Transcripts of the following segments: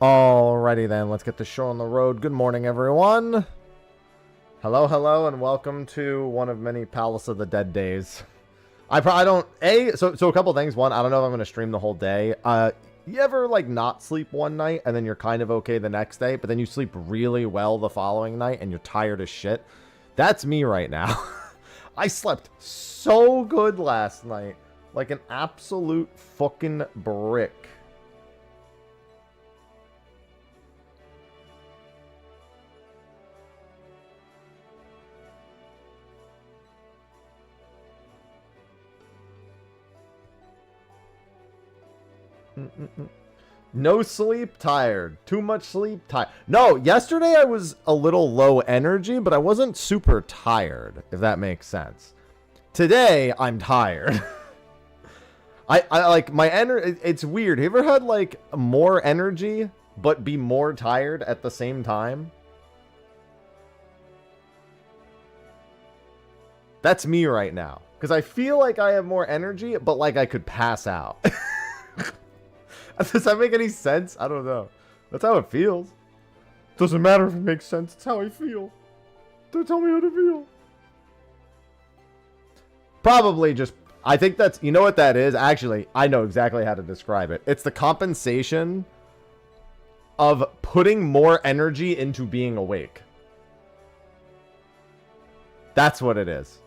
Alrighty then, let's get the show on the road. Good morning, everyone. Hello, hello, and welcome to one of many Palace of the Dead days. I don't... So a couple things. One, I don't know if I'm going to stream the whole day. You ever, like, not sleep one night, and then you're kind of okay the next day, but then you sleep really well the following night, and you're tired as shit? That's me right now. I slept so good last night. Like an absolute fucking brick. No sleep, tired. Too much sleep, tired. No, yesterday I was a little low energy, but I wasn't super tired, if that makes sense. Today, I'm tired. I like my energy. It's weird. Have you ever had like more energy, but be more tired at the same time? That's me right now. Because I feel like I have more energy, but like I could pass out. Does that make any sense? I don't know. That's how it feels. Doesn't matter if it makes sense. It's how I feel. Don't tell me how to feel. Probably just... I think that's... You know what that is? Actually, I know exactly how to describe it. It's the compensation of putting more energy into being awake. That's what it is.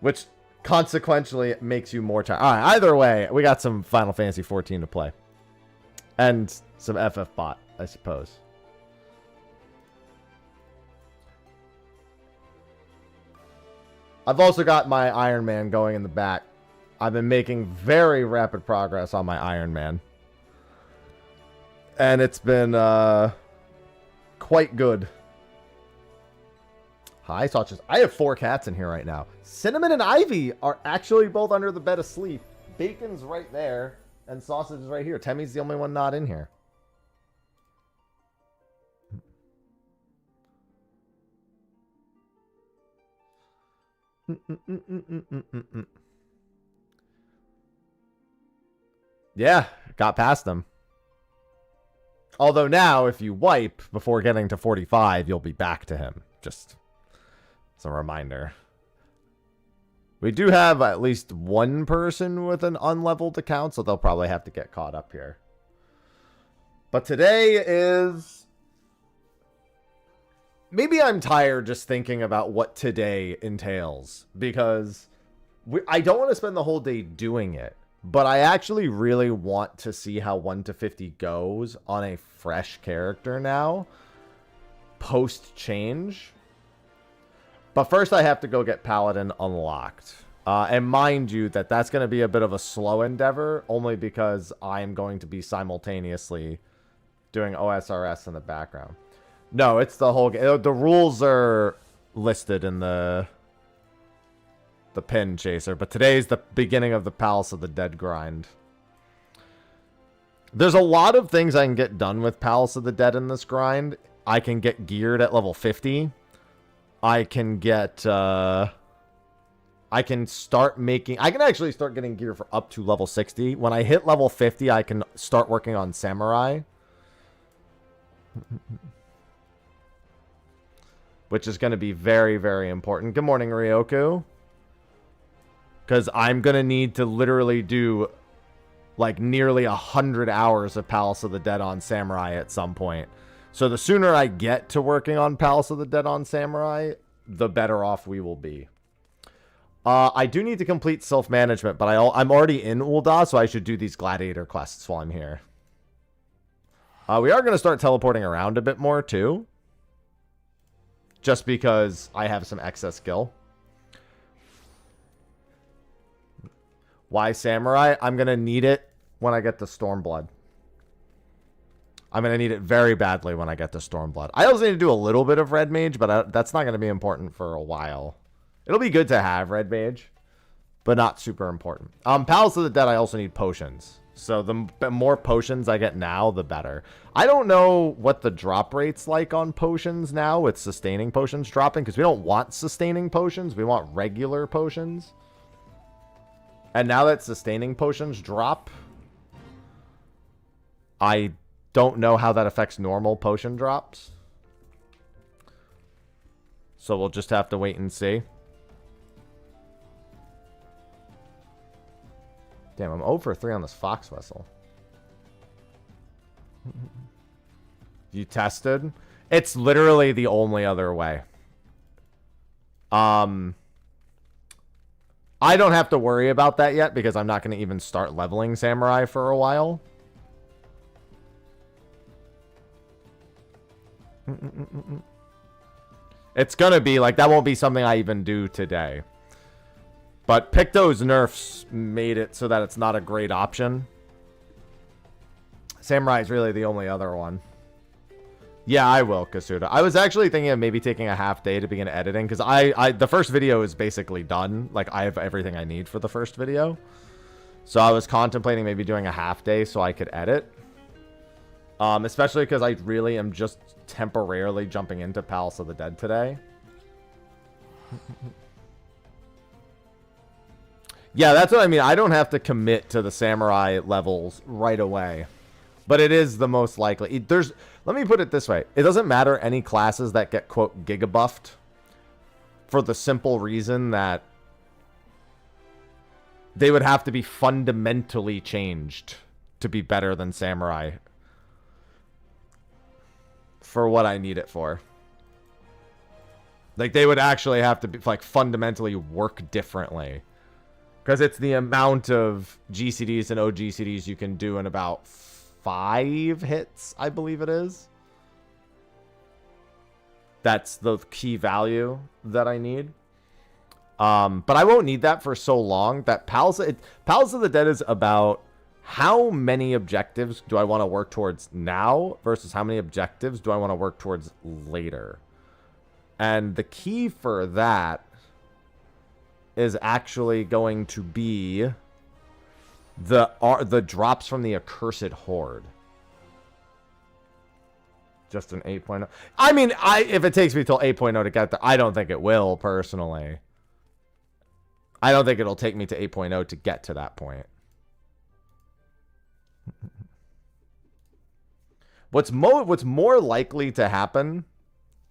Which... consequentially, it makes you more tired. All right, either way, we got some Final Fantasy XIV to play. And some FF bot, I suppose. I've also got my Ironman going in the back. I've been making very rapid progress on my Ironman. And it's been quite good. Hi, Sausage. I have 4 cats in here right now. Cinnamon and Ivy are actually both under the bed asleep. Bacon's right there, and Sausage is right here. Temmy's the only one not in here. Yeah, got past them. Although now, if you wipe before getting to 45, you'll be back to him. Just... it's a reminder. We do have at least one person with an unleveled account, so they'll probably have to get caught up here. But today is... maybe I'm tired just thinking about what today entails, because I don't want to spend the whole day doing it, but I actually really want to see how 1 to 50 goes on a fresh character now, post-change. But first, I have to go get Paladin unlocked. And mind you, that's going to be a bit of a slow endeavor, only because I'm going to be simultaneously doing OSRS in the background. No, it's the whole game. The rules are listed in the pin chaser, but today's the beginning of the Palace of the Dead grind. There's a lot of things I can get done with Palace of the Dead in this grind. I can get geared at level 50. I can get, I can actually start getting gear for up to level 60. When I hit level 50, I can start working on Samurai. Which is going to be very, very important. Good morning, Ryoku. Because I'm going to need to literally do, like, nearly 100 hours of Palace of the Dead on Samurai at some point. So the sooner I get to working on Palace of the Dead on Samurai, the better off we will be. I do need to complete self-management, but I'm already in Ul'dah, so I should do these gladiator quests while I'm here. We are going to start teleporting around a bit more, too. Just because I have some excess skill. Why Samurai? I'm going to need it when I get to Stormblood. I'm going to need it very badly when I get to Stormblood. I also need to do a little bit of Red Mage, but that's not going to be important for a while. It'll be good to have Red Mage, but not super important. Palace of the Dead, I also need potions. So the more potions I get now, the better. I don't know what the drop rate's like on potions now with sustaining potions dropping, because we don't want sustaining potions. We want regular potions. And now that sustaining potions drop, I don't know how that affects normal potion drops. So we'll just have to wait and see. Damn, I'm 0 for 3 on this fox vessel. You tested? It's literally the only other way. I don't have to worry about that yet because I'm not going to even start leveling Samurai for a while. It's going to be like, that won't be something I even do today. But Picto's nerfs made it so that it's not a great option. Samurai is really the only other one. Yeah, I will, Kasuda. I was actually thinking of maybe taking a half day to begin editing because the first video is basically done. Like, I have everything I need for the first video. So I was contemplating maybe doing a half day so I could edit. Especially because I really am just temporarily jumping into Palace of the Dead today. Yeah, that's what I mean. I don't have to commit to the Samurai levels right away. But it is the most likely. Let me put it this way. It doesn't matter any classes that get, quote, giga-buffed. For the simple reason that they would have to be fundamentally changed to be better than Samurai. For what I need it for. Like, they would actually have to be, like, fundamentally work differently. Because it's the amount of GCDs and OGCDs you can do in about 5 hits, I believe it is. That's the key value that I need. But I won't need that for so long. That Palace of the Dead is about how many objectives do I want to work towards now versus how many objectives do I want to work towards later. And the key for that is actually going to be the drops from the Accursed Horde. Just an 8.0. I mean, if it takes me till 8.0 to get there, I don't think it will, personally. I don't think it'll take me to 8.0 to get to that point. What's more likely to happen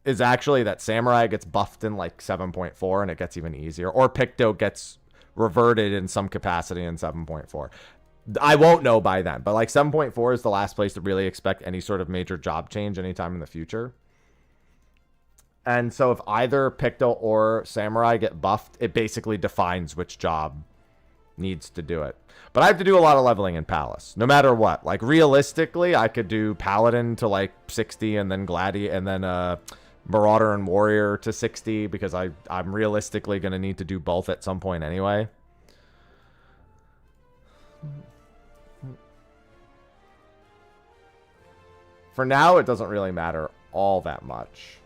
is actually that Samurai gets buffed in like 7.4 and it gets even easier. Or Picto gets reverted in some capacity in 7.4. I won't know by then, but like 7.4 is the last place to really expect any sort of major job change anytime in the future. And so if either Picto or Samurai get buffed, it basically defines which job needs to do it. But I have to do a lot of leveling in Palace, no matter what. Like, realistically, I could do Paladin to like 60 and then and then Marauder and Warrior to 60 because I'm realistically going to need to do both at some point anyway. For now, it doesn't really matter all that much.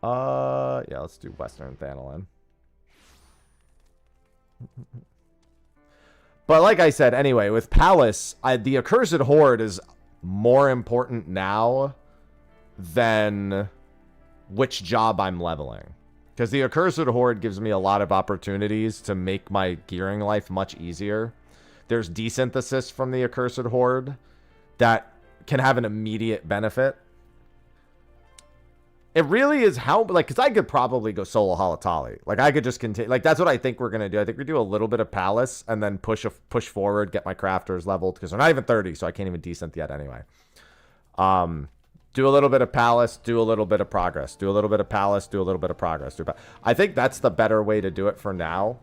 Yeah, let's do Western Thanalin. But like I said, anyway, with Palace, the Accursed Horde is more important now than which job I'm leveling. Because the Accursed Horde gives me a lot of opportunities to make my gearing life much easier. There's desynthesis from the Accursed Horde that can have an immediate benefit. It really is how, like, because I could probably go solo Halatali. Like, I could just continue. Like, that's what I think we're going to do. I think we do a little bit of Palace and then push forward, get my crafters leveled. Because they're not even 30, so I can't even desynth yet anyway. Do a little bit of Palace, do a little bit of progress. Do a little bit of Palace, do a little bit of progress. I think that's the better way to do it for now,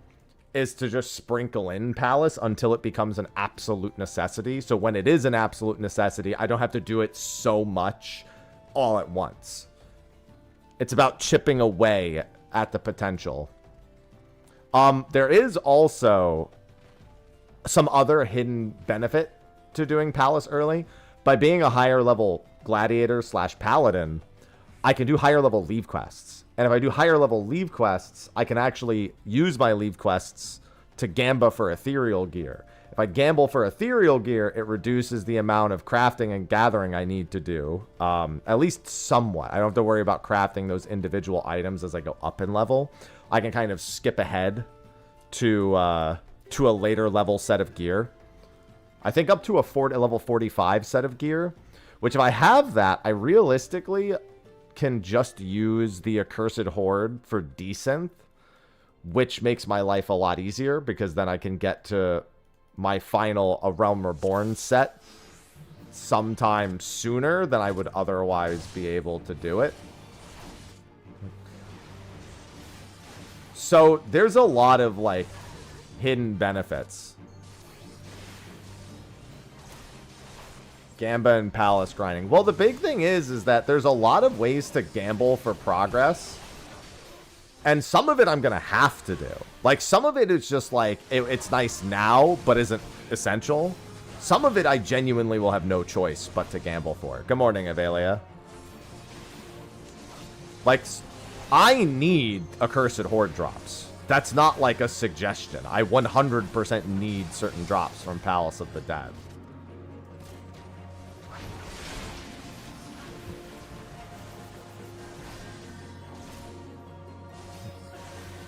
is to just sprinkle in Palace until it becomes an absolute necessity. So when it is an absolute necessity, I don't have to do it so much all at once. It's about chipping away at the potential. There is also some other hidden benefit to doing Palace early. By being a higher level Gladiator / Paladin, I can do higher level leave quests. And if I do higher level leave quests, I can actually use my leave quests to gamba for ethereal gear. If I gamble for ethereal gear, it reduces the amount of crafting and gathering I need to do, at least somewhat. I don't have to worry about crafting those individual items as I go up in level. I can kind of skip ahead to a later level set of gear. I think up to a level 45 set of gear, which if I have that, I realistically can just use the Accursed Horde for Desynth, which makes my life a lot easier because then I can get to my final A Realm Reborn set sometime sooner than I would otherwise be able to do it. So there's a lot of like hidden benefits. Gamba and Palace grinding. Well, the big thing is that there's a lot of ways to gamble for progress. And some of it I'm going to have to do. Like, some of it is just like, it's nice now, but isn't essential. Some of it I genuinely will have no choice but to gamble for. Good morning, Avelia. Like, I need Accursed Horde drops. That's not like a suggestion. I 100% need certain drops from Palace of the Dead.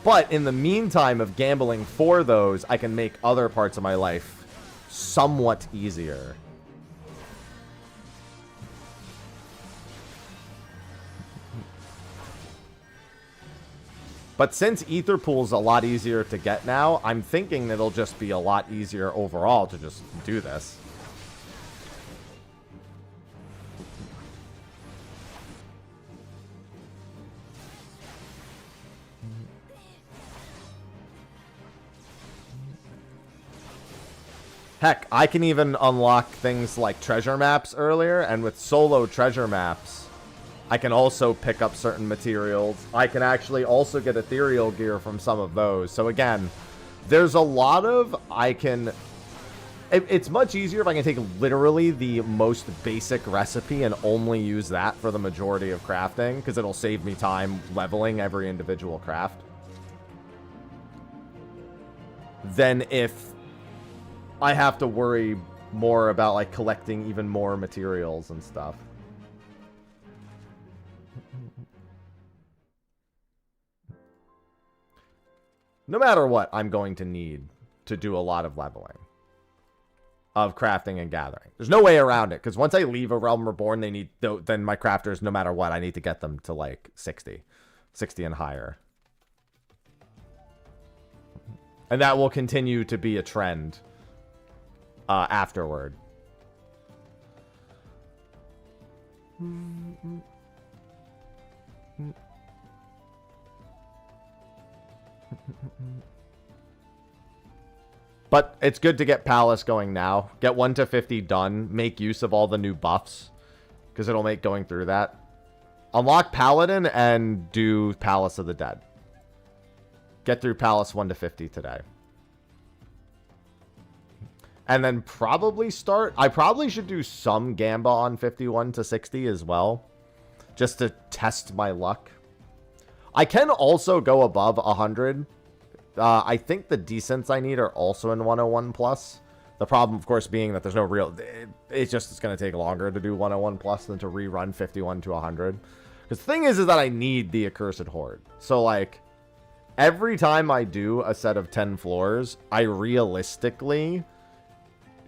But in the meantime of gambling for those, I can make other parts of my life somewhat easier. But since Ether Pool's a lot easier to get now, I'm thinking it'll just be a lot easier overall to just do this. Heck, I can even unlock things like treasure maps earlier, and with solo treasure maps, I can also pick up certain materials. I can actually also get ethereal gear from some of those. So again, there's a lot of it's much easier if I can take literally the most basic recipe and only use that for the majority of crafting, because it'll save me time leveling every individual craft. Than if I have to worry more about like collecting even more materials and stuff. No matter what, I'm going to need to do a lot of leveling of crafting and gathering. There's no way around it, because once I leave A Realm Reborn, then my crafters, no matter what, I need to get them to like 60 and higher. And that will continue to be a trend afterward. But it's good to get Palace going now. Get 1 to 50 done. Make use of all the new buffs, because it'll make going through that. Unlock Paladin and do Palace of the Dead. Get through Palace 1 to 50 today. And then probably start... I probably should do some Gamba on 51 to 60 as well, just to test my luck. I can also go above 100. I think the descents I need are also in 101 plus. The problem, of course, being that there's no real... It's going to take longer to do 101 plus than to rerun 51 to 100. Because the thing is that I need the Accursed Horde. So, like, every time I do a set of 10 floors, I realistically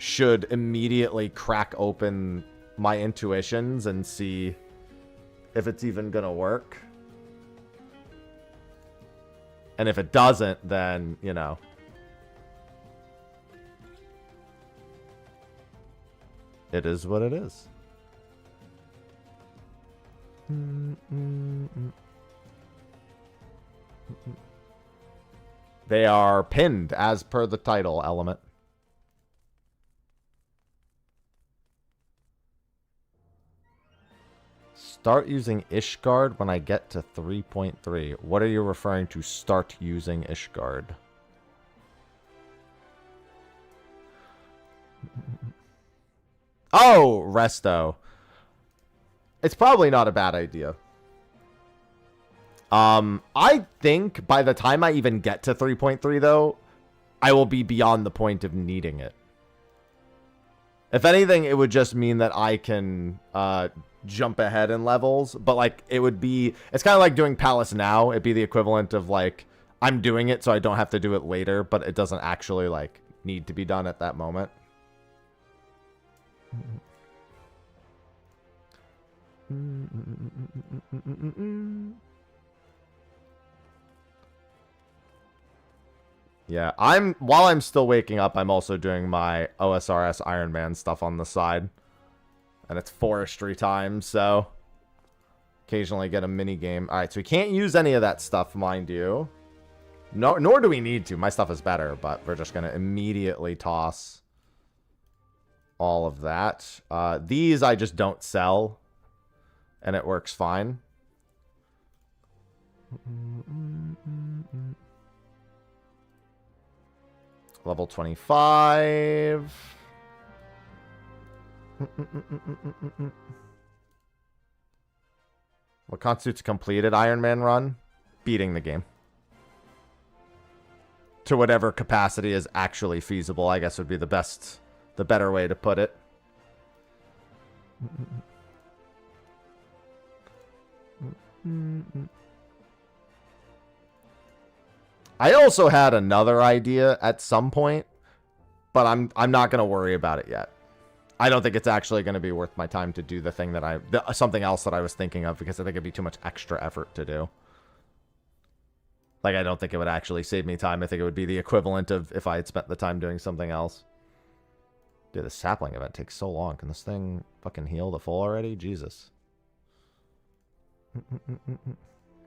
should immediately crack open my intuitions and see if it's even going to work. And if it doesn't, then, you know. It is what it is. They are pinned as per the title element. Start using Ishgard when I get to 3.3. What are you referring to start using Ishgard? Oh, Resto. It's probably not a bad idea. I think by the time I even get to 3.3, though, I will be beyond the point of needing it. If anything, it would just mean that I can jump ahead in levels, but like it would be, it's kind of like doing Palace now. It'd be the equivalent of like I'm doing it so I don't have to do it later, but it doesn't actually like need to be done at that moment. Yeah, while I'm still waking up, I'm also doing my OSRS Ironman stuff on the side. And it's forestry time, so occasionally get a mini game. All right, so we can't use any of that stuff, mind you. No, nor do we need to. My stuff is better, but we're just gonna immediately toss all of that. These I just don't sell, and it works fine. Level 25. What constitutes a completed Ironman run? Beating the game. To whatever capacity is actually feasible, I guess would be the better way to put it. I also had another idea at some point, but I'm not going to worry about it yet. I don't think it's actually going to be worth my time to do the thing that something else that I was thinking of, because I think it'd be too much extra effort to do. Like, I don't think it would actually save me time. I think it would be the equivalent of if I had spent the time doing something else. Dude, the sapling event takes so long. Can this thing fucking heal the full already? Jesus.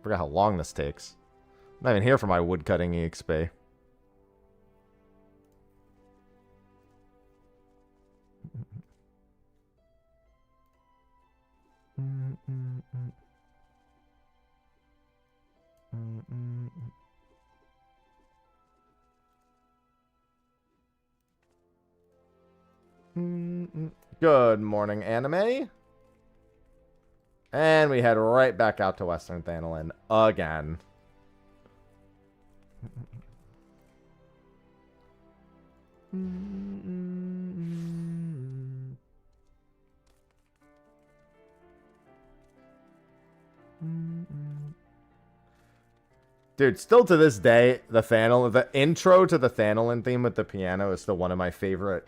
Forgot how long this takes. I'm not even here for my woodcutting EXP. Good morning, anime. And we head right back out to Western Thanolin again. Dude, still to this day, the intro to the Thanolin theme with the piano is still one of my favorite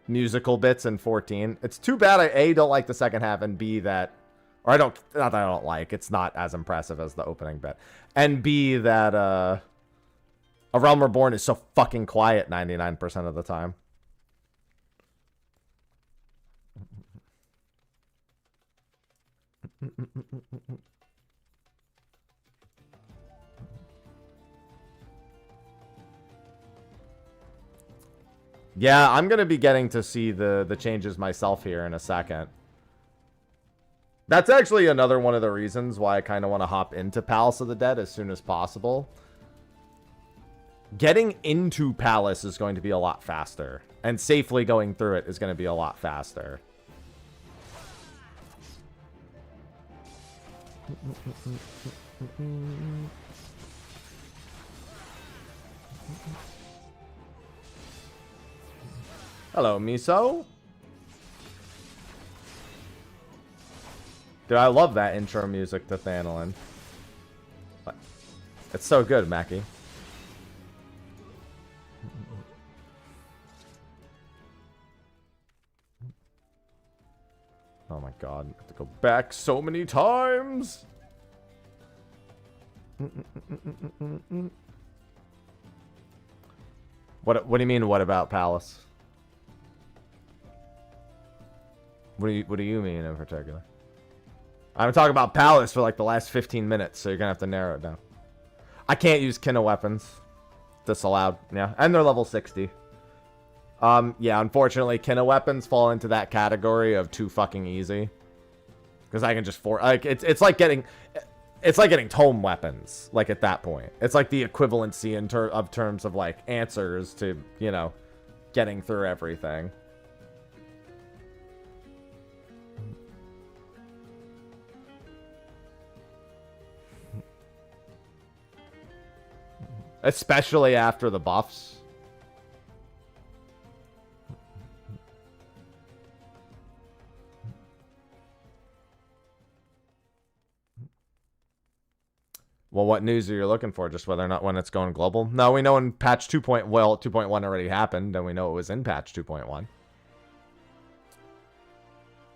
musical bits in 14. It's too bad I A, don't like the second half, and B, that, or not that I don't like, it's not as impressive as the opening bit, and B, that A Realm Reborn is so fucking quiet 99% of the time. Yeah, I'm going to be getting to see the changes myself here in a second. That's actually another one of the reasons why I kind of want to hop into Palace of the Dead as soon as possible. Getting into Palace is going to be a lot faster, and safely going through it is going to be a lot faster. Hello, Miso. Dude, I love that intro music to Thanolin. It's so good, Mackie. Oh my god, I have to go back so many times. What do you mean, what about Palace? What do you mean in particular? I'm talking about Palace for like the last 15 minutes, so you're gonna have to narrow it down. I can't use Kinna weapons. Disallowed, yeah. And they're level 60. Yeah, unfortunately, Kinna weapons fall into that category of too fucking easy. Because I can just like it's like getting tome weapons, like at that point. It's like the equivalency in terms of like answers to, you know, getting through everything. Especially after the buffs. Well, what news are you looking for? Just whether or not when it's going global? No, we know in patch 2.1 already happened, and we know it was in patch 2.1.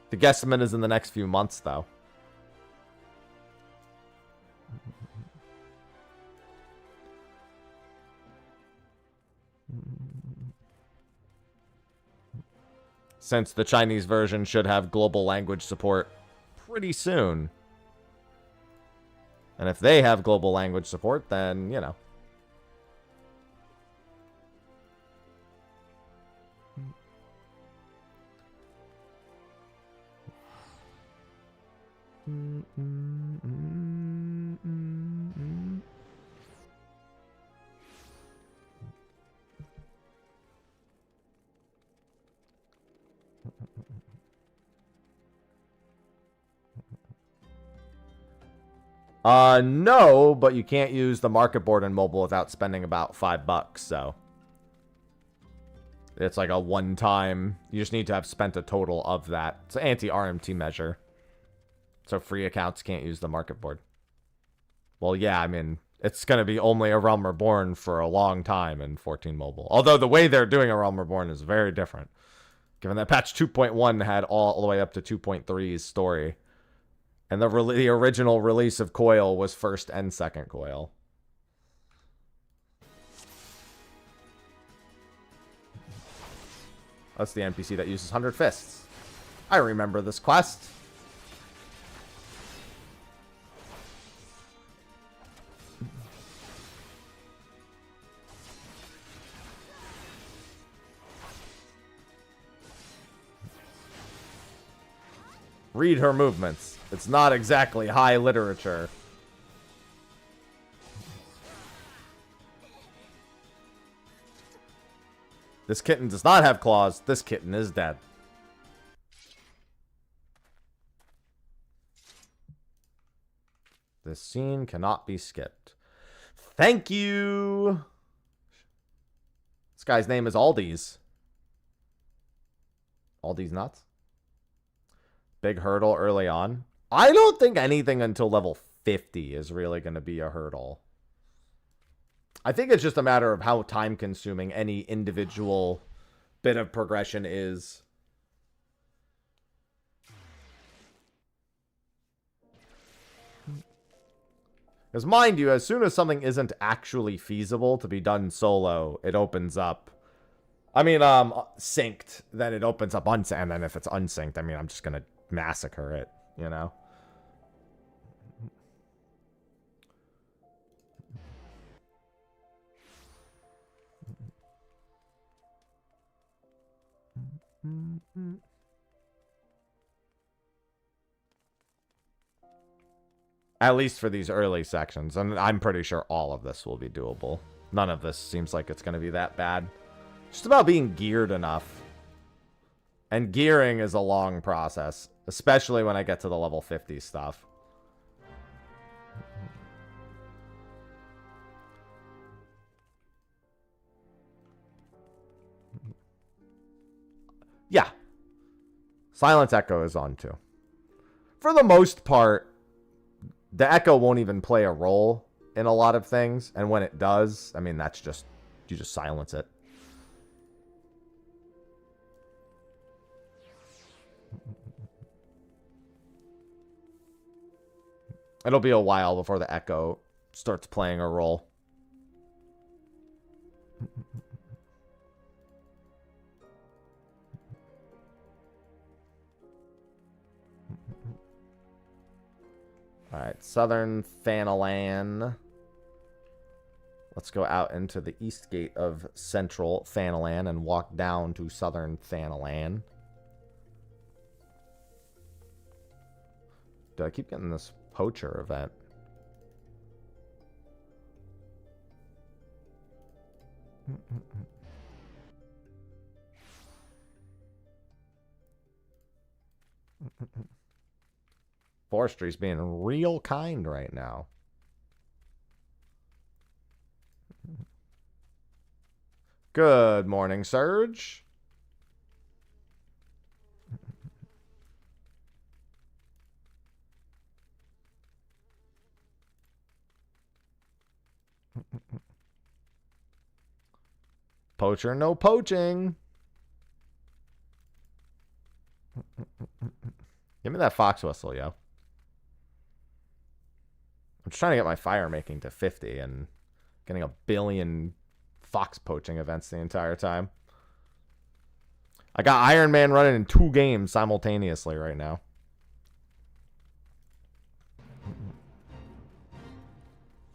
The guesstimate is in the next few months, though. Since the Chinese version should have global language support pretty soon. And if they have global language support, then, you know. No, but you can't use the market board in mobile without spending about $5, so. It's like a one-time, you just need to have spent a total of that. It's an anti-RMT measure. So free accounts can't use the market board. Well, yeah, I mean, it's going to be only a Realm Reborn for a long time in 14 mobile. Although the way they're doing a Realm Reborn is very different. Given that patch 2.1 had all the way up to 2.3's story. And the original release of Coil was first and second Coil. That's the NPC that uses 100 Fists. I remember this quest. Read her movements. It's not exactly high literature. This kitten does not have claws. This kitten is dead. This scene cannot be skipped. Thank you. This guy's name is Aldi's. Aldi's nuts. Big hurdle early on. I don't think anything until level 50 is really going to be a hurdle. I think it's just a matter of how time-consuming any individual bit of progression is. Because mind you, as soon as something isn't actually feasible to be done solo, it opens up. I mean, synced, then it opens up unsynced, and then if it's unsynced, I mean, I'm just going to massacre it, you know? At least for these early sections, and I'm pretty sure all of this will be doable. None of this seems like it's going to be that bad. Just about being geared enough. And gearing is a long process, especially when I get to the level 50 stuff. Yeah. Silence Echo is on too. For the most part, the Echo won't even play a role in a lot of things. And when it does, I mean, that's just, you just silence it. It'll be a while before the Echo starts playing a role. Alright, Southern Thanalan. Let's go out into the east gate of Central Thanalan and walk down to Southern Thanalan. Do I keep getting this poacher event? Forestry's being real kind right now. Good morning, Surge. Poacher, no poaching. Give me that fox whistle, yo. I'm just trying to get my fire making to 50 and getting a billion fox poaching events the entire time. I got Ironman running in 2 games simultaneously right now.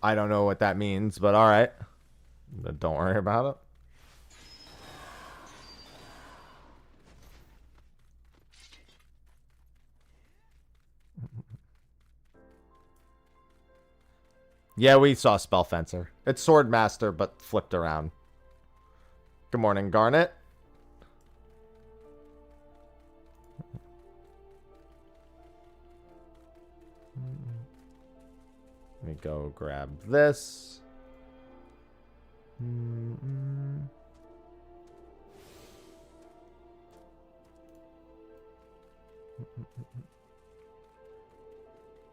I don't know what that means, but all right. Don't worry about it. Yeah, we saw Spell Fencer. It's Sword Master, but flipped around. Good morning, Garnet. Let me go grab this.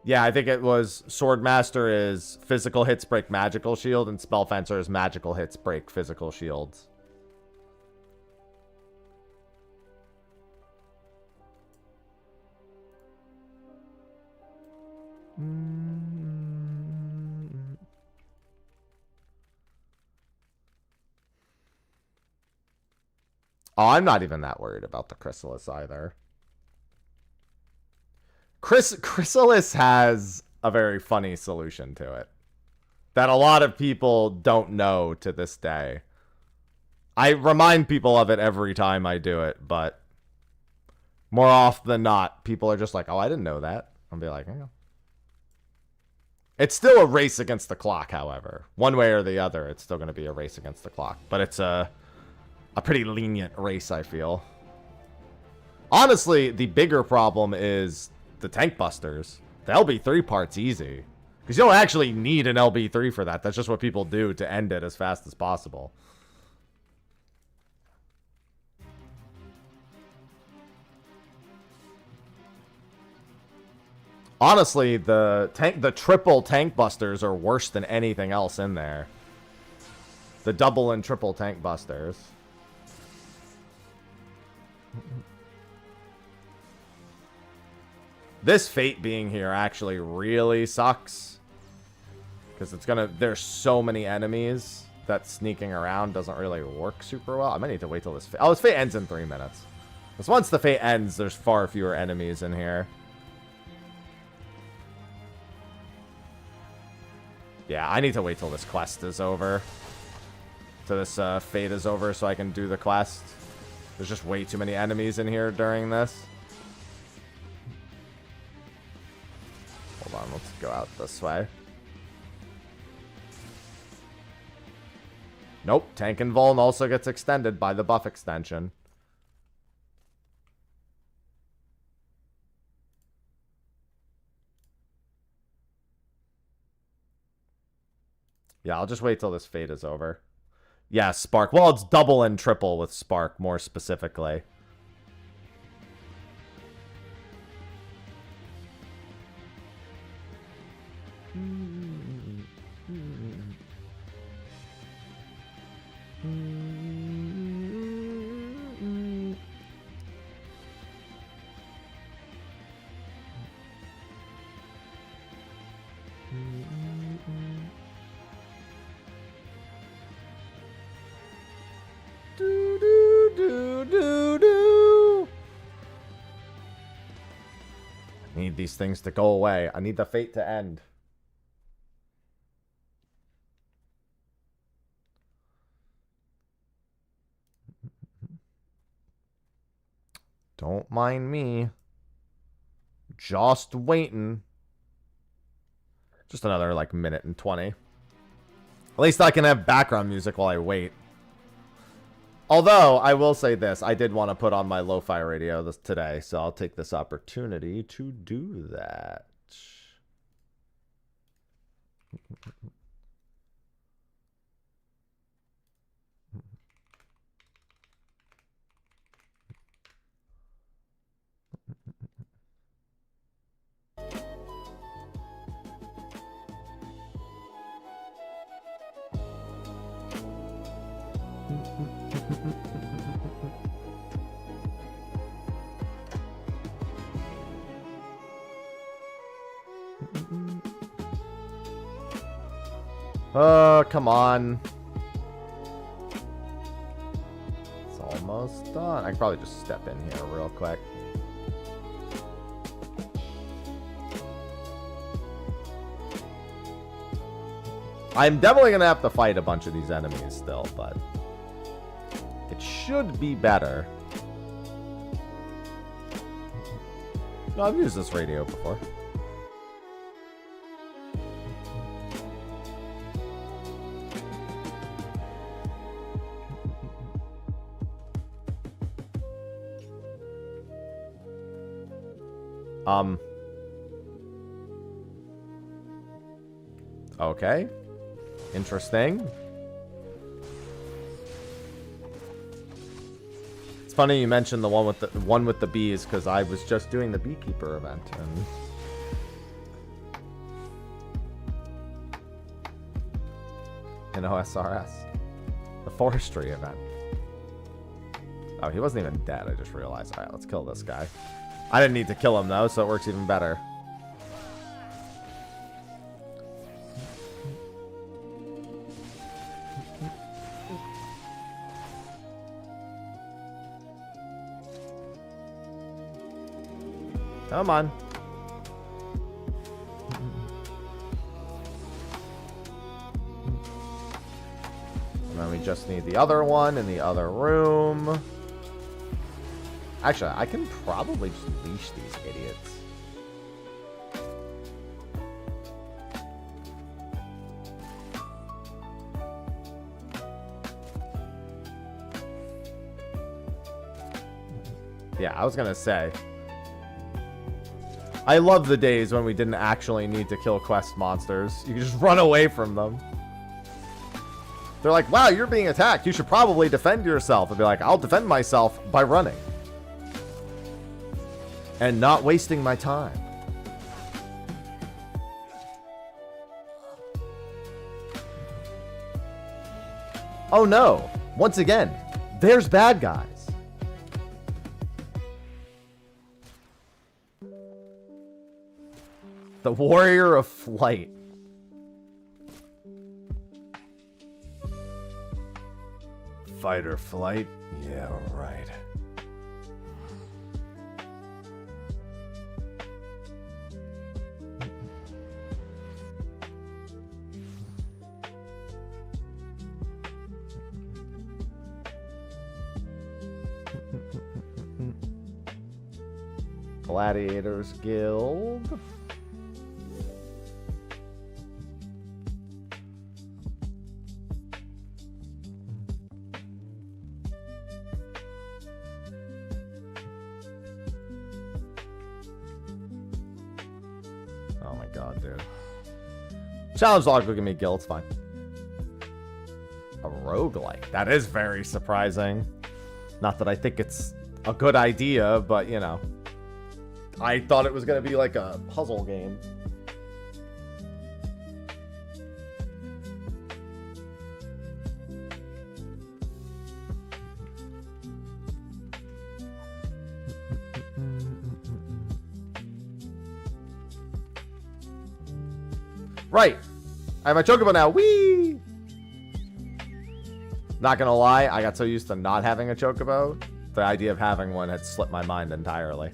Yeah, I think it was Sword Master is physical hits break magical shield, and Spell Fencer is magical hits break physical shields. Oh, I'm not even that worried about the Chrysalis either. Chrysalis has a very funny solution to it that a lot of people don't know to this day. I remind people of it every time I do it, but more often than not, people are just like, oh, I didn't know that. I'll be like, yeah. It's still a race against the clock, however. One way or the other, it's still going to be a race against the clock. But it's a pretty lenient race, I feel. Honestly, the bigger problem is the tank busters. The LB3 part's easy. Because you don't actually need an LB3 for that. That's just what people do to end it as fast as possible. Honestly, the triple tank busters are worse than anything else in there. The double and triple tank busters. This Fate being here actually really sucks. Because it's gonna... There's so many enemies that sneaking around doesn't really work super well. I might need to wait till this... Oh, this Fate ends in 3 minutes. Because once the Fate ends, there's far fewer enemies in here. Yeah, I need to wait till this quest is over. Till this Fate is over so I can do the quest. There's just way too many enemies in here during this. Hold on, let's go out this way. Nope, Tank and Vuln also gets extended by the buff extension. Yeah, I'll just wait till this Fate is over. Yeah, Spark. Well, it's double and triple with Spark, more specifically. I need these things to go away. I need the Fate to end. Don't mind me. Just waiting. Just another, like, minute and 20. At least I can have background music while I wait. Although, I will say this. I did want to put on my lo-fi radio today, so I'll take this opportunity to do that. Come on. It's almost done. I can probably just step in here real quick. I'm definitely going to have to fight a bunch of these enemies still, but it should be better. No, I've used this radio before. Okay. Interesting. It's funny you mentioned the one with the bees, because I was just doing the beekeeper event and in OSRS. The forestry event. Oh, he wasn't even dead, I just realized. Alright, let's kill this guy. I didn't need to kill him though, so it works even better. Come on. And then we just need the other one in the other room. Actually, I can probably just leash these idiots. Yeah, I was gonna say. I love the days when we didn't actually need to kill quest monsters. You could just run away from them. They're like, wow, you're being attacked. You should probably defend yourself. I'd be like, I'll defend myself by running. And not wasting my time. Oh no. Once again, there's bad guys. The Warrior of Flight. Fight or flight? Yeah, right. Gladiators Guild. Challenge log will give me guild, it's fine. A roguelike. That is very surprising. Not that I think it's a good idea, but you know. I thought it was going to be like a puzzle game. Right. I have my chocobo now. Whee! Not gonna lie, I got so used to not having a chocobo, the idea of having one had slipped my mind entirely.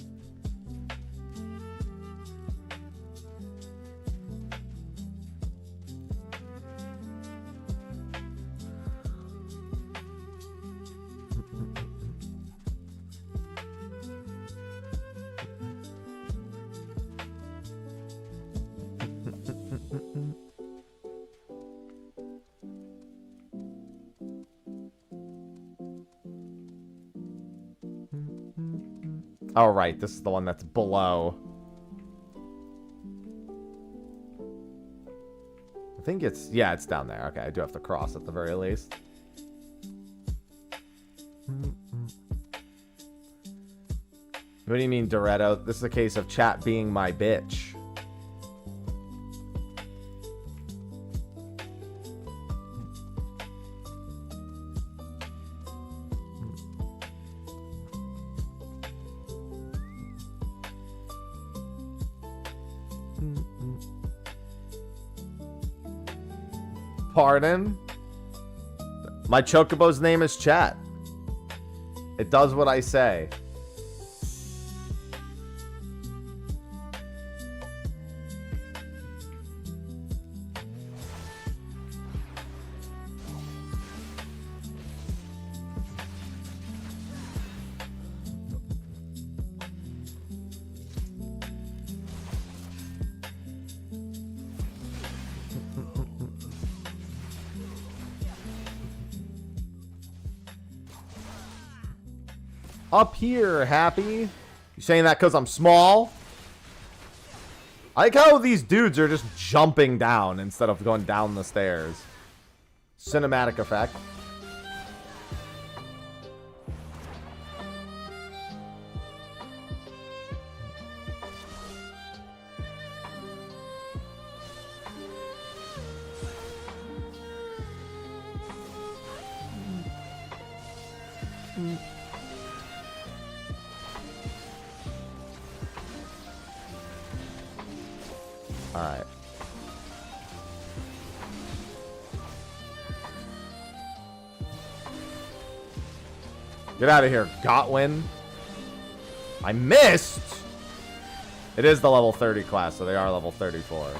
Oh, right. This is the one that's below. I think it's... Yeah, it's down there. Okay, I do have to cross at the very least. What do you mean, Doretto? This is a case of chat being my bitch. Pardon? My Chocobo's name is Chat. It does what I say. Up here, Happy. You saying that because I'm small? I like how these dudes are just jumping down instead of going down the stairs. Cinematic effect. Alright. Get out of here, Gotwin. I missed! It is the level 30 class, so they are level 34.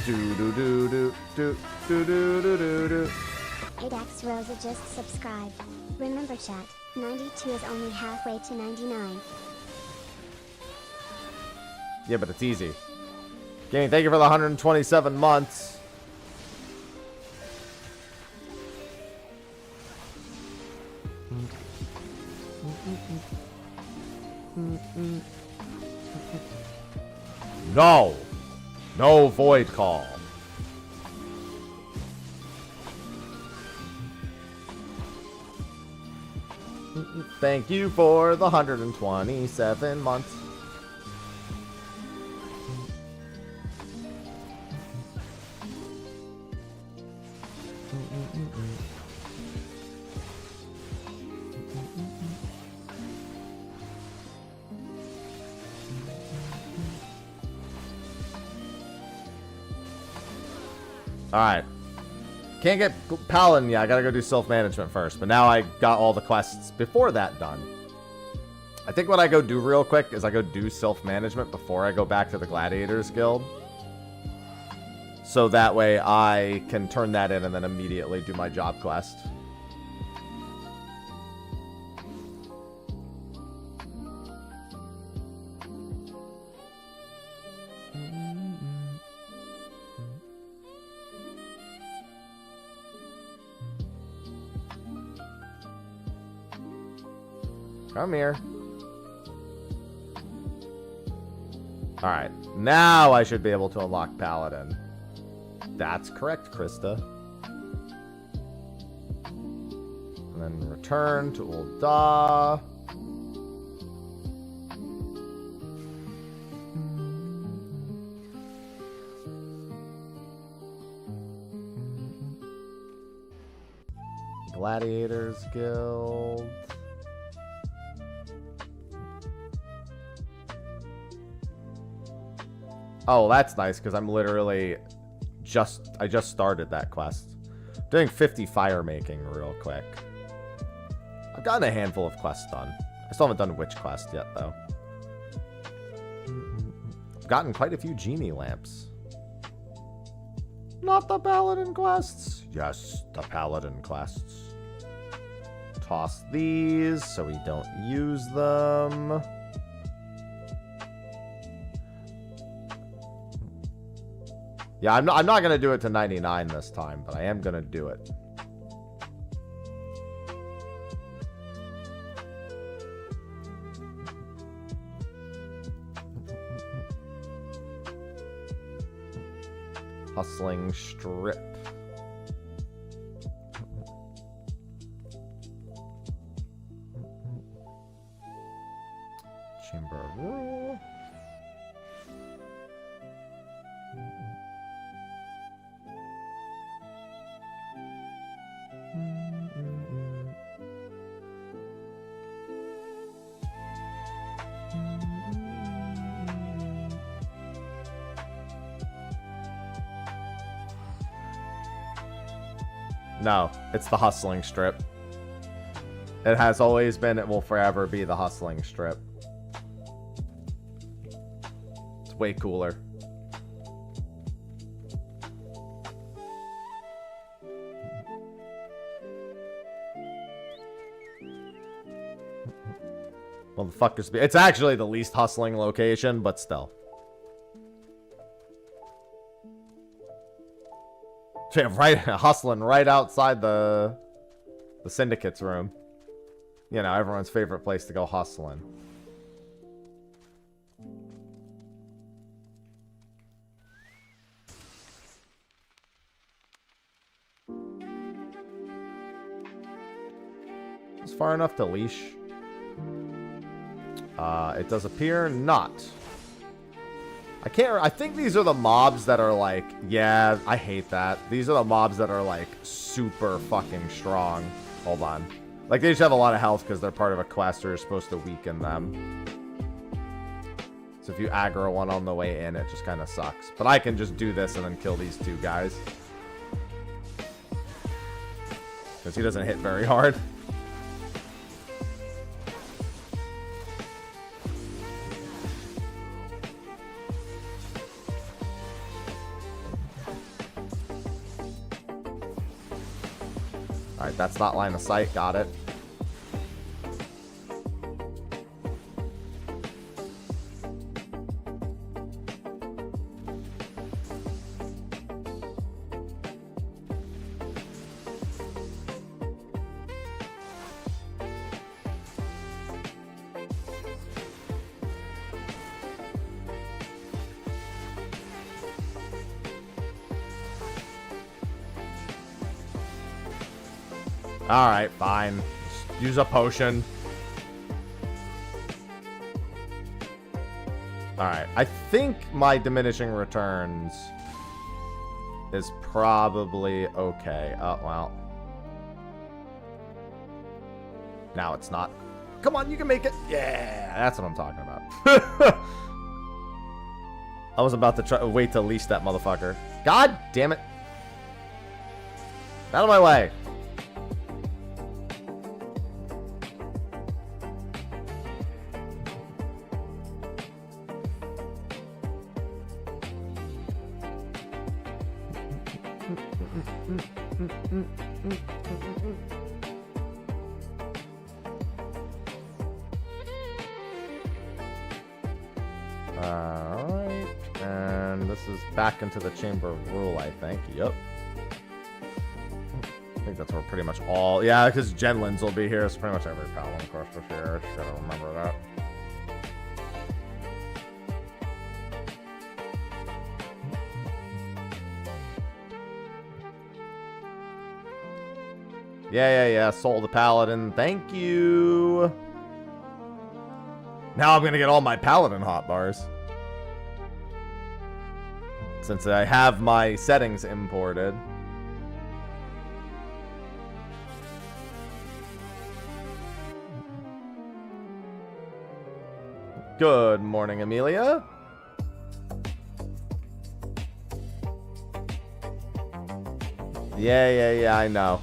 Do do do do do do do do do do. Adax Rosa just subscribed. Remember chat, 92 is only halfway to 99. Yeah, but it's easy. Gaming, thank you for the 127 months. No. No void call. Thank you for the 127 months. Alright. Can't get Paladin yet. I gotta go do self-management first. But now I got all the quests before that done. I think what I go do real quick is I go do self-management before I go back to the Gladiators Guild. So that way I can turn that in and then immediately do my job quest. Come here. Alright, now I should be able to unlock Paladin. That's correct, Krista. And then return to Ul'dah. Gladiators Guild. Oh, that's nice, because I'm literally I just started that quest. Doing 50 fire making real quick. I've gotten a handful of quests done. I still haven't done Witch quest yet, though. I've gotten quite a few genie lamps. Not the Paladin quests. Yes, the Paladin quests. Toss these so we don't use them. Yeah, I'm not going to do it to 99 this time, but I am going to do it. Hustling strip. Chamber of Rule. No, it's the hustling strip. It has always been, it will forever be the hustling strip. It's way cooler. Motherfuckers. It's actually the least hustling location, but still. Yeah, right, hustling right outside the syndicate's room. You know, everyone's favorite place to go hustling. It's far enough to leash. It does appear not. I think these are the mobs that are like, yeah, I hate that. These are the mobs that are like super fucking strong. Hold on. Like they just have a lot of health because they're part of a quest or you're supposed to weaken them. So if you aggro one on the way in, it just kind of sucks. But I can just do this and then kill these two guys. Because he doesn't hit very hard. Alright, that's not line of sight. Got it. Alright, fine. Just use a potion. Alright, I think my diminishing returns is probably okay. Oh, well. Now it's not. Come on, you can make it. Yeah, that's what I'm talking about. I was about to wait to leash that motherfucker. God damn it. Out of my way. Alright, and this is back into the Chamber of Rule, I think. Yep. I think that's where pretty much all... Yeah, because Genlins will be here. It's pretty much every Paladin course this year. I gotta remember that. Yeah. Soul the Paladin. Thank you. Now I'm going to get all my Paladin hotbars. Since I have my settings imported. Good morning, Amelia. Yeah, I know.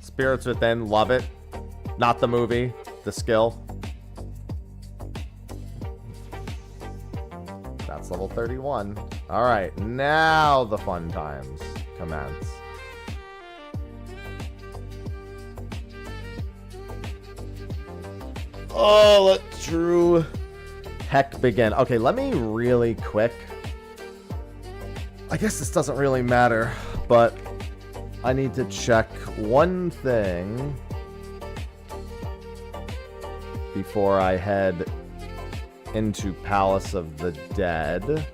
Spirits Within, love it. Not the movie, the skill. That's level 31. Alright, now the fun times commence. Oh, let true heck begin. Okay, let me really quick. I guess this doesn't really matter, but I need to check one thing before I head into Palace of the Dead.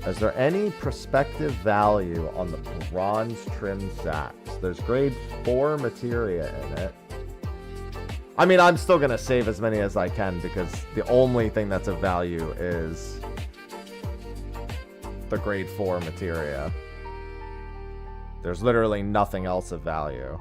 Is there any prospective value on the bronze trim sacks? There's grade 4 materia in it. I mean, I'm still going to save as many as I can because the only thing that's of value is the grade 4 materia. There's literally nothing else of value.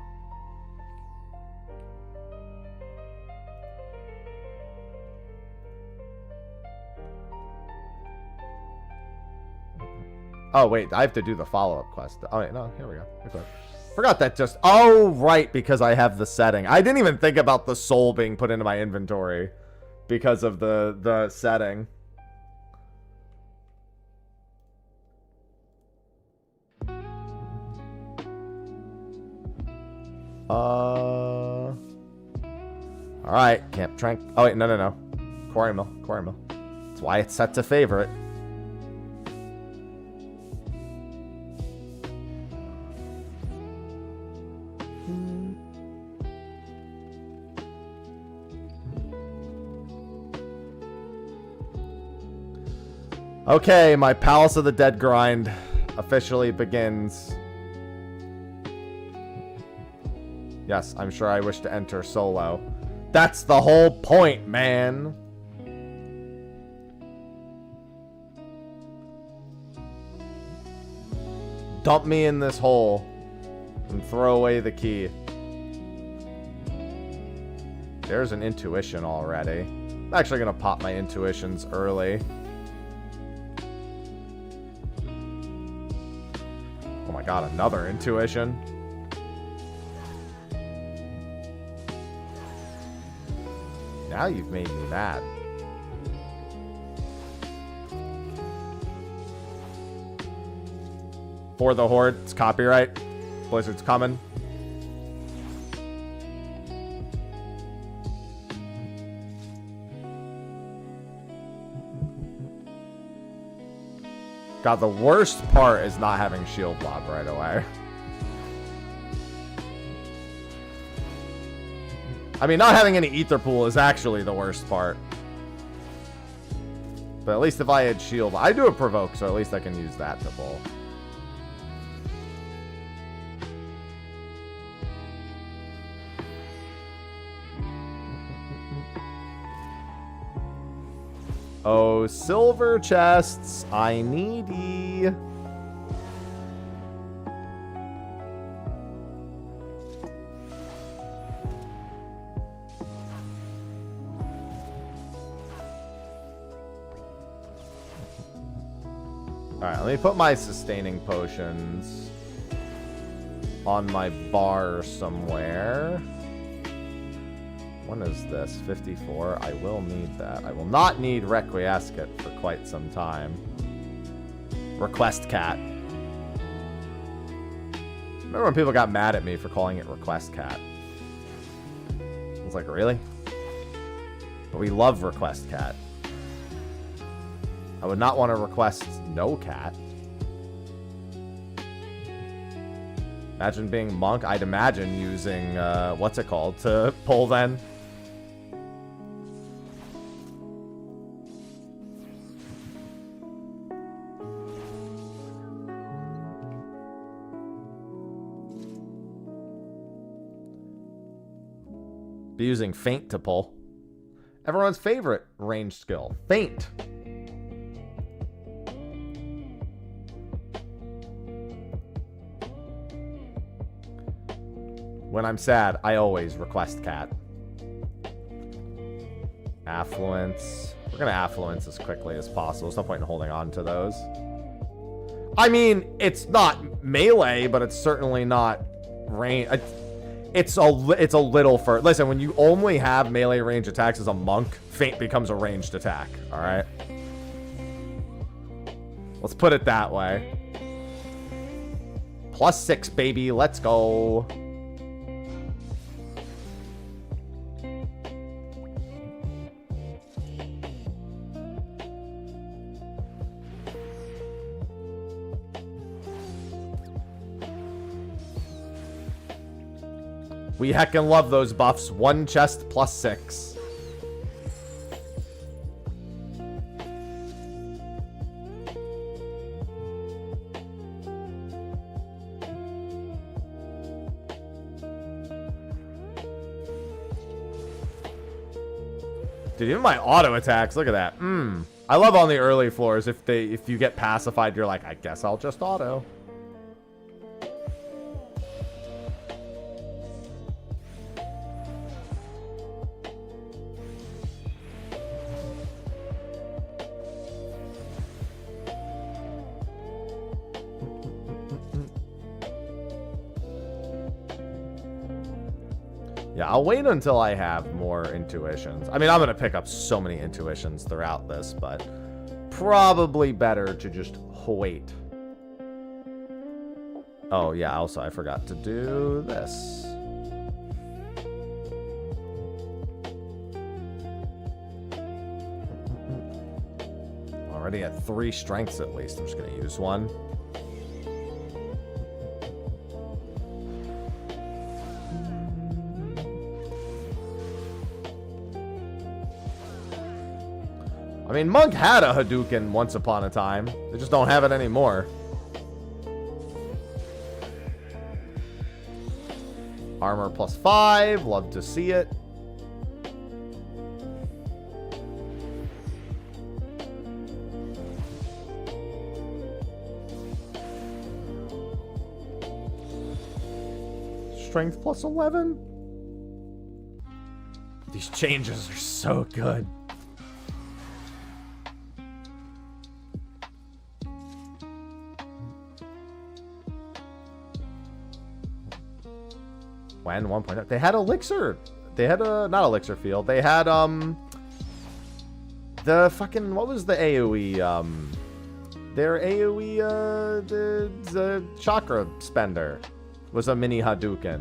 Oh, wait. I have to do the follow-up quest. Oh, wait. No. Here we go. Forgot that just... Oh, right, because I have the setting. I didn't even think about the soul being put into my inventory because of the setting. Alright, Camp Trank. Oh, wait, no. Quarry Mill. That's why it's set to favorite. Okay, my Palace of the Dead grind officially begins. Yes, I'm sure I wish to enter solo. That's the whole point, man. Dump me in this hole and throw away the key. There's an intuition already. I'm actually going to pop my intuitions early. Oh my god, another intuition. Now you've made me mad. For the Horde, it's copyright. Blizzard's coming. God, the worst part is not having shield lob right away. I mean, not having any ether pool is actually the worst part. But at least if I had shield, I do a provoke, so at least I can use that to pull. Oh, silver chests, I needy. Alright, let me put my sustaining potions on my bar somewhere. When is this? 54. I will need that. I will not need Requiescat for quite some time. Request Cat. Remember when people got mad at me for calling it Request Cat? I was like, really? But we love Request Cat. I would not want to request no cat. Imagine being monk. I'd imagine using, what's it called to pull then? Be using Feint to pull. Everyone's favorite range skill. Feint. When I'm sad, I always request cat. Affluence. We're going to affluence as quickly as possible. There's no point in holding on to those. I mean, it's not melee, but it's certainly not range. It's a little for... Listen, when you only have melee range attacks as a monk, Feint becomes a ranged attack. All right? Let's put it that way. +6, baby. Let's go. We heckin' love those buffs. One chest +6. Dude, even my auto attacks, look at that. I love on the early floors if you get pacified, you're like, I guess I'll just auto. Yeah, I'll wait until I have more intuitions. I mean, I'm going to pick up so many intuitions throughout this, but probably better to just wait. Oh, yeah, also, I forgot to do this. Already at 3 strengths at least. I'm just going to use one. I mean, Monk had a Hadouken once upon a time. They just don't have it anymore. Armor +5. Love to see it. Strength +11. These changes are so good. When 1.0, they had elixir. They had a not elixir field. They had the fucking, what was the AoE their AoE the chakra spender was a mini Hadouken.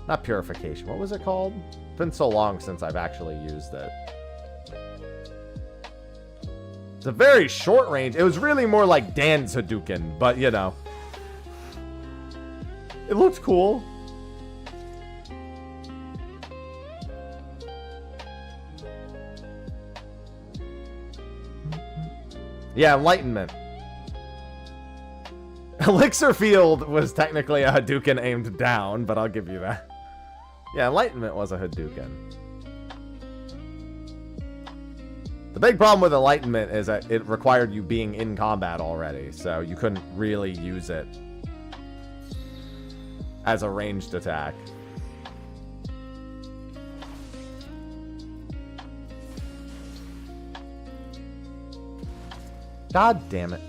Not purification. What was it called? It's been so long since I've actually used it. It's a very short range. It was really more like Dan's Hadouken, but you know. It looked cool. Yeah, Enlightenment. Elixir Field was technically a Hadouken aimed down, but I'll give you that. Yeah, Enlightenment was a Hadouken. The big problem with Enlightenment is that it required you being in combat already, so you couldn't really use it as a ranged attack. God damn it.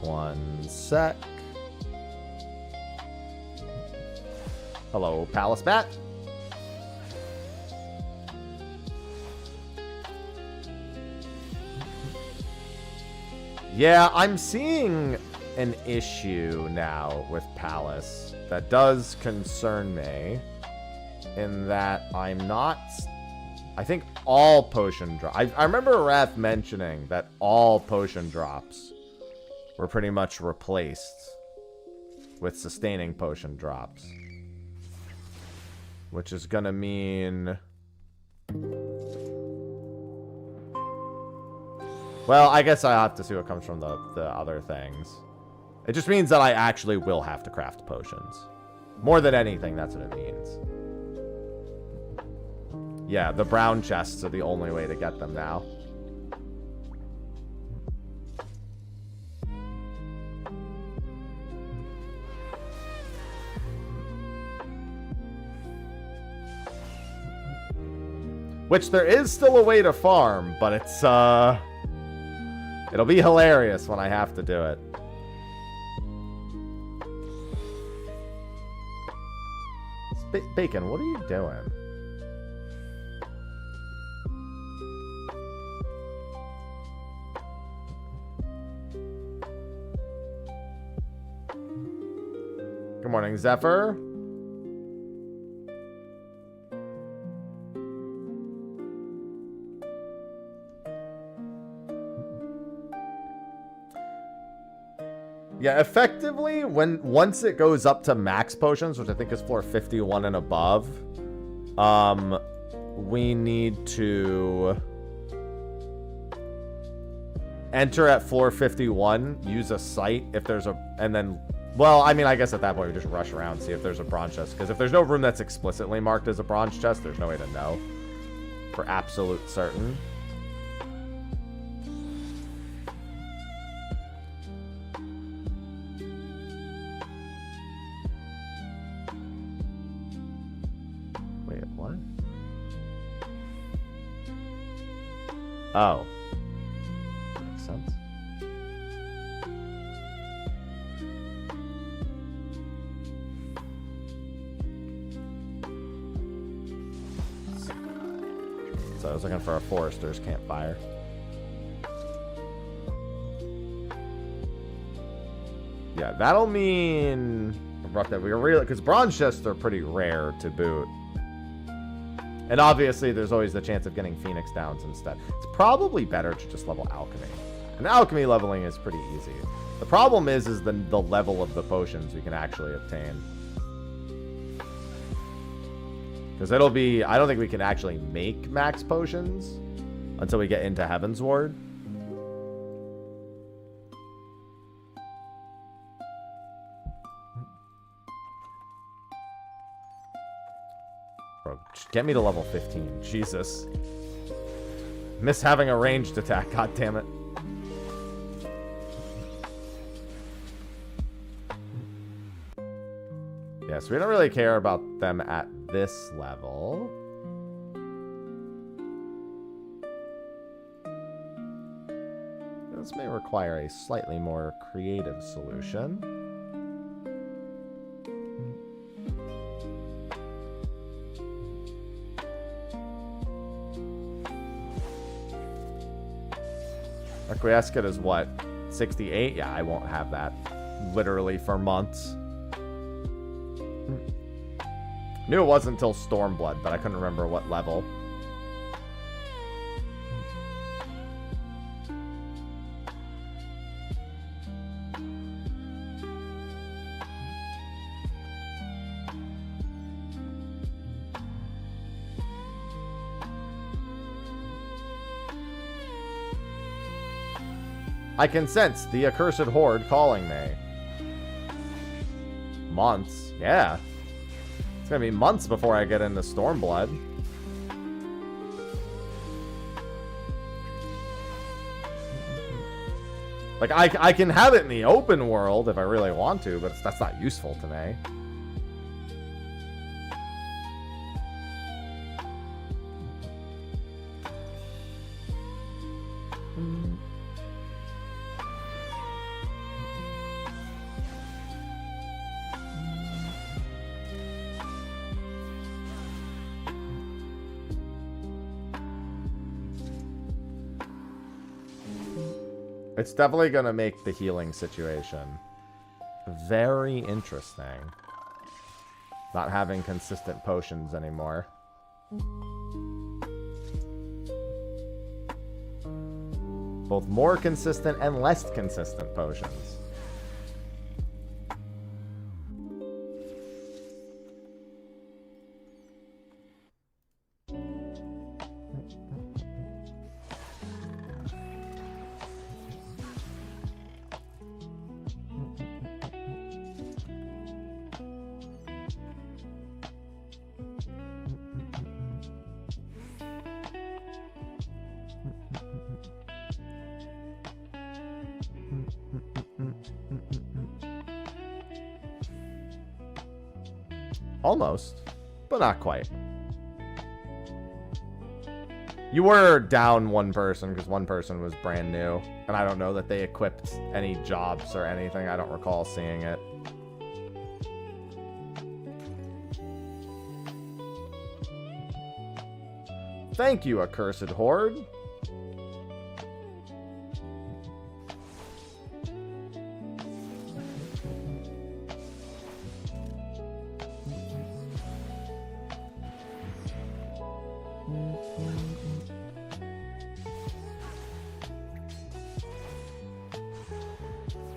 One sec. Hello, Palace Bat. Yeah, I'm seeing an issue now with Palace that does concern me. In that I'm not... I think all potion drops... I remember Wrath mentioning that all potion drops were pretty much replaced with sustaining potion drops. Which is gonna mean... Well, I guess I have to see what comes from the other things. It just means that I actually will have to craft potions. More than anything, that's what it means. Yeah, the brown chests are the only way to get them now. Which there is still a way to farm, but it's, it'll be hilarious when I have to do it. Bacon, what are you doing? Good morning, Zephyr. Yeah, effectively, once it goes up to max potions, which I think is floor 51 and above, we need to enter at floor 51, use a site if there's a, and then, well, I mean, I guess at that point we just rush around, see if there's a bronze chest, because if there's no room that's explicitly marked as a bronze chest, there's no way to know for absolute certain. Wait, what? Oh. Makes sense. So I was looking for a forester's campfire. Yeah, that'll mean that we really, because bronze chests are pretty rare to boot. And obviously, there's always the chance of getting Phoenix Downs instead. It's probably better to just level Alchemy. And alchemy leveling is pretty easy. The problem is the level of the potions we can actually obtain. Because it'll be... I don't think we can actually make max potions until we get into Heaven's Ward. Bro, just get me to level 15. Jesus. Miss having a ranged attack, god damn it. Yeah, so we don't really care about them at this level. This may require a slightly more creative solution. Requiescat is what? 68? Yeah, I won't have that literally for months. Knew it wasn't until Stormblood, but I couldn't remember what level. I can sense the accursed horde calling me. Months? Yeah. It's gonna be months before I get into Stormblood. Like, I can have it in the open world if I really want to, but that's not useful to me. It's definitely going to make the healing situation very interesting. Not having consistent potions anymore. Both more consistent and less consistent potions. Almost, but not quite. You were down one person because one person was brand new, and I don't know that they equipped any jobs or anything. I don't recall seeing it. Thank you, accursed horde.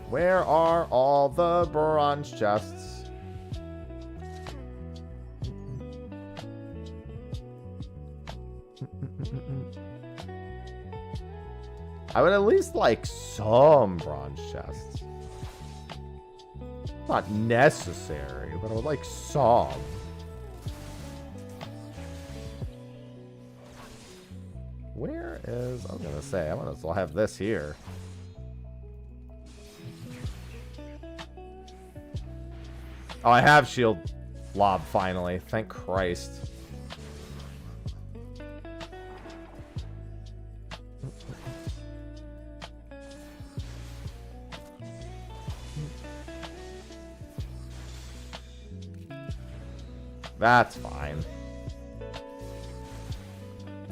Where are all the bronze chests? I would at least like some bronze chests. Not necessary, but I would like some. Where is... I was gonna say, I might as well have this here. Oh, I have shield lob finally. Thank Christ. That's fine.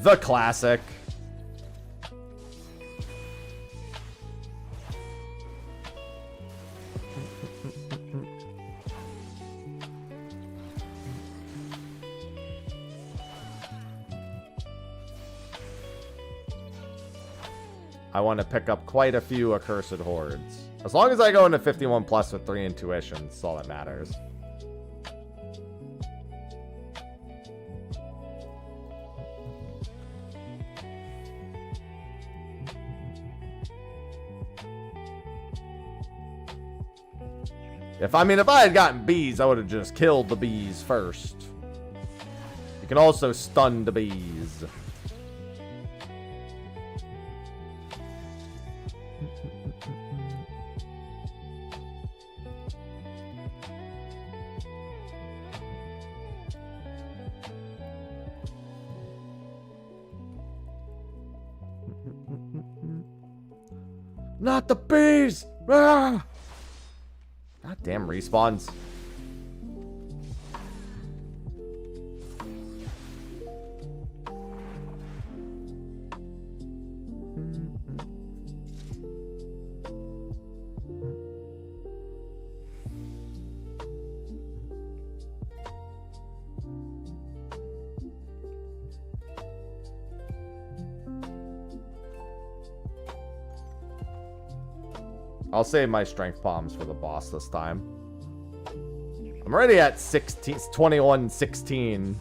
The classic. I want to pick up quite a few Accursed Hordes. As long as I go into 51 plus with 3 intuitions, that's all that matters. If I had gotten bees, I would have just killed the bees first. You can also stun the bees. Not the bees! Ah! God damn respawns. I'll save my strength bombs for the boss this time. I'm already at 16, 21, 16.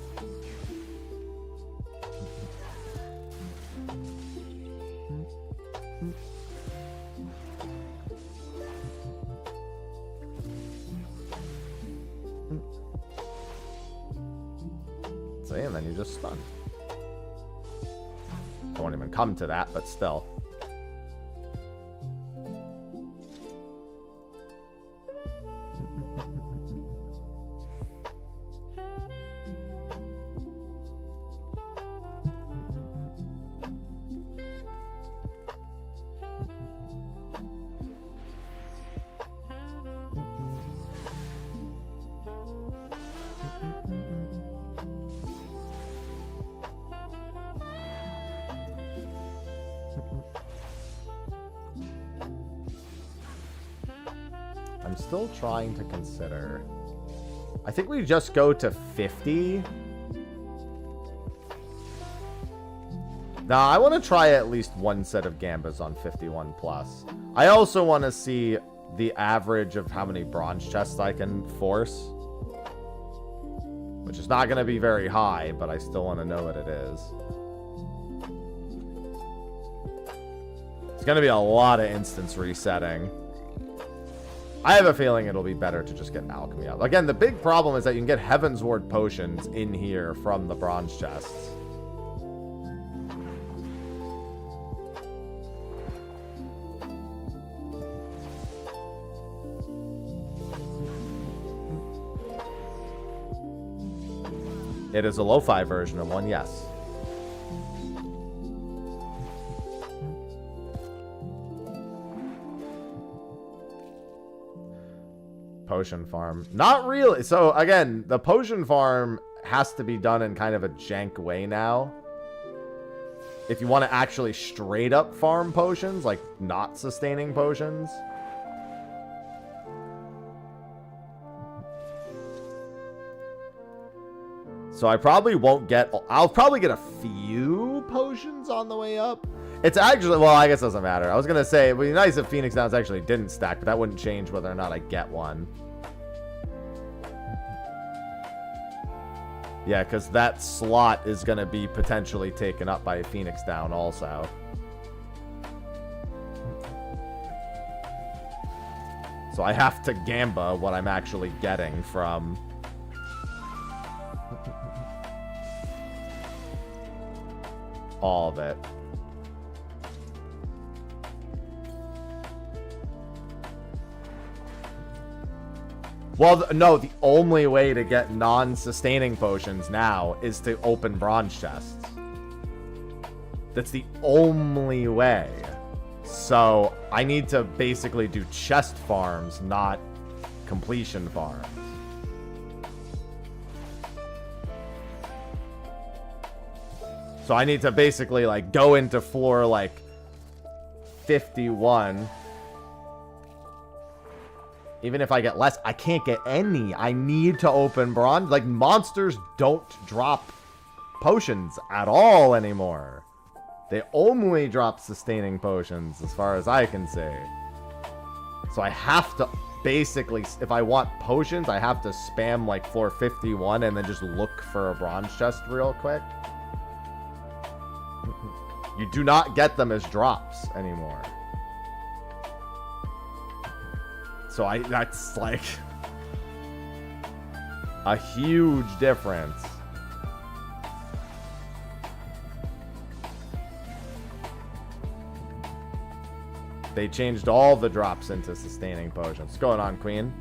See, and then you just stun. Don't even come to that, but still. I'm still trying to consider. I think we just go to 50. Now, I want to try at least one set of Gambas on 51 plus. I also want to see the average of how many bronze chests I can force. Which is not going to be very high, but I still want to know what it is. It's going to be a lot of instance resetting. I have a feeling it'll be better to just get alchemy out. Again, the big problem is that you can get Heaven's Ward potions in here from the bronze chests. It is a lo-fi version of one, yes. Potion farm. Not really. So, again, the potion farm has to be done in kind of a jank way now. If you want to actually straight up farm potions, like not sustaining potions. So I probably won't get... I'll probably get a few potions on the way up. It's actually... Well, I guess it doesn't matter. I was going to say, it would be nice if Phoenix Downs actually didn't stack, but that wouldn't change whether or not I get one. Yeah, because that slot is going to be potentially taken up by Phoenix Down also. So I have to gamba what I'm actually getting from... all of it. Well, no, the only way to get non-sustaining potions now is to open bronze chests. That's the only way. So I need to basically do chest farms, not completion farms. So I need to basically, like, go into floor, like, 51. Even if I get less, I can't get any. I need to open bronze. Like, monsters don't drop potions at all anymore. They only drop sustaining potions, as far as I can see. So I have to basically, if I want potions, I have to spam, like, floor 51 and then just look for a bronze chest real quick. You do not get them as drops anymore. So that's like a huge difference. They changed all the drops into sustaining potions. What's going on, Queen?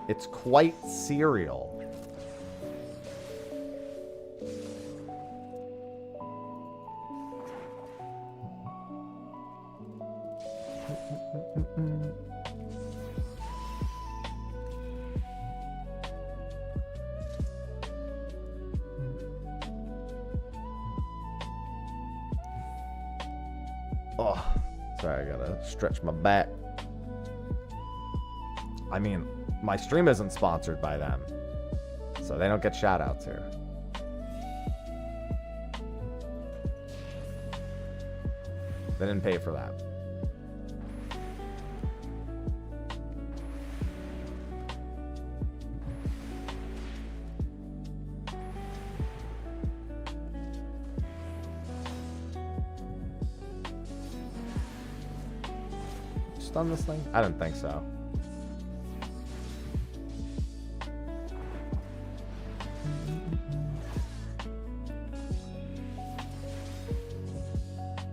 It's quite serial. Oh, sorry, I gotta stretch my back. I mean, my stream isn't sponsored by them, so they don't get shout-outs here. They didn't pay for that. Stun this thing? I didn't think so.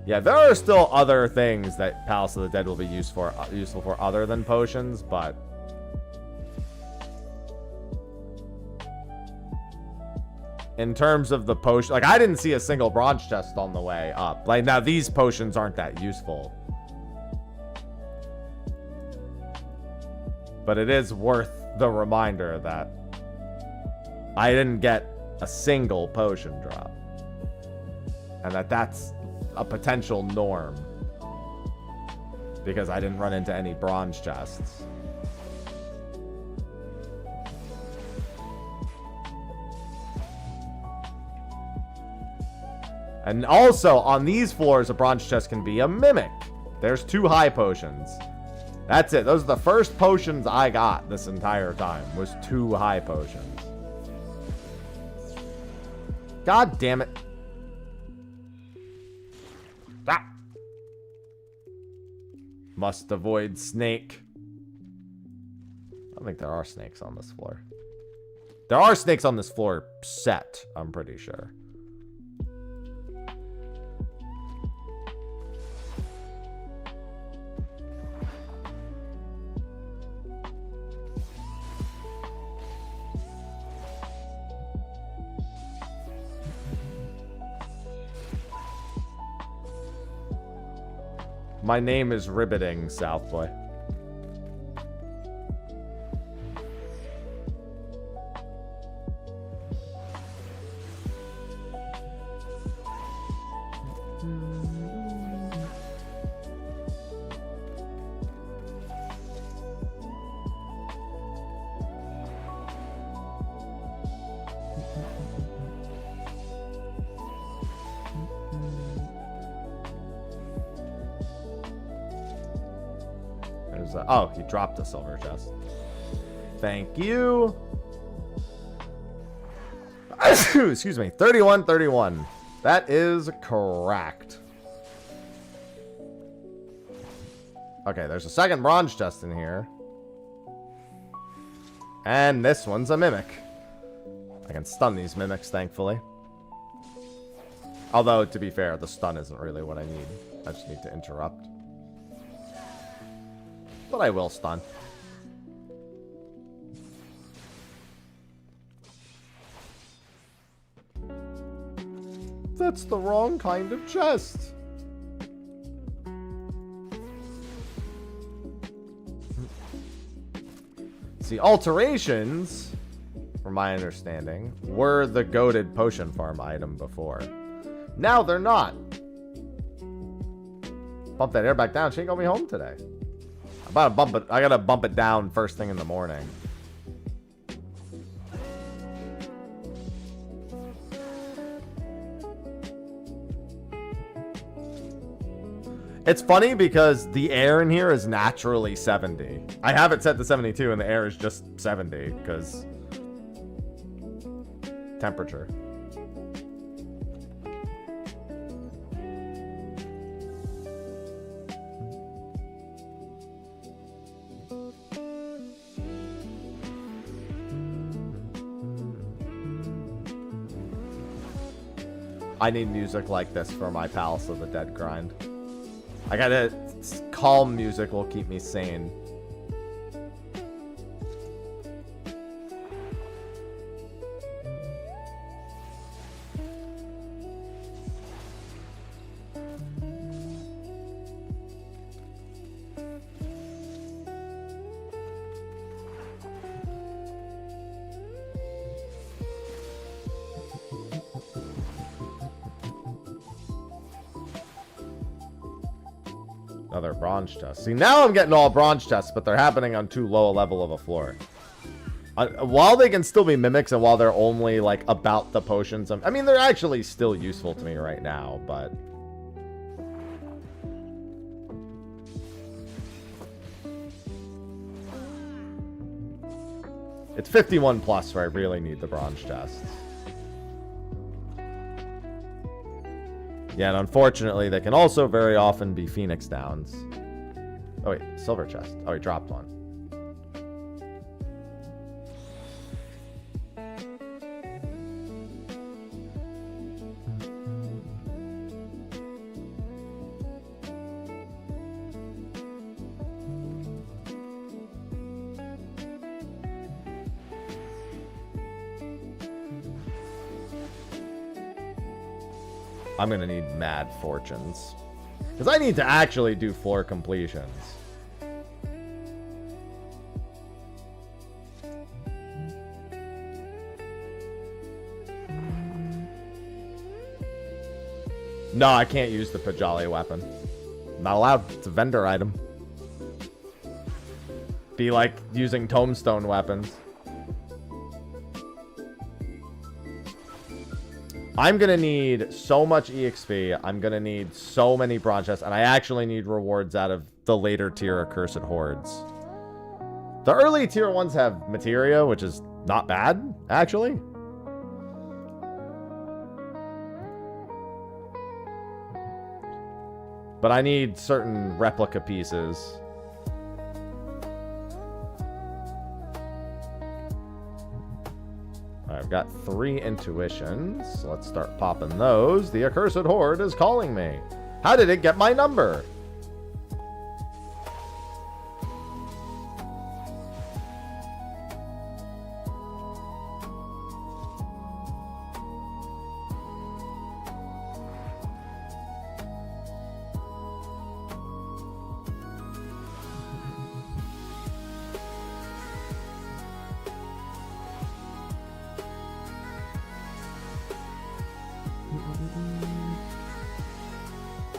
Yeah, there are still other things that Palace of the Dead will be useful for other than potions, but in terms of the potion, like, I didn't see a single bronze chest on the way up. Like, now these potions aren't that useful, but it is worth the reminder that I didn't get a single potion drop, and that's a potential norm because I didn't run into any bronze chests. And also on these floors, a bronze chest can be a mimic. There's 2 high potions. That's it. Those are the first potions I got this entire time, was 2 high potions. God damn it. Ah. Must avoid snake. I don't think there are snakes on this floor. There are snakes on this floor set, I'm pretty sure. My name is Ribbiting, Southboy. Oh, he dropped a silver chest. Thank you. Excuse me. 31. That is correct. Okay, there's a second bronze chest in here. And this one's a mimic. I can stun these mimics, thankfully. Although, to be fair, the stun isn't really what I need. I just need to interrupt. But I will stun. That's the wrong kind of chest. See, alterations, from my understanding, were the goated potion farm item before. Now they're not. Bump that air back down. She ain't gonna be home today. I'm about to bump it. I gotta bump it down first thing in the morning. It's funny because the air in here is naturally 70. I have it set to 72 and the air is just 70 because temperature. I need music like this for my Palace of the Dead grind. I gotta... calm music will keep me sane. Another bronze chest. See, now I'm getting all bronze chests, but they're happening on too low a level of a floor. While they can still be mimics and while they're only, like, about the potions, I mean, they're actually still useful to me right now, but... It's 51 plus where I really need the bronze chests. Yeah, and unfortunately, they can also very often be Phoenix Downs. Oh, wait. Silver chest. Oh, he dropped one. I'm gonna need mad fortunes. Because I need to actually do floor completions. No, I can't use the Pajali weapon. Not allowed. It's a vendor item. Be like using tombstone weapons. I'm going to need so much EXP. I'm going to need so many bronze chests. And I actually need rewards out of the later tier Accursed Hordes. The early tier ones have materia, which is not bad, actually. But I need certain replica pieces. I've got 3 intuitions. So let's start popping those. The Accursed Horde is calling me. How did it get my number?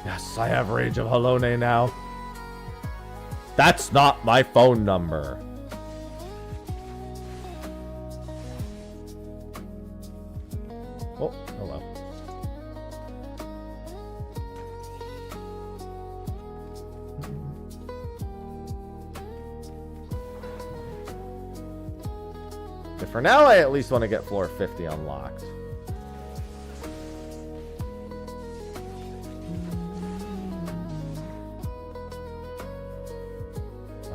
Yes, I have Rage of Halone now. That's not my phone number. Oh, hello. But for now, I at least want to get floor 50 unlocked.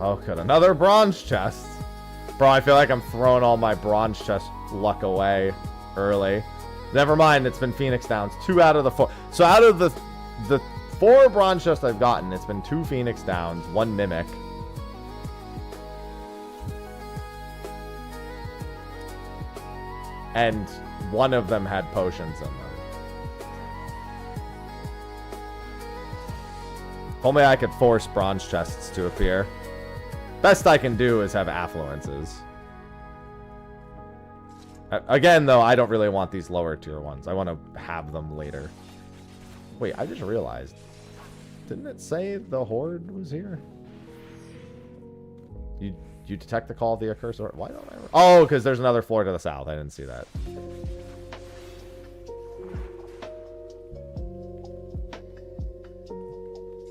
Oh, good. Another bronze chest. Bro, I feel like I'm throwing all my bronze chest luck away early. Never mind, it's been Phoenix Downs. 2 out of the 4. So out of the 4 bronze chests I've gotten, it's been 2 Phoenix Downs, 1 Mimic. And one of them had potions in them. If only I could force bronze chests to appear. Best I can do is have affluences. Again, though, I don't really want these lower tier ones. I want to have them later. Wait, I just realized. Didn't it say the Horde was here? You detect the call of the accursed Horde? Why don't I... Oh, because there's another floor to the south. I didn't see that.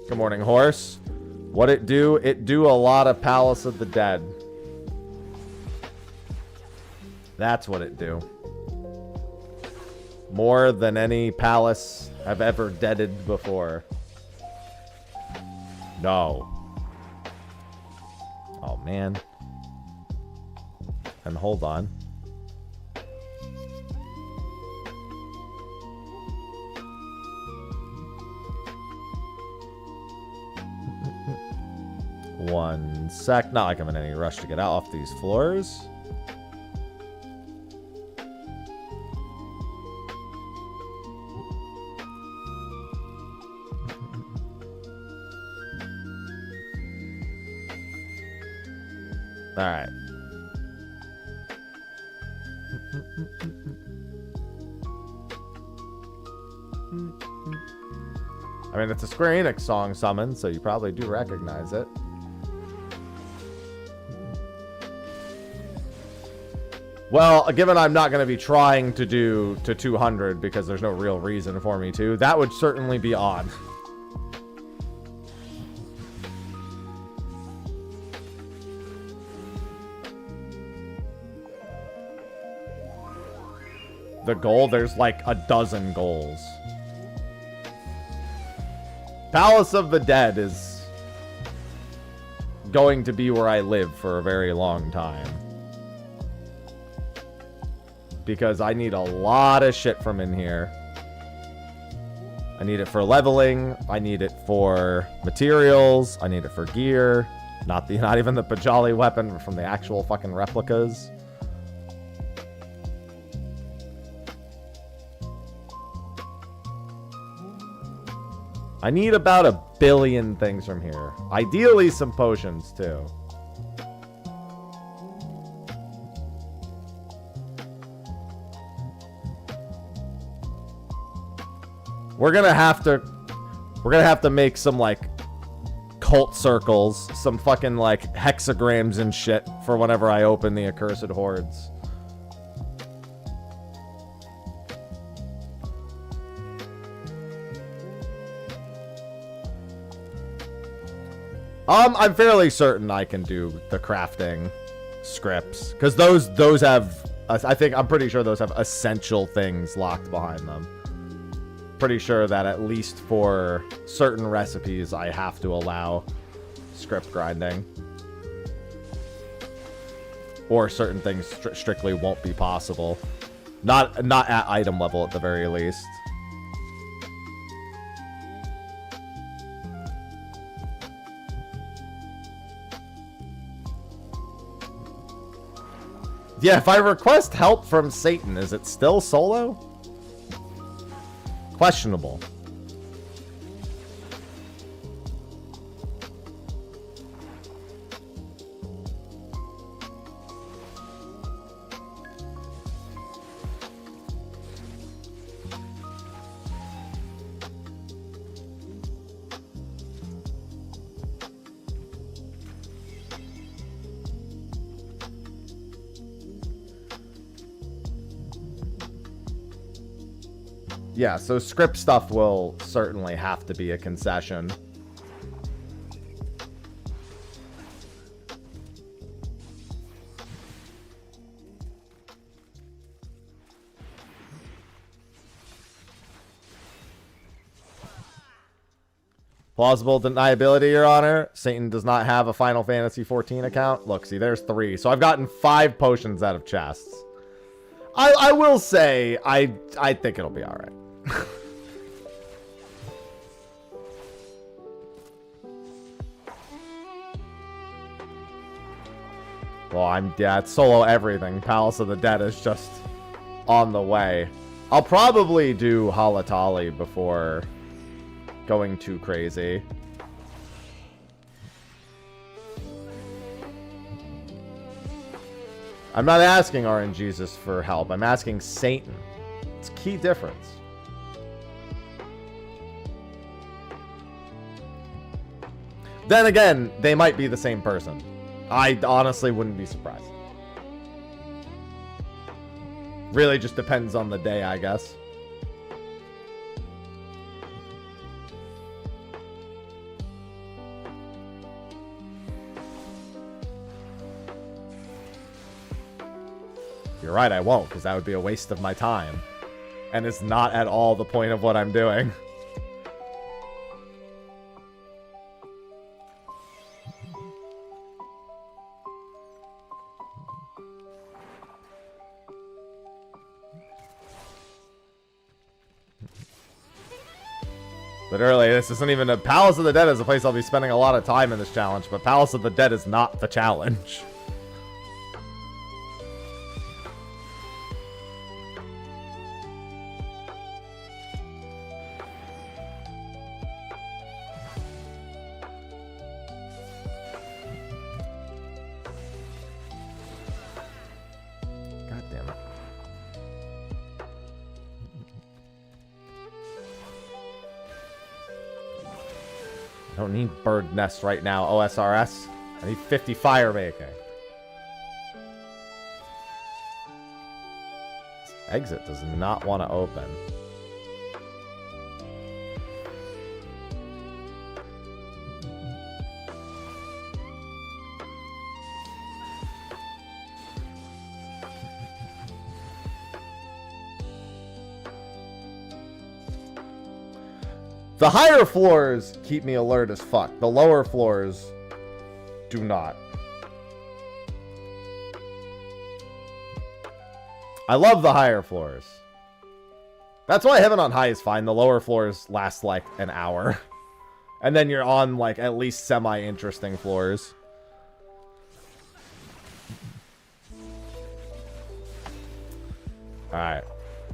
Good morning, horse. What it do? It do a lot of Palace of the Dead. That's what it do. More than any palace I've ever deaded before. No. Oh, man. And hold on. One sec. Not like I'm in any rush to get out off these floors. All right. I mean, it's a Square Enix song summon, so you probably do recognize it. Well, given I'm not going to be trying to do to 200 because there's no real reason for me to, that would certainly be odd. The goal, there's like a dozen goals. Palace of the Dead is going to be where I live for a very long time. Because I need a lot of shit from in here. I need it for leveling. I need it for materials. I need it for gear. Not even the Pajali weapon from the actual fucking replicas. I need about 1 billion things from here. Ideally, some potions, too. We're gonna have to make some, like, cult circles. Some fucking, like, hexagrams and shit for whenever I open the accursed hordes. I'm fairly certain I can do the crafting scripts. Because those have... I'm pretty sure those have essential things locked behind them. Pretty sure that at least for certain recipes, I have to allow script grinding. Or certain things strictly won't be possible. Not at item level at the very least. Yeah, if I request help from Satan, is it still solo? Questionable. Yeah, so script stuff will certainly have to be a concession. Plausible deniability, Your Honor. Satan does not have a Final Fantasy XIV account. Look, see, there's 3. So I've gotten 5 potions out of chests. I will say, I think it'll be alright. Well, it's solo everything. Palace of the Dead is just on the way. I'll probably do Halatali before going too crazy. I'm not asking RNGesus for help. I'm asking Satan. It's a key difference. Then again, they might be the same person. I honestly wouldn't be surprised. Really just depends on the day, I guess. You're right, I won't, because that would be a waste of my time. And it's not at all the point of what I'm doing. Literally, this isn't even a... Palace of the Dead is a place I'll be spending a lot of time in this challenge, but Palace of the Dead is not the challenge. God damn it. I don't need bird nest right now, OSRS. I need 50 fire making. This exit does not want to open. The higher floors keep me alert as fuck. The lower floors do not. I love the higher floors. That's why Heaven on High is fine. The lower floors last like an hour. And then you're on like at least semi-interesting floors. Alright.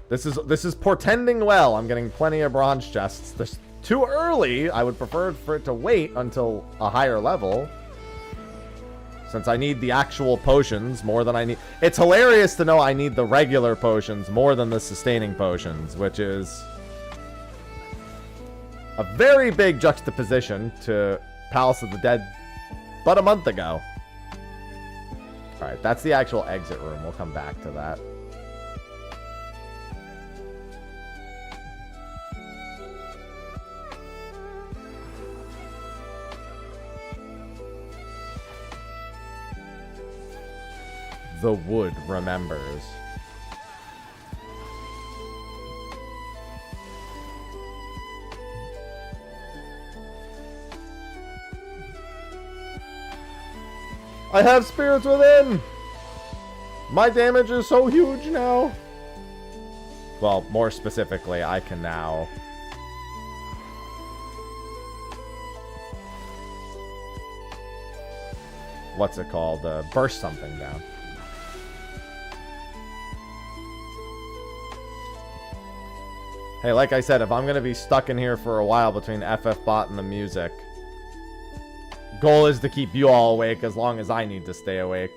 This is portending well. I'm getting plenty of bronze chests. This too early. I would prefer for it to wait until a higher level, since I need the actual potions more than I need. It's hilarious to know I need the regular potions more than the sustaining potions, which is a very big juxtaposition to Palace of the Dead but a month ago. Alright, that's the actual exit room. We'll come back to that. The wood remembers. I have spirits within! My damage is so huge now! Well, more specifically, I can now... What's it called? Burst something down. Hey, like I said, if I'm going to be stuck in here for a while between FFBot and the music, goal is to keep you all awake as long as I need to stay awake.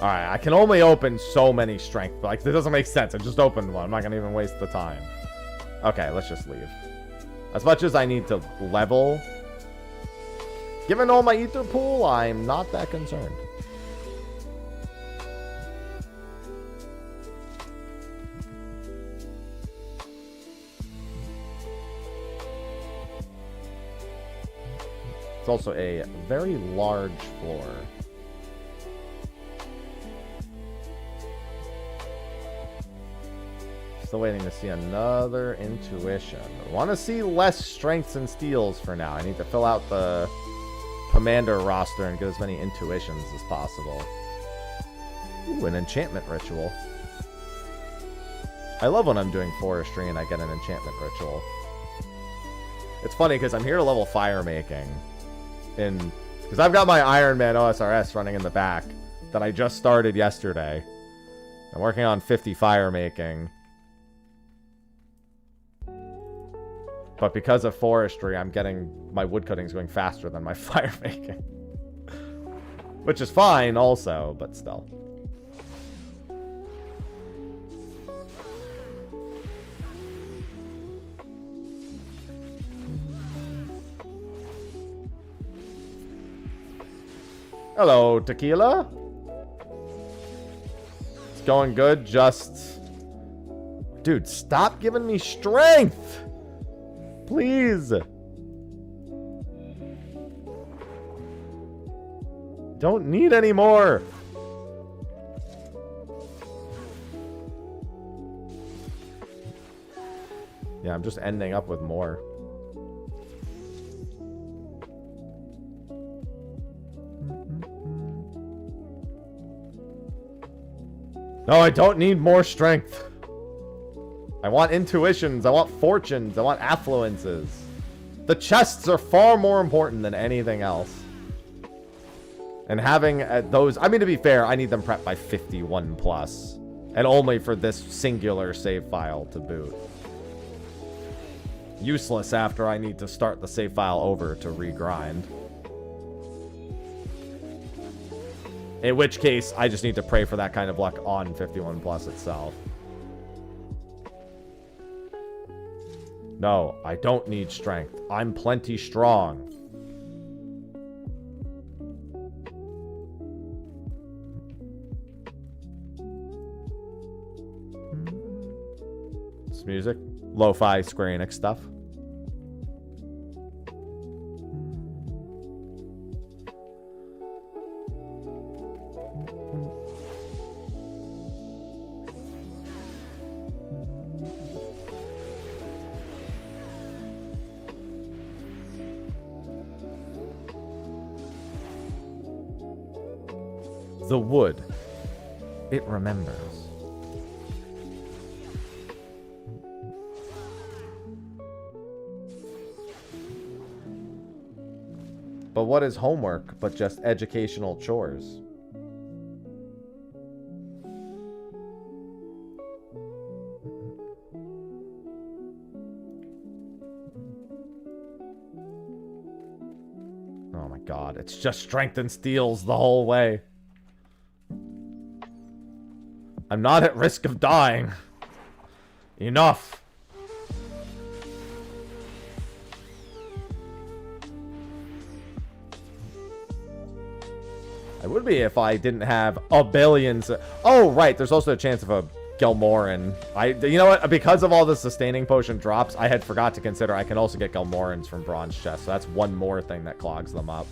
Alright, I can only open so many strength. Like, that doesn't make sense. I just opened one. I'm not gonna even waste the time. Okay, let's just leave. As much as I need to level, given all my ether pool, I'm not that concerned. It's also a very large floor. Still waiting to see another intuition. I want to see less strengths and steals for now. I need to fill out the commander roster and get as many intuitions as possible. Ooh, an enchantment ritual. I love when I'm doing forestry and I get an enchantment ritual. It's funny because I'm here to level fire making. Because I've got my Ironman OSRS running in the back that I just started yesterday. I'm working on 50 fire making. But because of forestry, I'm getting my woodcutting's going faster than my fire making. Which is fine also, but still. Hello, Tequila. It's going good, just... Dude, stop giving me strength! Please! Don't need any more! Yeah, I'm just ending up with more. No, I don't need more strength. I want intuitions, I want fortunes, I want affluences. The chests are far more important than anything else. And having those... I mean, to be fair, I need them prepped by 51 plus. And only for this singular save file to boot. Useless after I need to start the save file over to regrind. In which case, I just need to pray for that kind of luck on 51 plus itself. No, I don't need strength. I'm plenty strong. This music. Lo-fi Square Enix stuff. The wood. It remembers. But what is homework but just educational chores? Oh my god, it's just strength and steals the whole way. I'm not at risk of dying. Enough. I would be if I didn't have a billion. Oh, right. There's also a chance of a Gelmoran. You know what? Because of all the sustaining potion drops, I had forgot to consider I can also get Gelmorans from bronze chests. So that's one more thing that clogs them up.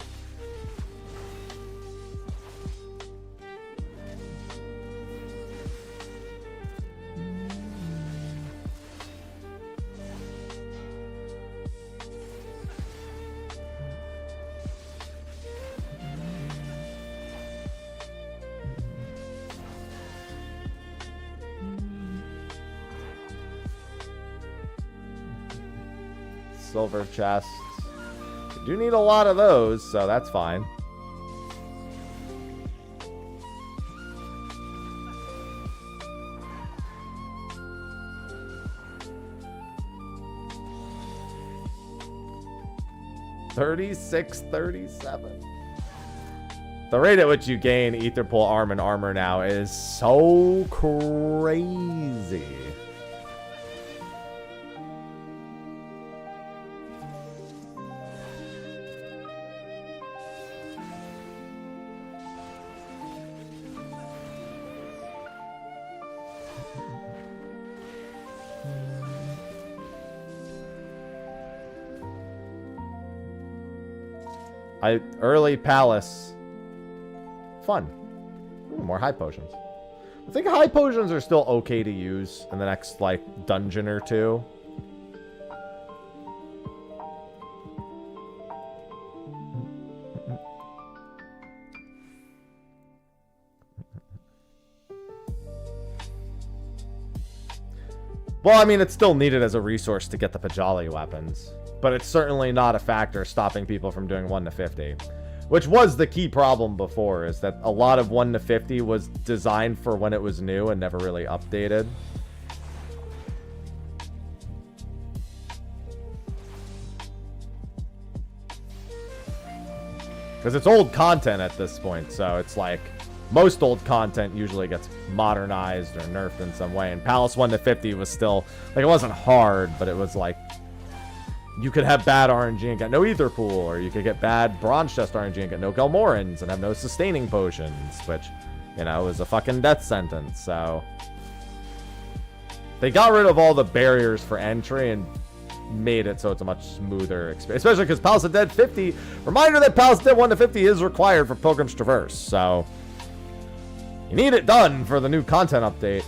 Silver chests. We do need a lot of those, so that's fine. $36.37. The rate at which you gain Ether Pool Arm and Armor now is so crazy. Early Palace. Fun. Ooh, more high potions. I think high potions are still okay to use in the next, like, dungeon or two. Well, I mean, it's still needed as a resource to get the Pajali weapons. But it's certainly not a factor stopping people from doing 1 to 50. Which was the key problem before, is that a lot of 1 to 50 was designed for when it was new and never really updated. Because it's old content at this point, so it's like most old content usually gets modernized or nerfed in some way. And Palace 1 to 50 was still, like, it wasn't hard, but it was like, you could have bad RNG and get no Ether Pool, or you could get bad Bronze Chest RNG and get no Gelmorans and have no sustaining potions, which, you know, is a fucking death sentence, so. They got rid of all the barriers for entry and made it so it's a much smoother experience, especially because Palace of Dead 50, reminder that Palace of Dead 1 to 50 is required for Pilgrim's Traverse, so you need it done for the new content update.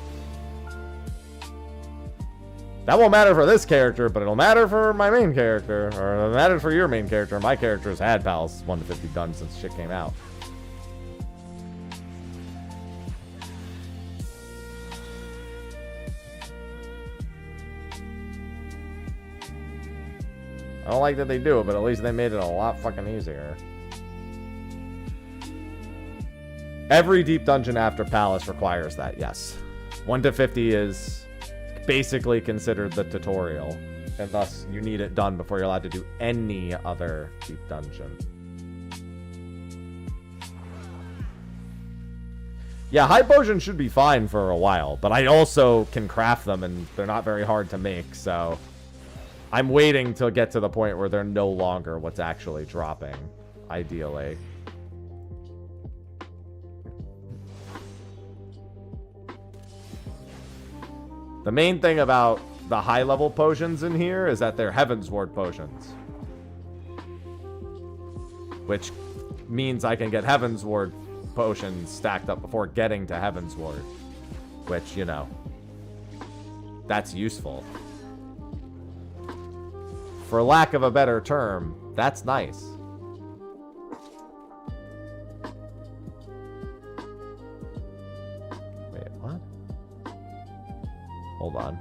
That won't matter for this character, but it'll matter for my main character, or it'll matter for your main character. My character has had Palace 1 to 50 done since shit came out. I don't like that they do it, but at least they made it a lot fucking easier. Every deep dungeon after Palace requires that, yes. 1 to 50 is basically considered the tutorial, and thus you need it done before you're allowed to do any other deep dungeon. Yeah, high potions should be fine for a while, but I also can craft them, and they're not very hard to make, so I'm waiting to get to the point where they're no longer what's actually dropping, ideally. The main thing about the high-level potions in here is that they're Heaven's Ward potions. Which means I can get Heaven's Ward potions stacked up before getting to Heaven's Ward. Which, you know, that's useful. For lack of a better term, that's nice. Wait, what? Hold on.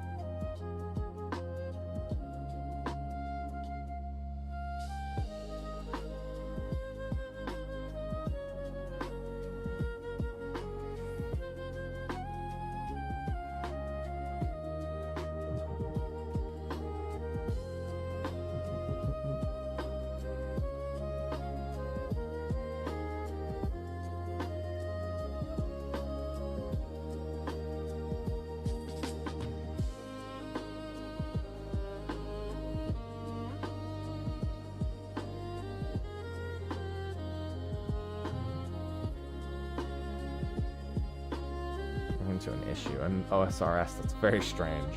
To an issue, an OSRS that's very strange.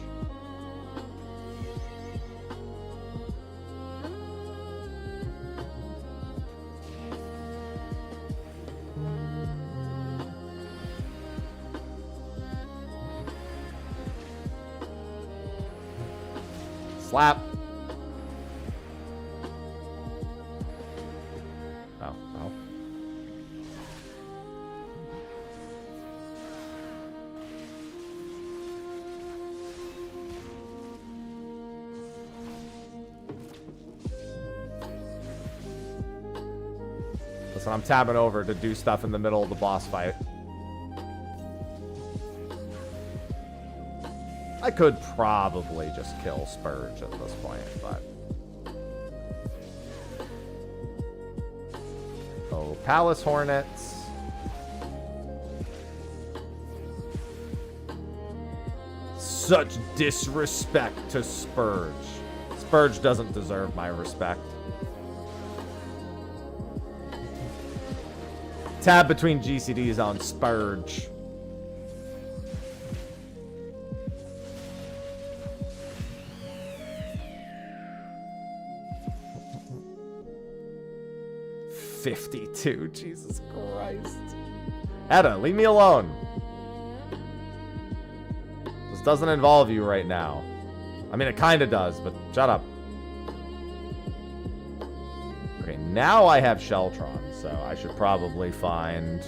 Slap. Oh, well. Listen, I'm tabbing over to do stuff in the middle of the boss fight. I could probably just kill Spurge at this point, but... Oh, Palace Hornets. Such disrespect to Spurge. Spurge doesn't deserve my respect. Tab between GCDs on Spurge. $52, Jesus Christ. Etta, leave me alone. This doesn't involve you right now. I mean, it kind of does, but shut up. Okay, now I have Sheltron, so I should probably find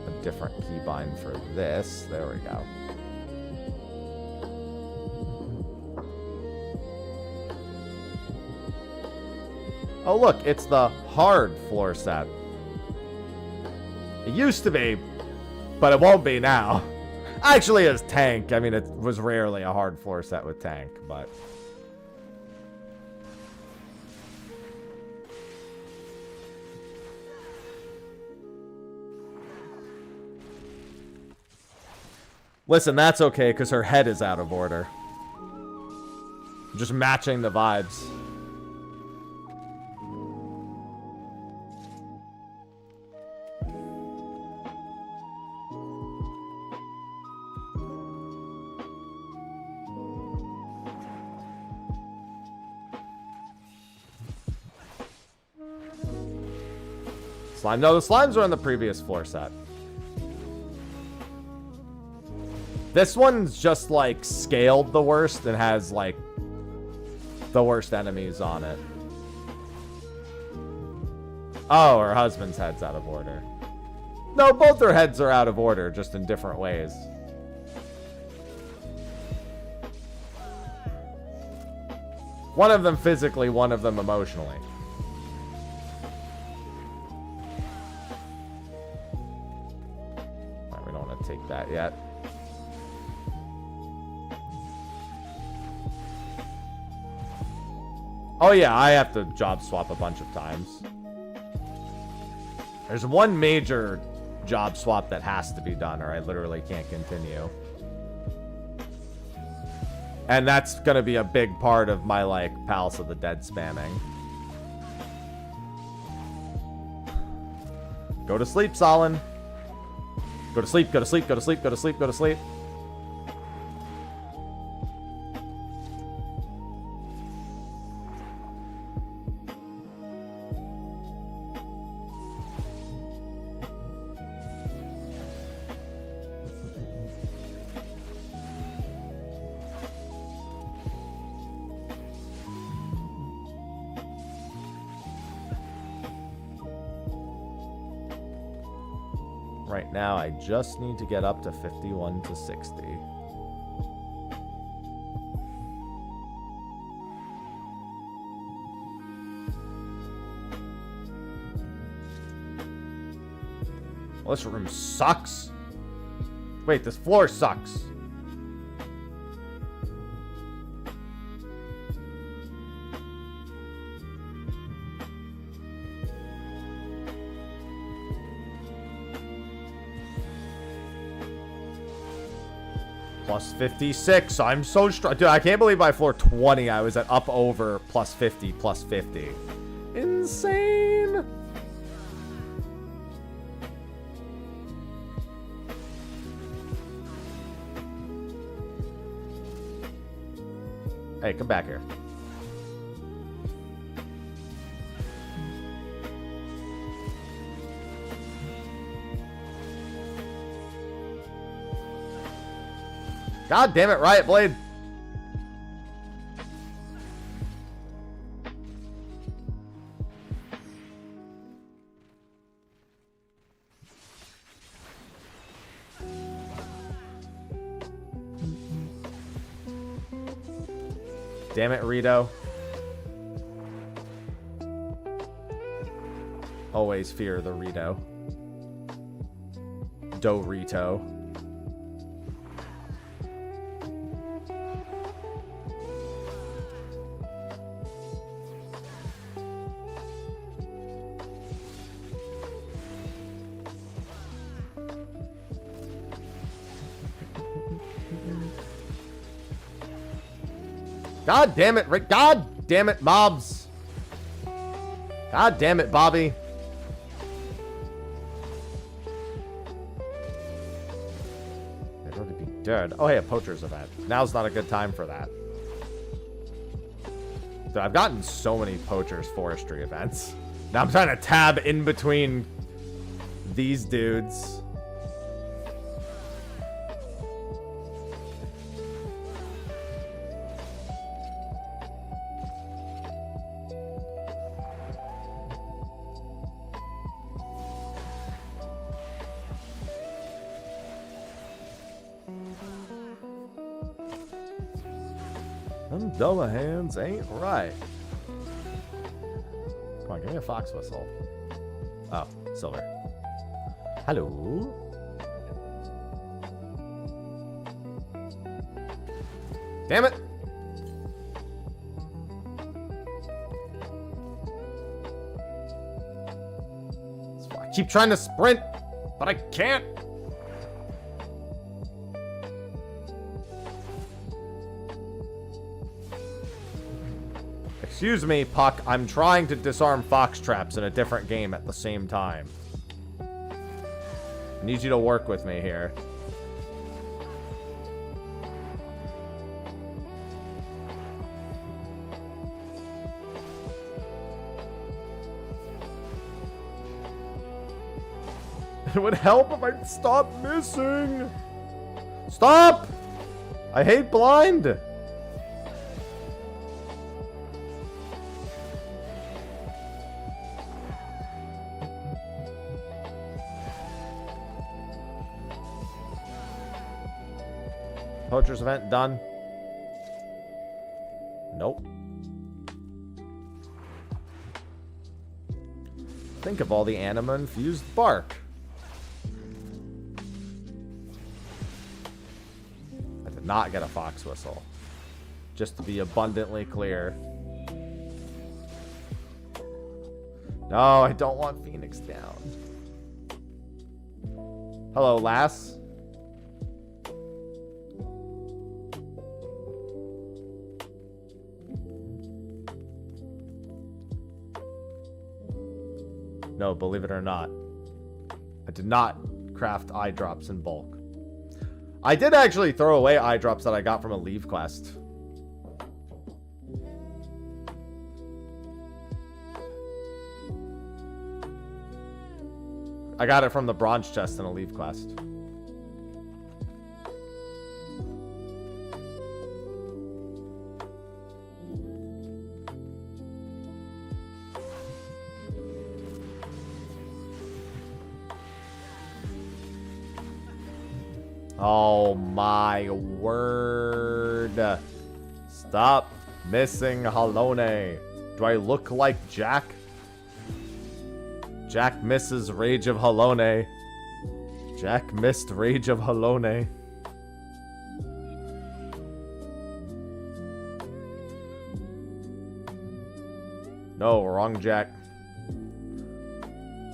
a different keybind for this. There we go. Oh, look, it's the hard floor set. It used to be, but it won't be now. Actually, it's tank. I mean, it was rarely a hard floor set with tank, but... Listen, that's okay, because her head is out of order. Just matching the vibes. Slime. No, the slimes are on the previous floor set. This one's just, like, scaled the worst and has, like, the worst enemies on it. Oh, her husband's head's out of order. No, both their heads are out of order, just in different ways. One of them physically, one of them emotionally. Alright, we don't want to take that yet. Oh yeah, I have to job swap a bunch of times. There's one major job swap that has to be done or I literally can't continue. And that's gonna be a big part of my, like, Palace of the Dead spamming. Go to sleep, Solin. Go to sleep, go to sleep, go to sleep, go to sleep, go to sleep. Right now, I just need to get up to 51 to 60. Well, this room sucks. Wait, this floor sucks. Plus 56. I'm so strong. Dude, I can't believe by floor 20 I was at up over plus 50, plus 50. Insane. Hey, come back here. God damn it, Riot Blade. Damn it, Rito. Always fear the Rito. Dorito. God damn it, Rick. God damn it, mobs. God damn it, Bobby. They'd already be dead. Oh, hey, a poacher's event. Now's not a good time for that. Dude, I've gotten so many poachers forestry events. Now I'm trying to tab in between these dudes. Them double hands ain't right. Come on, give me a fox whistle. Oh, silver. Hello? Damn it! I keep trying to sprint, but I can't. Excuse me, Puck. I'm trying to disarm fox traps in a different game at the same time. I need you to work with me here. It would help if I'd stop missing. Stop! I hate blind. Poacher's event done. Nope. Think of all the anima-infused bark. I did not get a fox whistle. Just to be abundantly clear. No, I don't want Phoenix down. Hello, lass. No, believe it or not, I did not craft eye drops in bulk. I did actually throw away eye drops that I got from a leave quest. I got it from the bronze chest in a leave quest. Oh my word. Stop missing Halone. Do I look like Jack? Jack misses Rage of Halone. Jack missed Rage of Halone. No, wrong Jack.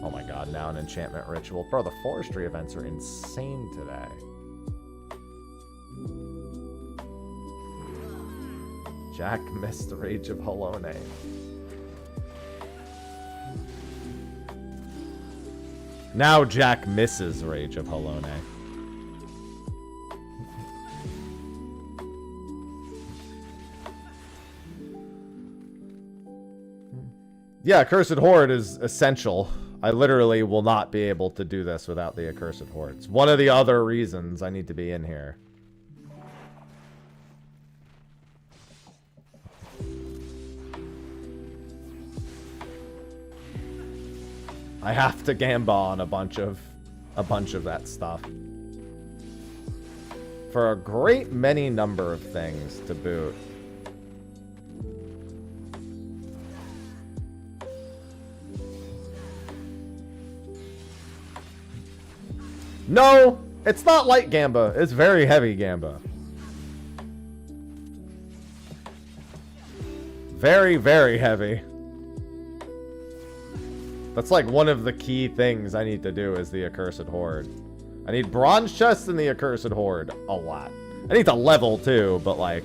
Oh my god, now an enchantment ritual. Bro, the forestry events are insane today. Jack missed the Rage of Halone. Now Jack misses Rage of Halone. Yeah, Accursed Horde is essential. I literally will not be able to do this without the Accursed Horde. It's one of the other reasons I need to be in here. I have to gamba on a bunch of that stuff. For a great many number of things to boot. No, it's not light gamba. It's very heavy gamba. Very, very heavy. That's like one of the key things I need to do is the Accursed Horde. I need bronze chests in the Accursed Horde a lot. I need to level too, but like,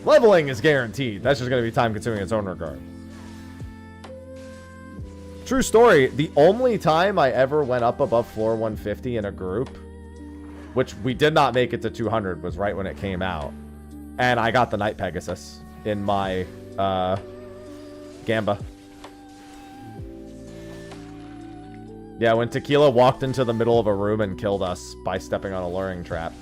leveling is guaranteed. That's just going to be time consuming in its own regard. True story, the only time I ever went up above floor 150 in a group, which we did not make it to 200, was right when it came out. And I got the Night Pegasus in my gamba. Yeah, when Tequila walked into the middle of a room and killed us by stepping on a luring trap.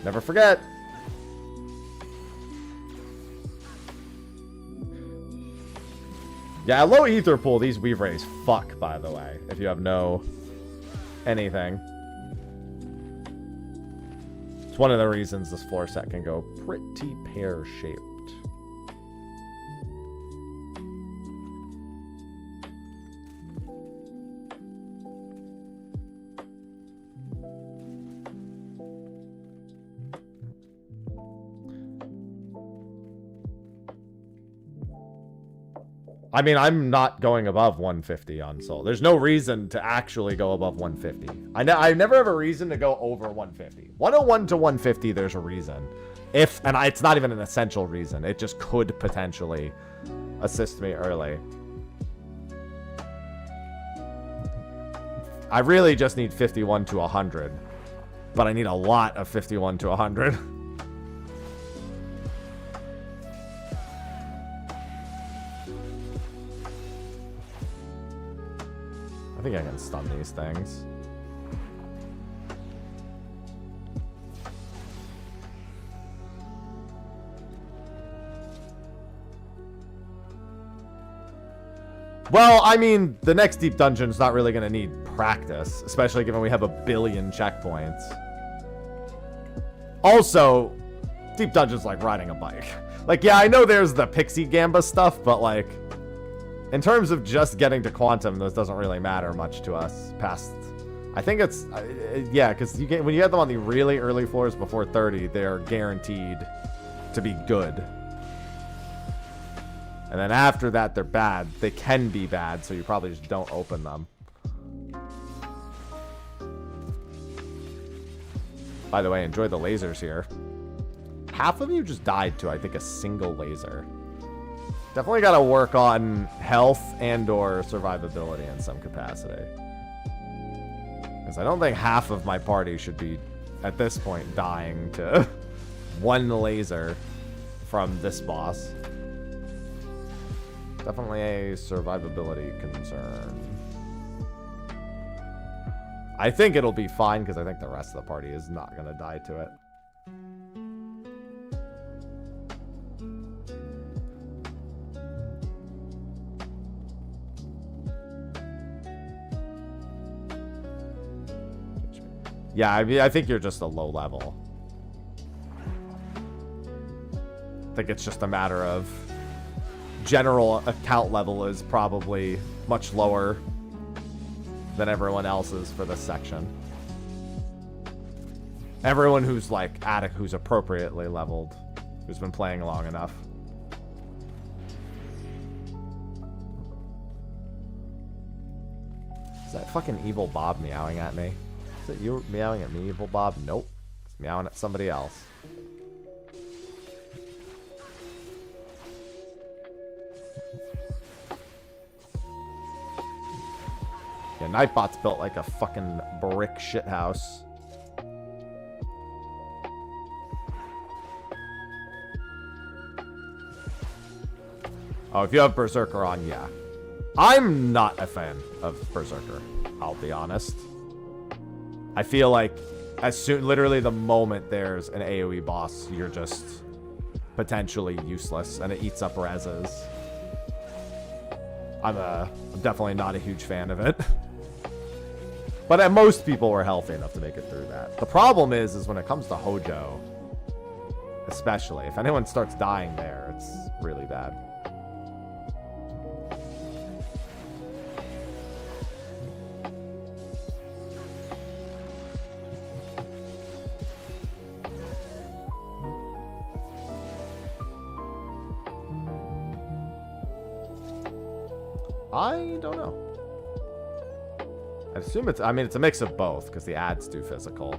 Never forget. Yeah, low ether pool, these weave rays fuck, by the way. If you have no anything. It's one of the reasons this floor set can go pretty pear-shaped. I mean, I'm not going above 150 on Soul. There's no reason to actually go above 150. I never have a reason to go over 150. 101 to 150, there's a reason. It's not even an essential reason. It just could potentially assist me early. I really just need 51 to 100. But I need a lot of 51 to 100. I think I can stun these things. Well, I mean, the next deep dungeon's not really going to need practice, especially given we have 1 billion checkpoints. Also, deep dungeon's like riding a bike. Like, yeah, I know there's the Pixie Gamba stuff, but like, in terms of just getting to Quantum, this doesn't really matter much to us past... I think it's... yeah, because when you get them on the really early floors before 30, they're guaranteed to be good. And then after that, they're bad. They can be bad, so you probably just don't open them. By the way, enjoy the lasers here. Half of you just died to, I think, a single laser. Definitely got to work on health and or survivability in some capacity. Because I don't think half of my party should be, at this point, dying to one laser from this boss. Definitely a survivability concern. I think it'll be fine because I think the rest of the party is not going to die to it. Yeah, I mean, I think you're just a low level. I think it's just a matter of general account level is probably much lower than everyone else's for this section. Everyone who's like who's appropriately leveled, who's been playing long enough. Is that fucking evil Bob meowing at me? Is it you meowing at me, evil Bob? Nope. It's meowing at somebody else. Yeah, Nightbot's built like a fucking brick shithouse. Oh, if you have Berserker on, yeah. I'm not a fan of Berserker, I'll be honest. I feel like literally the moment there's an AoE boss, you're just potentially useless, and it eats up reses. I'm definitely not a huge fan of it. But most people were healthy enough to make it through that. The problem is when it comes to Hojo, especially, if anyone starts dying there, it's really bad. I don't know. I assume it's a mix of both, because the ads do physical.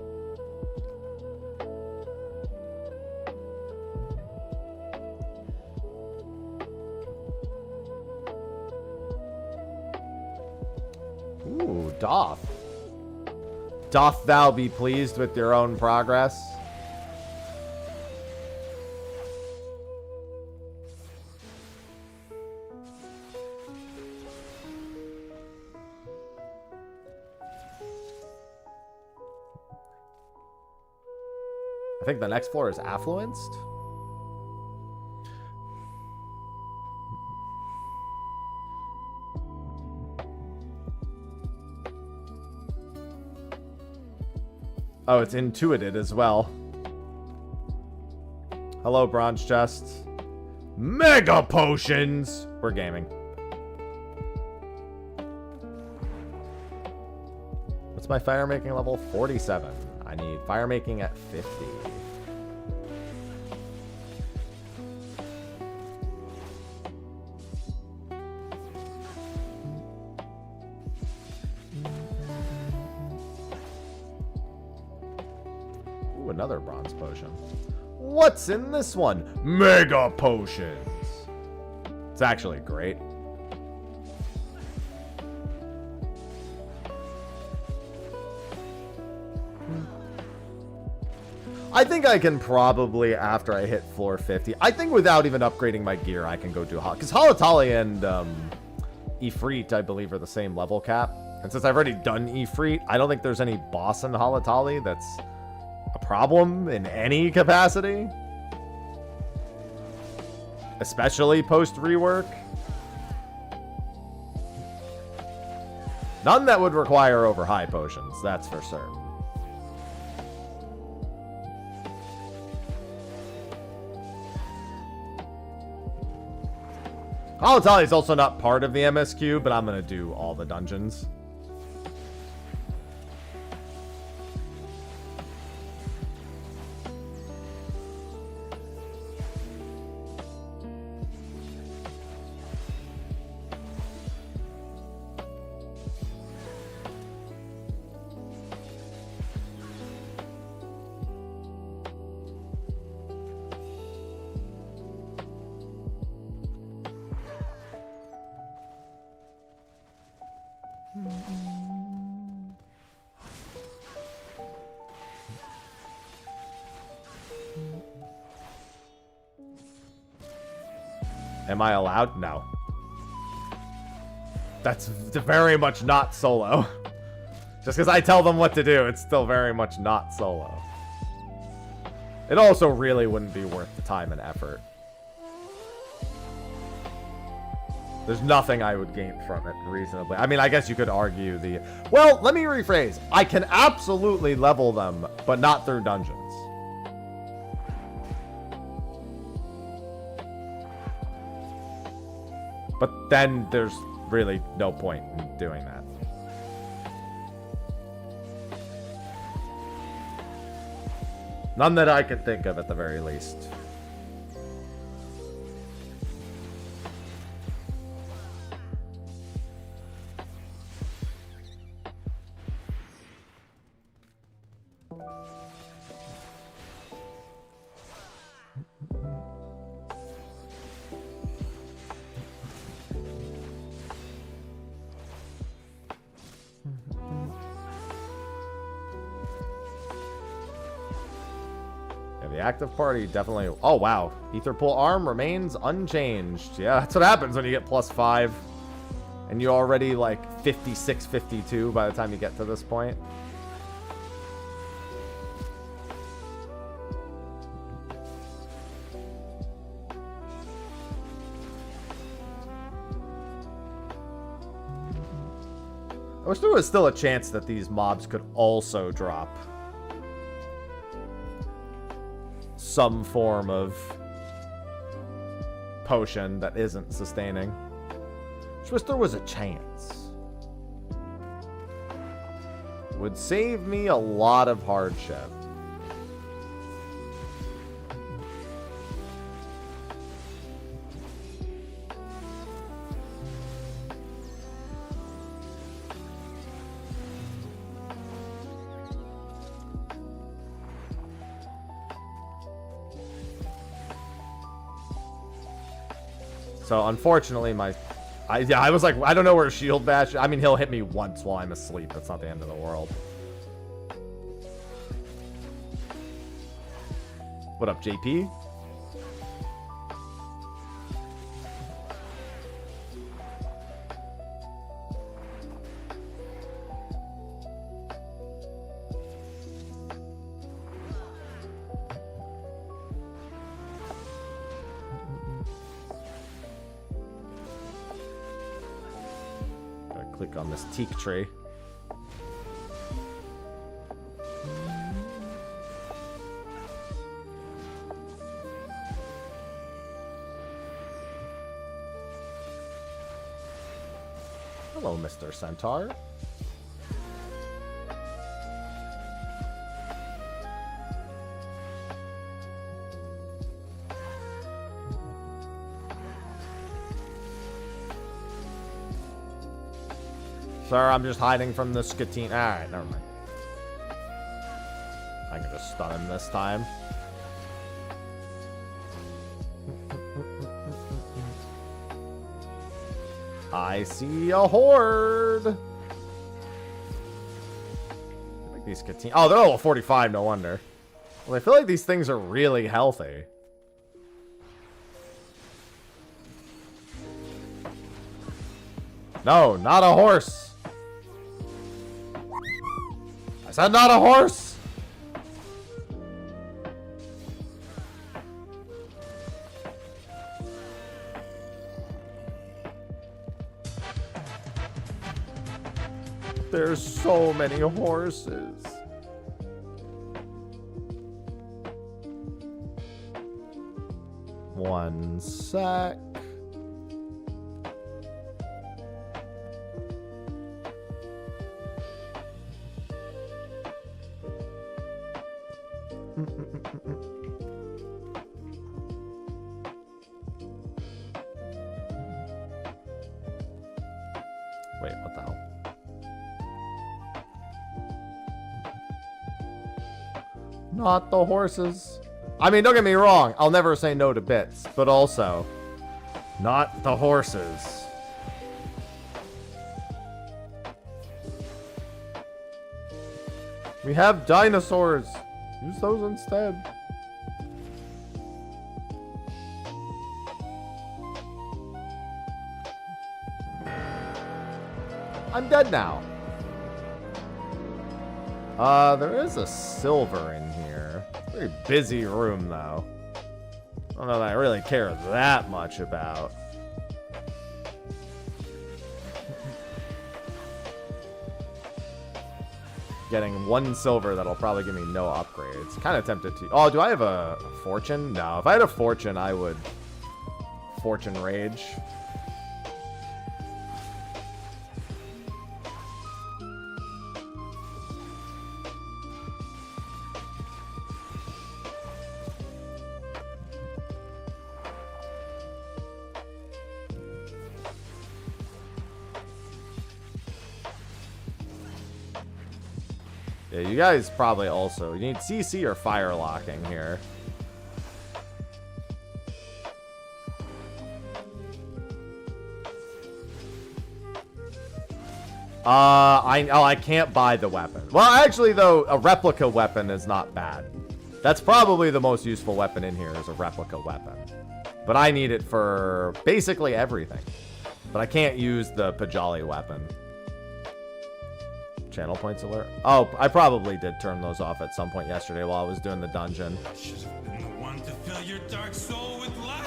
Ooh, doth. Doth thou be pleased with your own progress? I think the next floor is affluenced. Oh, it's intuited as well. Hello, bronze chest. Mega potions! We're gaming. What's my fire making level? 47. I need fire making at 50. Ooh, another bronze potion. What's in this one? Mega potions. It's actually great. I think I can probably, after I hit floor 50, I think without even upgrading my gear, I can go do because Halatali and Ifrit, I believe, are the same level cap. And since I've already done Ifrit, I don't think there's any boss in Halatali that's a problem in any capacity. Especially post-rework. None that would require over high potions, that's for certain. Halatali is also not part of the MSQ, but I'm going to do all the dungeons. Am I allowed? No. That's very much not solo. Just because I tell them what to do, it's still very much not solo. It also really wouldn't be worth the time and effort. There's nothing I would gain from it reasonably. I mean, I guess you could argue the... Well, let me rephrase. I can absolutely level them, but not through dungeons. But then there's really no point in doing that. None that I can think of at the very least. The active party definitely... Oh, wow. Ether Pool arm remains unchanged. Yeah, that's what happens when you get +5. And you're already like 56, 52 by the time you get to this point. I wish there was still a chance that these mobs could also drop some form of potion that isn't sustaining. Just wish there was a chance. Would save me a lot of hardship. So unfortunately, I was like, I don't know where shield bash. I mean, he'll hit me once while I'm asleep. That's not the end of the world. What up, JP? Click on this teak tree. Mr. Centaur. Sir, I'm just hiding from the Skatine. Alright, never mind. I can just stun him this time. I see a horde. Like these Skatine. Oh, they're level 45, no wonder. Well, I feel like these things are really healthy. No, not a horse. I said not a horse. There's so many horses. One sec. Wait, what the hell? Not the horses. I mean, don't get me wrong. I'll never say no to bits, but also, not the horses. We have dinosaurs. Use those instead. I'm dead now. There is a silver in here. Very busy room, though. I don't know that I really care that much about. Getting one silver that'll probably give me no upgrades. Kind of tempted to... Oh, do I have a fortune? No. If I had a fortune, I would fortune rage. Yeah, you guys probably also... You need CC or fire locking here. I can't buy the weapon. Well, actually, though, a replica weapon is not bad. That's probably the most useful weapon in here is a replica weapon. But I need it for basically everything. But I can't use the Pajali weapon. Channel points alert. Oh, I probably did turn those off at some point yesterday while I was doing the dungeon. I should have been the one to fill your dark soul with light.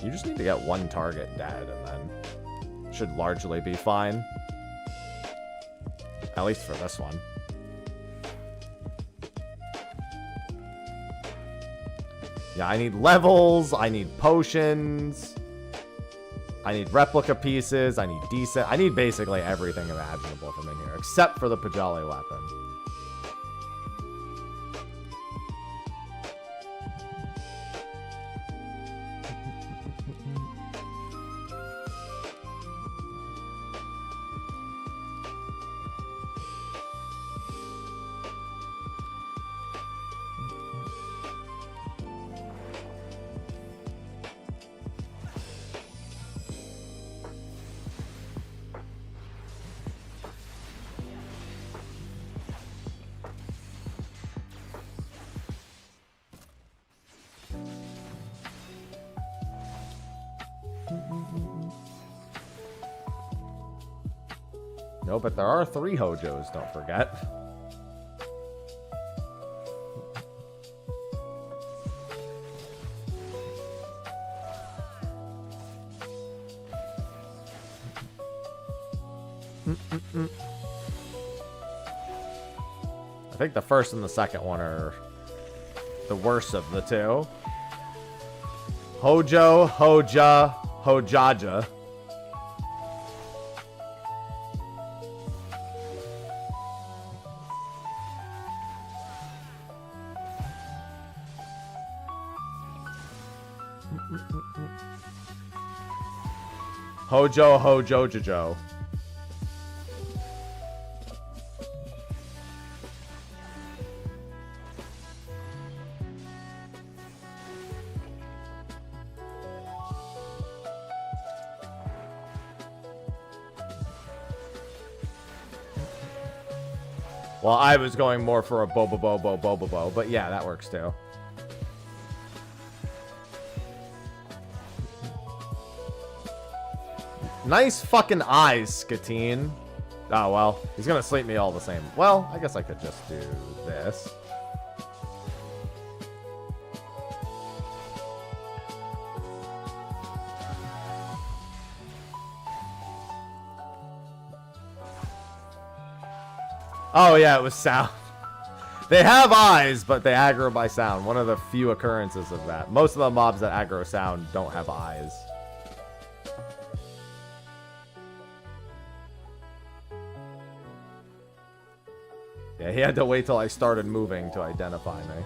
You just need to get one target dead and then should largely be fine. At least for this one. Yeah, I need levels, I need potions, I need replica pieces, I need decent... I need basically everything imaginable from in here, except for the Pajali weapon. No, but there are 3 Hojos, don't forget. I think the first and the second one are the worst of the two. Hojo, Hoja, Hojaja. Hojo, Hojo, Jojo. Well, I was going more for a Bobo, but yeah, that works too. Nice fucking eyes, Skatine. Oh, well, he's gonna sleep me all the same. Well, I guess I could just do this. Oh, yeah, it was sound. They have eyes, but they aggro by sound. One of the few occurrences of that. Most of the mobs that aggro sound don't have eyes. Yeah, he had to wait till I started moving to identify me.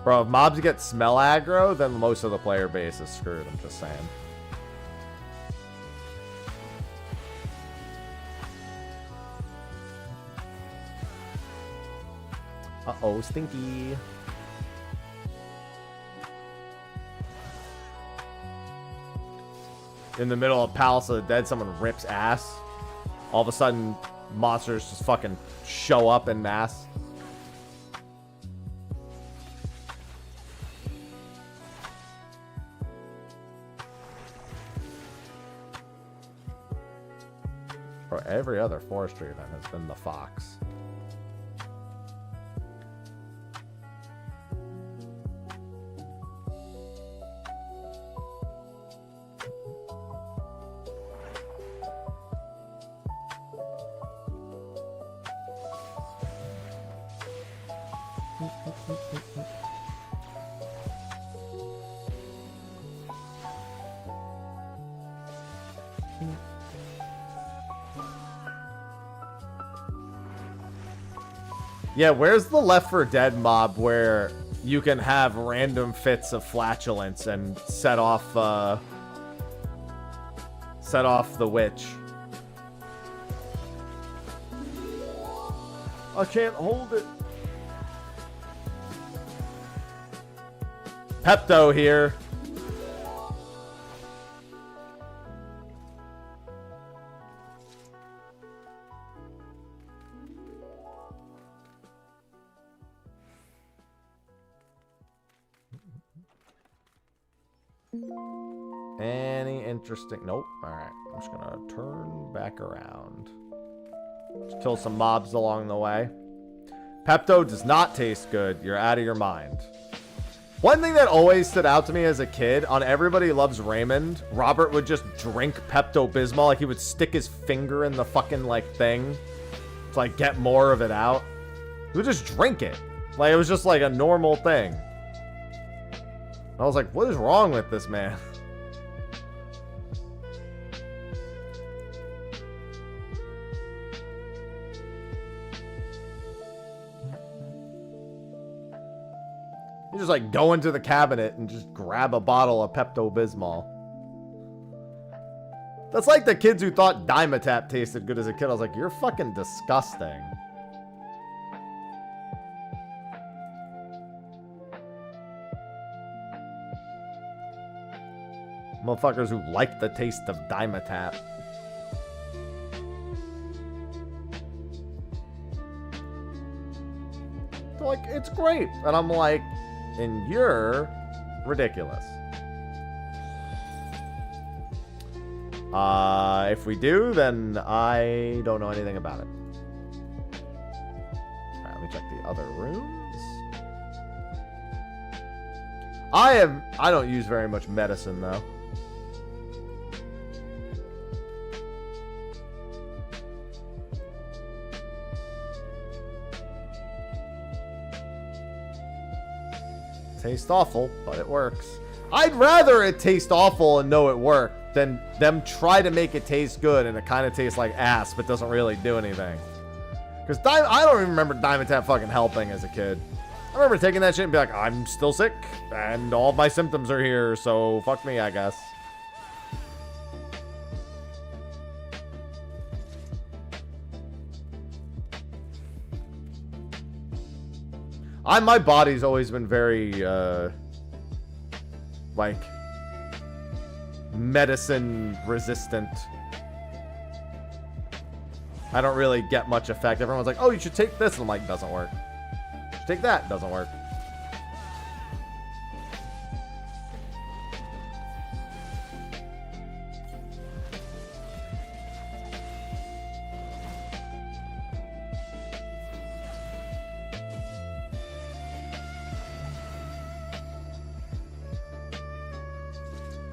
Bro, if mobs get smell aggro, then most of the player base is screwed, I'm just saying. Uh-oh, stinky. In the middle of Palace of the Dead, someone rips ass. All of a sudden, monsters just fucking show up en masse. Bro, every other forestry event has been the fox. Yeah, where's the Left 4 Dead mob where you can have random fits of flatulence and set off the witch? I can't hold it. Pepto here. Any interesting? Nope. Alright. I'm just gonna turn back around. Just kill some mobs along the way. Pepto does not taste good. You're out of your mind. One thing that always stood out to me as a kid, on Everybody Loves Raymond, Robert would just drink Pepto-Bismol. Like, he would stick his finger in the fucking, like, thing to, like, get more of it out. He would just drink it. Like, it was just, like, a normal thing. I was like, what is wrong with this man? You just like go into the cabinet and just grab a bottle of Pepto-Bismol. That's like the kids who thought Dimetap tasted good as a kid. I was like, you're fucking disgusting. Motherfuckers who like the taste of Dimetap. They're like, it's great. And I'm like, and you're ridiculous. If we do, then I don't know anything about it. Alright, let me check the other rooms. I don't use very much medicine though. Tastes awful, but it works. I'd rather it taste awful and know it worked than them try to make it taste good and it kind of tastes like ass but doesn't really do anything. Because I don't even remember Dimetap fucking helping as a kid. I remember taking that shit and be like, I'm still sick and all of my symptoms are here, so fuck me, I guess. My body's always been very, like, medicine resistant. I don't really get much effect. Everyone's like, oh, you should take this. And I'm like, doesn't work. You should take that. Doesn't work.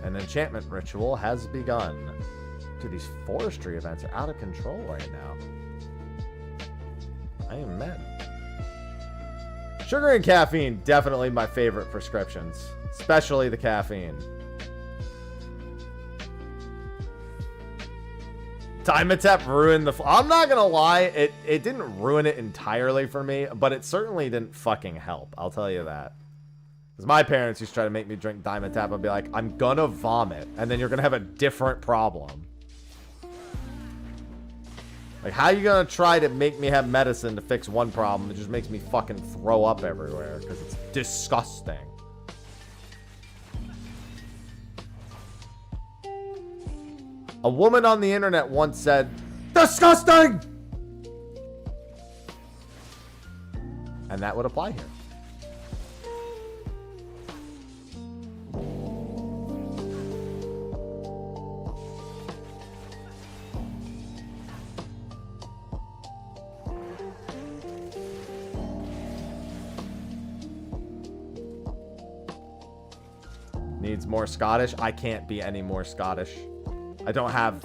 An enchantment ritual has begun. Dude, these forestry events are out of control right now. I am mad. Sugar and caffeine, definitely my favorite prescriptions. Especially the caffeine. Dimetap ruined the... I'm not gonna lie, it didn't ruin it entirely for me, but it certainly didn't fucking help. I'll tell you that. Because my parents used to try to make me drink Dimetap and be like, I'm gonna vomit, and then you're gonna have a different problem. Like, how are you gonna try to make me have medicine to fix one problem? It just makes me fucking throw up everywhere, because it's disgusting. A woman on the internet once said, disgusting! And that would apply here. Needs more Scottish. I can't be any more Scottish. I don't have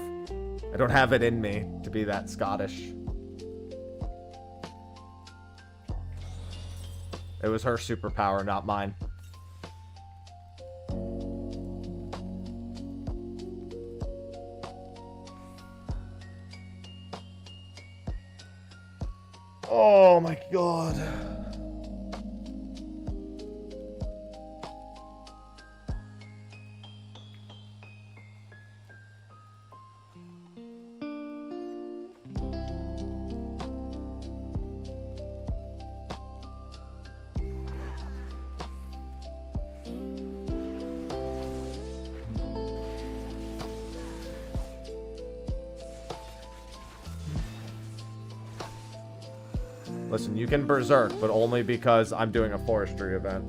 it in me to be that Scottish. It was her superpower, not mine. Oh my god. Listen, you can berserk, but only because I'm doing a forestry event.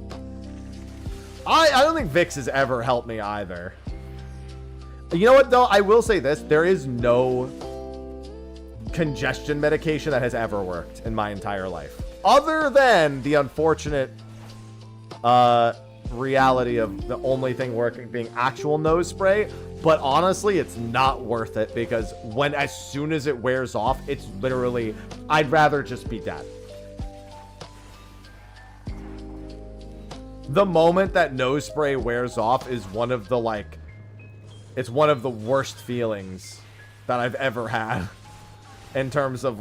I don't think Vicks has ever helped me either. You know what, though? I will say this. There is no congestion medication that has ever worked in my entire life. Other than the unfortunate reality of the only thing working being actual nose spray. But honestly, it's not worth it because as soon as it wears off, it's literally, I'd rather just be dead. The moment that nose spray wears off is one of the, it's one of the worst feelings that I've ever had in terms of,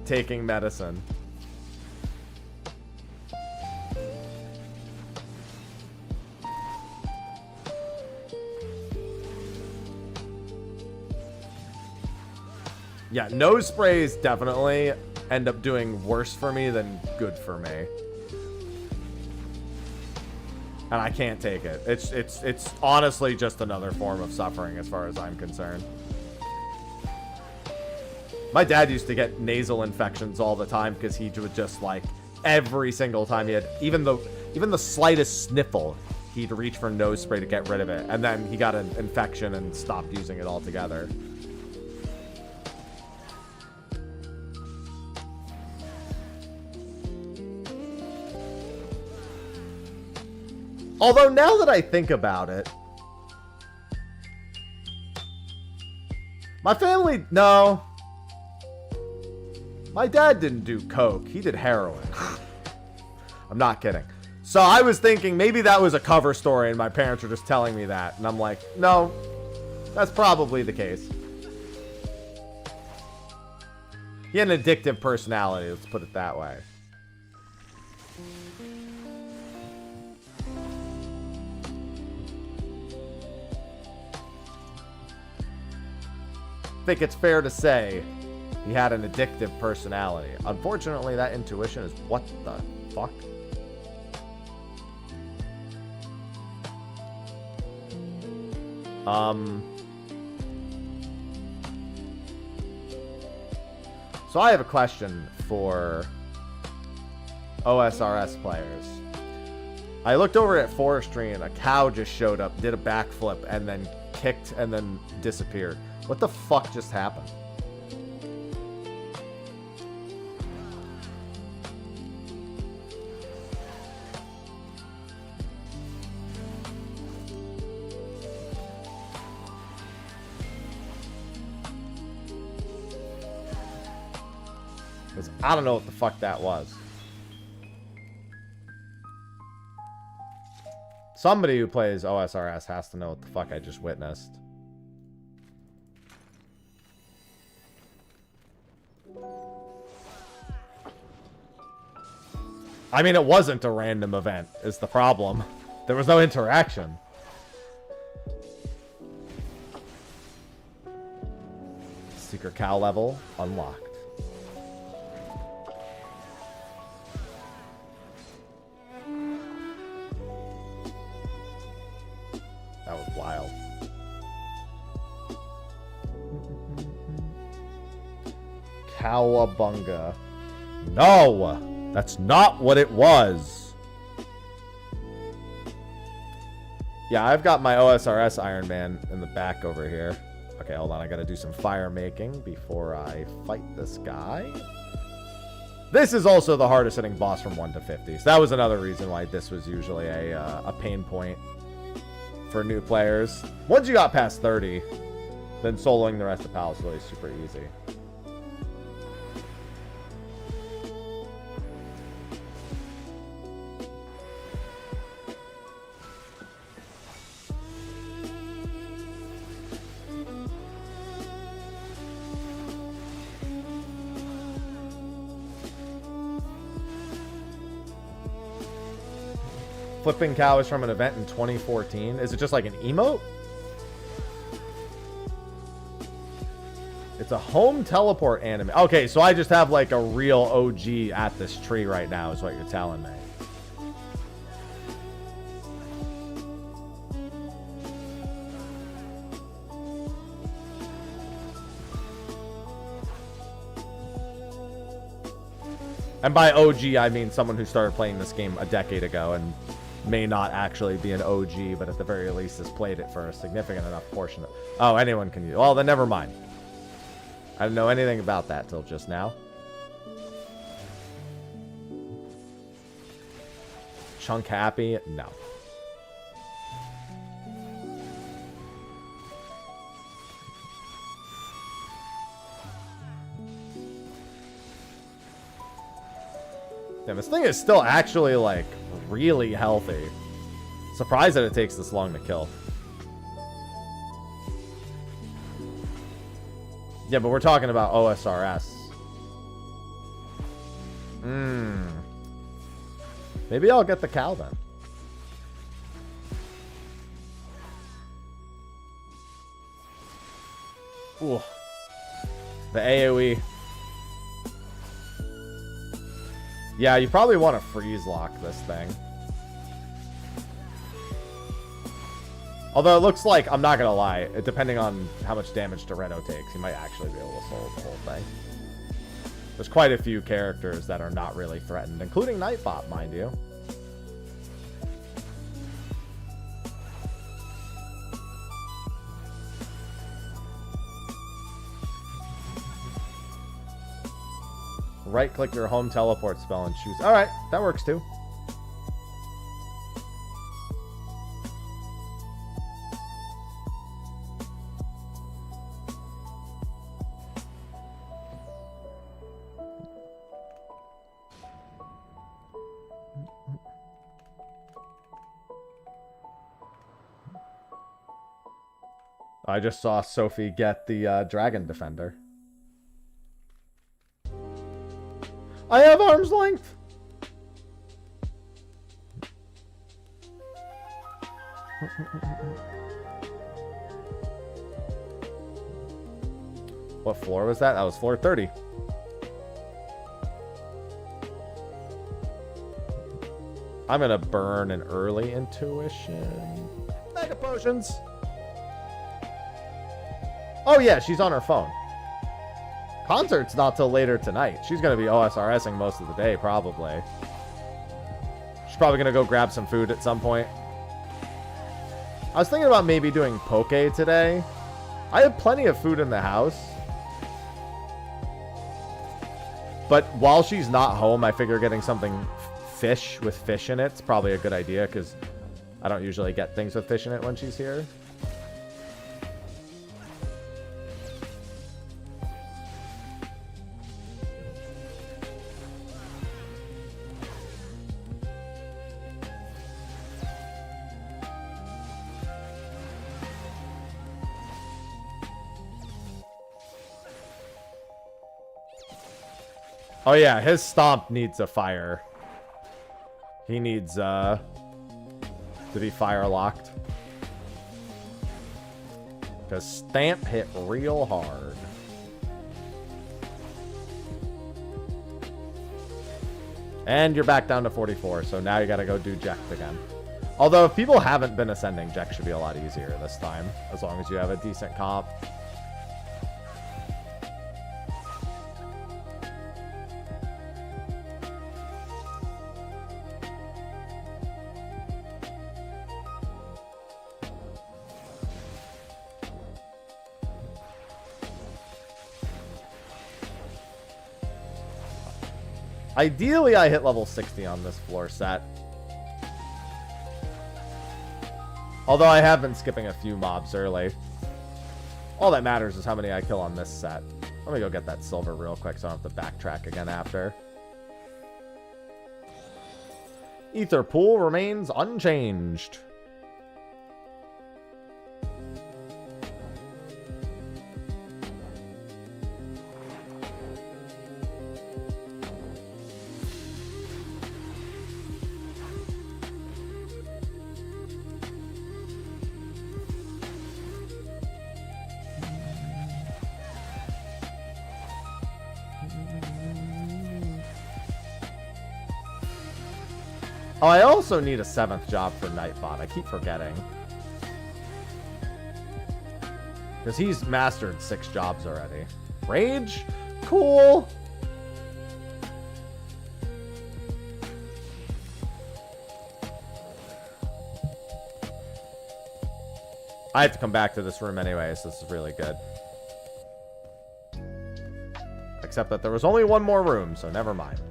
taking medicine. Yeah, nose sprays definitely end up doing worse for me than good for me. And I can't take it. It's honestly just another form of suffering as far as I'm concerned. My dad used to get nasal infections all the time because he would just every single time he had even the slightest sniffle, he'd reach for nose spray to get rid of it. And then he got an infection and stopped using it altogether. Although now that I think about it, my family, no. My dad didn't do coke. He did heroin. I'm not kidding. So I was thinking maybe that was a cover story and my parents were just telling me that. And I'm like, no, that's probably the case. He had an addictive personality, let's put it that way. I think it's fair to say he had an addictive personality. Unfortunately, that intuition is what the fuck? So I have a question for OSRS players. I looked over at forestry and a cow just showed up, did a backflip, and then kicked and then disappeared. What the fuck just happened? I don't know what the fuck that was. Somebody who plays OSRS has to know what the fuck I just witnessed. I mean, it wasn't a random event, is the problem. There was no interaction. Secret cow level unlocked. That was wild. Cowabunga. No! That's not what it was. Yeah, I've got my OSRS Ironman in the back over here. Okay, hold on. I gotta do some fire making before I fight this guy. This is also the hardest hitting boss from 1 to 50. So that was another reason why this was usually a pain point for new players. Once you got past 30, then soloing the rest of Pal is really super easy. Flipping cow is from an event in 2014. Is it just like an emote? It's a home teleport anime. Okay, so I just have like a real OG at this tree right now is what you're telling me. And by OG, I mean someone who started playing this game a decade ago and may not actually be an OG, but at the very least has played it for a significant enough portion of... Oh, anyone can use... Well, then never mind. I didn't know anything about that till just now. Chunk happy? No. Damn, this thing is still actually, like, really healthy. Surprised that it takes this long to kill. Yeah, but we're talking about OSRS. Maybe I'll get the cow then. Ooh. The AoE. Yeah, you probably want to freeze lock this thing. Although it looks like, I'm not going to lie, depending on how much damage Toretto takes, he might actually be able to solve the whole thing. There's quite a few characters that are not really threatened, including Nightbot, mind you. Right-click your home teleport spell and choose. Alright, that works too. I just saw Sophie get the Dragon Defender. I have arm's length. What floor was that? That was floor 30. I'm gonna burn an early intuition. Mega potions. Oh yeah, she's on her phone. Concert's not till later tonight. She's gonna be OSRSing most of the day, probably. She's probably gonna go grab some food at some point. I was thinking about maybe doing poke today. I have plenty of food in the house. But while she's not home, I figure getting something fish with fish in it's probably a good idea, because I don't usually get things with fish in it when she's here. Oh yeah, his stomp needs a fire. He needs to be fire locked. Because stamp hit real hard. And you're back down to 44, so now you gotta go do Jekt again. Although if people haven't been ascending, Jekt should be a lot easier this time, as long as you have a decent comp. Ideally, I hit level 60 on this floor set. Although I have been skipping a few mobs early. All that matters is how many I kill on this set. Let me go get that silver real quick so I don't have to backtrack again after. Ether pool remains unchanged. Oh, I also need a 7th job for Nightbot. I keep forgetting. Because he's mastered 6 jobs already. Rage? Cool. I have to come back to this room anyway, so this is really good. Except that there was only one more room, so never mind.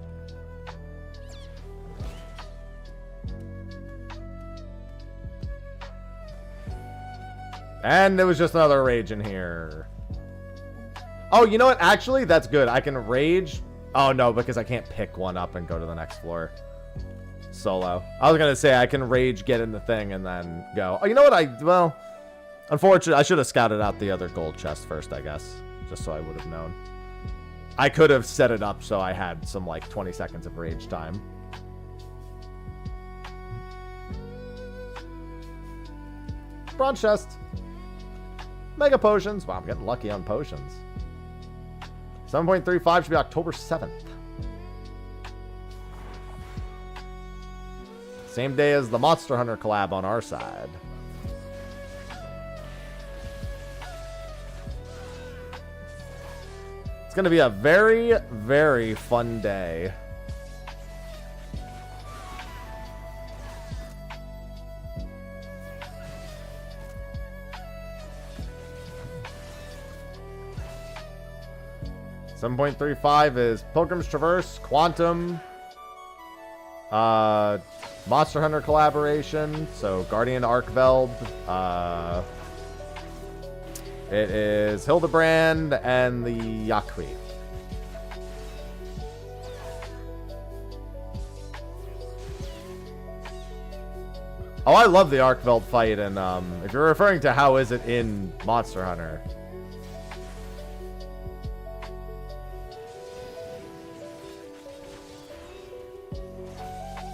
And there was just another rage in here. Oh, you know what? Actually, that's good. I can rage. Oh, no, because I can't pick one up and go to the next floor. Solo. I was going to say I can rage, get in the thing, and then go. Oh, you know what? Well, unfortunately, I should have scouted out the other gold chest first, I guess. Just so I would have known. I could have set it up so I had some, like, 20 seconds of rage time. Bronze chest. Mega potions. Wow, I'm getting lucky on potions. 7.35 should be October 7th. Same day as the Monster Hunter collab on our side. It's going to be a very, very fun day. $7.35 is Pilgrim's Traverse, Quantum, Monster Hunter collaboration, so Guardian Arkveld, it is Hildebrand and the Yakui. Oh, I love the Arkveld fight, and if you're referring to how is it in Monster Hunter.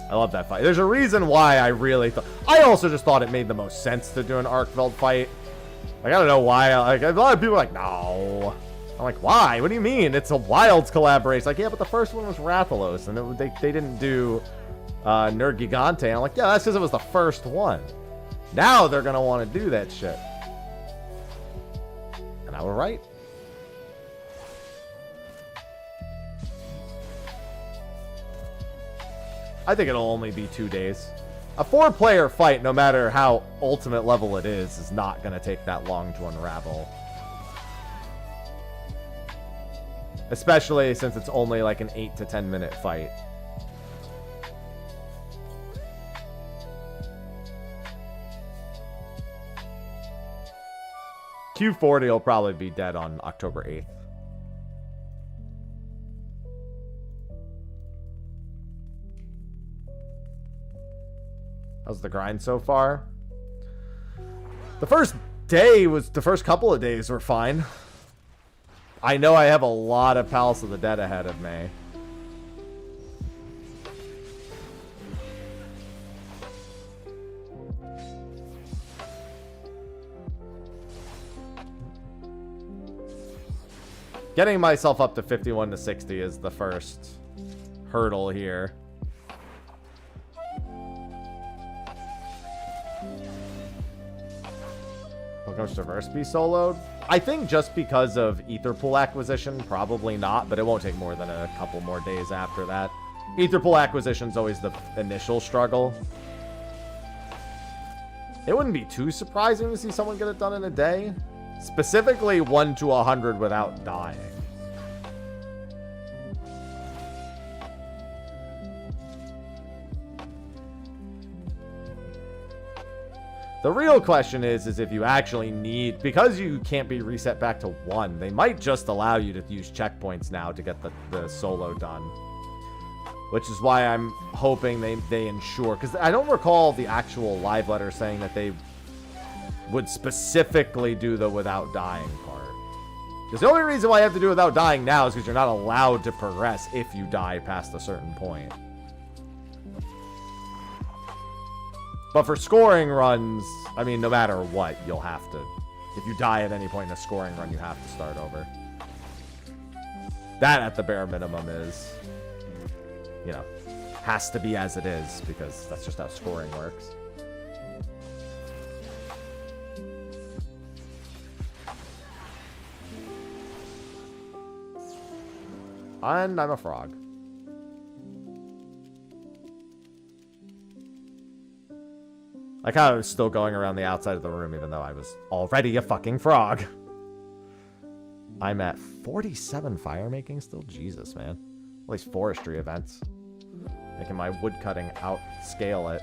I love that fight. There's a reason why I really thought... I also just thought it made the most sense to do an Arkveld fight. Like, I don't know why. Like, a lot of people are like, no. I'm like, why? What do you mean? It's a Wilds collaboration. Like, yeah, but the first one was Rathalos, and they didn't do Nergigante. I'm like, yeah, that's because it was the first one. Now they're going to want to do that shit. And I was right. I think it'll only be 2 days. A 4-player fight, no matter how ultimate level it is not going to take that long to unravel. Especially since it's only like an 8 to 10 minute fight. Q40 will probably be dead on October 8th. How's the grind so far? The first couple of days were fine. I know I have a lot of Palace of the Dead ahead of me. Getting myself up to 51 to 60 is the first hurdle here. Will Coach Traverse be soloed? I think just because of Etherpool acquisition, probably not, but it won't take more than a couple more days after that. Etherpool acquisition is always the initial struggle. It wouldn't be too surprising to see someone get it done in a day. Specifically 1 to 100 without dying. The real question is if you actually need, because you can't be reset back to 1, they might just allow you to use checkpoints now to get the solo done. Which is why I'm hoping they ensure, because I don't recall the actual live letter saying that they would specifically do the without dying part. Because the only reason why you have to do without dying now is because you're not allowed to progress if you die past a certain point. But for scoring runs, I mean, no matter what, you'll have to. If you die at any point in a scoring run, you have to start over. That, at the bare minimum, is, you know, has to be as it is, because that's just how scoring works. And I'm a frog. Like how I was still going around the outside of the room even though I was already a fucking frog. I'm at 47 fire making still? Jesus, man. At least forestry events. Making my wood cutting outscale it.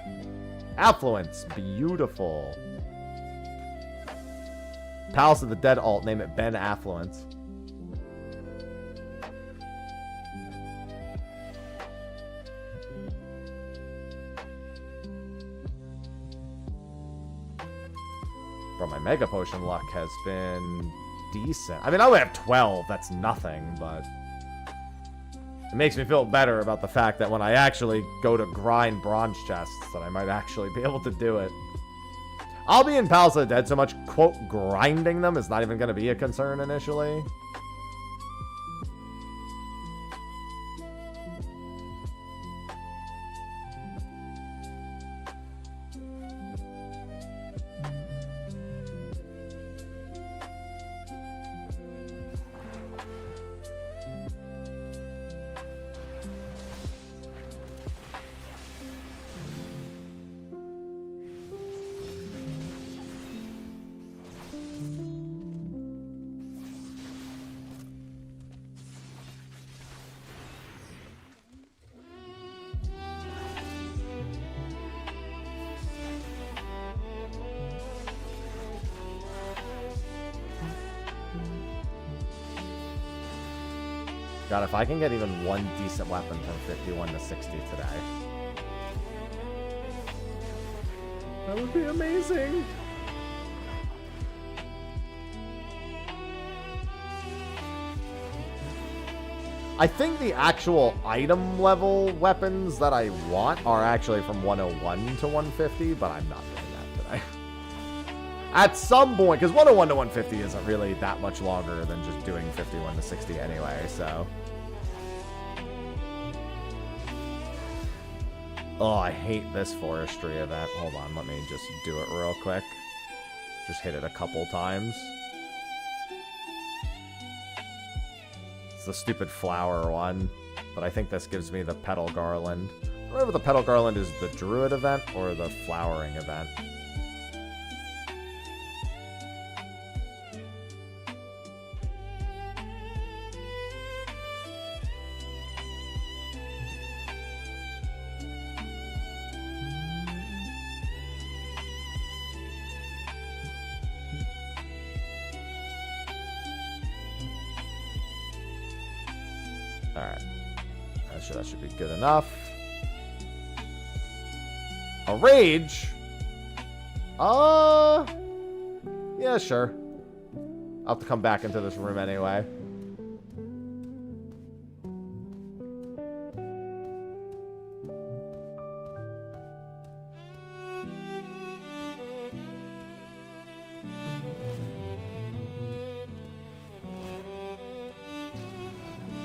Affluence. Beautiful. Palace of the Dead alt. Name it Ben Affluence. Bro, my Mega Potion luck has been decent. I mean, I only have 12. That's nothing, but it makes me feel better about the fact that when I actually go to grind bronze chests, that I might actually be able to do it. I'll be in Palace of the Dead so much, quote, grinding them is not even going to be a concern initially. God, if I can get even one decent weapon from 51 to 60 today. That would be amazing. I think the actual item level weapons that I want are actually from 101 to 150, but I'm not doing that today. At some point, because 101 to 150 isn't really that much longer than just doing 51 to 60 anyway, so. Oh, I hate this forestry event. Hold on, let me just do it real quick. Just hit it a couple times. It's the stupid flower one, but I think this gives me the petal garland. I don't know if the petal garland is the druid event or the flowering event. Alright. That should be good enough. A rage? Yeah, sure. I'll have to come back into this room anyway.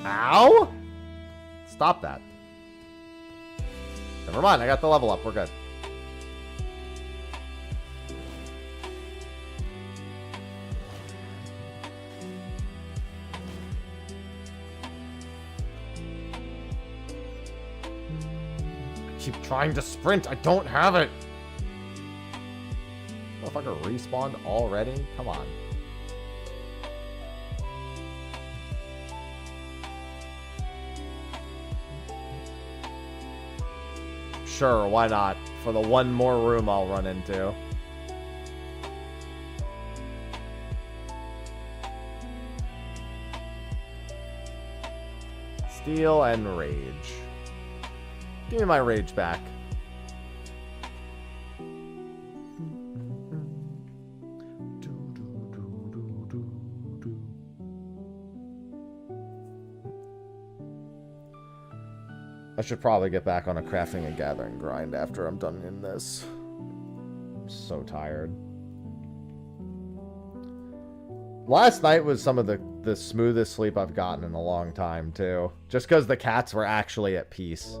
Ow! Stop that. Never mind, I got the level up. We're good. I keep trying to sprint. I don't have it. Motherfucker respawned already? Come on. Sure, why not? For the one more room I'll run into. Steel and rage. Give me my rage back. I should probably get back on a crafting and gathering grind after I'm done in this. I'm so tired. Last night was some of the smoothest sleep I've gotten in a long time, too. Just because the cats were actually at peace.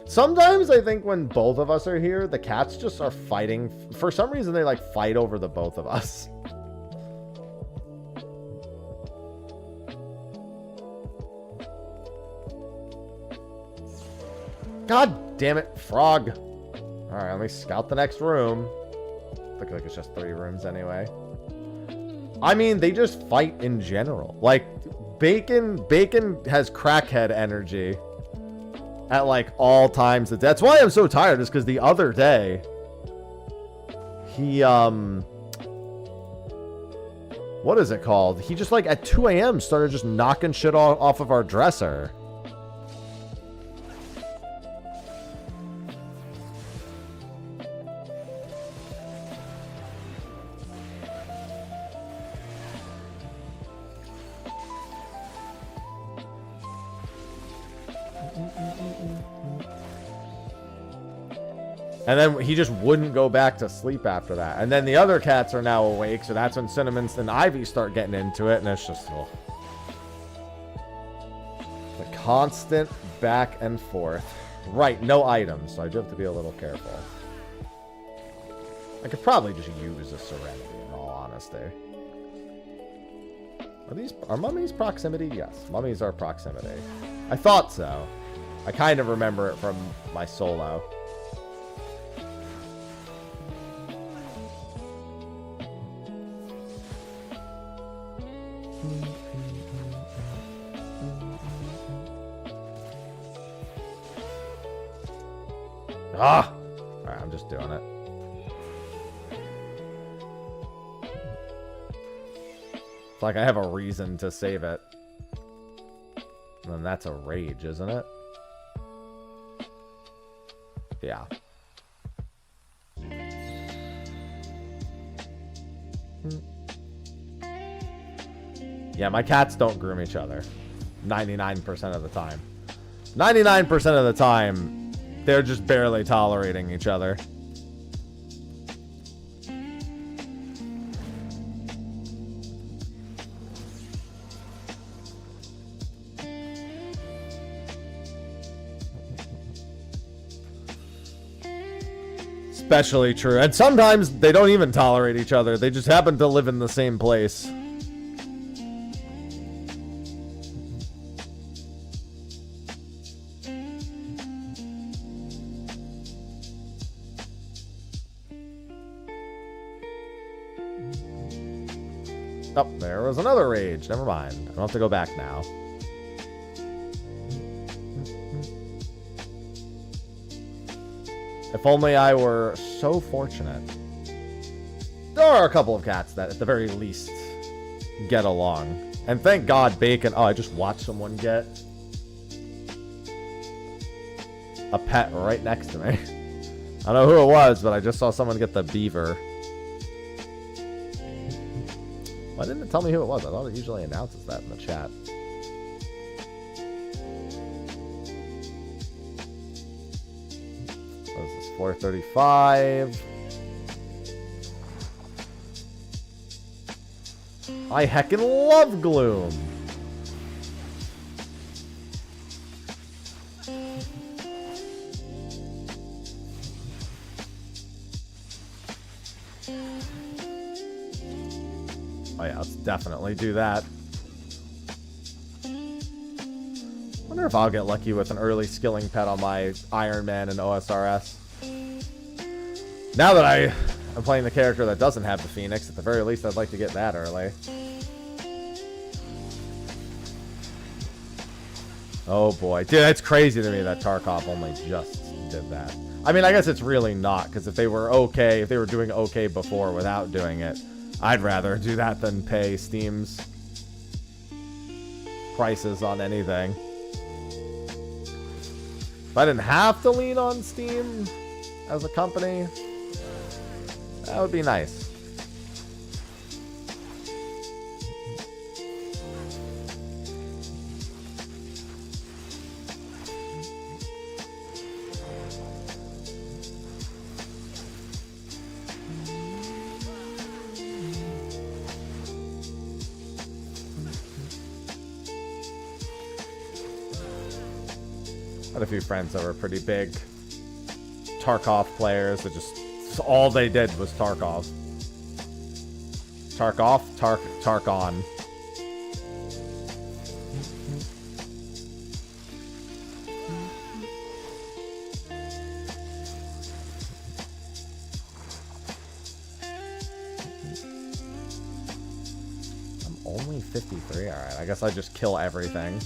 Sometimes I think when both of us are here, the cats just are fighting. For some reason, they like fight over the both of us. God damn it, frog. Alright, let me scout the next room. Looks like it's just 3 rooms anyway. I mean, they just fight in general. Like, Bacon has crackhead energy at like all times. That's why I'm so tired, is because the other day he what is it called? He just like at 2 a.m. started just knocking shit off of our dresser. And then he just wouldn't go back to sleep after that. And then the other cats are now awake, so that's when Cinnamon and Ivy start getting into it, and it's just the constant back and forth. Right, no items, so I do have to be a little careful. I could probably just use a Serenity, in all honesty. Are mummies proximity? Yes, mummies are proximity. I thought so. I kind of remember it from my solo. Ah! Alright, I'm just doing it. It's like I have a reason to save it. And then that's a rage, isn't it? Yeah. Yeah, my cats don't groom each other. 99% of the time. 99% of the time, they're just barely tolerating each other. Especially true. And sometimes they don't even tolerate each other. They just happen to live in the same place. Oh, there was another rage. Never mind. I don't have to go back now. If only I were so fortunate. There are a couple of cats that, at the very least, get along. And thank God Bacon... Oh, I just watched someone get a pet right next to me. I don't know who it was, but I just saw someone get the beaver. Why didn't it tell me who it was? I thought it usually announces that in the chat. What is this? 435. I heckin' love Gloom. Oh yeah, let's definitely do that. Wonder if I'll get lucky with an early skilling pet on my Ironman and OSRS. Now that I am playing the character that doesn't have the Phoenix, at the very least I'd like to get that early. Oh boy. Dude, it's crazy to me that Tarkov only just did that. I mean, I guess it's really not, because if they were okay, if they were doing okay before without doing it, I'd rather do that than pay Steam's prices on anything. If I didn't have to lean on Steam as a company, that would be nice. I had a few friends that were pretty big Tarkov players that just all they did was Tarkov. Tarkov, Tarkon. I'm only 53. Alright, I guess I just kill everything.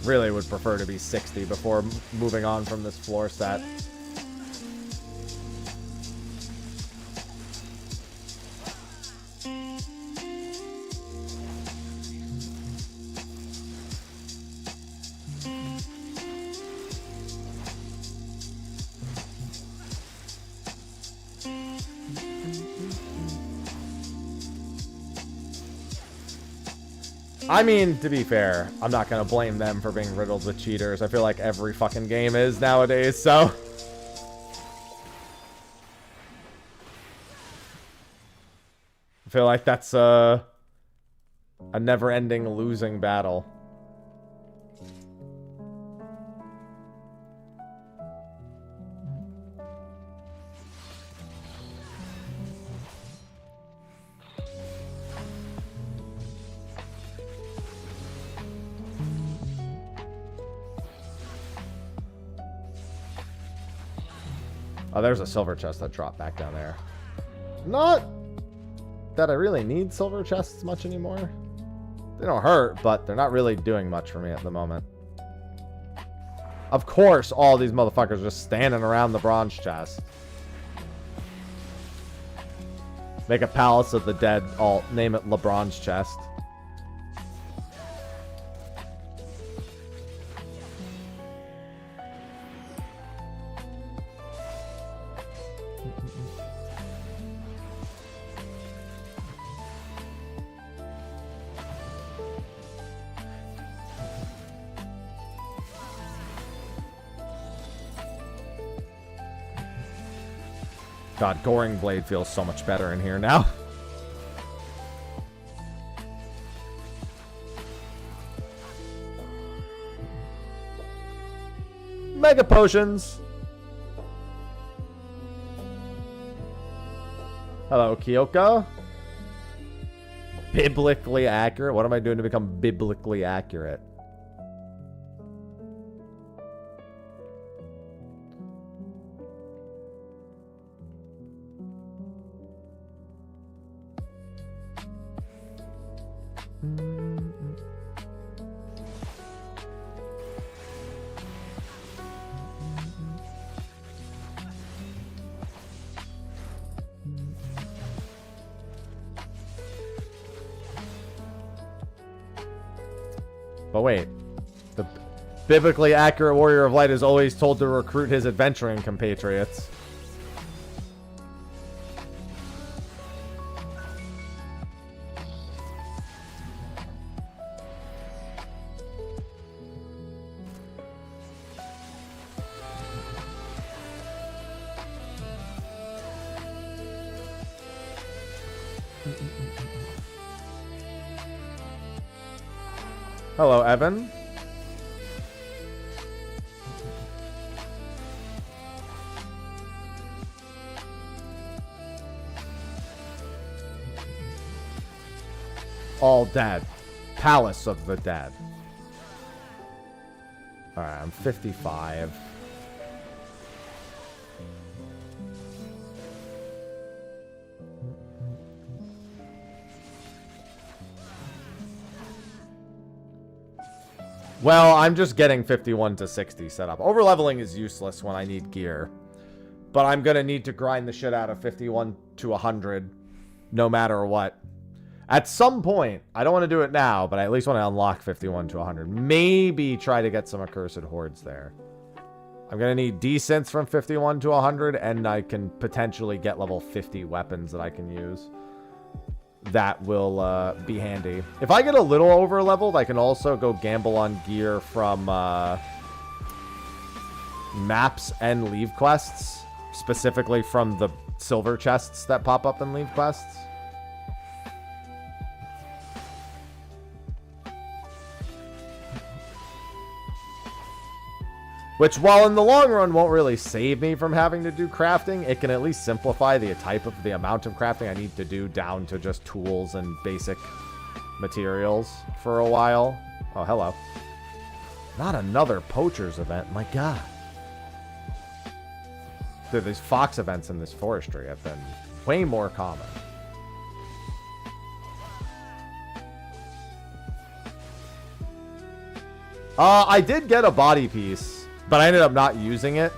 Really would prefer to be 60 before moving on from this floor set. I mean, to be fair, I'm not going to blame them for being riddled with cheaters. I feel like every fucking game is nowadays, so... I feel like that's a never-ending losing battle. Oh, there's a silver chest that dropped back down there. Not that I really need silver chests much anymore. They don't hurt, but they're not really doing much for me at the moment. Of course, all these motherfuckers are just standing around the bronze chest. Make a Palace of the Dead, I'll name it LeBron's chest. God, Goring Blade feels so much better in here now. Mega Potions. Hello, Kyoko. Biblically accurate? What am I doing to become biblically accurate? But wait, the biblically accurate warrior of light is always told to recruit his adventuring compatriots. Hello, Evan. All dead. Palace of the dead. Alright, I'm 55. Well, I'm just getting 51 to 60 set up. Overleveling is useless when I need gear. But I'm going to need to grind the shit out of 51 to 100 no matter what. At some point, I don't want to do it now, but I at least want to unlock 51 to 100. Maybe try to get some Accursed Hordes there. I'm going to need decents from 51 to 100, and I can potentially get level 50 weapons that I can use. That will be handy. If I get a little over leveled, I can also go gamble on gear from maps and leave quests, specifically from the silver chests that pop up in leave quests. Which, while in the long run won't really save me from having to do crafting, it can at least simplify the amount of crafting I need to do down to just tools and basic materials for a while. Oh, hello. Not another poachers event, my god. Dude, these fox events in this forestry have been way more common. I did get a body piece. But I ended up not using it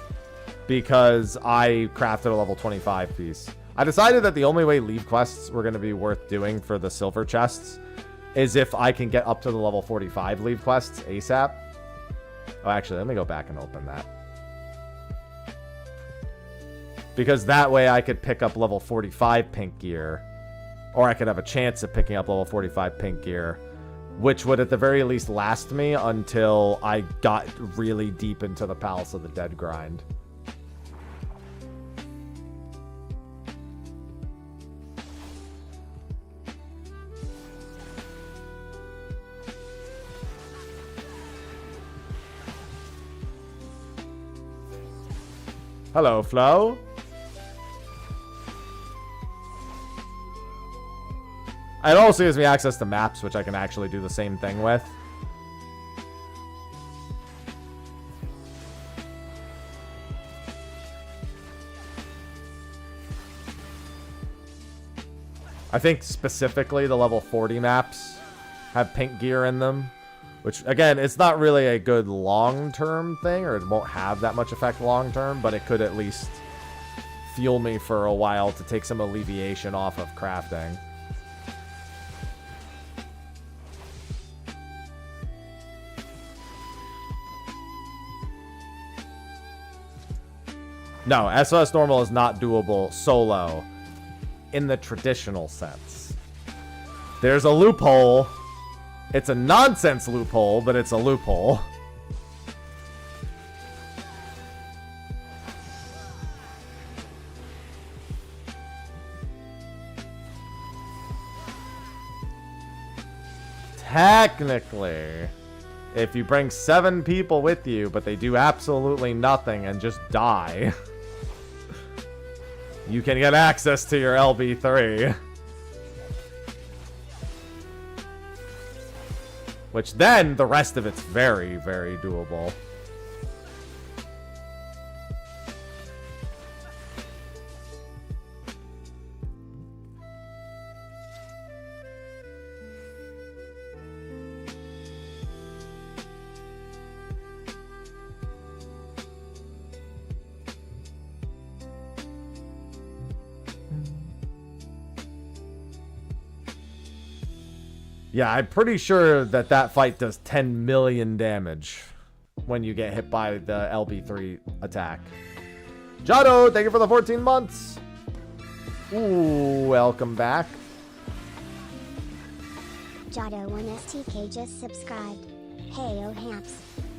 because I crafted a level 25 piece. I decided that the only way leave quests were going to be worth doing for the silver chests is if I can get up to the level 45 leave quests ASAP. Oh, actually, let me go back and open that. Because that way I could pick up level 45 pink gear. Or I could have a chance at picking up level 45 pink gear, which would at the very least last me until I got really deep into the Palace of the Dead grind. Hello, Flo. It also gives me access to maps, which I can actually do the same thing with. I think specifically the level 40 maps have pink gear in them. Which, again, it's not really a good long-term thing, or it won't have that much effect long-term, but it could at least fuel me for a while to take some alleviation off of crafting. No, SOS normal is not doable solo in the traditional sense. There's a loophole. It's a nonsense loophole, but it's a loophole. technically, if you bring 7 people with you, but they do absolutely nothing and just die, you can get access to your LB3. Which then, the rest of it's very, very doable. Yeah, I'm pretty sure that that fight does 10 million damage when you get hit by the LB3 attack. Jado, thank you for the 14 months. Ooh, welcome back. Jado1STK just subscribed. Hey, oh Hamps.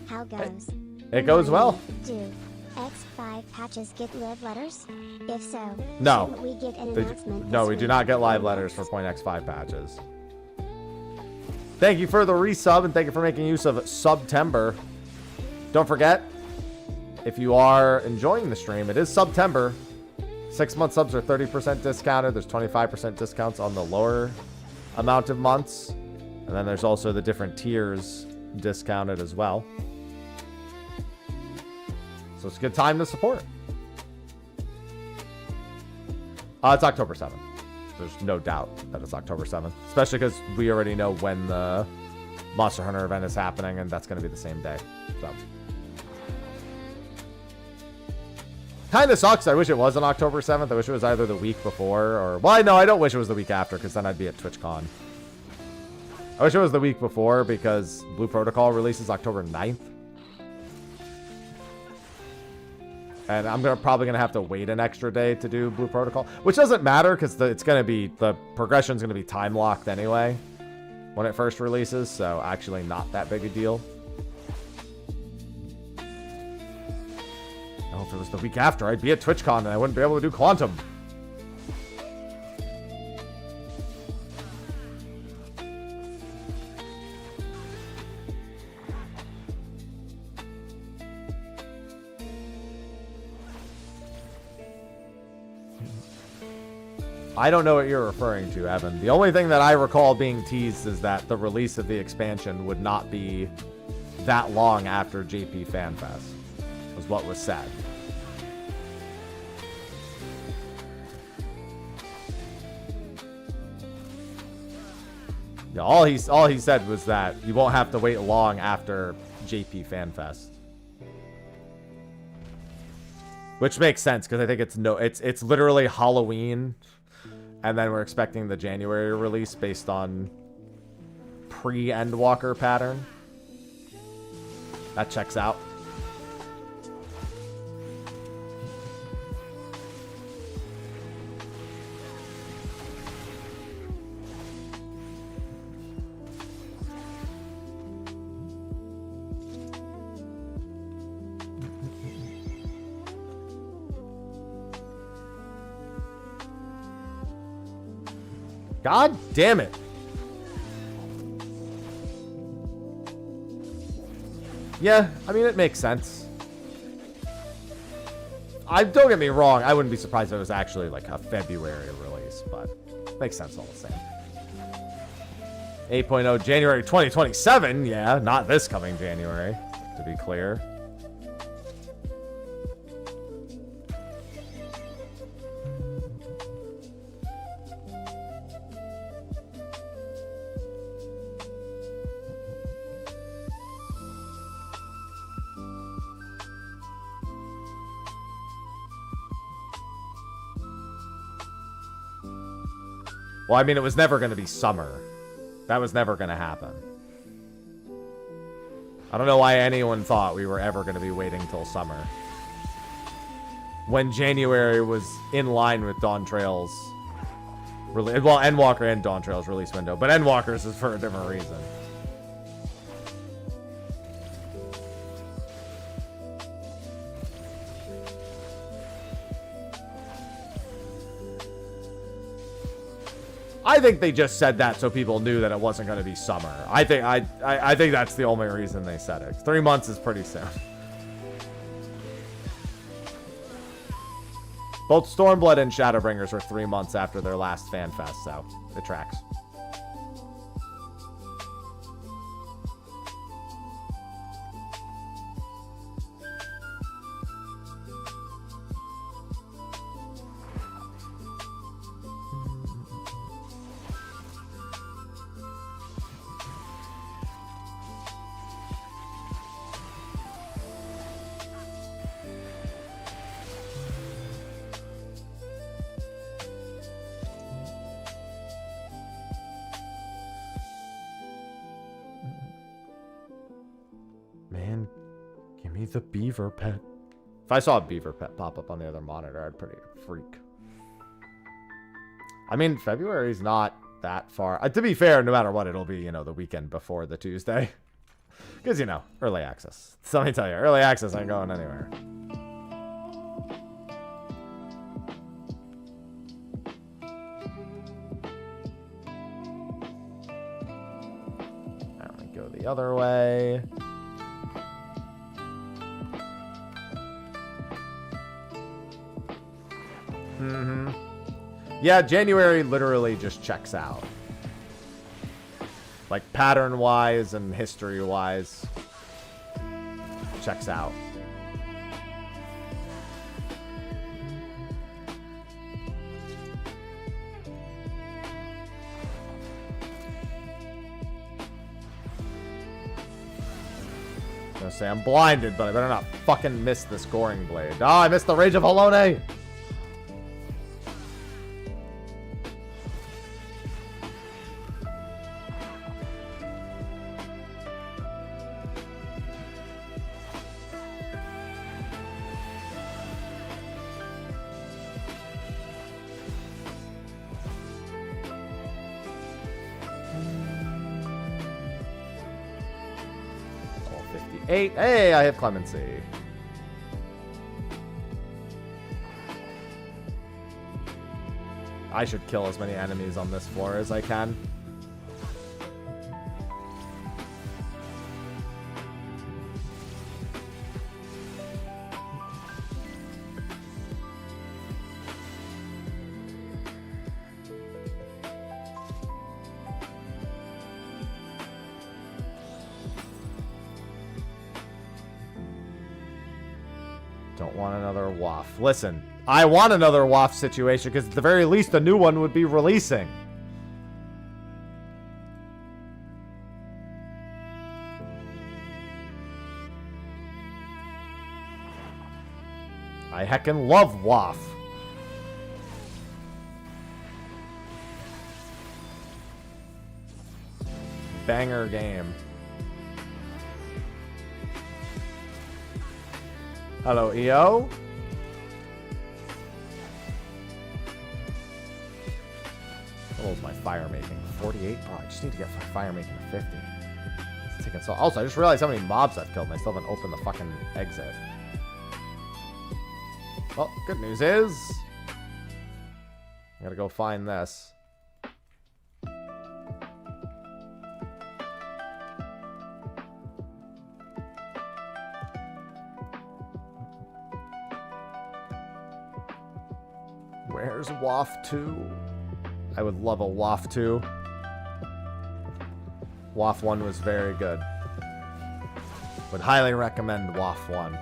How goes? It goes well. Do X5 patches get live letters? If so, No. shouldn't we get an announcement No, this we do week? not get live letters for .x5 patches. Thank you for the resub, and thank you for making use of September. Don't forget, if you are enjoying the stream, it is September. 6-month subs are 30% discounted. There's 25% discounts on the lower amount of months. And then there's also the different tiers discounted as well. So it's a good time to support. It's October 7th. There's no doubt that it's October 7th. Especially because we already know when the Monster Hunter event is happening, and that's going to be the same day. So, kind of sucks. I wish it was on October 7th. I wish it was either the week before or... Well, no, I don't wish it was the week after, because then I'd be at TwitchCon. I wish it was the week before, because Blue Protocol releases October 9th. And I'm probably going to have to wait an extra day to do Blue Protocol. Which doesn't matter, because it's going to be... The progression's going to be time-locked anyway when it first releases. So, actually not that big a deal. Oh, if it was the week after, I'd be at TwitchCon and I wouldn't be able to do Quantum. I don't know what you're referring to, Evan. The only thing that I recall being teased is that the release of the expansion would not be that long after JP FanFest, was what was said. Yeah, all he said was that you won't have to wait long after JP FanFest. Which makes sense, because I think it's literally Halloween. And then we're expecting the January release based on pre-Endwalker pattern. That checks out. God damn it. Yeah, I mean, it makes sense. Don't get me wrong, I wouldn't be surprised if it was actually like a February release, but makes sense all the same. 8.0 January 2027, yeah, not this coming January, to be clear. Well, I mean, it was never going to be summer. That was never going to happen. I don't know why anyone thought we were ever going to be waiting till summer. When January was in line with Dawn Trail's... Well, Endwalker and Dawn Trail's release window. But Endwalker's is for a different reason. I think they just said that so people knew that it wasn't going to be summer. I think that's the only reason they said it. 3 months is pretty soon. Both Stormblood and Shadowbringers were 3 months after their last fan fest, so it tracks. Man, give me the beaver pet. If I saw a beaver pet pop up on the other monitor, I'd pretty freak. I mean, February's not that far. To be fair, no matter what, it'll be, you know, the weekend before the Tuesday. Because, you know, early access. So let me tell you, early access ain't going anywhere. Let me go the other way. Yeah, January literally just checks out. Like, pattern-wise and history-wise. Checks out. I was gonna say I'm blinded, but I better not fucking miss the scoring blade. Oh, I missed the Rage of Halone! Hey, I have clemency. I should kill as many enemies on this floor as I can. Listen, I want another WAF situation because at the very least a new one would be releasing. I heckin' love WAF. Banger game. Hello, EO. What was my fire making? 48? Oh, I just need to get fire making to 50. It's taking so. Also, I just realized how many mobs I've killed and I still haven't opened the fucking exit. Well, good news is I gotta go find this. Where's WAF 2? I would love a WAF 2. WAF 1 was very good. Would highly recommend WAF 1.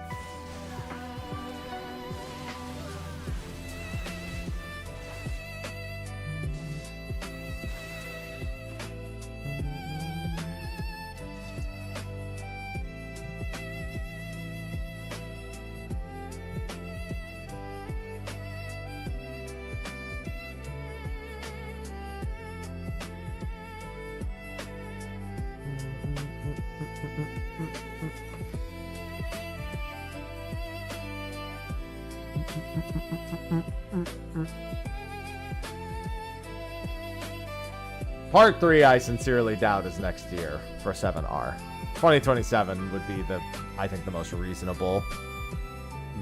Part 3, I sincerely doubt, is next year for 7R. 2027 would be I think, the most reasonable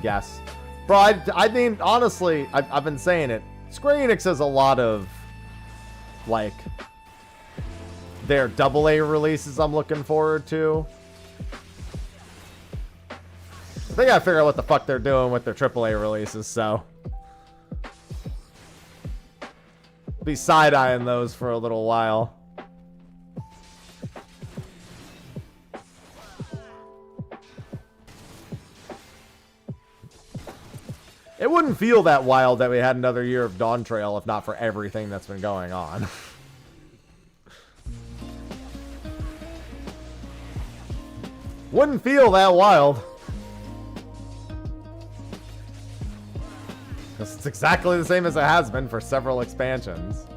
guess. Bro, I mean, honestly, I've been saying it. Square Enix has a lot of like their AA releases I'm looking forward to. They gotta figure out what the fuck they're doing with their AAA releases, so be side-eyeing those for a little while. It wouldn't feel that wild that we had another year of Dawn Trail if not for everything that's been going on. Wouldn't feel that wild. Because it's exactly the same as it has been for several expansions.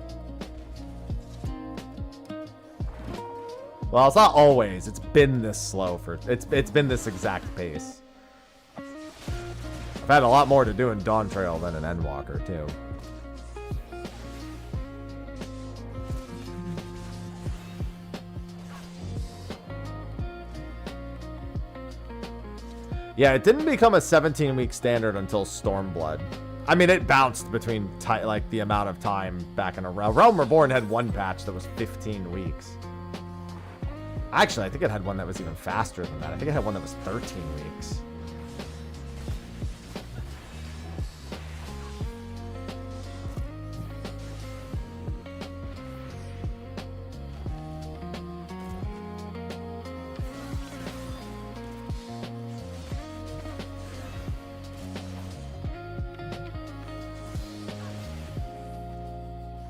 Well, it's not always. It's been this slow for... It's been this exact pace. I've had a lot more to do in Dawn Trail than in Endwalker, too. Yeah, it didn't become a 17-week standard until Stormblood. I mean, it bounced between, like, the amount of time back in a Realm Reborn had one patch that was 15 weeks. Actually, I think it had one that was even faster than that. I think it had one that was 13 weeks.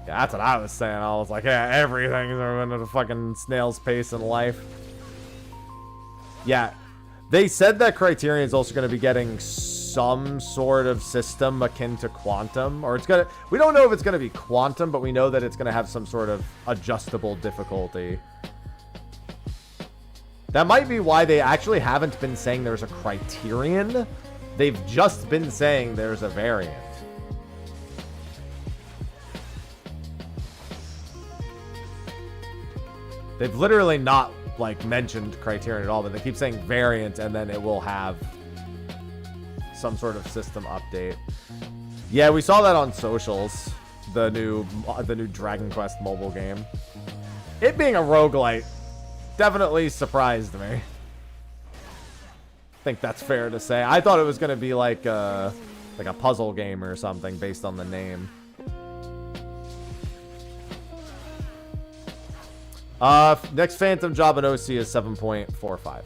Yeah, that's what I was saying. I was like, yeah, everything's moving at a fucking snail's pace in life. Yeah, they said that Criterion is also going to be getting some sort of system akin to Quantum, or it's gonna. We don't know if it's going to be Quantum, but we know that it's going to have some sort of adjustable difficulty. That might be why they actually haven't been saying there's a Criterion. They've just been saying there's a variant. They've literally not, like, mentioned Criterion at all, but they keep saying variant, and then it will have some sort of system update. Yeah, we saw that on socials, the new Dragon Quest mobile game. It being a roguelite definitely surprised me. I think that's fair to say. I thought it was going to be like a puzzle game or something based on the name. Next Phantom job in OC is 7.45.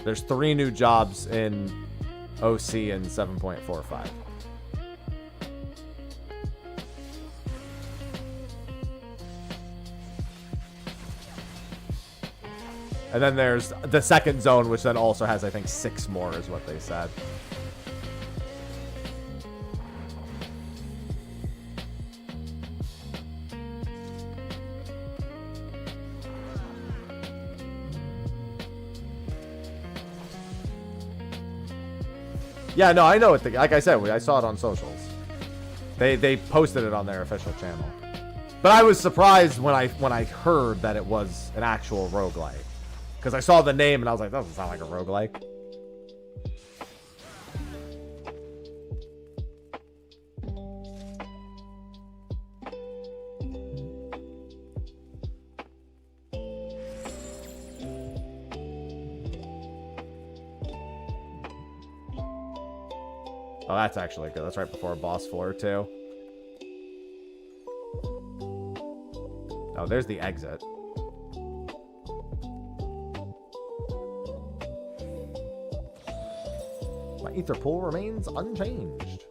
There's 3 new jobs in OC and 7.45. And then there's the second zone, which then also has, I think, 6 more is what they said. Yeah, no, I know it. Like I said, I saw it on socials. They posted it on their official channel. But I was surprised when I heard that it was an actual roguelike. Because I saw the name and I was like, that doesn't sound like a roguelike. Oh, that's actually good. That's right before boss floor, too. Oh, there's the exit. My ether pool remains unchanged.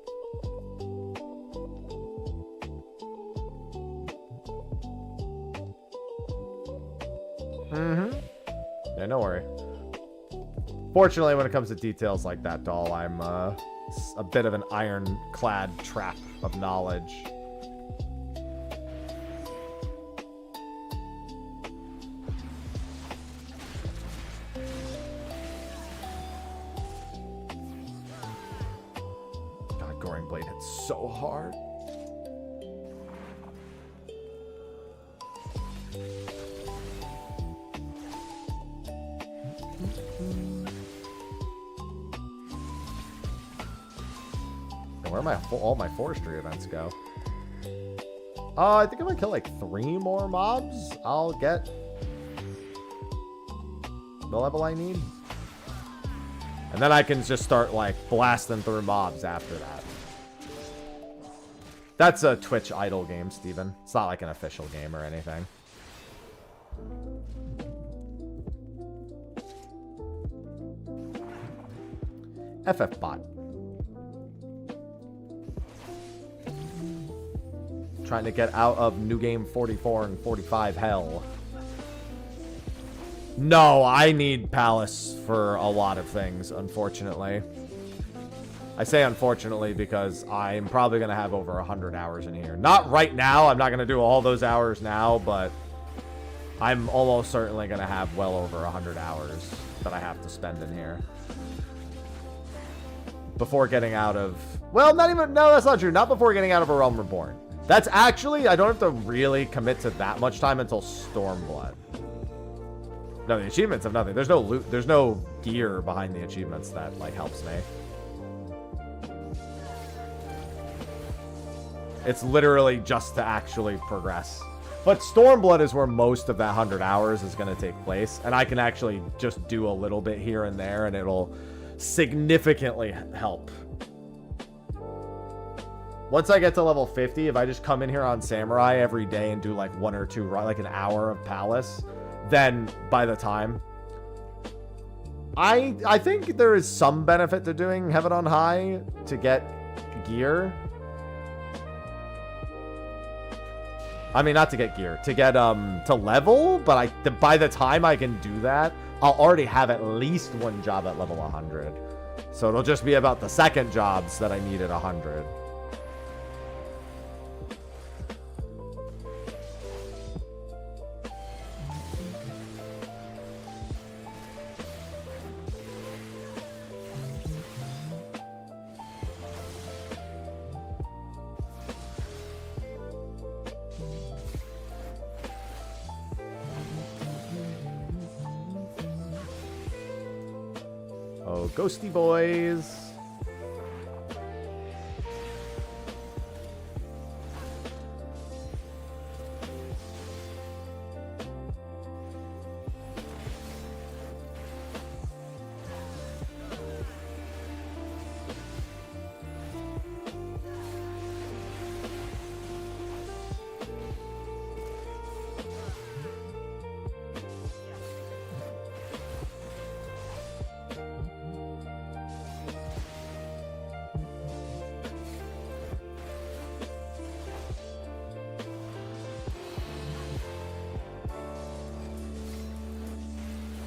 Yeah, no worry. Fortunately, when it comes to details like that, doll, I'm a bit of an ironclad trap of knowledge. God, Goring Blade hits so hard. Where my all my forestry events go? I think if I kill like 3 more mobs, I'll get the level I need. And then I can just start like blasting through mobs after that. That's a Twitch idle game, Steven. It's not like an official game or anything. FFBot. Trying to get out of New Game 44 and 45 hell. No, I need Palace for a lot of things, unfortunately. I say unfortunately because I'm probably going to have over 100 hours in here. Not right now. I'm not going to do all those hours now, but I'm almost certainly going to have well over 100 hours that I have to spend in here. Before getting out of... Well, not even... No, that's not true. Not before getting out of A Realm Reborn. That's actually... I don't have to really commit to that much time until Stormblood. No, the achievements have nothing. There's no loot. There's no gear behind the achievements that, like, helps me. It's literally just to actually progress. But Stormblood is where most of that 100 hours is going to take place. And I can actually just do a little bit here and there, and it'll significantly help. Once I get to level 50, if I just come in here on Samurai every day and do like 1 or 2, like an hour of Palace, then by the time... I think there is some benefit to doing Heaven on High to get gear. I mean, not to get gear, to get, to level, but by the time I can do that, I'll already have at least 1 job at level 100. So it'll just be about the second jobs that I need at 100. Oh, ghosty boys.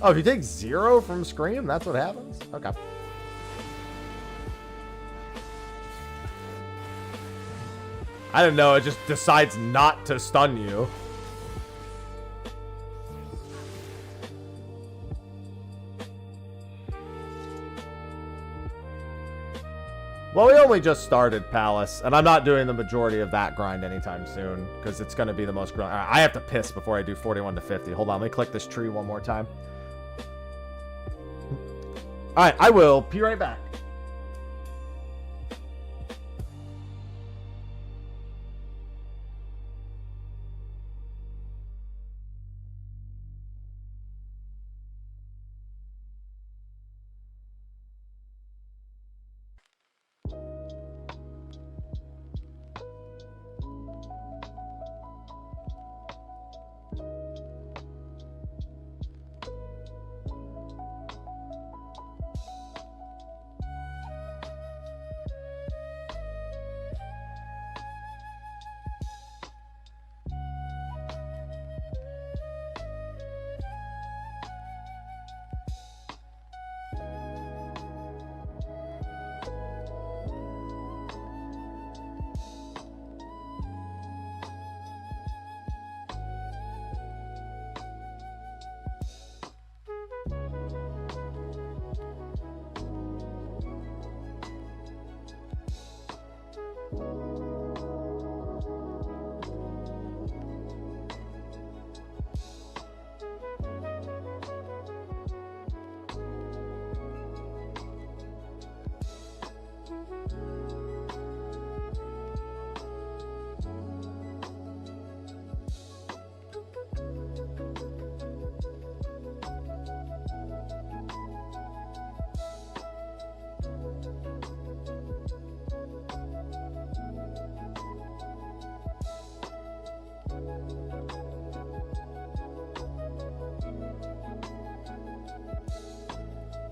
Oh, if you take 0 from Scream, that's what happens? Okay. I don't know, it just decides not to stun you. Well, we only just started Palace, and I'm not doing the majority of that grind anytime soon, because it's going to be the most grind. All right, I have to piss before I do 41 to 50. Hold on, let me click this tree one more time. All right, I will be right back.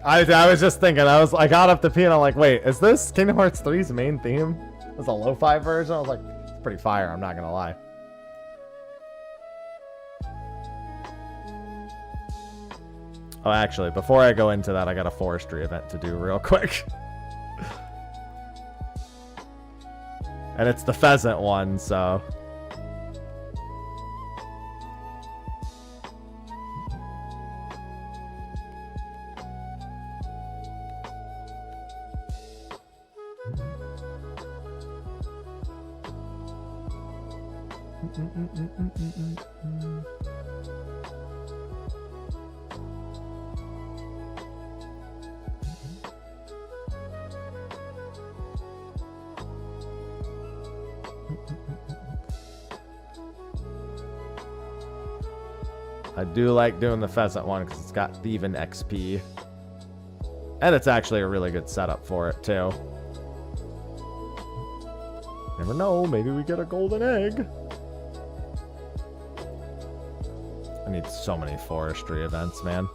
I was just thinking, I got up to pee and I'm like, wait, is this Kingdom Hearts 3's main theme? It's a lo-fi version? I was like, it's pretty fire, I'm not gonna lie. Oh, actually, before I go into that, I got a forestry event to do real quick. And it's the pheasant one, so... I do like doing the pheasant one because it's got even XP. And it's actually a really good setup for it, too. Never know, maybe we get a golden egg. I need so many forestry events, man.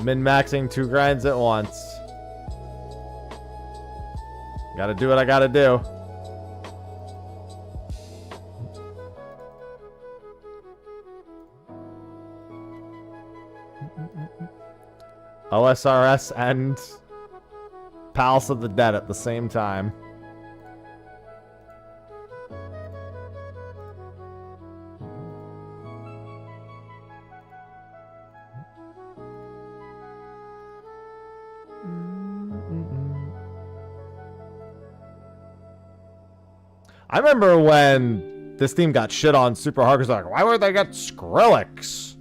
Min-maxing 2 grinds at once. Gotta do what I gotta do. OSRS and Palace of the Dead at the same time. I remember when this theme got shit on super hard because like, why would they get Skrillex?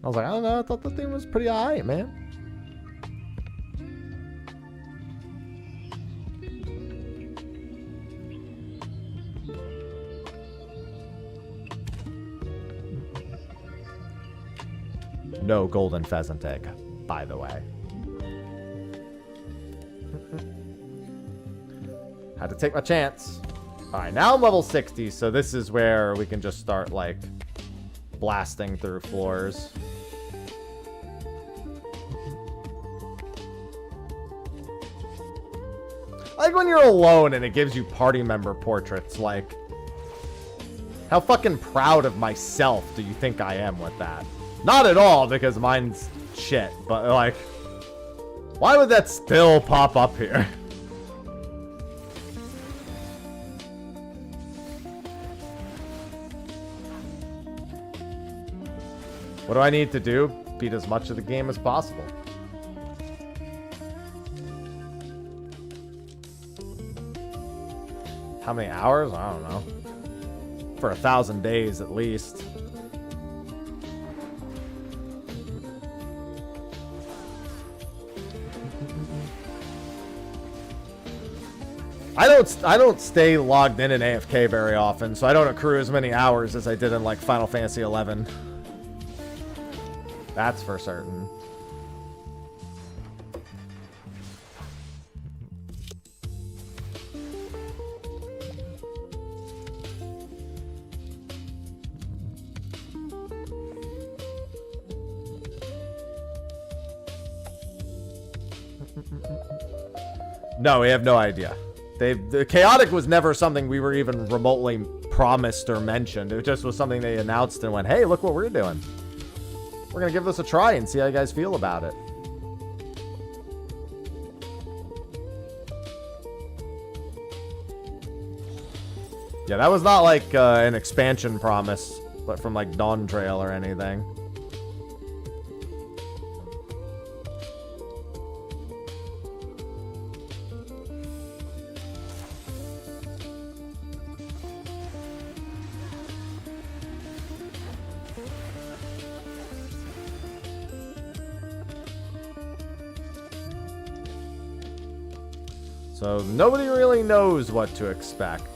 I was like, I don't know, I thought the theme was pretty alright, man. No golden pheasant egg, by the way. Had to take my chance. Alright, now I'm level 60, so this is where we can just start, like, blasting through floors. Like when you're alone and it gives you party member portraits, like, how fucking proud of myself do you think I am with that? Not at all, because mine's shit, but like, why would that still pop up here? What do I need to do? Beat as much of the game as possible. How many hours? I don't know. For 1,000 days at least. I don't stay logged in AFK very often, so I don't accrue as many hours as I did in like Final Fantasy XI. That's for certain. No, we have no idea. The chaotic was never something we were even remotely promised or mentioned. It just was something they announced and went, hey, look what we're doing. We're gonna give this a try and see how you guys feel about it. Yeah, that was not like an expansion promise, but from like Dawn Trail or anything. So nobody really knows what to expect.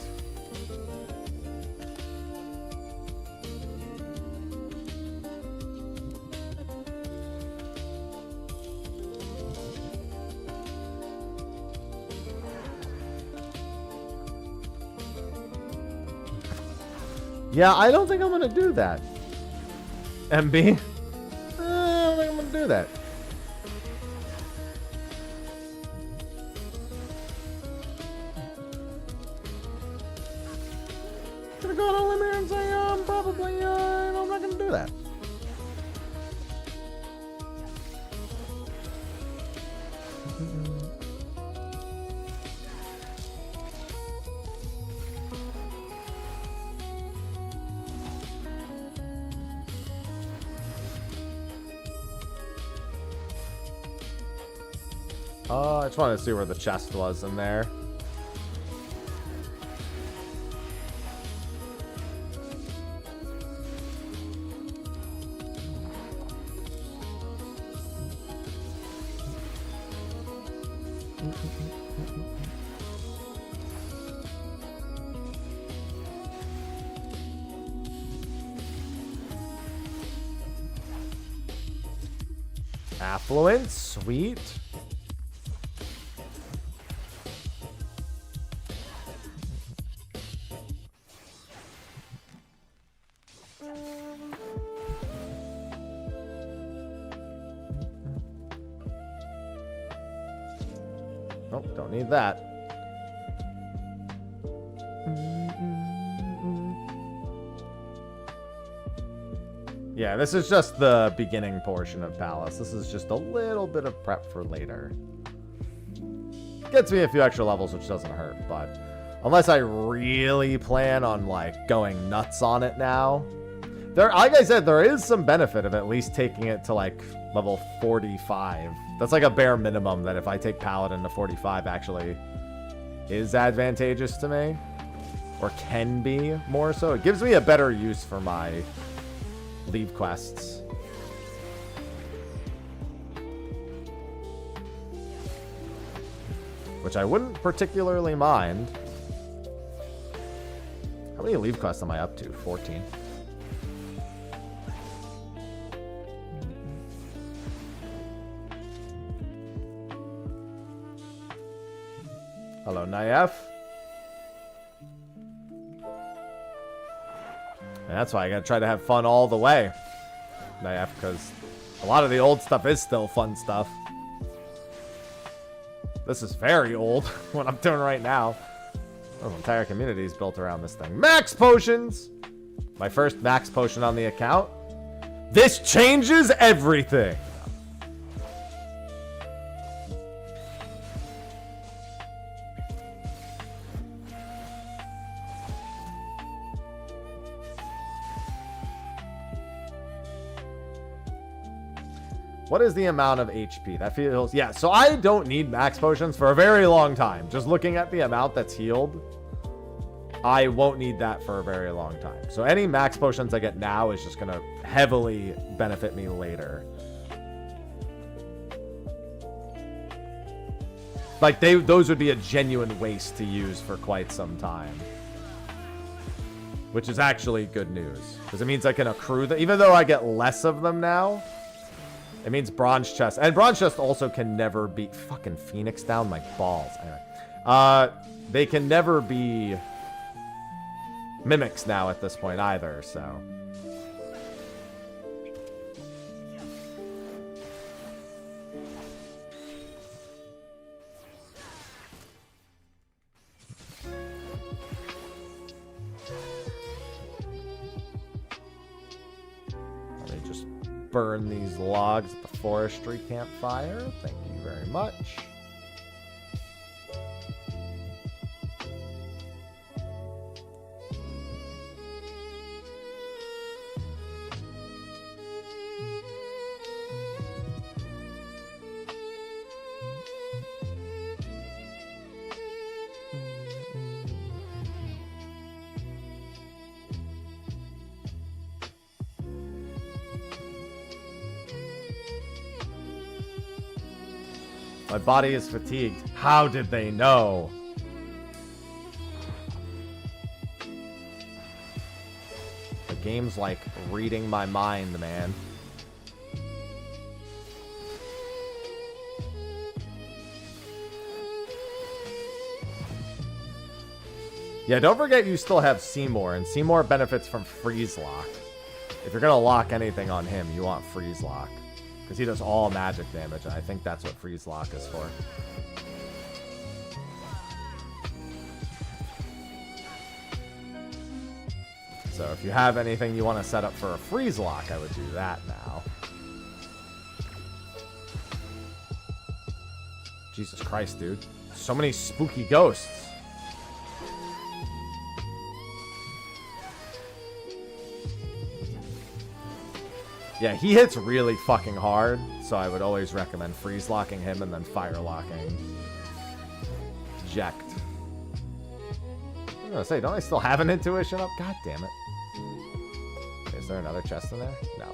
Yeah, I don't think I'm gonna do that. MB. I don't think I'm gonna do that. Gonna go on a limb here and say, probably, I'm not gonna do that. I just wanted to see where the chest was in there. Affluent, sweet. Nope, don't need that. Yeah, this is just the beginning portion of Palace. This is just a little bit of prep for later. Gets me a few extra levels, which doesn't hurt, but unless I really plan on, like, going nuts on it now. Like I said, there is some benefit of at least taking it to, like, level 45. That's like a bare minimum that if I take Paladin to 45 actually is advantageous to me. Or can be more so. It gives me a better use for my leave quests. Which I wouldn't particularly mind. How many leave quests am I up to? 14. Hello, Naef. And that's why I gotta try to have fun all the way, Naef, because a lot of the old stuff is still fun stuff. This is very old, what I'm doing right now. Oh, the entire community is built around this thing. Max potions! My first max potion on the account. This changes everything! What is the amount of HP? That feels... Yeah, so I don't need max potions for a very long time. Just looking at the amount that's healed, I won't need that for a very long time. So any max potions I get now is just going to heavily benefit me later. Like, those would be a genuine waste to use for quite some time. Which is actually good news. Because it means I can accrue them. Even though I get less of them now... It means bronze chest. And bronze chest also can never be... Fucking Phoenix down my balls. Anyway. They can never be... mimics now at this point either, so... Burn these logs at the forestry campfire. Thank you very much. My body is fatigued. How did they know? The game's like reading my mind, man. Yeah, don't forget you still have Seymour, and Seymour benefits from freeze lock. If you're going to lock anything on him, you want freeze lock. Because he does all magic damage, and I think that's what freeze lock is for. So if you have anything you want to set up for a freeze lock, I would do that now. Jesus Christ, dude. So many spooky ghosts. Yeah, he hits really fucking hard, so I would always recommend freeze locking him and then fire locking Jekt. I was gonna say, don't I still have an intuition up? God damn it. Is there another chest in there? No.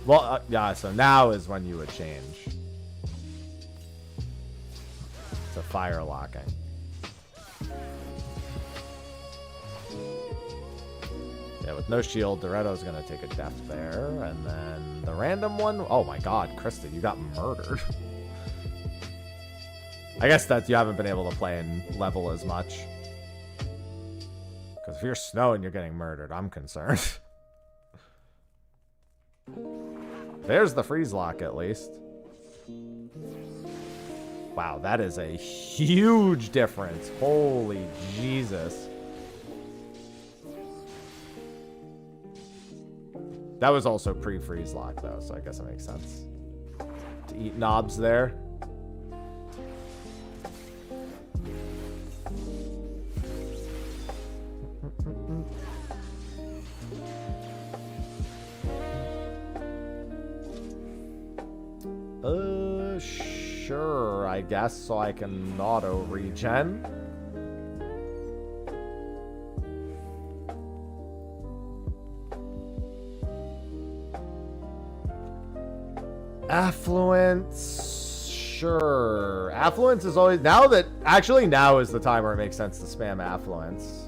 Well, yeah, so now is when you would change to fire locking. Yeah, with no shield, Doretto's going to take a death there. And then the random one... Oh my god, Krista, you got murdered. I guess that you haven't been able to play in level as much. Because if you're snow and you're getting murdered, I'm concerned. There's the freeze lock, at least. Wow, that is a huge difference. Holy Jesus. That was also pre-freeze lock, though, so I guess it makes sense to eat knobs there. Sure, I guess, so I can auto regen. Affluence, sure. Affluence is always, now that, actually now is the time where it makes sense to spam affluence.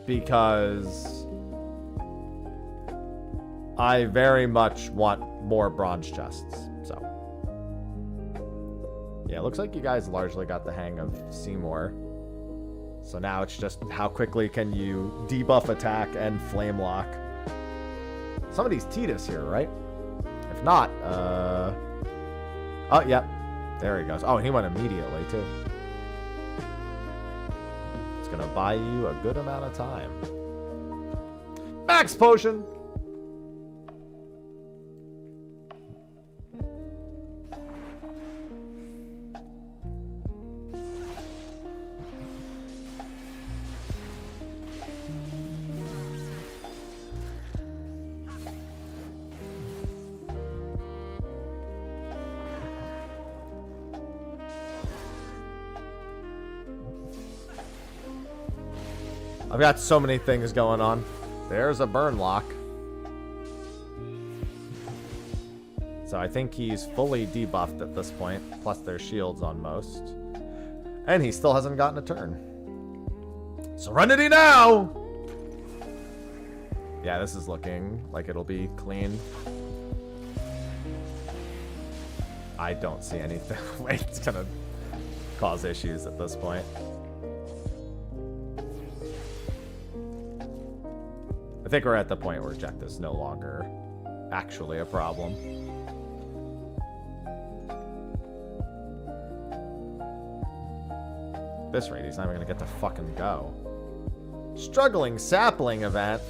Because I very much want more bronze chests, so. Yeah, it looks like you guys largely got the hang of Seymour. So now it's just how quickly can you debuff attack and flame lock. Somebody's Titus here, right? If not, oh, yeah. There he goes. Oh, and he went immediately, too. It's gonna buy you a good amount of time. Max potion! I've got so many things going on. There's a burn lock. So I think he's fully debuffed at this point. Plus there's shields on most. And he still hasn't gotten a turn. Serenity now! Yeah, this is looking like it'll be clean. I don't see anything. Wait, it's gonna cause issues at this point. I think we're at the point where Jekt is no longer actually a problem. At this rate, he's not even gonna get to fucking go. Struggling sapling event.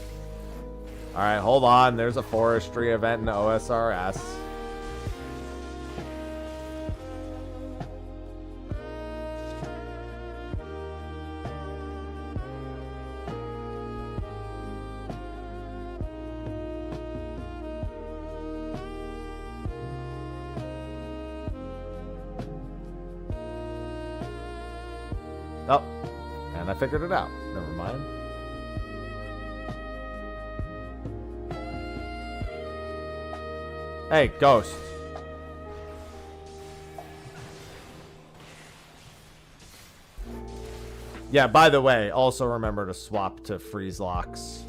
Alright, hold on. There's a forestry event in the OSRS. Oh, and I figured it out. Never mind. Hey, ghost. Yeah, by the way, also remember to swap to freeze locks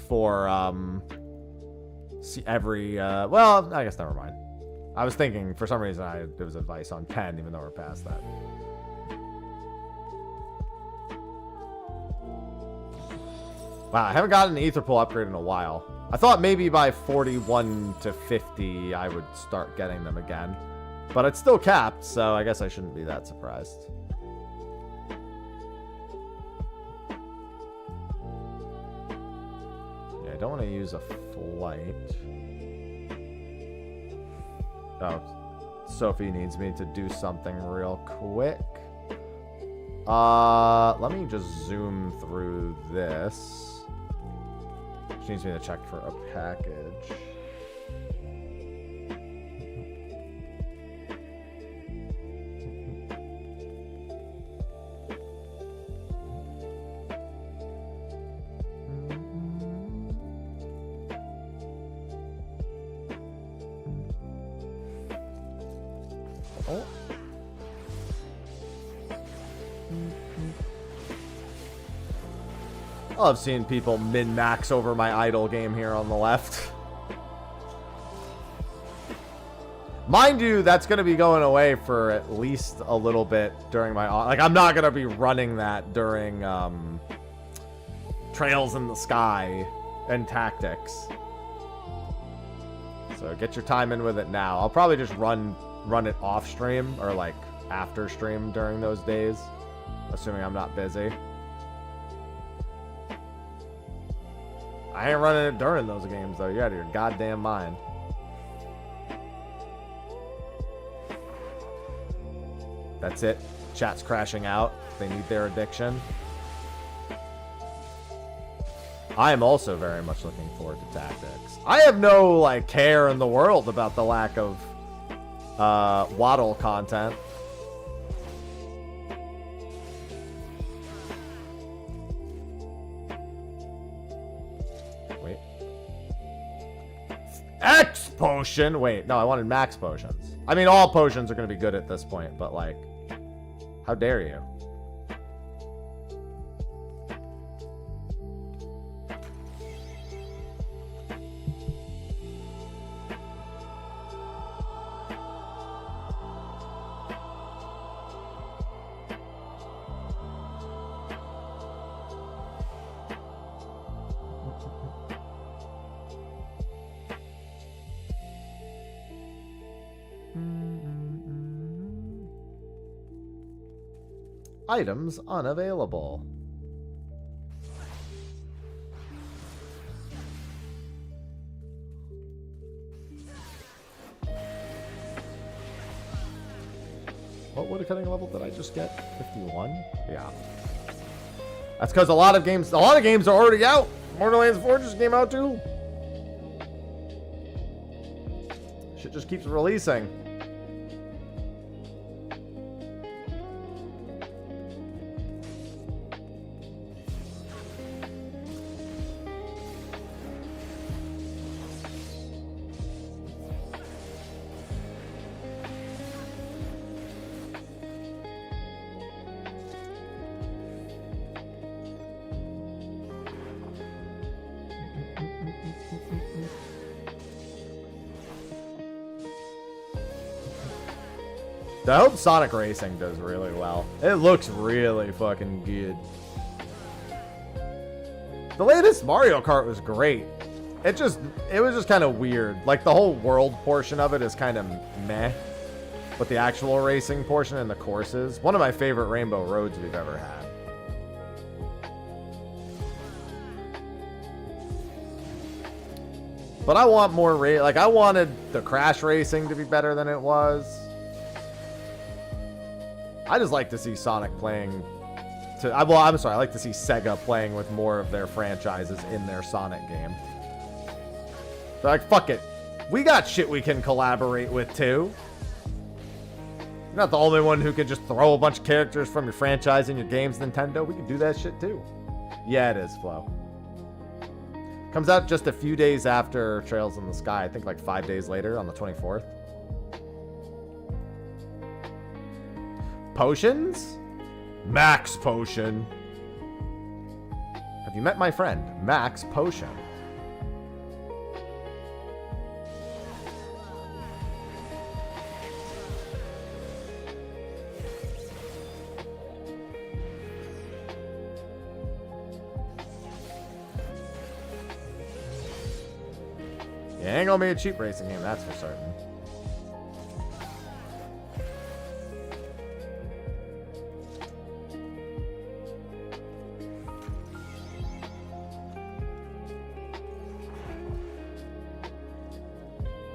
for see every well, I guess never mind. I was thinking for some reason there was advice on 10 even though we're past that. Wow, I haven't gotten an ether pool upgrade in a while. I thought maybe by 41 to 50 I would start getting them again. But it's still capped, so I guess I shouldn't be that surprised. Yeah, I don't want to use a flight. Oh, Sophie needs me to do something real quick. Let me just zoom through this. She needs me to check for a package. Oh. I love seeing people min-max over my idle game here on the left. Mind you, that's going to be going away for at least a little bit during my... Like, I'm not going to be running that during Trails in the Sky and Tactics. So get your time in with it now. I'll probably just run it off stream or like after stream during those days, assuming I'm not busy. I ain't running it during those games though. You're out of your goddamn mind. That's it. Chat's crashing out. They need their addiction. I am also very much looking forward to Tactics. I have no like care in the world about the lack of Waddle content. Wait. X potion. Wait, no, I wanted max potions. I mean, all potions are going to be good at this point, but like, how dare you? Items unavailable. What woodcutting level did I just get? 51? Yeah. That's because a lot of games are already out. Borderlands 4 just came out too. Shit just keeps releasing. I hope Sonic Racing does really well. It looks really fucking good. The latest Mario Kart was great. It was just kind of weird. Like the whole world portion of it is kind of meh. But the actual racing portion and the courses, one of my favorite Rainbow Roads we've ever had. But I want more like I wanted the Crash Racing to be better than it was. I just like to see Sonic playing well, I'm sorry, I like to see Sega playing with more of their franchises in their Sonic game. They're like, fuck it. We got shit we can collaborate with too. You're not the only one who could just throw a bunch of characters from your franchise in your games, Nintendo. We can do that shit too. Yeah, it is, Flo. Comes out just a few days after Trails in the Sky. I think like 5 days later on the 24th. Potions? Max Potion. Have you met my friend? Max Potion. It ain't gonna be a cheap racing game, that's for certain.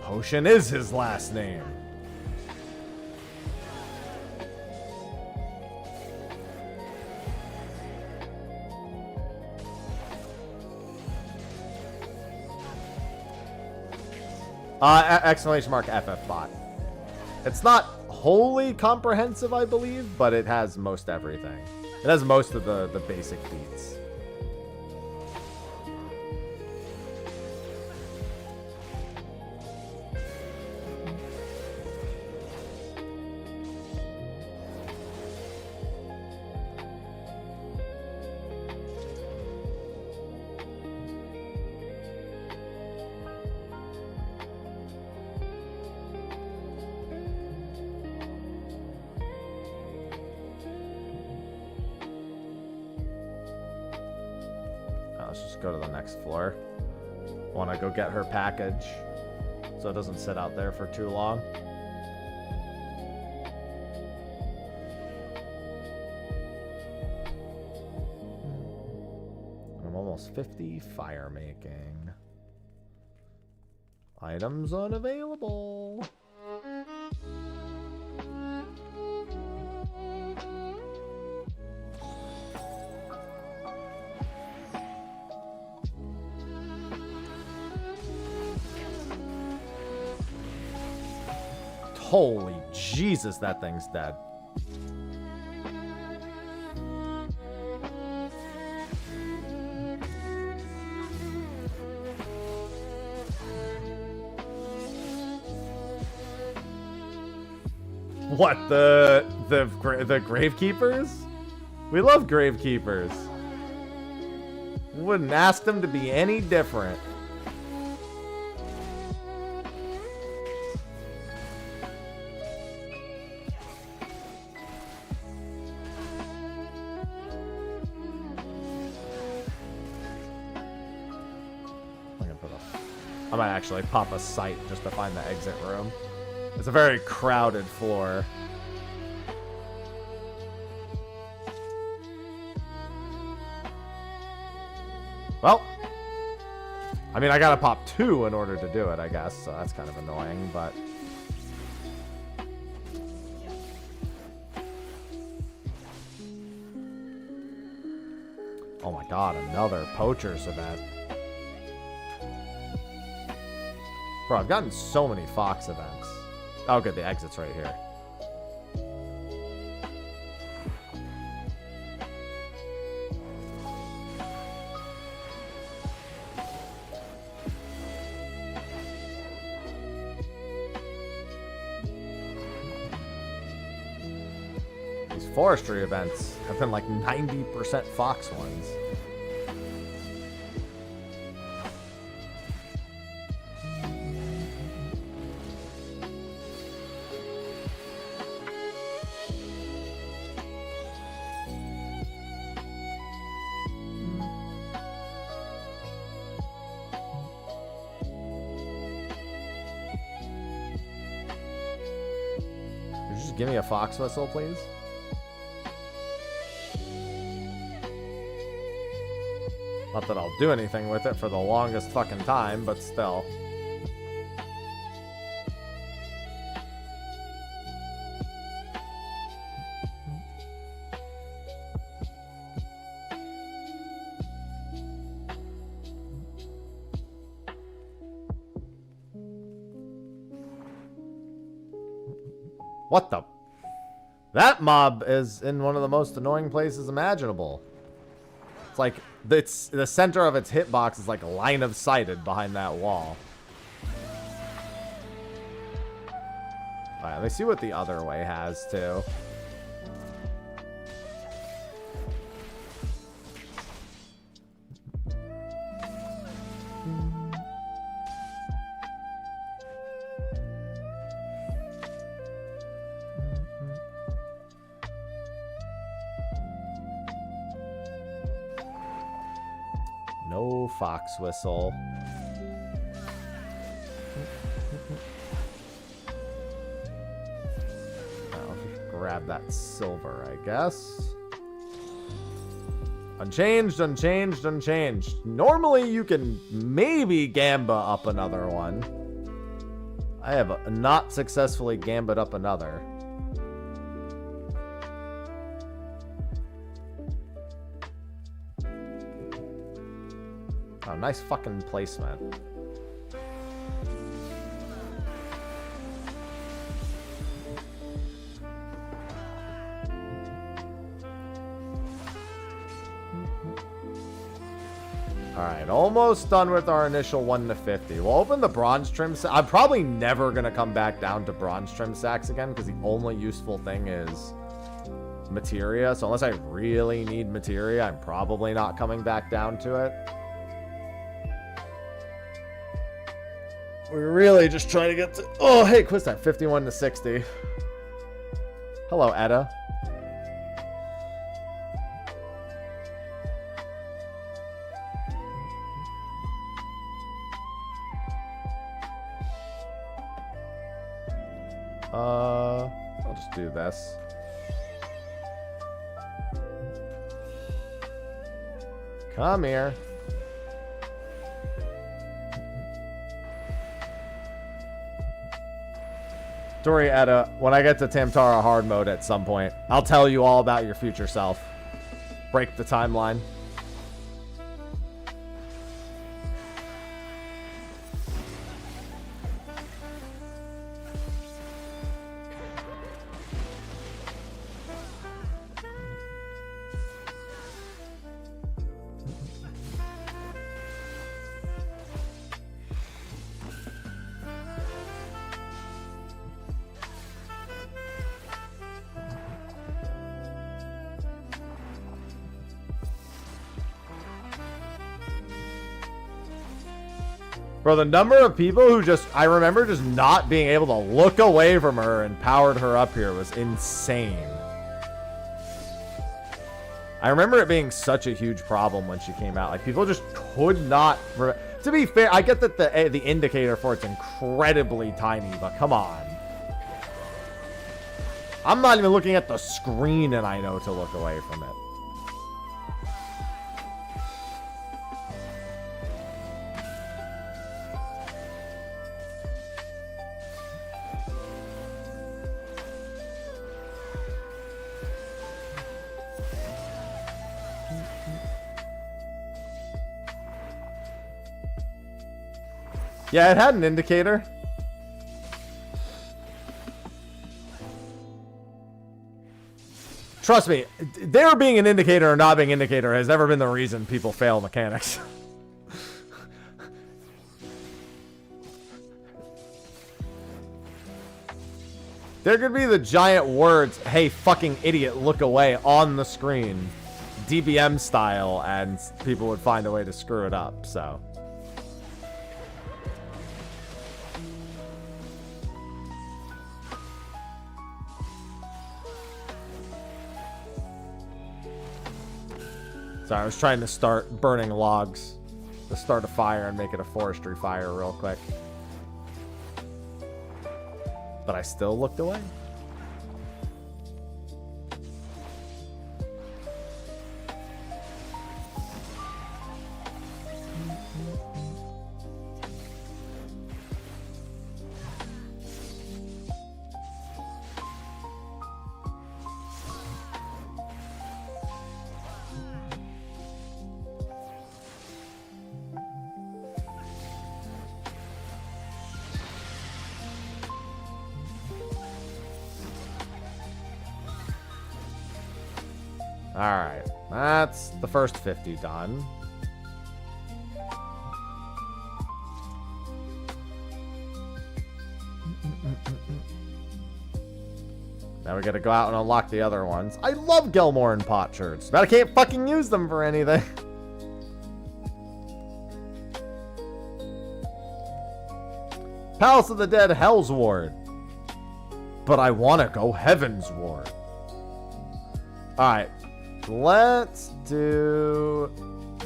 Potion is his last name. Exclamation mark FF bot. It's not wholly comprehensive, I believe, but it has most everything. It has most of the basic feats. Let's just go to the next floor. Want to go get her package so it doesn't sit out there for too long. I'm almost 50. Fire making. Items unavailable. Holy Jesus, that thing's dead. What, the gravekeepers? We love gravekeepers. Wouldn't ask them to be any different. I might actually pop a sight just to find the exit room. It's a very crowded floor. Well, I mean, I gotta pop 2 in order to do it, I guess, so that's kind of annoying, but... Oh my god, another poachers event. Bro, I've gotten so many Fox events. Oh, good, the exit's right here. These forestry events have been like 90% Fox ones. Give me a fox whistle, please. Not that I'll do anything with it for the longest fucking time, but still. What the? That mob is in one of the most annoying places imaginable. It's like, it's the center of its hitbox is like line of sighted behind that wall. Alright, let me see what the other way has too. No fox whistle. I'll grab that silver, I guess. Unchanged, unchanged, unchanged. Normally you can maybe gamba up another one. I have not successfully gambit up another. Oh, nice fucking placement. Alright, almost done with our initial 1 to 50. We'll open the bronze trim sack. I'm probably never going to come back down to bronze trim sacks again because the only useful thing is materia. So unless I really need materia, I'm probably not coming back down to it. We're really just trying to get to... Oh, hey, quiz time. 51 to 60. Hello, Etta. I'll just do this. Come here. Story Etta, when I get to Tamtara hard mode at some point, I'll tell you all about your future self. Break the timeline. Bro, the number of people who just, I remember just not being able to look away from her and powered her up here was insane. I remember it being such a huge problem when she came out. Like, people just could not, to be fair, I get that the indicator for it's incredibly tiny, but come on. I'm not even looking at the screen and I know to look away from it. Yeah, it had an indicator. Trust me, there being an indicator or not being an indicator has never been the reason people fail mechanics. There could be the giant words, "Hey, fucking idiot, look away," on the screen, DBM style, and people would find a way to screw it up, so... Sorry, I was trying to start burning logs to start a fire and make it a forestry fire real quick. But I still looked away. Alright, that's the first 50 done. Now we gotta go out and unlock the other ones. I love Gilmore and Potsherds, but I can't fucking use them for anything. Palace of the Dead, Hell's Ward. But I wanna go Heaven's Ward. Alright. Let's do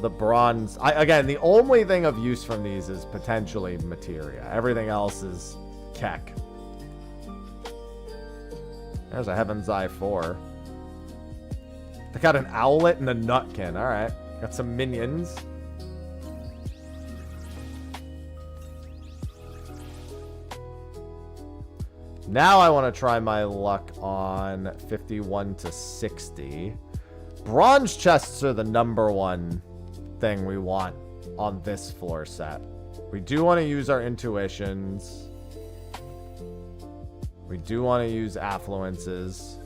the bronze. Again, the only thing of use from these is potentially materia. Everything else is Keck. There's a Heaven's Eye 4. They got an Owlet and a Nutkin. Alright. Got some minions. Now I want to try my luck on 51 to 60. Bronze chests are the #1 thing we want on this floor set. We do want to use our intuitions. We do want to use affluences.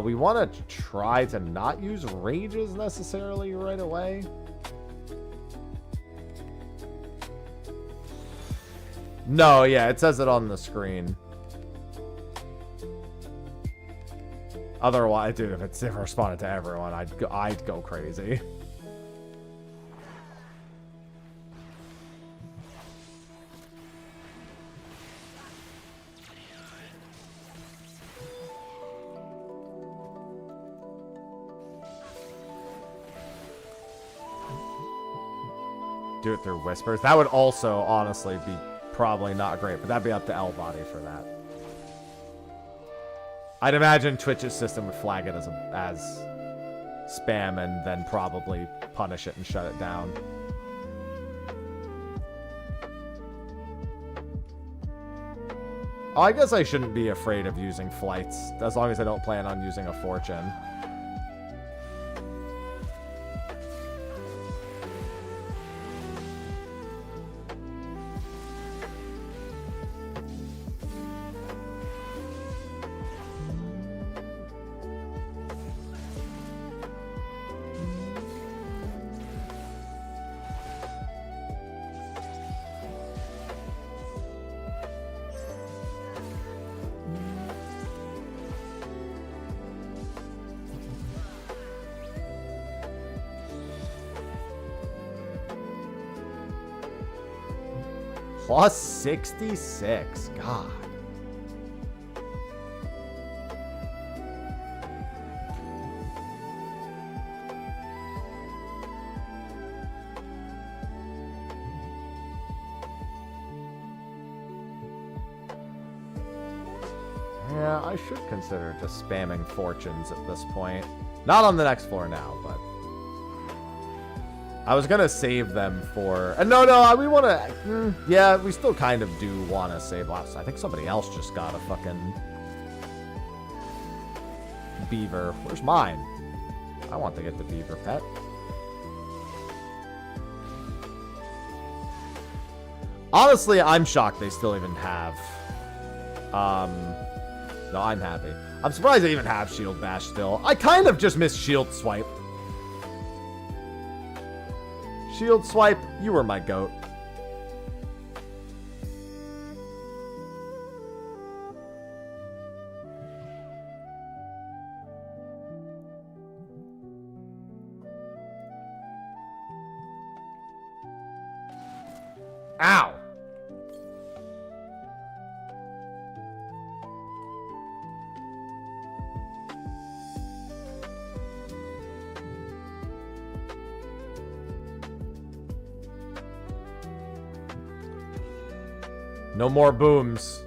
We want to try to not use rages necessarily right away. No, yeah, it says it on the screen. Otherwise, dude, if it responded to everyone, I'd go crazy. Do it through whispers. That would also, honestly, be probably not great, but that'd be up to L-Body for that. I'd imagine Twitch's system would flag it as spam and then probably punish it and shut it down. Oh, I guess I shouldn't be afraid of using flights, as long as I don't plan on using a fortune. Plus 66. God. Yeah, I should consider just spamming fortunes at this point. Not on the next floor now, but I was gonna save them for... no, we want to... yeah, we still kind of do want to save lots. I think somebody else just got a fucking... beaver. Where's mine? I want to get the beaver pet. Honestly, I'm shocked they still even have... no, I'm happy. I'm surprised they even have Shield Bash still. I kind of just miss Shield Swipe. Shield Swipe, you were my goat. Ow! No more booms.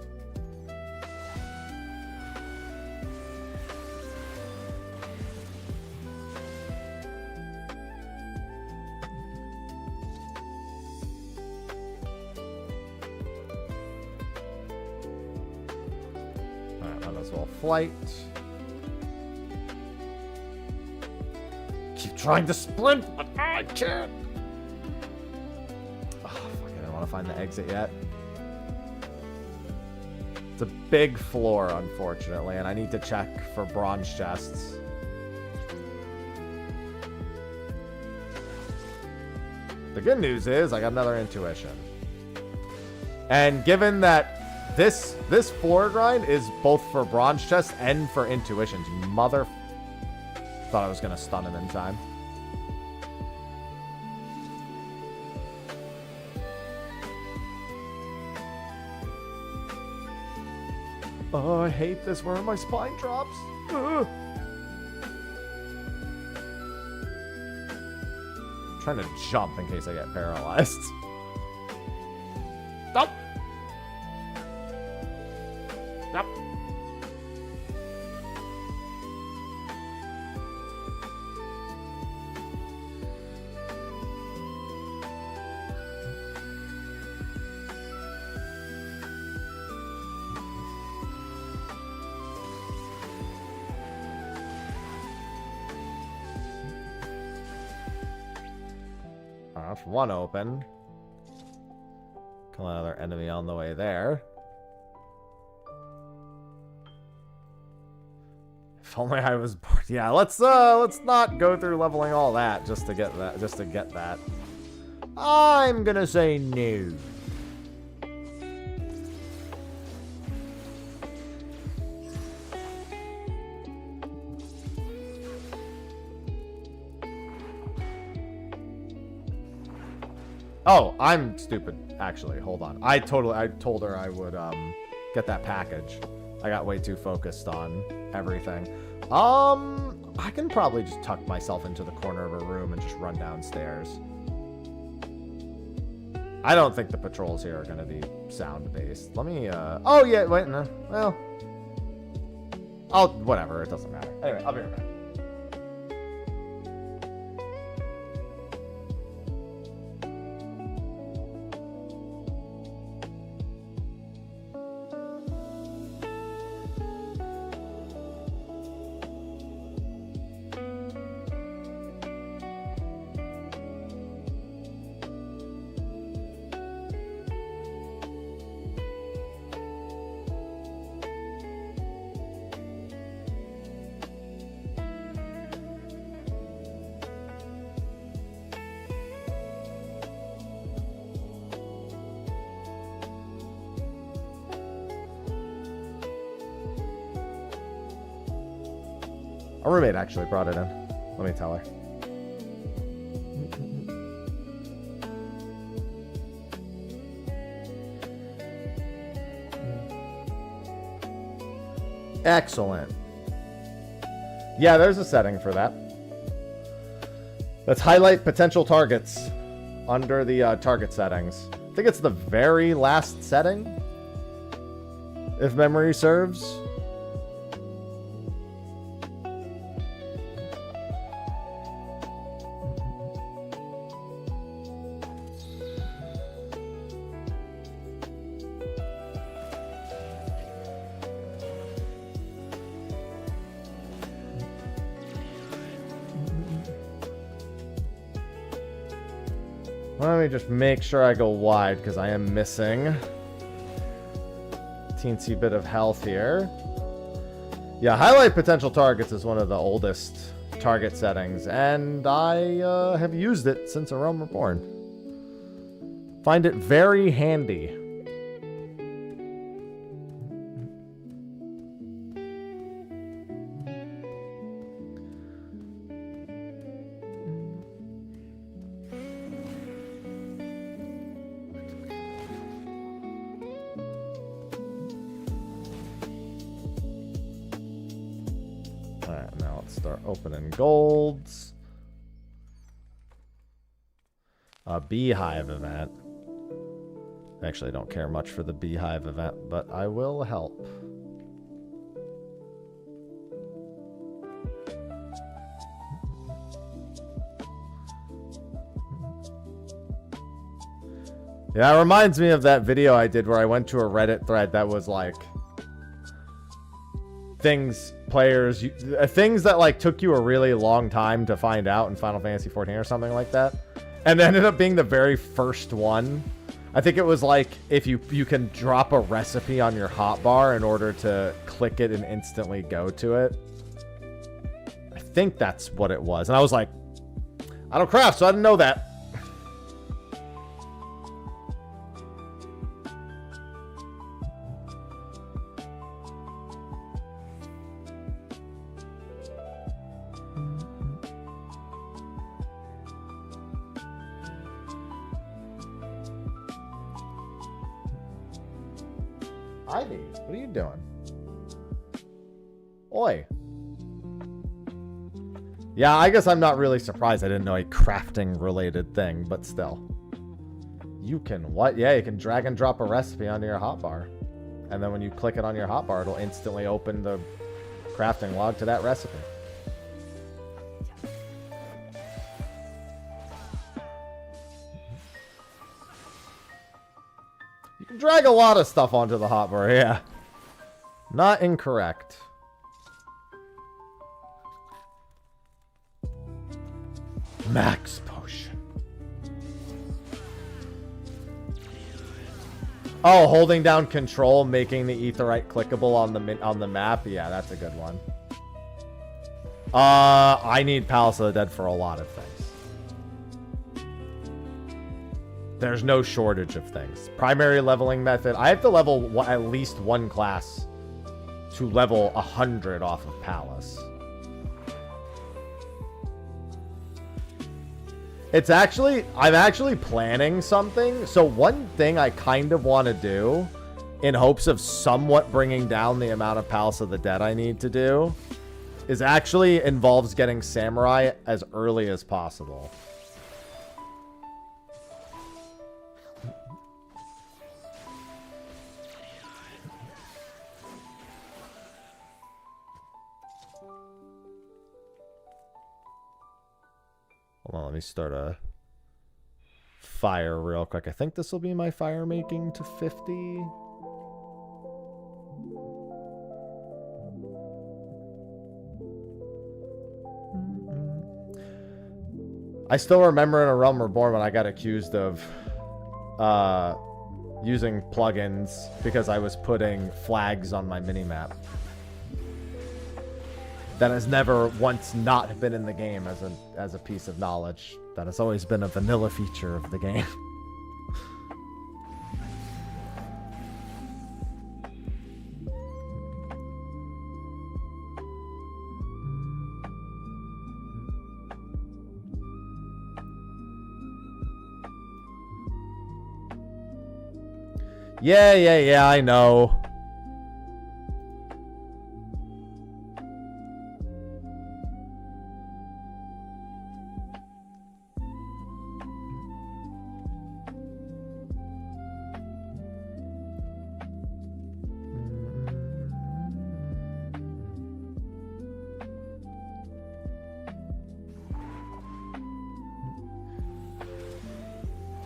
Alright, might as well flight. Keep trying to sprint, but I can't. Oh, fuck, I don't want to find the exit yet. It's a big floor, unfortunately, and I need to check for bronze chests. The good news is I got another intuition. And given that this floor grind is both for bronze chests and for intuitions, mother... Thought I was going to stun him in time. Oh, I hate this where my spine drops. Ugh. I'm trying to jump in case I get paralyzed. Stop. Stop. That's one open. Kill another enemy on the way there. If only I was bored. Yeah, let's not go through leveling all that just to get that. I'm gonna say no. Oh, I'm stupid, actually. Hold on. I told her I would get that package. I got way too focused on everything. I can probably just tuck myself into the corner of a room and just run downstairs. I don't think the patrols here are going to be sound-based. Let me, oh, yeah, wait, no. Well, whatever. It doesn't matter. Anyway, I'll be right back. Our roommate actually brought it in. Let me tell her. Excellent. Yeah, there's a setting for that. Let's highlight potential targets under the target settings. I think it's the very last setting, if memory serves. Let me just make sure I go wide, because I am missing teensy bit of health here. Yeah, highlight potential targets is one of the oldest target settings, and I have used it since A Realm Reborn. Find it very handy. Opening golds. A beehive event. Actually, I don't care much for the beehive event, but I will help. Yeah, it reminds me of that video I did where I went to a Reddit thread that was like things that like took you a really long time to find out in Final Fantasy XIV or something like that, and it ended up being the very first one. I think it was like if you can drop a recipe on your hotbar in order to click it and instantly go to it. I think that's what it was, and I was like, I don't craft, so I didn't know that. Ivy, what are you doing? Oi. Yeah, I guess I'm not really surprised I didn't know a crafting related thing, but still. You can what? Yeah, you can drag and drop a recipe onto your hotbar. And then when you click it on your hotbar, it'll instantly open the crafting log to that recipe. You can drag a lot of stuff onto the hotbar, yeah. Not incorrect. Max potion. Oh, holding down control, making the aetheryte clickable on the map. Yeah, that's a good one. I need Palace of the Dead for a lot of things. There's no shortage of things. Primary leveling method. I have to level at least one class to level 100 off of Palace. I'm actually planning something. So one thing I kind of want to do in hopes of somewhat bringing down the amount of Palace of the Dead I need to do is actually involves getting Samurai as early as possible. Hold on, let me start a fire real quick. I think this will be my fire making to 50. I still remember in A Realm Reborn when I got accused of using plugins because I was putting flags on my minimap. That has never once not been in the game as a piece of knowledge. That has always been a vanilla feature of the game. Yeah, I know.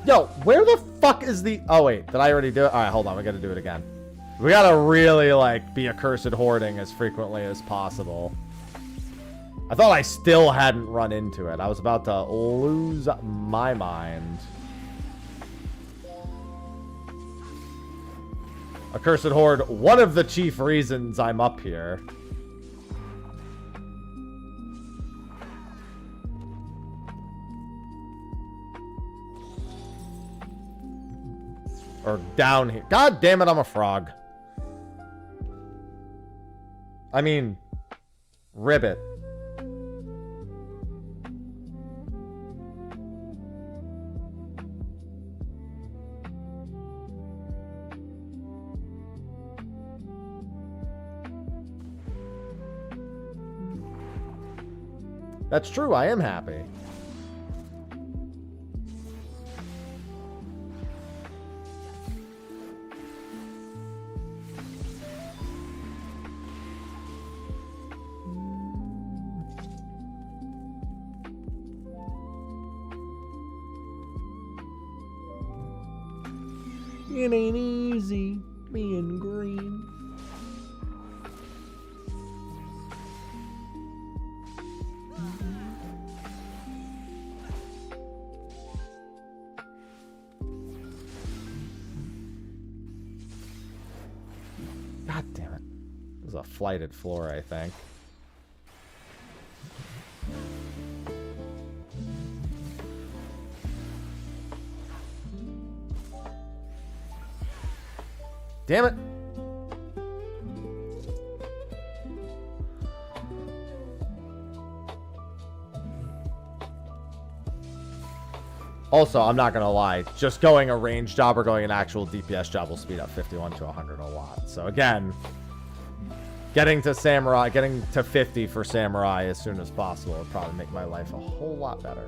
Yo, where the fuck is the... Oh, wait. Did I already do it? All right, hold on. We gotta do it again. We gotta really, like, be accursed hoarding as frequently as possible. I thought I still hadn't run into it. I was about to lose my mind. Accursed Hoard, one of the chief reasons I'm up here. Or down here. God damn it, I'm a frog. I mean, ribbit. That's true, I am happy. It ain't easy being green. God damn it. This is a flighted floor, I think. Damn it. Also, I'm not gonna lie, just going a range job or going an actual DPS job will speed up 51 to 100 a lot. So again, Getting to Samurai, getting to 50 for Samurai as soon as possible would probably make my life a whole lot better.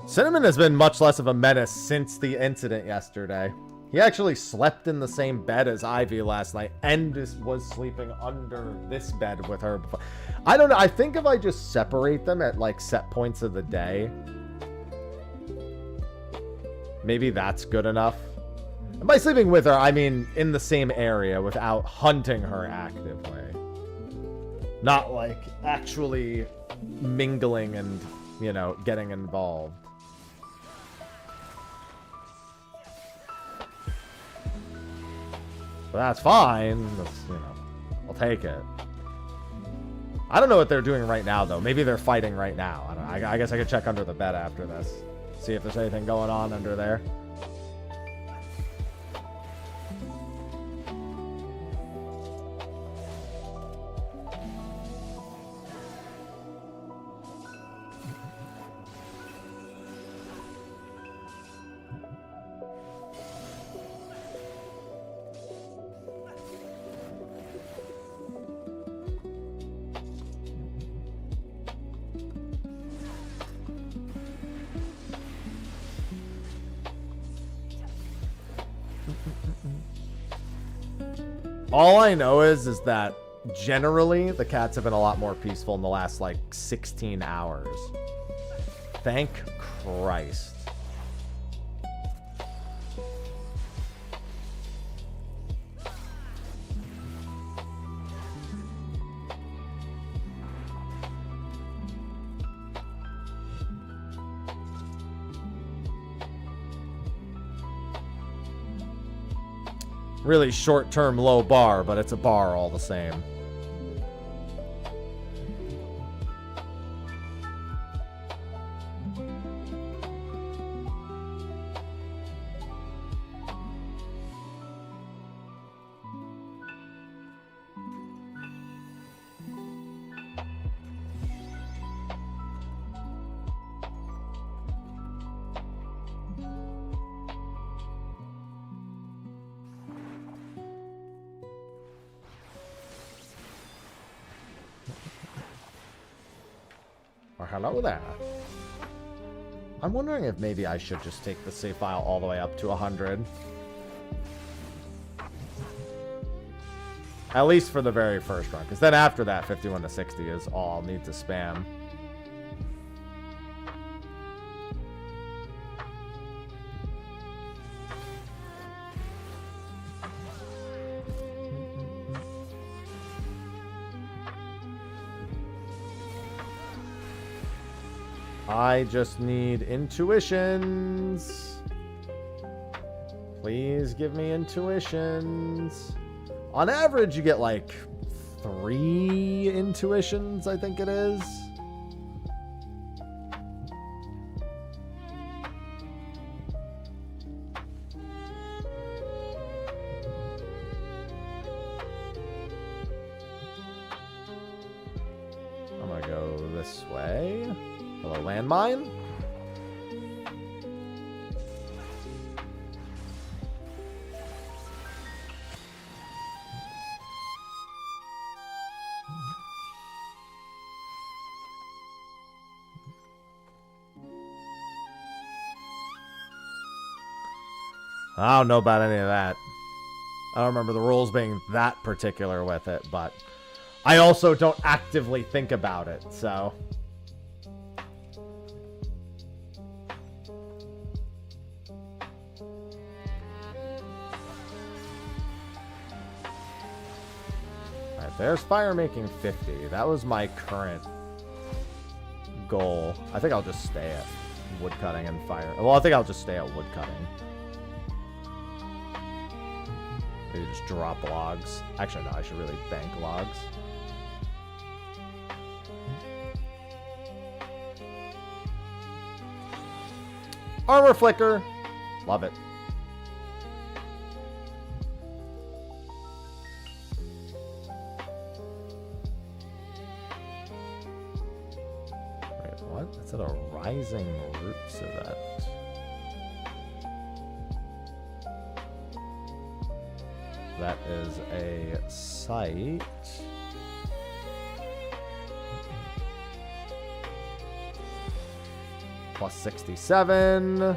Cinnamon has been much less of a menace since the incident yesterday. He actually slept in the same bed as Ivy last night and was sleeping under this bed with her before. I don't know. I think if I just separate them at like set points of the day, maybe that's good enough. And by sleeping with her, I mean in the same area without hunting her actively. Not like actually mingling and, you know, getting involved. But that's fine. That's, you know, I'll take it. I don't know what they're doing right now, though. Maybe they're fighting right now. I don't know. I guess I could check under the bed after this. See if there's anything going on under there. All I know is that generally the cats have been a lot more peaceful in the last like 16 hours. Thank Christ. Really short-term low bar, but it's a bar all the same. Hello there. I'm wondering if maybe I should just take the save file all the way up to 100. At least for the very first run, because then after that, 51 to 60 is all I'll need to spam. I just need intuitions. Please give me intuitions. On average, you get like 3 intuitions, I think it is. I'm gonna go this way. Hello, landmine. I don't know about any of that. I don't remember the rules being that particular with it, but I also don't actively think about it, so... There's fire making 50. That was my current goal. I think I'll just stay at woodcutting and fire. Well, I think I'll just stay at woodcutting. Maybe just drop logs. Actually, no, I should really bank logs. Armor flicker. Love it. Is it a Rising Root Civet? That is a site. Plus 67.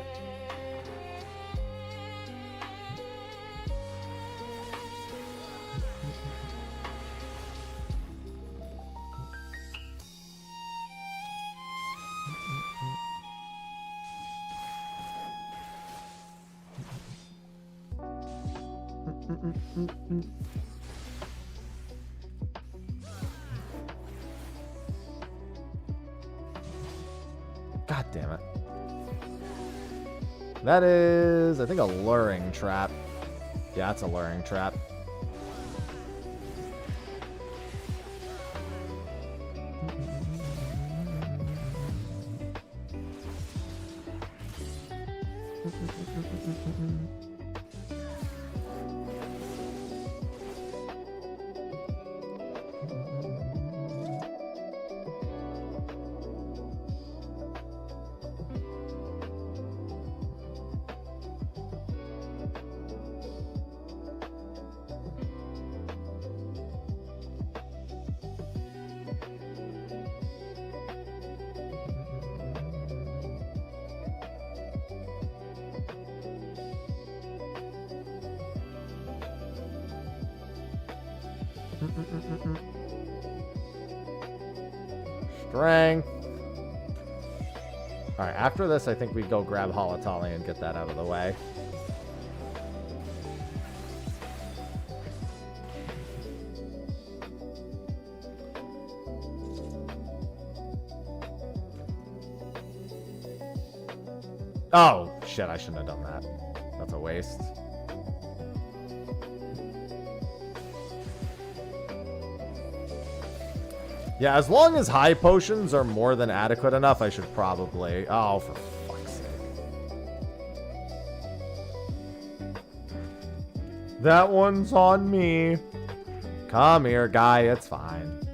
God damn it. That is, I think, a luring trap. Yeah, it's a luring trap. Strength. Alright, after this, I think we go grab Halatali and get that out of the way. Oh, shit, I shouldn't have done that. That's a waste. Yeah, as long as high potions are more than adequate enough, I should probably... Oh, for fuck's sake. That one's on me. Come here, guy. It's fine.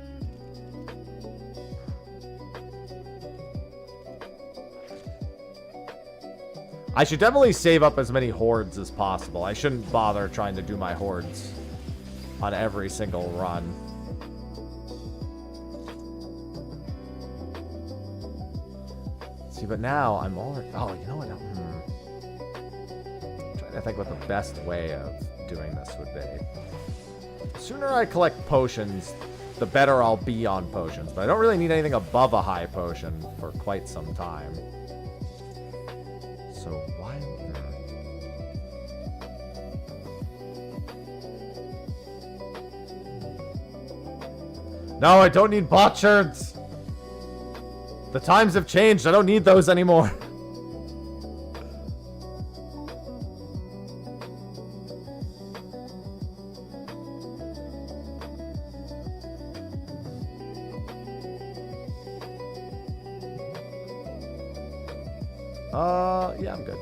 I should definitely save up as many hordes as possible. I shouldn't bother trying to do my hordes on every single run. See, but now I'm already... Oh, you know what? I'm trying to think what the best way of doing this would be. The sooner I collect potions, the better I'll be on potions. But I don't really need anything above a high potion for quite some time. So why... No, I don't need potsherds! The times have changed. I don't need those anymore. Yeah, I'm good.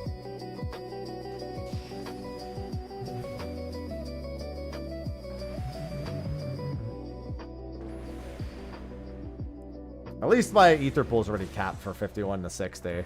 At least my ether pool's already capped for 51 to 60.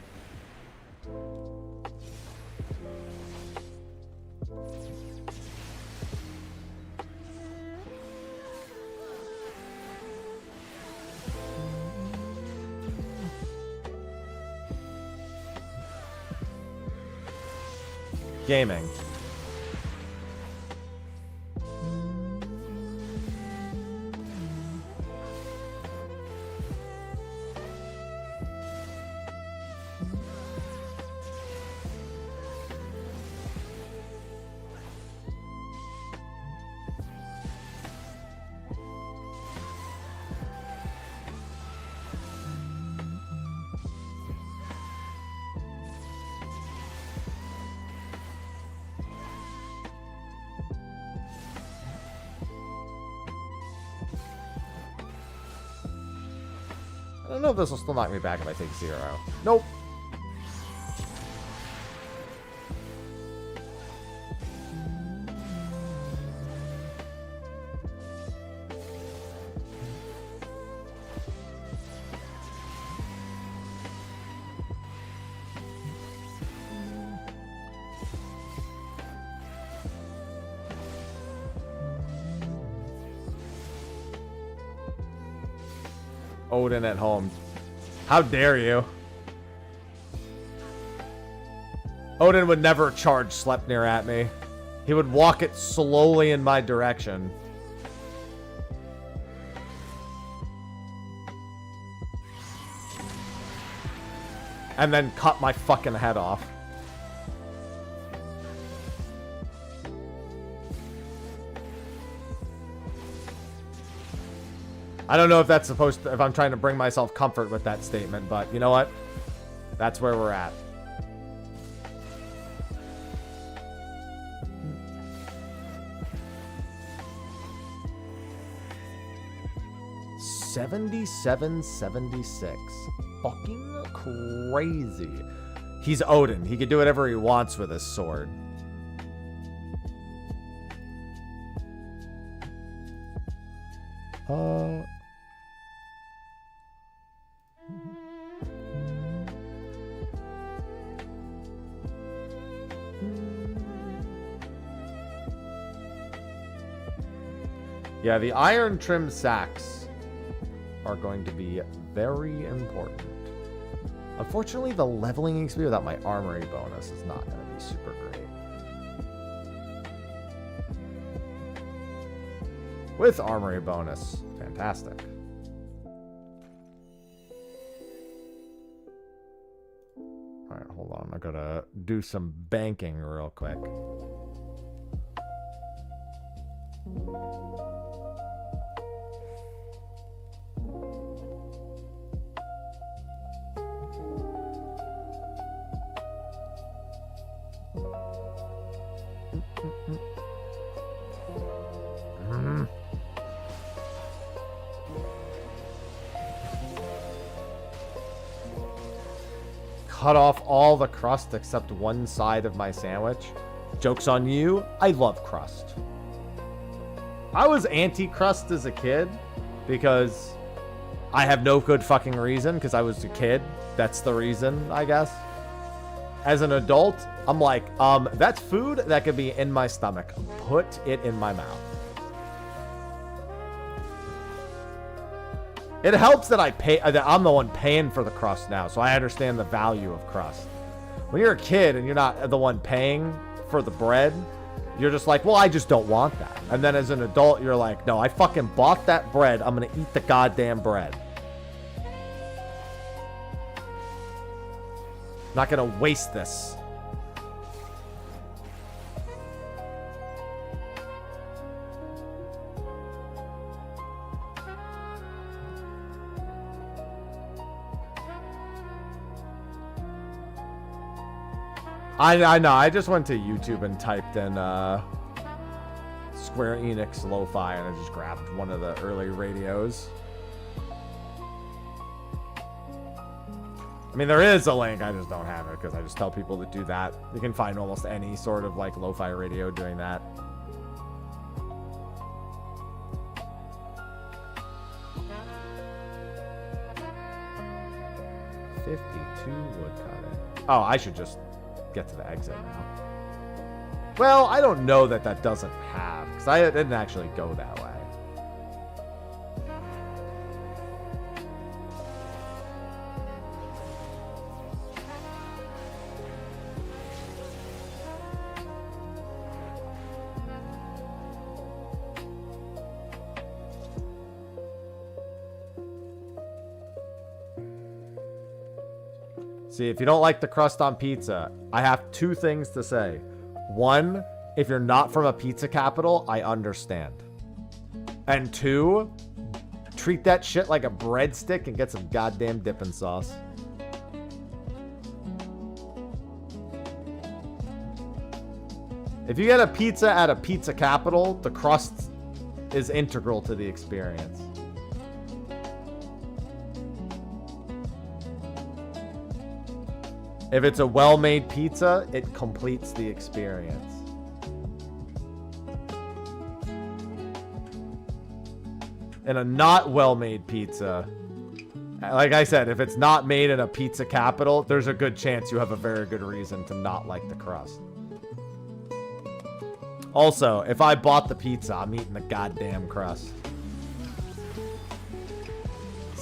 Gaming. I don't know if this will still knock me back if I take 0. Nope. Odin at home. How dare you? Odin would never charge Sleipnir at me. He would walk it slowly in my direction. And then cut my fucking head off. I don't know if that's supposed to, if I'm trying to bring myself comfort with that statement, but you know what? That's where we're at. $77.76. Fucking crazy. He's Odin. He can do whatever he wants with his sword. Yeah, the iron trim sacks are going to be very important. Unfortunately, the leveling XP without my armory bonus is not going to be super great. With armory bonus, fantastic. Alright, hold on. I'm going to do some banking real quick. Cut off all the crust except one side of my sandwich. Joke's on you. I love crust. I was anti-crust as a kid because I have no good fucking reason, because I was a kid. That's the reason, I guess. As an adult, I'm like, that's food that could be in my stomach. Put it in my mouth. It helps that that I'm the one paying for the crust now, so I understand the value of crust. When you're a kid and you're not the one paying for the bread, you're just like, well, I just don't want that. And then as an adult, you're like, no, I fucking bought that bread. I'm gonna eat the goddamn bread. Not gonna waste this. I know. I just went to YouTube and typed in Square Enix Lo-Fi, and I just grabbed one of the early radios. I mean, there is a link. I just don't have it because I just tell people to do that. You can find almost any sort of like lo-fi radio doing that. $52 woodcutting. Oh, I should just get to the exit now. Well, I don't know that that doesn't have, because I didn't actually go that way. See, if you don't like the crust on pizza, I have two things to say. One, if you're not from a pizza capital, I understand. And two, treat that shit like a breadstick and get some goddamn dipping sauce. If you get a pizza at a pizza capital, the crust is integral to the experience. If it's a well-made pizza, it completes the experience. And a not well-made pizza, like I said, if it's not made in a pizza capital, there's a good chance you have a very good reason to not like the crust. Also, if I bought the pizza, I'm eating the goddamn crust.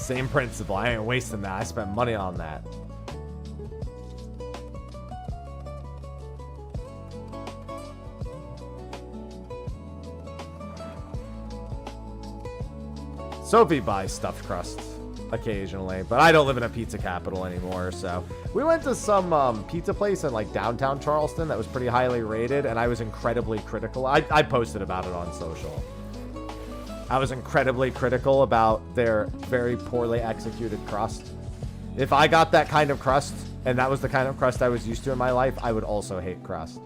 Same principle. I ain't wasting that. I spent money on that. Sophie buys stuffed crust occasionally, but I don't live in a pizza capital anymore, so we went to some pizza place in like downtown Charleston that was pretty highly rated, and I was incredibly critical. I posted about it on social. I was incredibly critical about their very poorly executed crust. If I got that kind of crust, and that was the kind of crust I was used to in my life, I would also hate crust.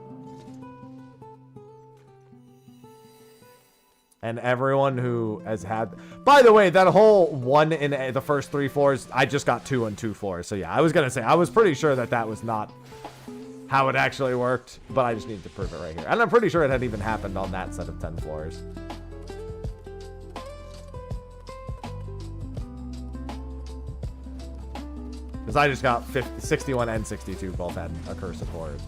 And everyone who has had... By the way, that whole one in the first 3 floors, I just got 2 on 2 floors. So yeah, I was going to say, I was pretty sure that that was not how it actually worked, but I just needed to prove it right here. And I'm pretty sure it had even happened on that set of 10 floors. Because I just got 61 and 62 both had a curse of chords.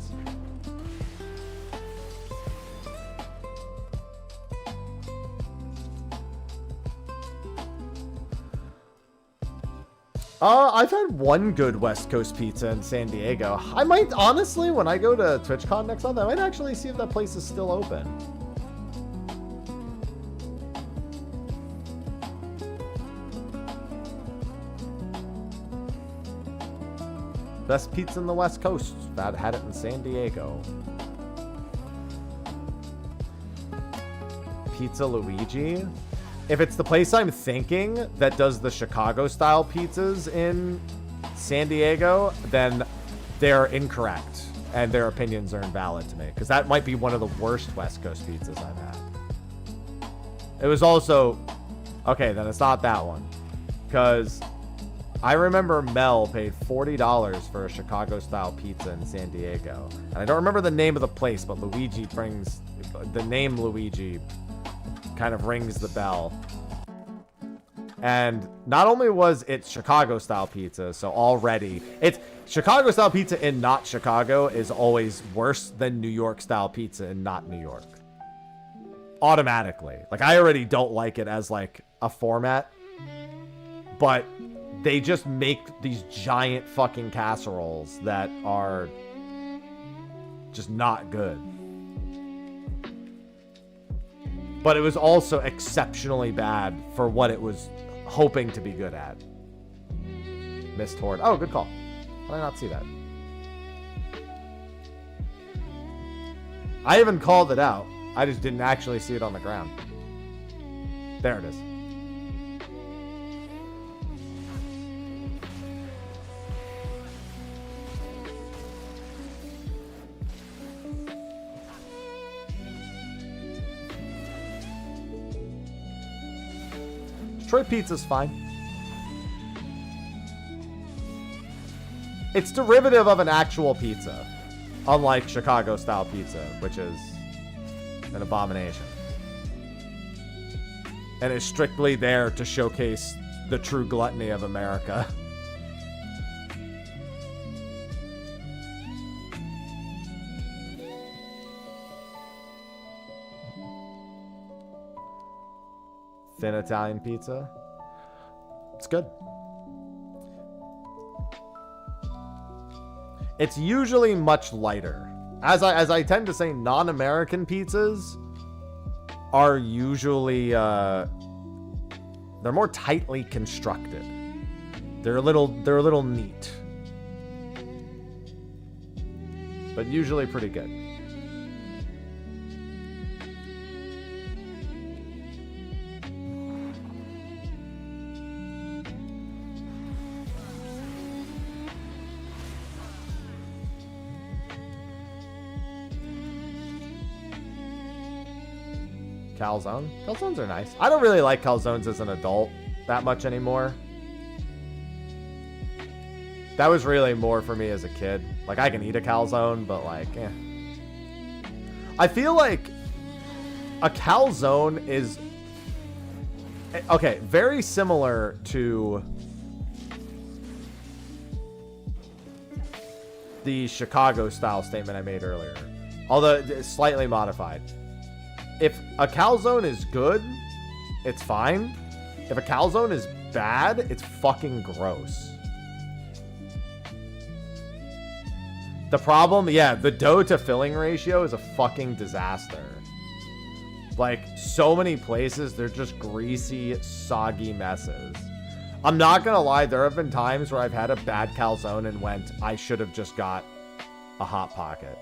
I've had one good West Coast pizza in San Diego. I might, honestly, when I go to TwitchCon next month, I might actually see if that place is still open. Best pizza in the West Coast. That had it in San Diego. Pizza Luigi. If it's the place I'm thinking that does the Chicago-style pizzas in San Diego, then they're incorrect, and their opinions are invalid to me, because that might be one of the worst West Coast pizzas I've had. It was also... Okay, then it's not that one, because I remember Mel paid $40 for a Chicago-style pizza in San Diego, and I don't remember the name of the place, but Luigi brings... The name Luigi kind of rings the bell. And not only was it Chicago style pizza, so already it's Chicago style pizza in not Chicago is always worse than New York style pizza in not New York. Automatically. Like, I already don't like it as like a format, but they just make these giant fucking casseroles that are just not good. But it was also exceptionally bad for what it was hoping to be good at. Missed Horde. Oh, good call. How did I not see that? I even called it out. I just didn't actually see it on the ground. There it is. Detroit pizza's fine. It's derivative of an actual pizza, unlike Chicago-style pizza, which is an abomination. And is strictly there to showcase the true gluttony of America. Thin Italian pizza. It's good. It's usually much lighter. As I tend to say, non-American pizzas are usually they're more tightly constructed. They're a little neat. But usually pretty good. Calzone. Calzones are nice. I don't really like calzones as an adult that much anymore. That was really more for me as a kid. Like, I can eat a calzone, but like, eh. I feel like a calzone is... Okay, very similar to the Chicago-style statement I made earlier. Although, it's slightly modified. If a calzone is good, it's fine. If a calzone is bad, it's fucking gross. The problem, yeah, the dough to filling ratio is a fucking disaster. Like, so many places, they're just greasy, soggy messes. I'm not gonna lie, there have been times where I've had a bad calzone and went, I should have just got a Hot Pocket.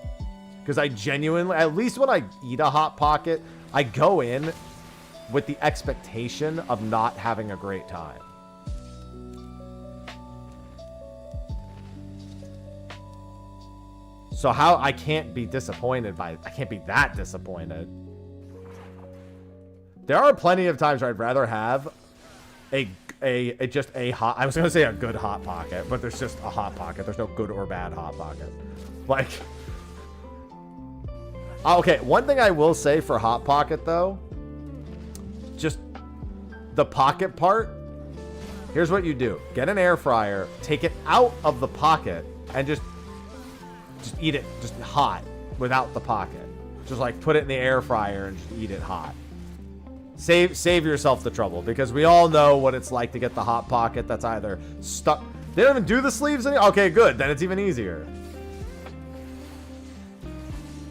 Because I genuinely, at least when I eat a Hot Pocket, I go in with the expectation of not having a great time. So how I can't be disappointed by, I can't be that disappointed. There are plenty of times where I'd rather have just a hot, I was gonna say a good Hot Pocket, but there's just a Hot Pocket. There's no good or bad Hot Pocket. Like, okay, one thing I will say for Hot Pocket though, just the pocket part, here's what you do. Get an air fryer, take it out of the pocket, and just eat it just hot without the pocket. Just like put it in the air fryer and just eat it hot. Save yourself the trouble, because we all know what it's like to get the Hot Pocket that's either stuck. They don't even do the sleeves anymore. Okay, good. Then it's even easier.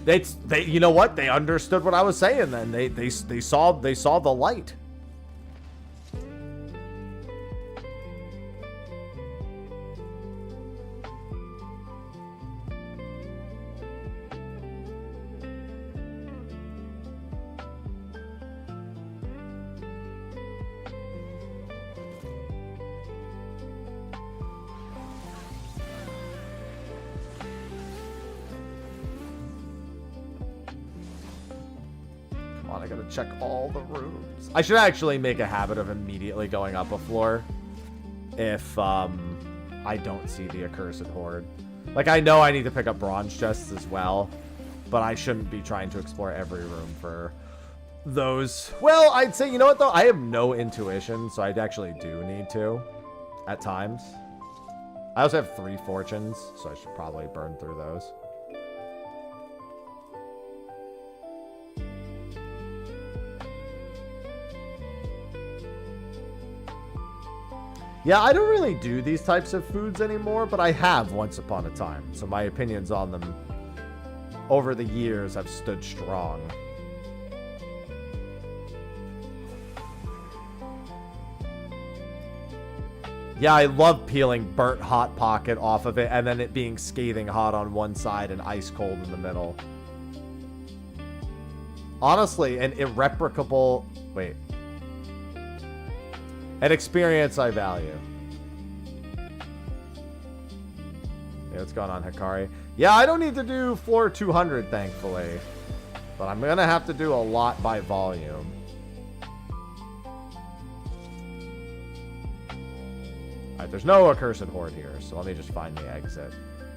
They you know what? They understood what I was saying then. They saw the light. I gotta check all the rooms. I should actually make a habit of immediately going up a floor if I don't see the accursed horde. Like, I know I need to pick up bronze chests as well, but I shouldn't be trying to explore every room for those. Well, I'd say, you know what though? I have no intuition, so I actually do need to at times. I also have 3 fortunes, so I should probably burn through those. Yeah, I don't really do these types of foods anymore, but I have once upon a time. So my opinions on them over the years have stood strong. Yeah, I love peeling burnt Hot Pocket off of it and then it being scathing hot on one side and ice cold in the middle. Honestly, an irreplicable... Wait. An experience I value. Yeah, what's going on, Hikari? Yeah, I don't need to do floor 200, thankfully. But I'm going to have to do a lot by volume. Alright, there's no accursed horde here, so let me just find the exit.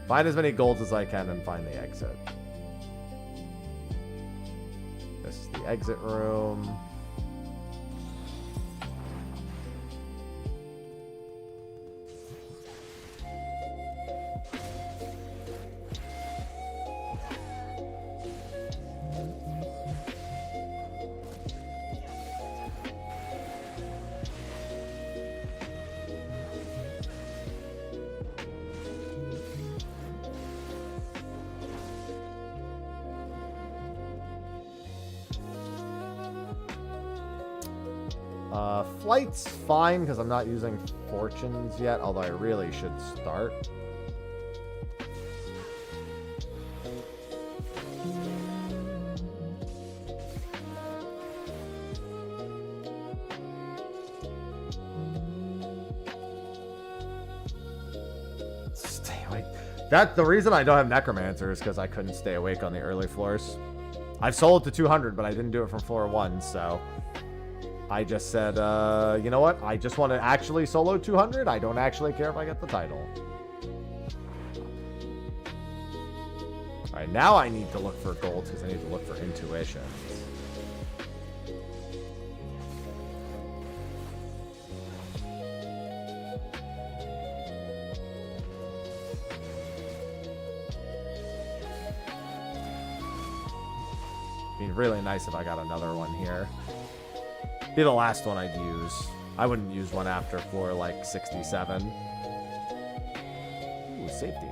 Find as many golds as I can and find the exit. This is the exit room. Flight's fine because I'm not using fortunes yet, although I really should start. Stay awake. That's the reason I don't have Necromancer is because I couldn't stay awake on the early floors. I've sold to 200, but I didn't do it from floor 1, so... I just said, you know what? I just want to actually solo 200. I don't actually care if I get the title. Alright, now I need to look for golds because I need to look for intuitions. It'd be really nice if I got another one here. Be the last one I'd use. I wouldn't use one after floor like 67. Ooh, safety.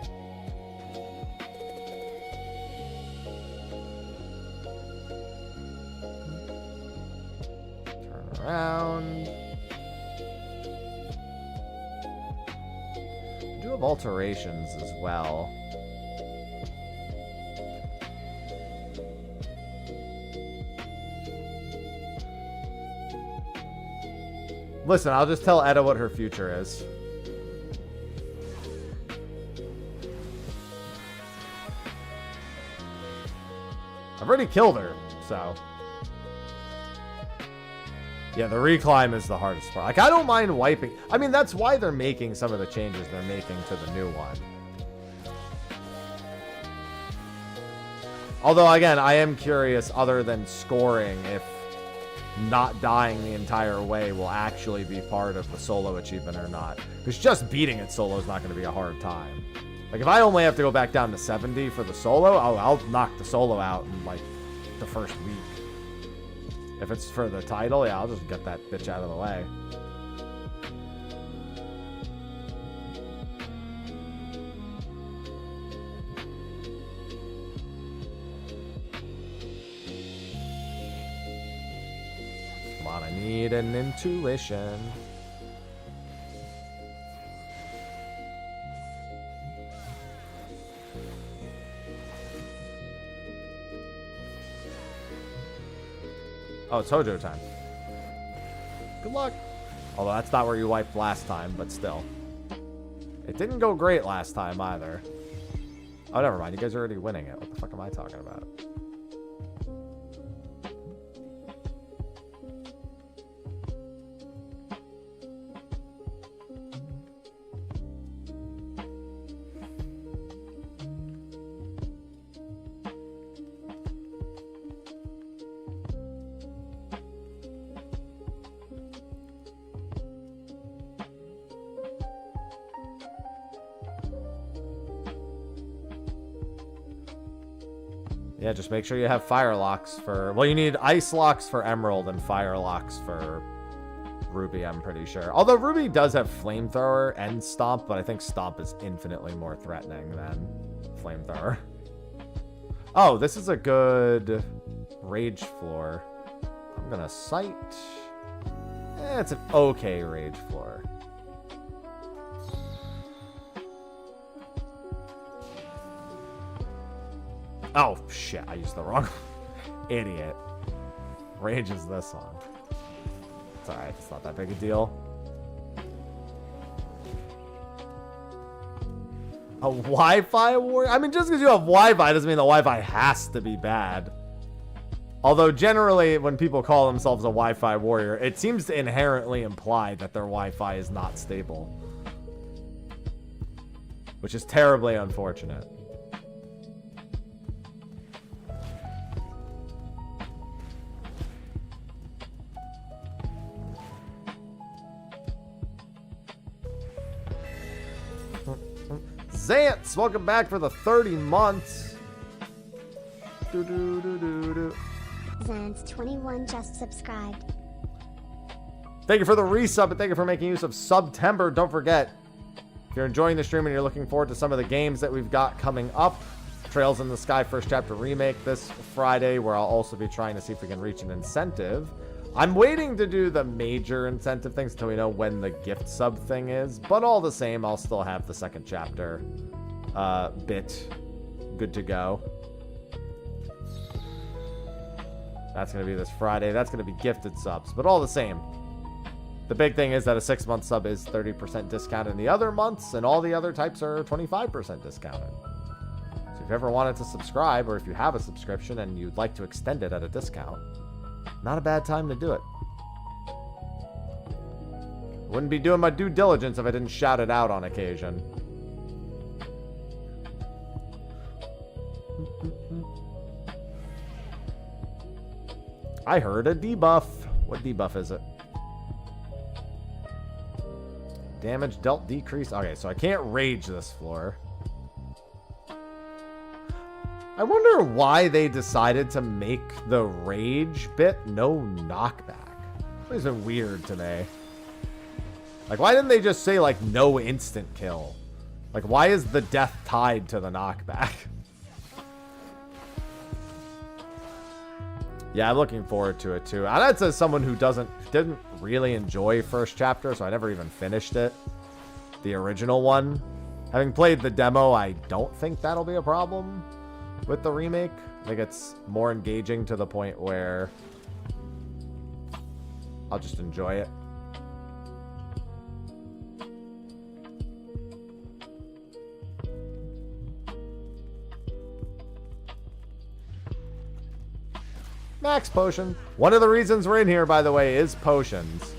Turn around. We do have alterations as well. Listen, I'll just tell Etta what her future is. I've already killed her, so. Yeah, the reclimb is the hardest part. Like, I don't mind wiping. I mean, that's why they're making some of the changes they're making to the new one. Although, again, I am curious, other than scoring, if not dying the entire way will actually be part of the solo achievement or not. Because just beating it solo is not going to be a hard time. Like, if I only have to go back down to 70 for the solo, I'll knock the solo out in, like, the first week. If it's for the title, yeah, I'll just get that bitch out of the way. Come on, I need an intuition. Oh, it's Hojo time. Good luck. Although that's not where you wiped last time, but still. It didn't go great last time either. Oh, never mind. You guys are already winning it. What the fuck am I talking about? Yeah, just make sure you have fire locks for... Well, you need ice locks for Emerald and fire locks for Ruby, I'm pretty sure. Although Ruby does have Flamethrower and Stomp, but I think Stomp is infinitely more threatening than Flamethrower. Oh, this is a good Rage floor. I'm gonna Sight. It's an okay Rage floor. Oh, shit. I used the wrong... Idiot. Rage is this one. It's alright. It's not that big a deal. A Wi-Fi warrior? I mean, just because you have Wi-Fi doesn't mean the Wi-Fi has to be bad. Although, generally, when people call themselves a Wi-Fi warrior, it seems to inherently imply that their Wi-Fi is not stable. Which is terribly unfortunate. Zance, welcome back for the 30 months. Zance 21 just subscribed. Thank you for the resub and thank you for making use of September. Don't forget, if you're enjoying the stream and you're looking forward to some of the games that we've got coming up, Trails in the Sky First Chapter Remake this Friday, where I'll also be trying to see if we can reach an incentive. I'm waiting to do the major incentive things until we know when the gift sub thing is, but all the same, I'll still have the second chapter bit good to go. That's going to be this Friday. That's going to be gifted subs, but all the same. The big thing is that a 6-month sub is 30% discount in the other months, and all the other types are 25% discounted. So if you ever wanted to subscribe, or if you have a subscription and you'd like to extend it at a discount, not a bad time to do it. Wouldn't be doing my due diligence if I didn't shout it out on occasion. I heard a debuff. What debuff is it? Damage dealt decrease. Okay, so I can't rage this floor. I wonder why they decided to make the rage bit no knockback. It's been weird to me. Like, why didn't they just say, like, no instant kill? Like, why is the death tied to the knockback? Yeah, I'm looking forward to it, too. And that's as someone who didn't really enjoy first chapter, so I never even finished it. The original one. Having played the demo, I don't think that'll be a problem with the remake. I think it's more engaging to the point where I'll just enjoy it. Max potion. One of the reasons we're in here, by the way, is potions.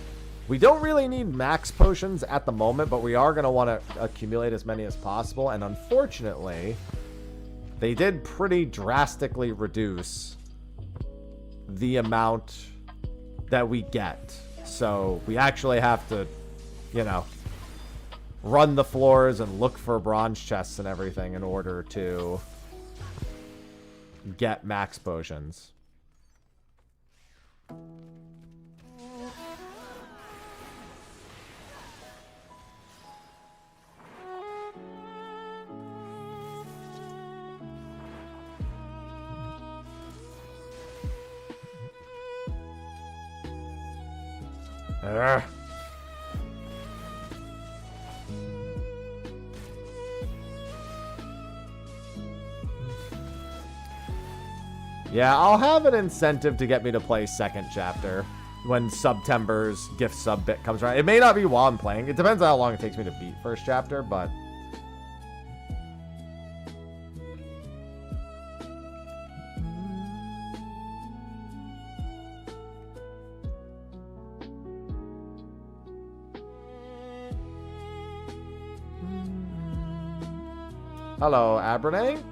We don't really need max potions at the moment, but we are going to want to accumulate as many as possible. And unfortunately, they did pretty drastically reduce the amount that we get. So we actually have to, you know, run the floors and look for bronze chests and everything in order to get max potions. Yeah, I'll have an incentive to get me to play second chapter when September's gift sub bit comes around. It may not be while I'm playing. It depends on how long it takes me to beat first chapter, but... Hello, Abernay.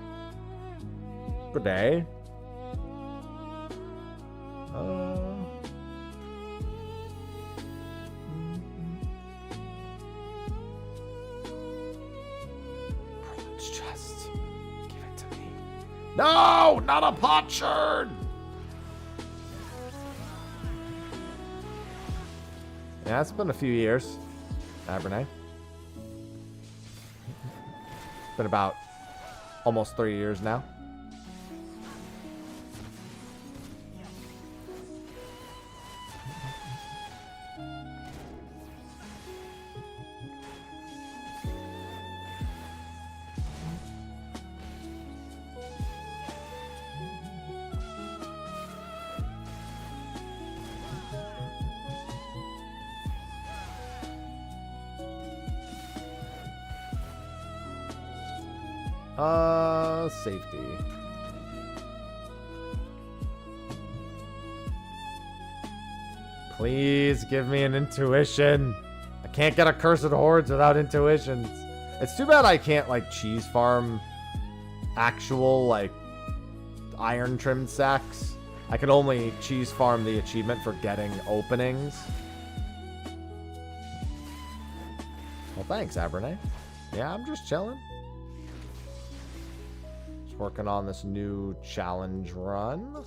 Good day. Bronze chest. Give it to me. No, not a potsherd. Yeah, it's been a few years, Abernay. Been about almost 3 years now. Safety. Please give me an intuition. I can't get a Cursed Hordes without intuitions. It's too bad I can't, like, cheese farm actual, like, iron trimmed sacks. I can only cheese farm the achievement for getting openings. Well, thanks, Abernay. Yeah, I'm just chilling. Working on this new challenge run.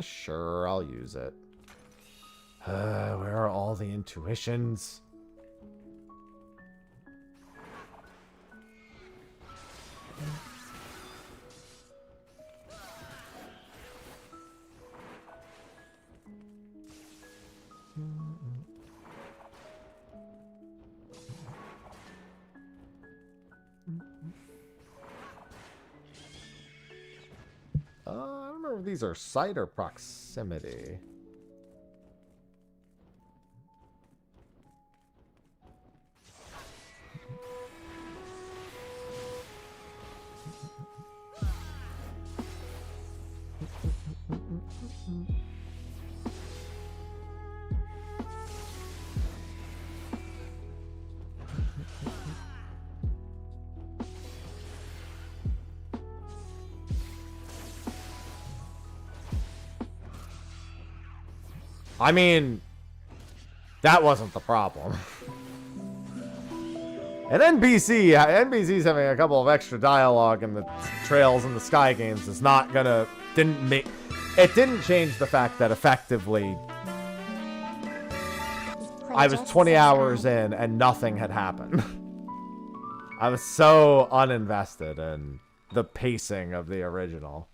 Sure, I'll use it. Where are all the intuitions? I don't remember if these are sight or proximity. I mean, that wasn't the problem. And NBC's having a couple of extra dialogue in the Trails in the Sky games is not gonna, it didn't change the fact that effectively I was 20 hours in and nothing had happened. I was so uninvested in the pacing of the original.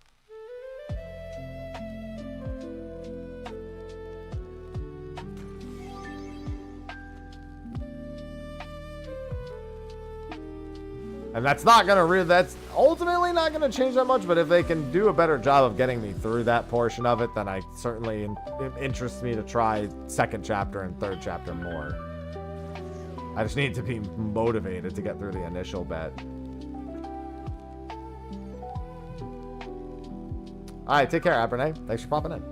And that's not gonna that's ultimately not gonna change that much, but if they can do a better job of getting me through that portion of it, then I certainly, it interests me to try second chapter and third chapter more. I just need to be motivated to get through the initial bit. Alright, take care, Abernay. Thanks for popping in.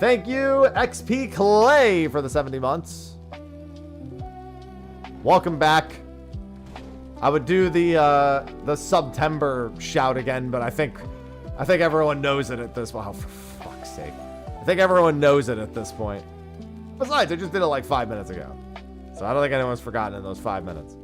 Thank you, XP Clay, for the 70 months. Welcome back. I would do the September shout again, but I think everyone knows it at this point. Oh, for fuck's sake. I think everyone knows it at this point. Besides, I just did it like 5 minutes ago. So I don't think anyone's forgotten in those 5 minutes.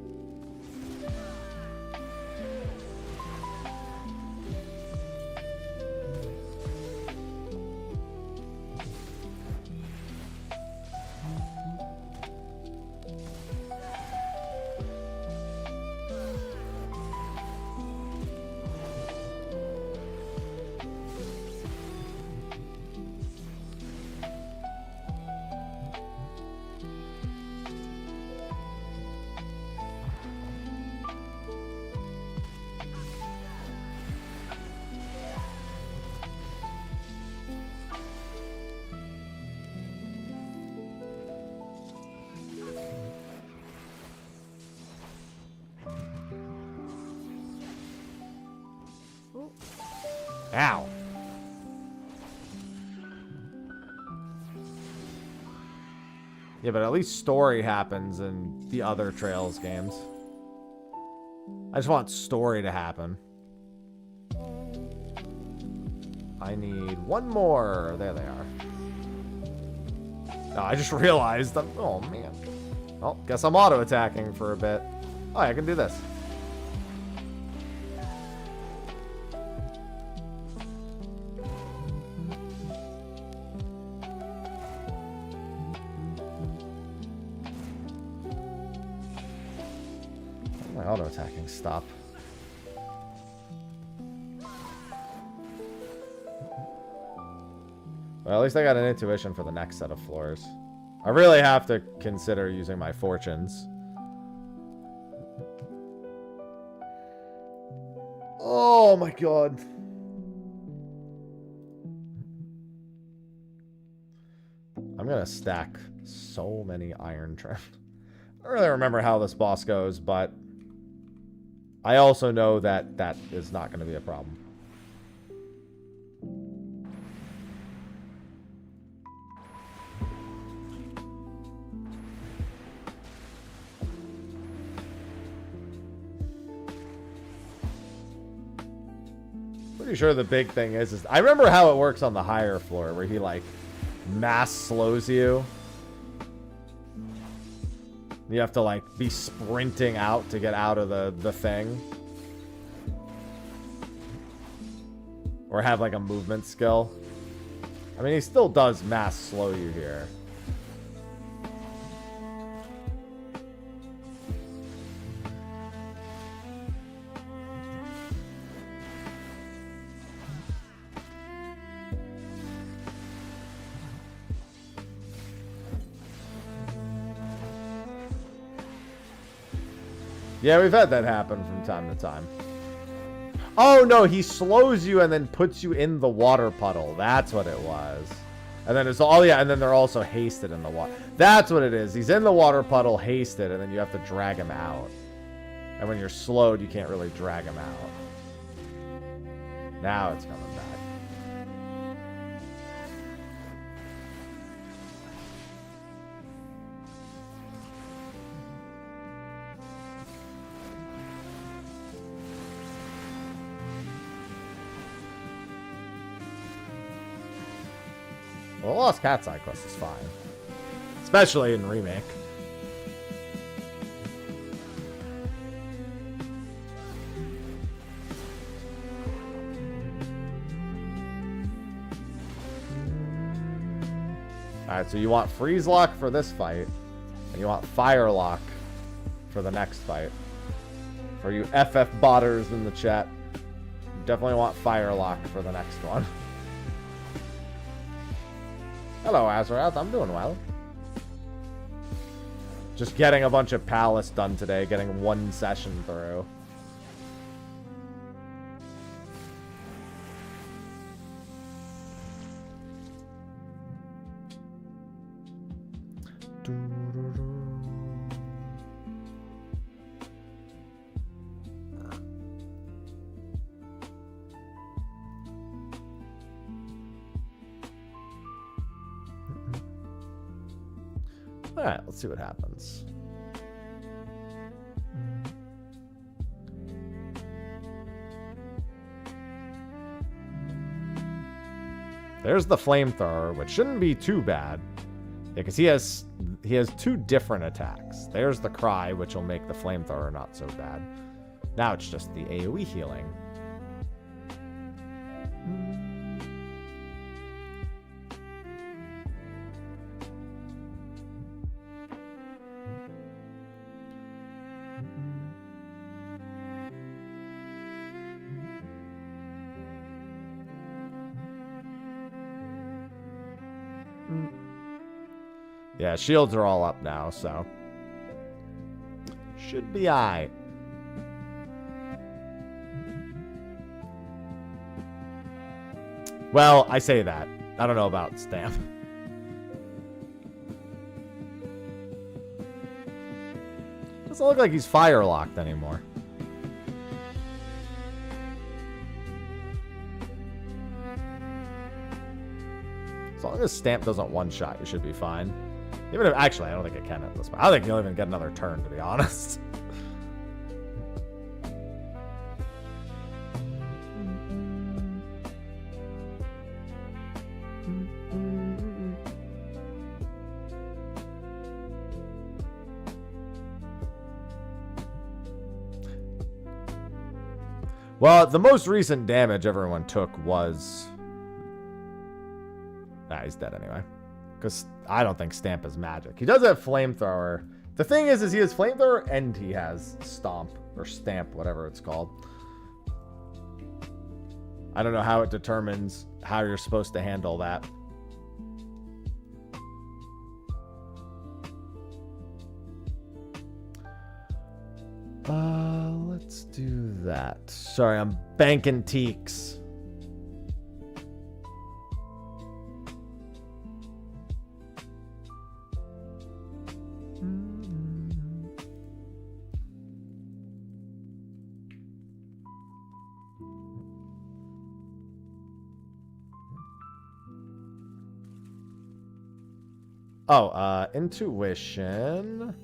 Ow. Yeah, but at least story happens in the other Trails games. I just want story to happen. I need one more. There they are. No, I just realized that. Oh, man. Well, guess I'm auto-attacking for a bit. Oh, I can do this. My auto-attacking stop. Well, at least I got an intuition for the next set of floors. I really have to consider using my fortunes. Oh my god. I'm gonna stack so many iron trim. I don't really remember how this boss goes, but I also know that that is not going to be a problem. Pretty sure the big thing is I remember how it works on the higher floor where he like mass slows you. You have to like be sprinting out to get out of the thing. Or have like a movement skill. I mean, he still does mass slow you here. Yeah, we've had that happen from time to time. Oh, no, he slows you and then puts you in the water puddle. That's what it was. And then it's all, yeah, and then they're also hasted in the water. That's what it is. He's in the water puddle, hasted, and then you have to drag him out. And when you're slowed, you can't really drag him out. Now it's coming back. Well, the Lost Cat side quest is fine. Especially in Remake. Alright, so you want freeze lock for this fight, and you want fire lock for the next fight. For you FF botters in the chat, you definitely want fire lock for the next one. Hello, Azarath. I'm doing well. Just getting a bunch of Palace done today, getting one session through. Alright, let's see what happens. There's the flamethrower, which shouldn't be too bad. Yeah, because he has 2 different attacks. There's the cry, which will make the flamethrower not so bad. Now it's just the AoE healing. Yeah, shields are all up now, so should be aight. Well, I say that. I don't know about Stamp. Doesn't look like he's fire locked anymore. As long as Stamp doesn't one-shot, you should be fine. Even if, actually, I don't think it can at this point. I don't think he'll even get another turn, to be honest. Well, the most recent damage everyone took was... Nah, he's dead anyway. Because I don't think Stamp is magic. He does have Flamethrower. The thing is he has Flamethrower and he has Stomp. Or Stamp, whatever it's called. I don't know how it determines how you're supposed to handle that. Let's do that. Sorry, I'm banking teaks. Oh, intuition.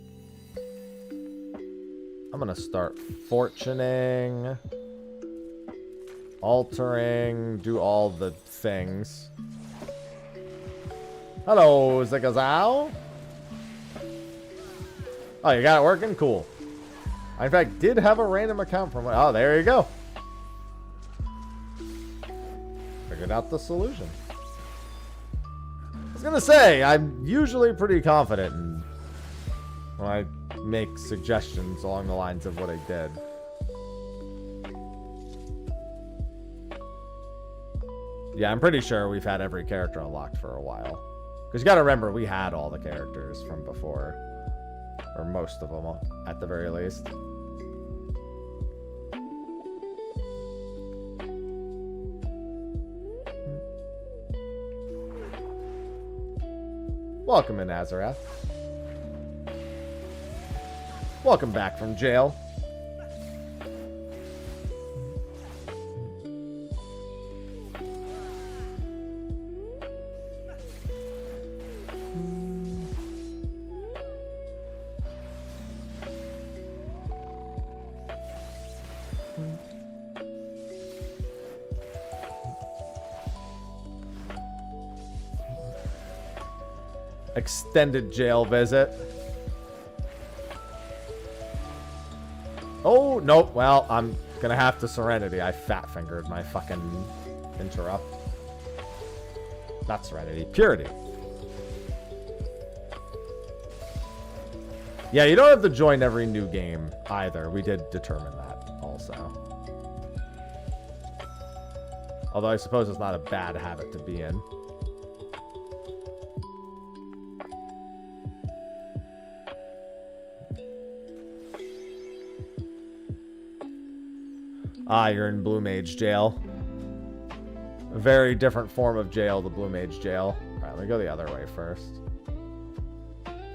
I'm gonna start fortuning, altering, do all the things. Hello, Zigazao. Oh, you got it working? Cool. I, in fact, did have a random account from... Oh, there you go. Figured out the solution. I was gonna say, I'm usually pretty confident in when I make suggestions along the lines of what I did. Yeah, I'm pretty sure we've had every character unlocked for a while. Because you gotta remember, we had all the characters from before. Or most of them, at the very least. Welcome in, Azarath. Welcome back from jail. Extended jail visit. Oh, nope. Well, I'm gonna have to Serenity. I fat-fingered my fucking interrupt. Not Serenity. Purity. Yeah, you don't have to join every new game either. We did determine that also. Although I suppose it's not a bad habit to be in. Ah, you're in Blue Mage Jail. A very different form of jail, the Blue Mage Jail. Alright, let me go the other way first.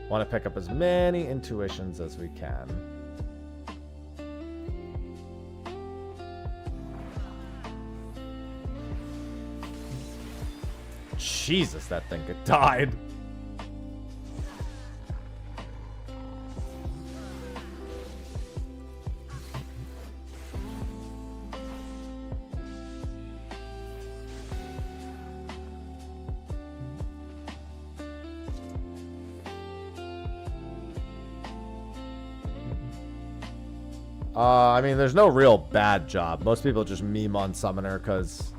Want to pick up as many intuitions as we can. Jesus, that thing could died. I mean, there's no real bad job. Most people just meme on Summoner because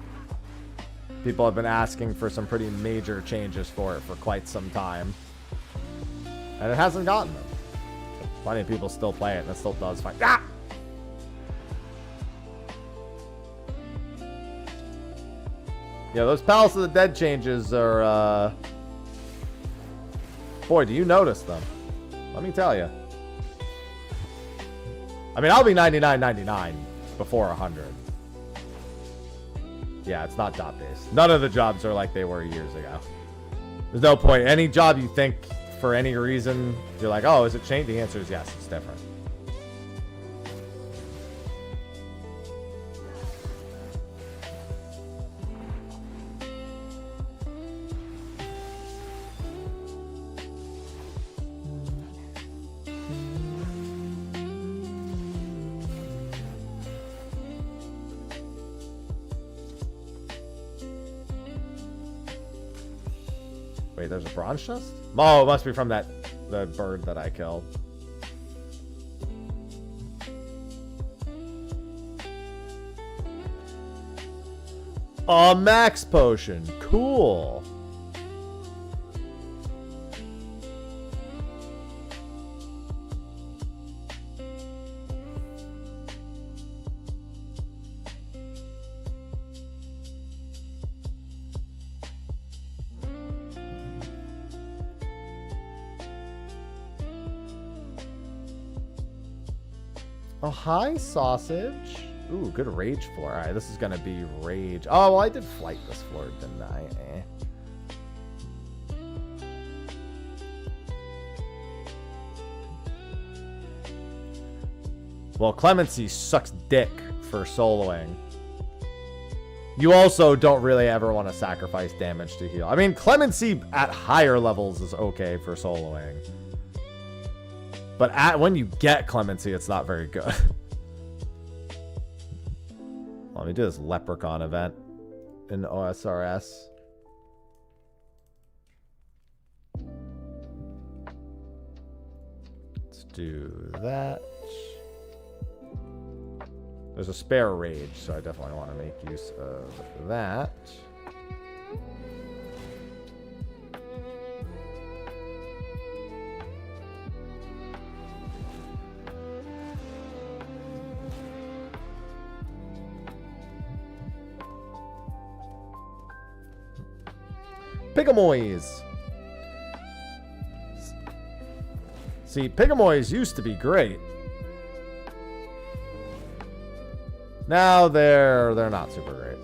people have been asking for some pretty major changes for it for quite some time. And it hasn't gotten them. Plenty of people still play it and it still does fine. Ah! Yeah, those Palace of the Dead changes are, boy, do you notice them? Let me tell you. I mean, I'll be 99.99 before 100. Yeah, it's not dot-based. None of the jobs are like they were years ago. There's no point. Any job you think, for any reason, you're like, oh, is it changed? The answer is yes, it's different. Wait, there's a bronze chest? Oh, it must be from the bird that I killed. A max potion. Cool. Oh, hi, sausage. Ooh, good rage floor. All right, this is going to be rage. Oh, well, I did flight this floor, didn't I? Well, Clemency sucks dick for soloing. You also don't really ever want to sacrifice damage to heal. I mean, Clemency at higher levels is okay for soloing. But when you get Clemency, it's not very good. Let me do this Leprechaun event in OSRS. Let's do that. There's a spare rage, so I definitely want to make use of that. Pigamoys. See, Pigamoys used to be great. Now they're not super great.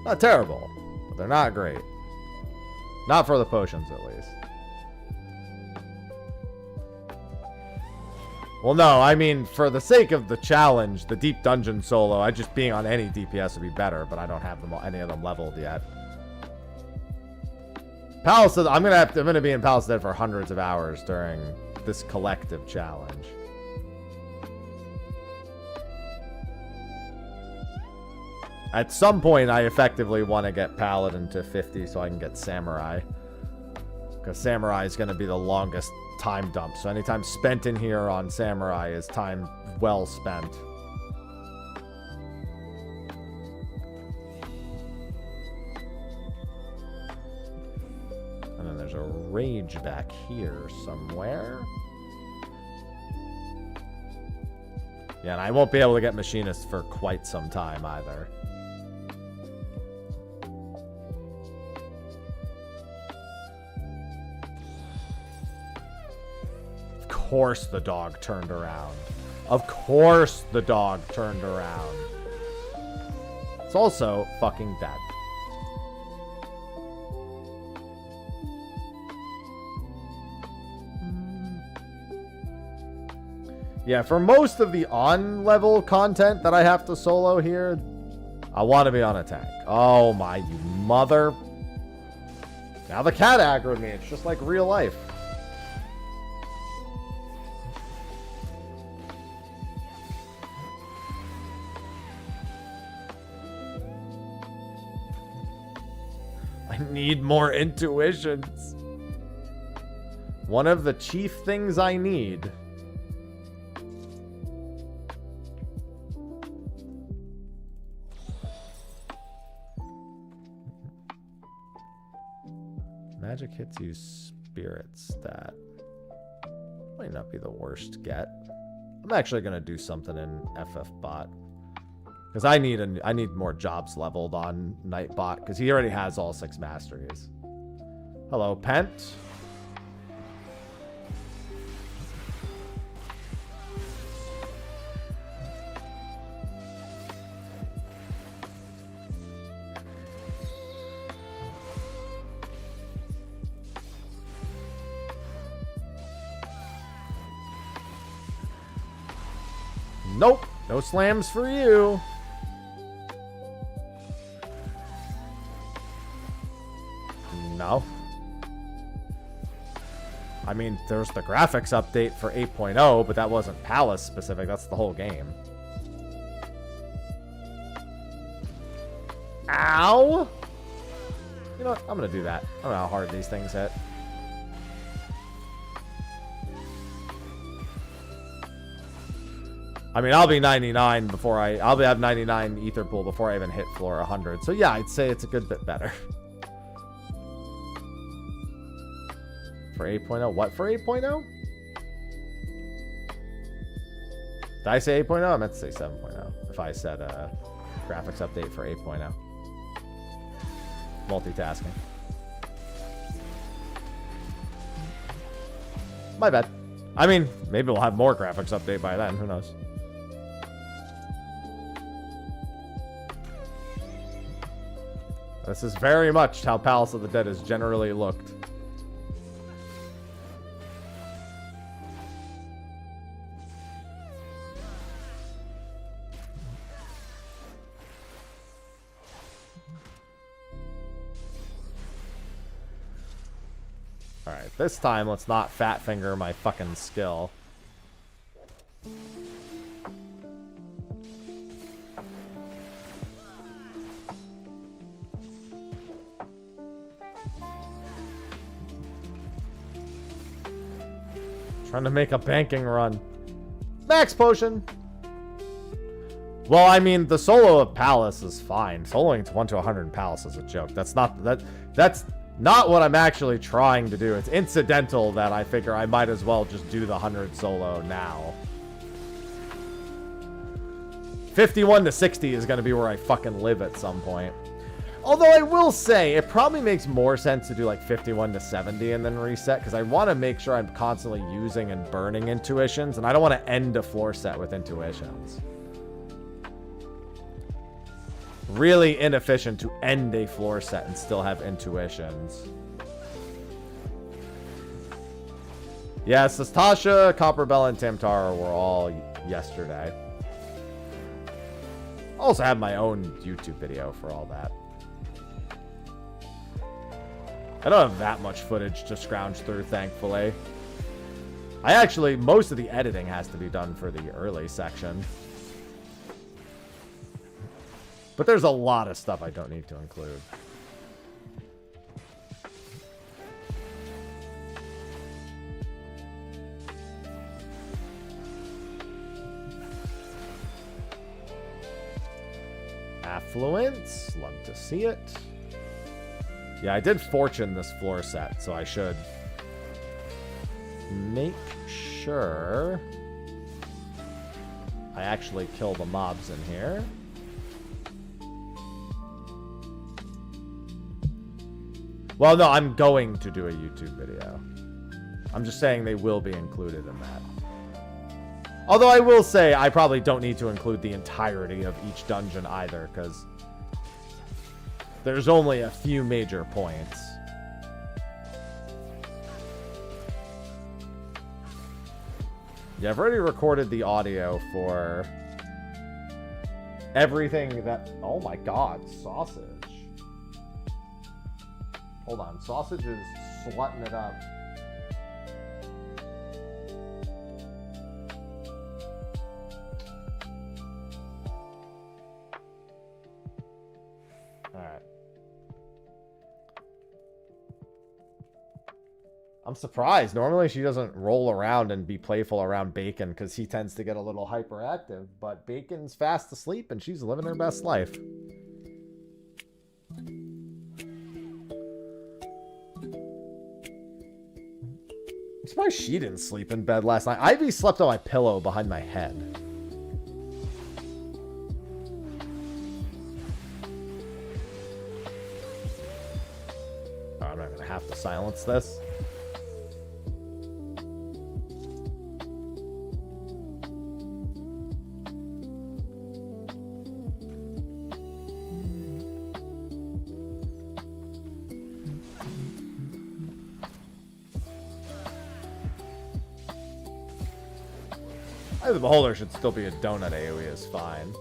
Not terrible, but they're not great. Not for the potions, at least. Well, no, I mean, for the sake of the challenge, the deep dungeon solo, just being on any DPS would be better, but I don't have any of them leveled yet. Palace of, I'm gonna be in Palace of the Dead for hundreds of hours during this collective challenge. At some point, I effectively want to get Paladin to 50 so I can get Samurai. Because Samurai is going to be the longest time dump. So anytime spent in here on Samurai is time well spent. And then there's a rage back here somewhere. Yeah, and I won't be able to get machinist for quite some time either. Of course the dog turned around. Of course the dog turned around. It's also fucking dead. Yeah, for most of the on-level content that I have to solo here, I want to be on a tank. Oh my, you mother. Now the cat aggroed me. It's just like real life. I need more intuitions. One of the chief things I need. Magic hits you spirit stat. Might not be the worst get. I'm actually gonna do something in FF bot. Because I need more jobs leveled on Nightbot, because he already has all 6 masteries. Hello, Pent. Nope, no slams for you. No. I mean, there's the graphics update for 8.0, but that wasn't Palace specific. That's the whole game. Ow! You know what? I'm gonna do that. I don't know how hard these things hit. I mean, I'll be 99 before I'll have 99 ether pool before I even hit floor 100. So yeah, I'd say it's a good bit better. For 8.0? What for 8.0? Did I say 8.0? I meant to say 7.0. If I said graphics update for 8.0. Multitasking. My bad. I mean, maybe we'll have more graphics update by then. Who knows? This is very much how Palace of the Dead has generally looked. Alright, this time let's not fat finger my fucking skill. Trying to make a banking run. Max potion. Well, I mean, the solo of Palace is fine. Soloing 1 to 100 in Palace is a joke. That's not what I'm actually trying to do. It's incidental that I figure I might as well just do the 100 solo now. 51 to 60 is going to be where I fucking live at some point. Although I will say, it probably makes more sense to do like 51 to 70 and then reset, because I want to make sure I'm constantly using and burning intuitions, and I don't want to end a floor set with intuitions. Really inefficient to end a floor set and still have intuitions. Yes, Tastasha, Copperbell, and Tamtara were all yesterday. I also have my own YouTube video for all that. I don't have that much footage to scrounge through, thankfully. Most of the editing has to be done for the early section. But there's a lot of stuff I don't need to include. Affluence, love to see it. Yeah, I did fortune this floor set, so I should make sure I actually kill the mobs in here. Well, no, I'm going to do a YouTube video. I'm just saying they will be included in that. Although I will say I probably don't need to include the entirety of each dungeon either, because there's only a few major points. Yeah, I've already recorded the audio for everything that... Oh my god, sausage. Hold on, sausage is slutting it up. Alright. I'm surprised. Normally she doesn't roll around and be playful around Bacon because he tends to get a little hyperactive. But Bacon's fast asleep and she's living her best life. I'm surprised she didn't sleep in bed last night. Ivy slept on my pillow behind my head. Oh, I'm not going to have to silence this. The beholder should still be a donut. AoE is fine.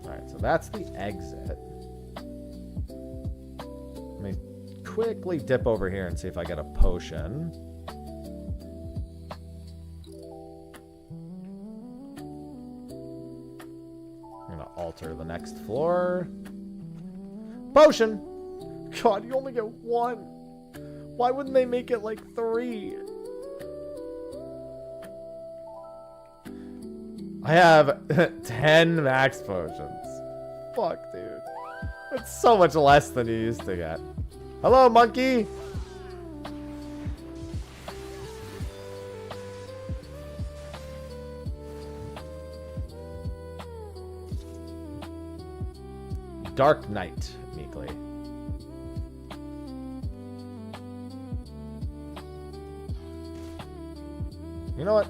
Alright, so that's the exit. Let me quickly dip over here and see if I get a potion. I'm gonna alter the next floor. Potion! God, you only get one. Why wouldn't they make it like 3? I have 10 max potions. Fuck, dude. It's so much less than you used to get. Hello, monkey! Dark Knight, meekly. You know what?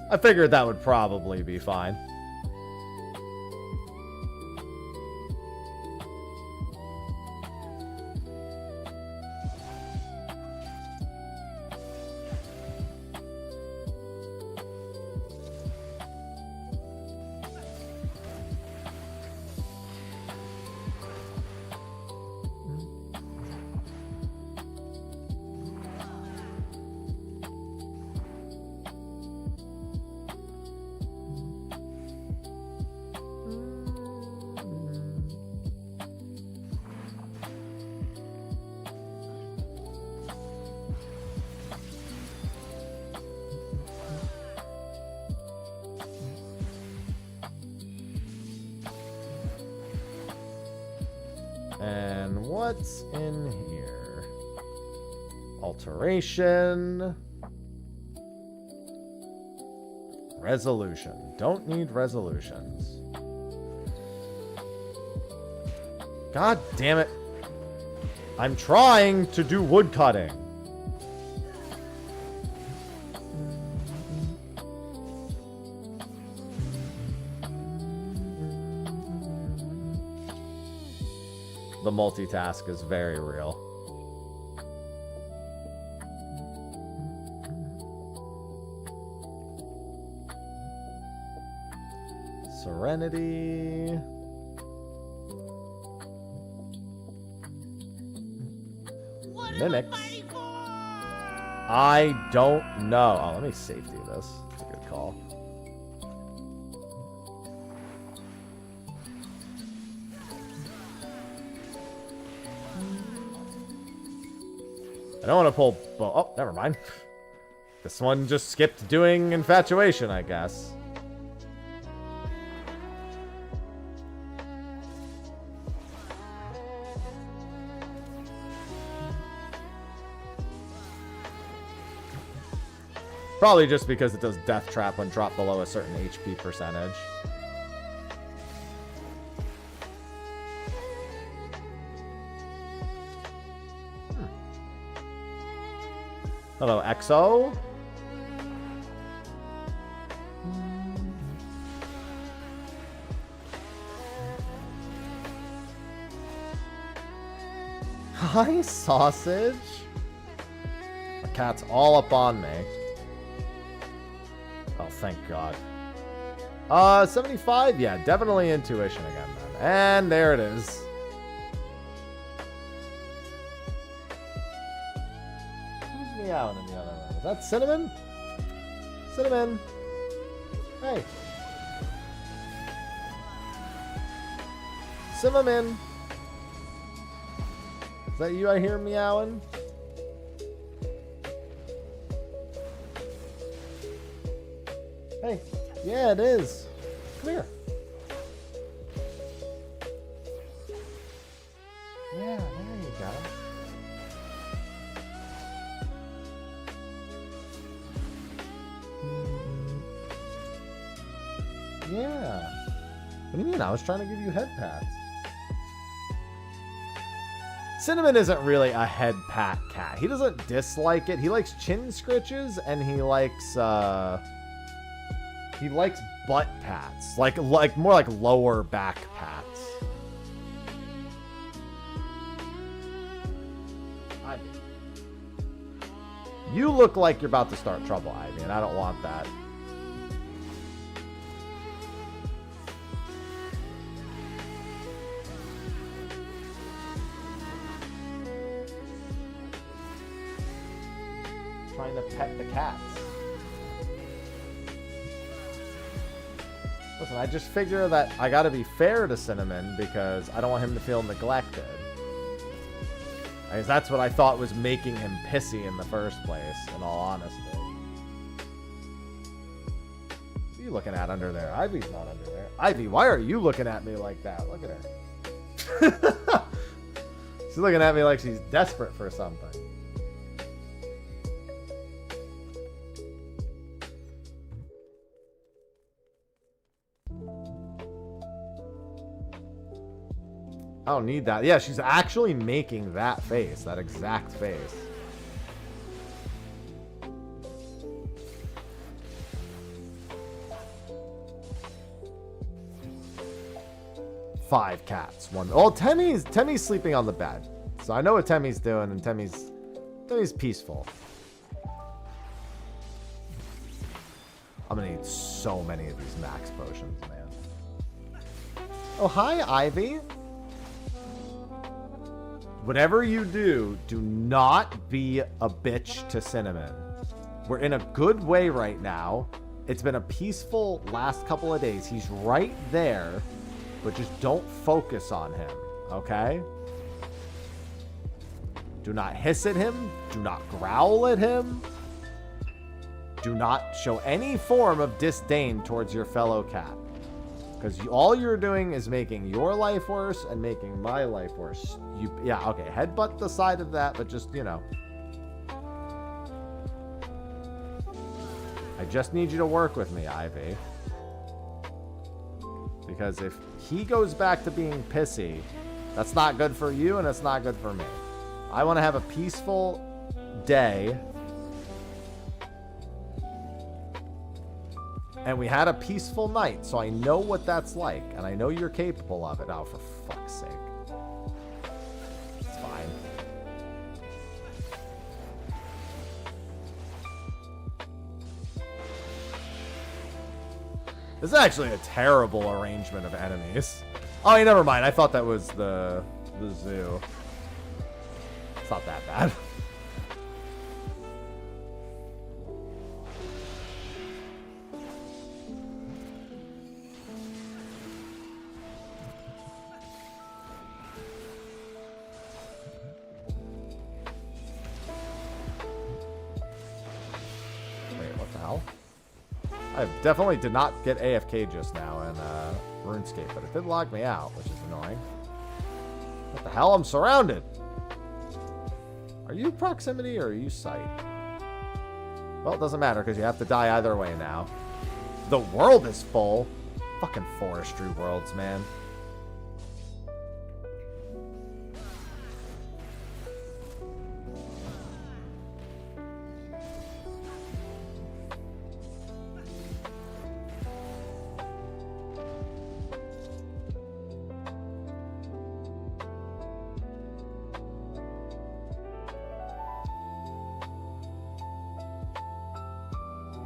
I figured that would probably be fine. And what's in here? Alteration. Resolution. Don't need resolutions. God damn it. I'm trying to do woodcutting. The multitask is very real. Serenity. Mimics. I don't know. Oh, let me safety this. That's a good call. I don't want to pull... Oh, never mind. This one just skipped doing infatuation, I guess. Probably just because it does death trap when dropped below a certain HP percentage. Hello, XO. Hi, sausage. The cat's all up on me. Oh, thank God. 75? Yeah, definitely intuition again, then. And there it is. Who's meowing in the other room? Is that Cinnamon? Cinnamon. Hey. Cinnamon. Is that you I hear meowing? Hey, yeah, it is. Come here. Yeah, there you go. Yeah. What do you mean? I was trying to give you head pats. Cinnamon isn't really a head pat cat. He doesn't dislike it. He likes chin scritches and he likes butt pats. Like more like lower back pats. Ivy. You look like you're about to start trouble, Ivy, and I don't want that. Trying to pet the cats. Listen, I just figure that I gotta be fair to Cinnamon because I don't want him to feel neglected. Because that's what I thought was making him pissy in the first place, in all honesty. What are you looking at under there? Ivy's not under there. Ivy, why are you looking at me like that? Look at her. She's looking at me like she's desperate for something. I don't need that. Yeah, she's actually making that face, that exact face. Five cats. One. Oh, Temmy's sleeping on the bed. So I know what Temmy's doing, and Temmy's peaceful. I'm gonna need so many of these max potions, man. Oh, hi, Ivy. Whatever you do, do not be a bitch to Cinnamon. We're in a good way right now. It's been a peaceful last couple of days. He's right there, but just don't focus on him, okay? Do not hiss at him. Do not growl at him. Do not show any form of disdain towards your fellow cat. Because all you're doing is making your life worse and making my life worse. Yeah, okay, headbutt the side of that, but just, you know. I just need you to work with me, Ivy. Because if he goes back to being pissy, that's not good for you and it's not good for me. I want to have a peaceful day. And we had a peaceful night, so I know what that's like. And I know you're capable of it. Oh, for fuck's sake. It's fine. This is actually a terrible arrangement of enemies. Oh, never mind. I thought that was the zoo. It's not that bad. hell? I definitely did not get AFK just now in RuneScape, but it did log me out, which is annoying. What the hell? I'm surrounded! Are you proximity or are you sight? Well, it doesn't matter because you have to die either way now. The world is full. Fucking forestry worlds, man.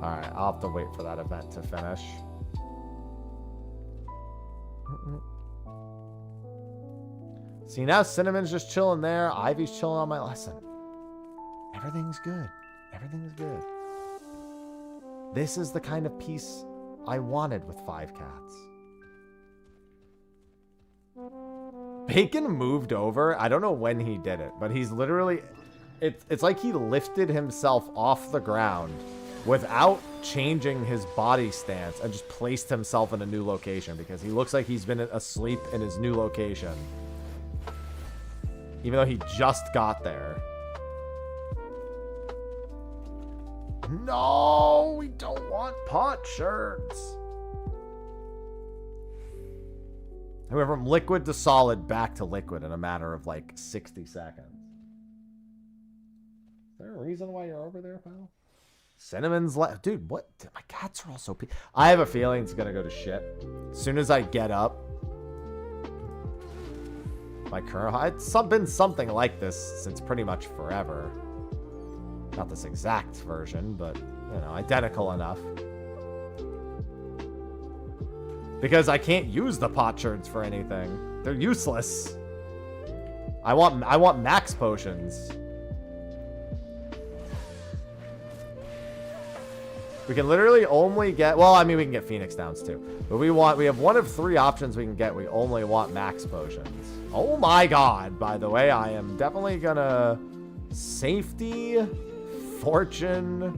Alright, I'll have to wait for that event to finish. See, now Cinnamon's just chilling there. Ivy's chilling on my lesson. Everything's good. Everything's good. This is the kind of peace I wanted with 5 cats. Bacon moved over. I don't know when he did it, but he's literally... It's like he lifted himself off the ground without changing his body stance and just placed himself in a new location because he looks like he's been asleep in his new location. Even though he just got there. No, we don't want pot shirts. We went from liquid to solid back to liquid in a matter of like 60 seconds. Is there a reason why you're over there, pal? Cinnamon's left. Dude, what? My cats are all so... I have a feeling it's going to go to shit. As soon as I get up. My current... It's been something like this since pretty much forever. Not this exact version, but, you know, identical enough. Because I can't use the potsherds for anything. They're useless. I want max potions. We can literally only get... Well, I mean, we can get Phoenix Downs too. But we have one of 3 options we can get. We only want max potions. Oh my god. By the way, I am definitely gonna... Safety... Fortune...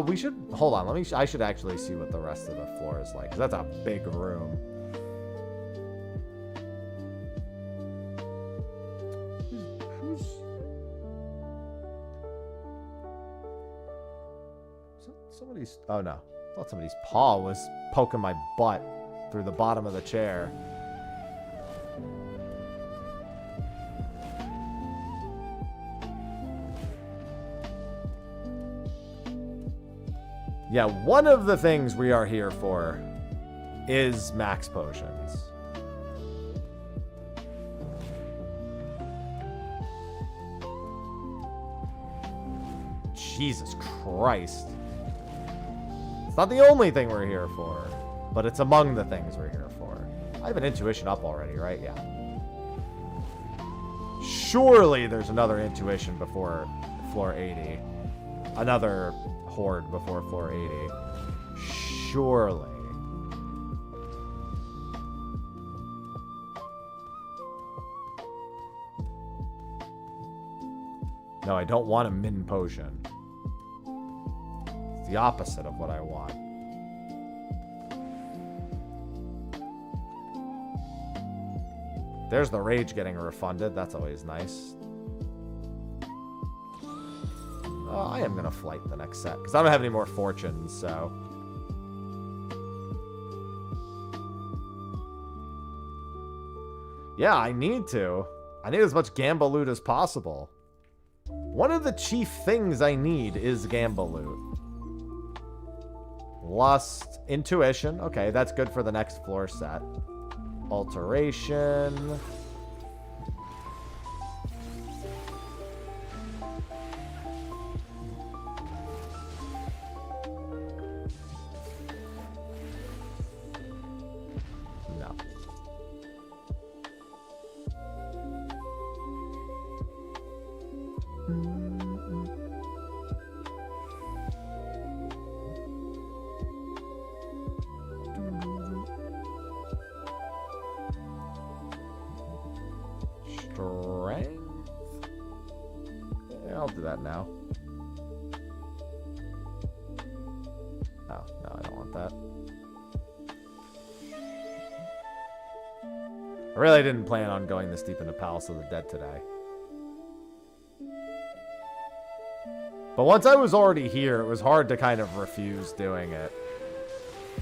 we should... Hold on. I should actually see what the rest of the floor is like. 'Cause that's a big room. Somebody's... Oh, no. I thought somebody's paw was poking my butt through the bottom of the chair. Yeah, one of the things we are here for is max potions. Jesus Christ. It's not the only thing we're here for, but it's among the things we're here for. I have an intuition up already, right? Yeah. Surely there's another intuition before floor 80. Another horde before floor 80. Surely. No, I don't want a min potion. It's the opposite of what I want. There's the rage getting refunded. That's always nice. I am going to flight the next set. Because I don't have any more fortunes, so... Yeah, I need to. I need as much Gamba loot as possible. One of the chief things I need is Gamba loot. Lust. Intuition. Okay, that's good for the next floor set. Alteration. No. Strength? Yeah, I'll do that now. Oh, no, I don't want that. I really didn't plan on going this deep into Palace of the Dead today. But once I was already here, it was hard to kind of refuse doing it.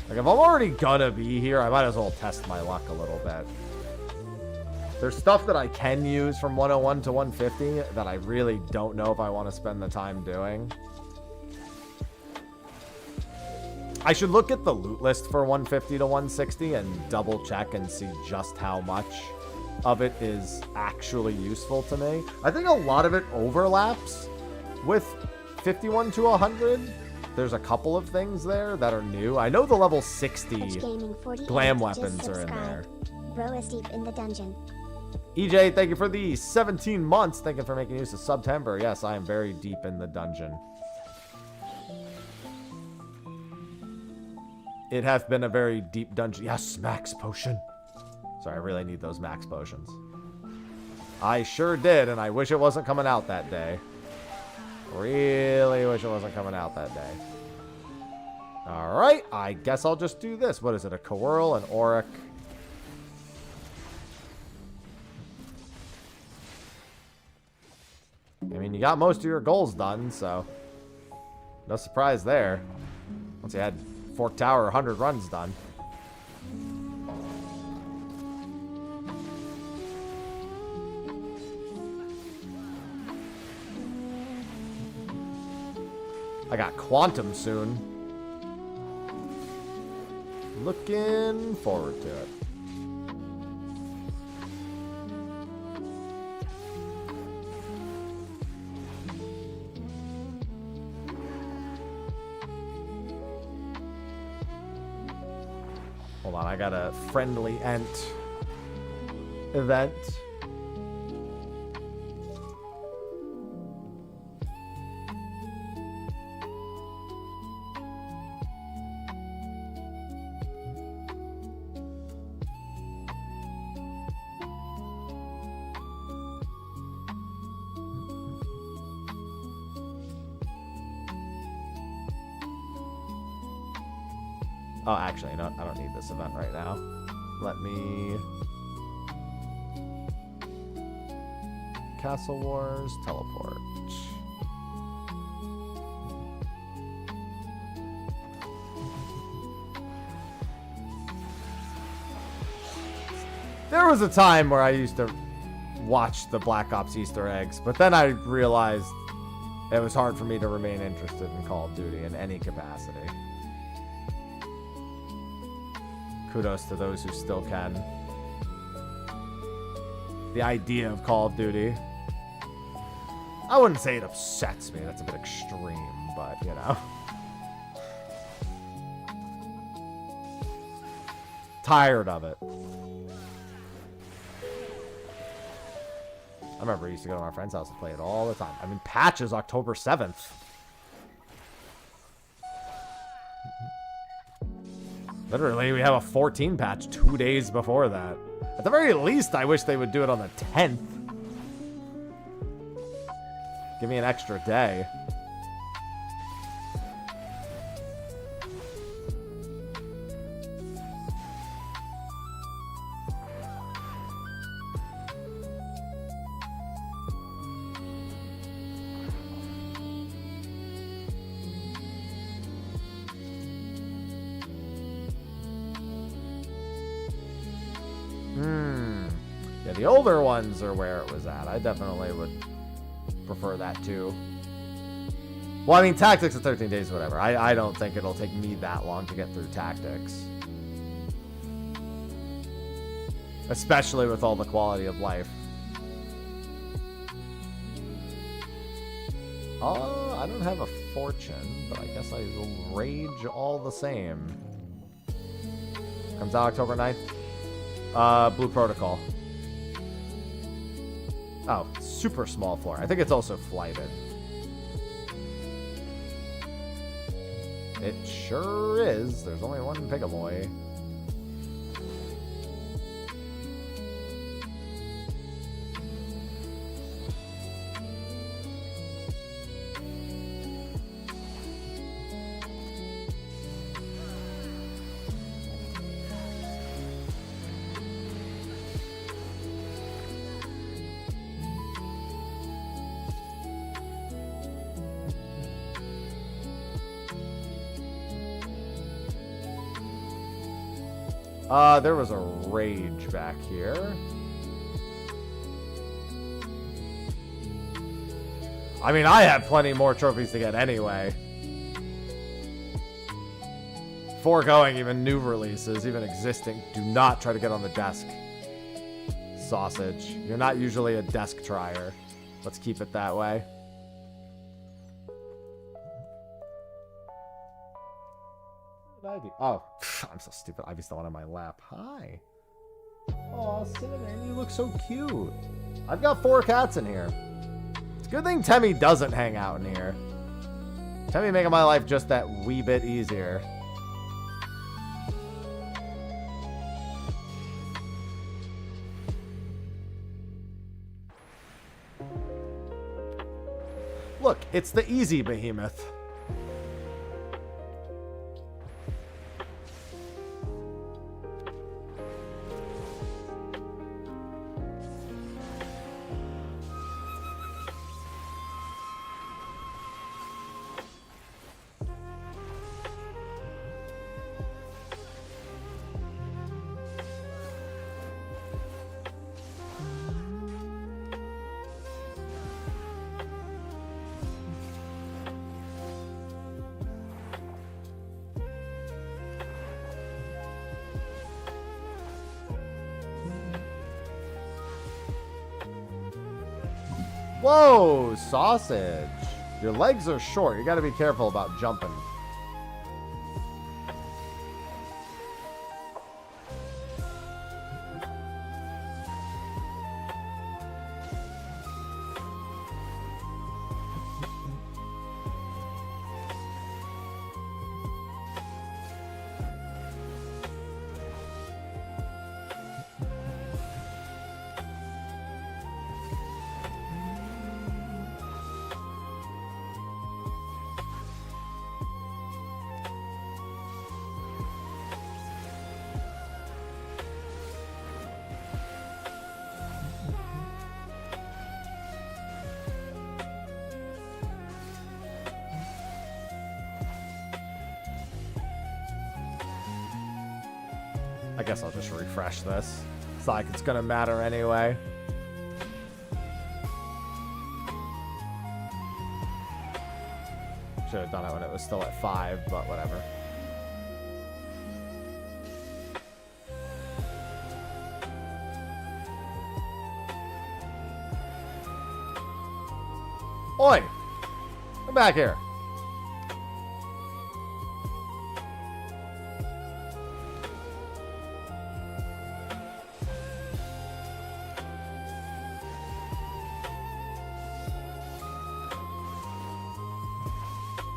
Like, if I'm already gonna be here, I might as well test my luck a little bit. There's stuff that I can use from 101 to 150 that I really don't know if I want to spend the time doing. I should look at the loot list for 150 to 160 and double check and see just how much of it is actually useful to me. I think a lot of it overlaps with 51 to 100. There's a couple of things there that are new. I know the level 60 glam weapons are in there. Bro is deep in the dungeon. EJ, thank you for the 17 months. Thank you for making use of September. Yes, I am very deep in the dungeon. It hath been a very deep dungeon. Yes, max potion. Sorry, I really need those max potions. I sure did, and I wish it wasn't coming out that day. Really wish it wasn't coming out that day. Alright, I guess I'll just do this. What is it? A Coeurl, an Auric. I mean, you got most of your goals done, so no surprise there. Once you had Fork Tower 100 runs done. I got Quantum soon. Looking forward to it. Hold on, I got a friendly Ent event. Oh, actually, no, I don't need this event right now. Let me... Castle Wars, teleport. There was a time where I used to watch the Black Ops Easter eggs, but then I realized it was hard for me to remain interested in Call of Duty in any capacity. Kudos to those who still can. The idea of Call of Duty. I wouldn't say it upsets me. That's a bit extreme, but, you know. Tired of it. I remember I used to go to my friend's house and play it all the time. I mean, patch is October 7th. Literally, we have a 14 patch 2 days before that. At the very least, I wish they would do it on the 10th. Give me an extra day. Yeah, the older ones are where it was at. I definitely would prefer that too. Well, I mean, Tactics of 13 days, whatever. I don't think it'll take me that long to get through Tactics. Especially with all the quality of life. I don't have a fortune, but I guess I will rage all the same. Comes out October 9th. Blue Protocol. Oh, super small floor. I think it's also flighted. It sure is. There's only one Pigaboy. There was a rage back here. I mean, I have plenty more trophies to get anyway. Foregoing even new releases, even existing. Do not try to get on the desk. Sausage. You're not usually a desk trier. Let's keep it that way. What did I do? Oh, I'm so stupid. Ivy's the one on my lap. Hi. Aw, Cinnamon, you look so cute. I've got 4 cats in here. It's a good thing Temmie doesn't hang out in here. Temmie making my life just that wee bit easier. Look, it's the easy behemoth. Whoa, sausage. Your legs are short. You gotta be careful about jumping. I guess I'll just refresh this. It's like it's gonna matter anyway. Should have done it when it was still at 5, but whatever. Oi! Come back here.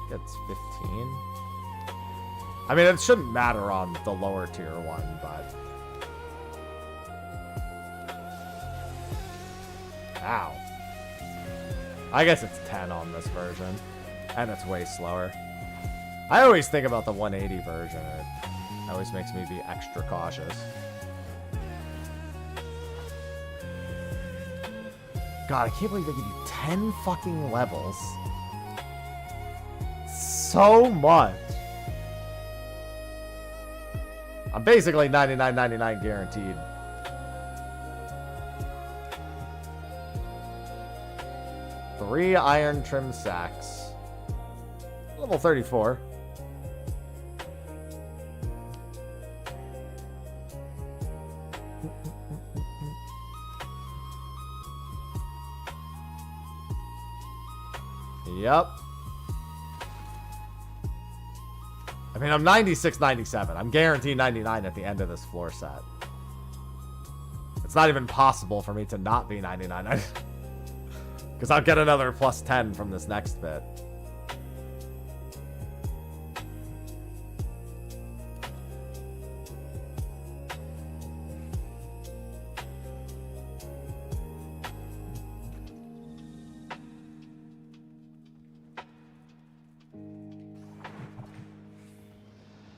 Gets 15. I mean, it shouldn't matter on the lower tier one, but... Ow. I guess it's 10 on this version. And it's way slower. I always think about the 180 version. It always makes me be extra cautious. God, I can't believe they give you 10 fucking levels. So much. I'm basically $99.99 guaranteed. Three iron trim sacks. Level 34. Yep. I mean, I'm 96.97. I'm guaranteed 99 at the end of this floor set. It's not even possible for me to not be 99. Because I'll get another plus 10 from this next bit.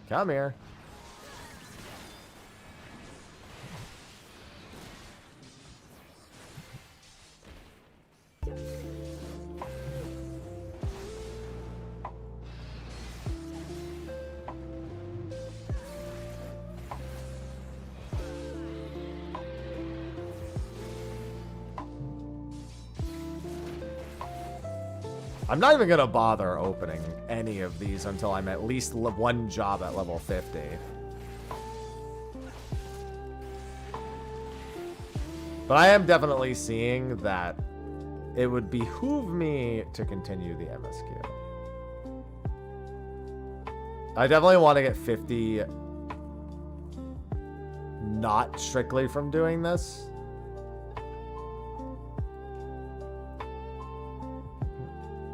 Come here. I'm not even gonna bother opening any of these until I'm at least one job at level 50. But I am definitely seeing that it would behoove me to continue the MSQ. I definitely want to get 50 not strictly from doing this.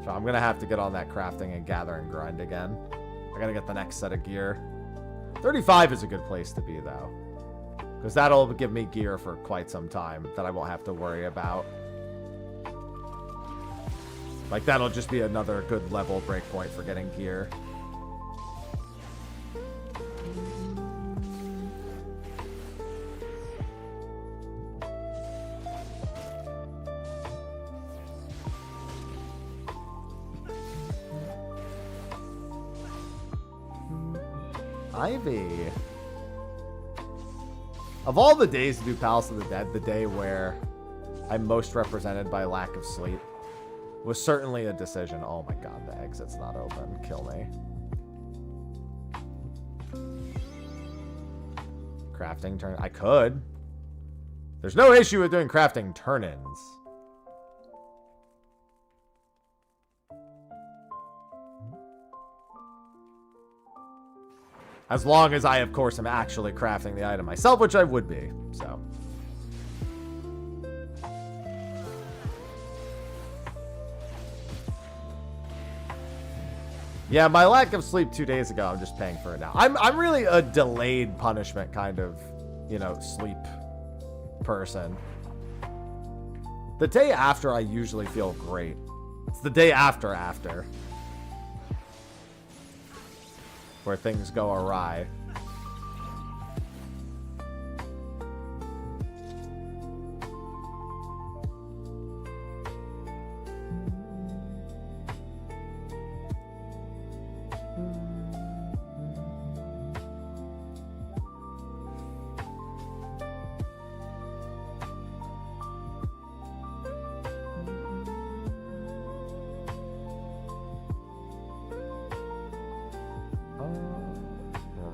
So I'm going to have to get on that crafting and gather and grind again. I got to get the next set of gear. 35 is a good place to be, though. Because that'll give me gear for quite some time that I won't have to worry about. Like, that'll just be another good level breakpoint for getting gear. Ivy. Of all the days to do Palace of the Dead, the day where I'm most represented by lack of sleep was certainly a decision. Oh my god, the exit's not open. Kill me. Crafting turn. I could. There's no issue with doing crafting turn-ins. As long as I, of course, am actually crafting the item myself, which I would be, so. Yeah, my lack of sleep 2 days ago, I'm just paying for it now. I'm really a delayed punishment kind of, you know, sleep person. The day after, I usually feel great. It's the day after where things go awry.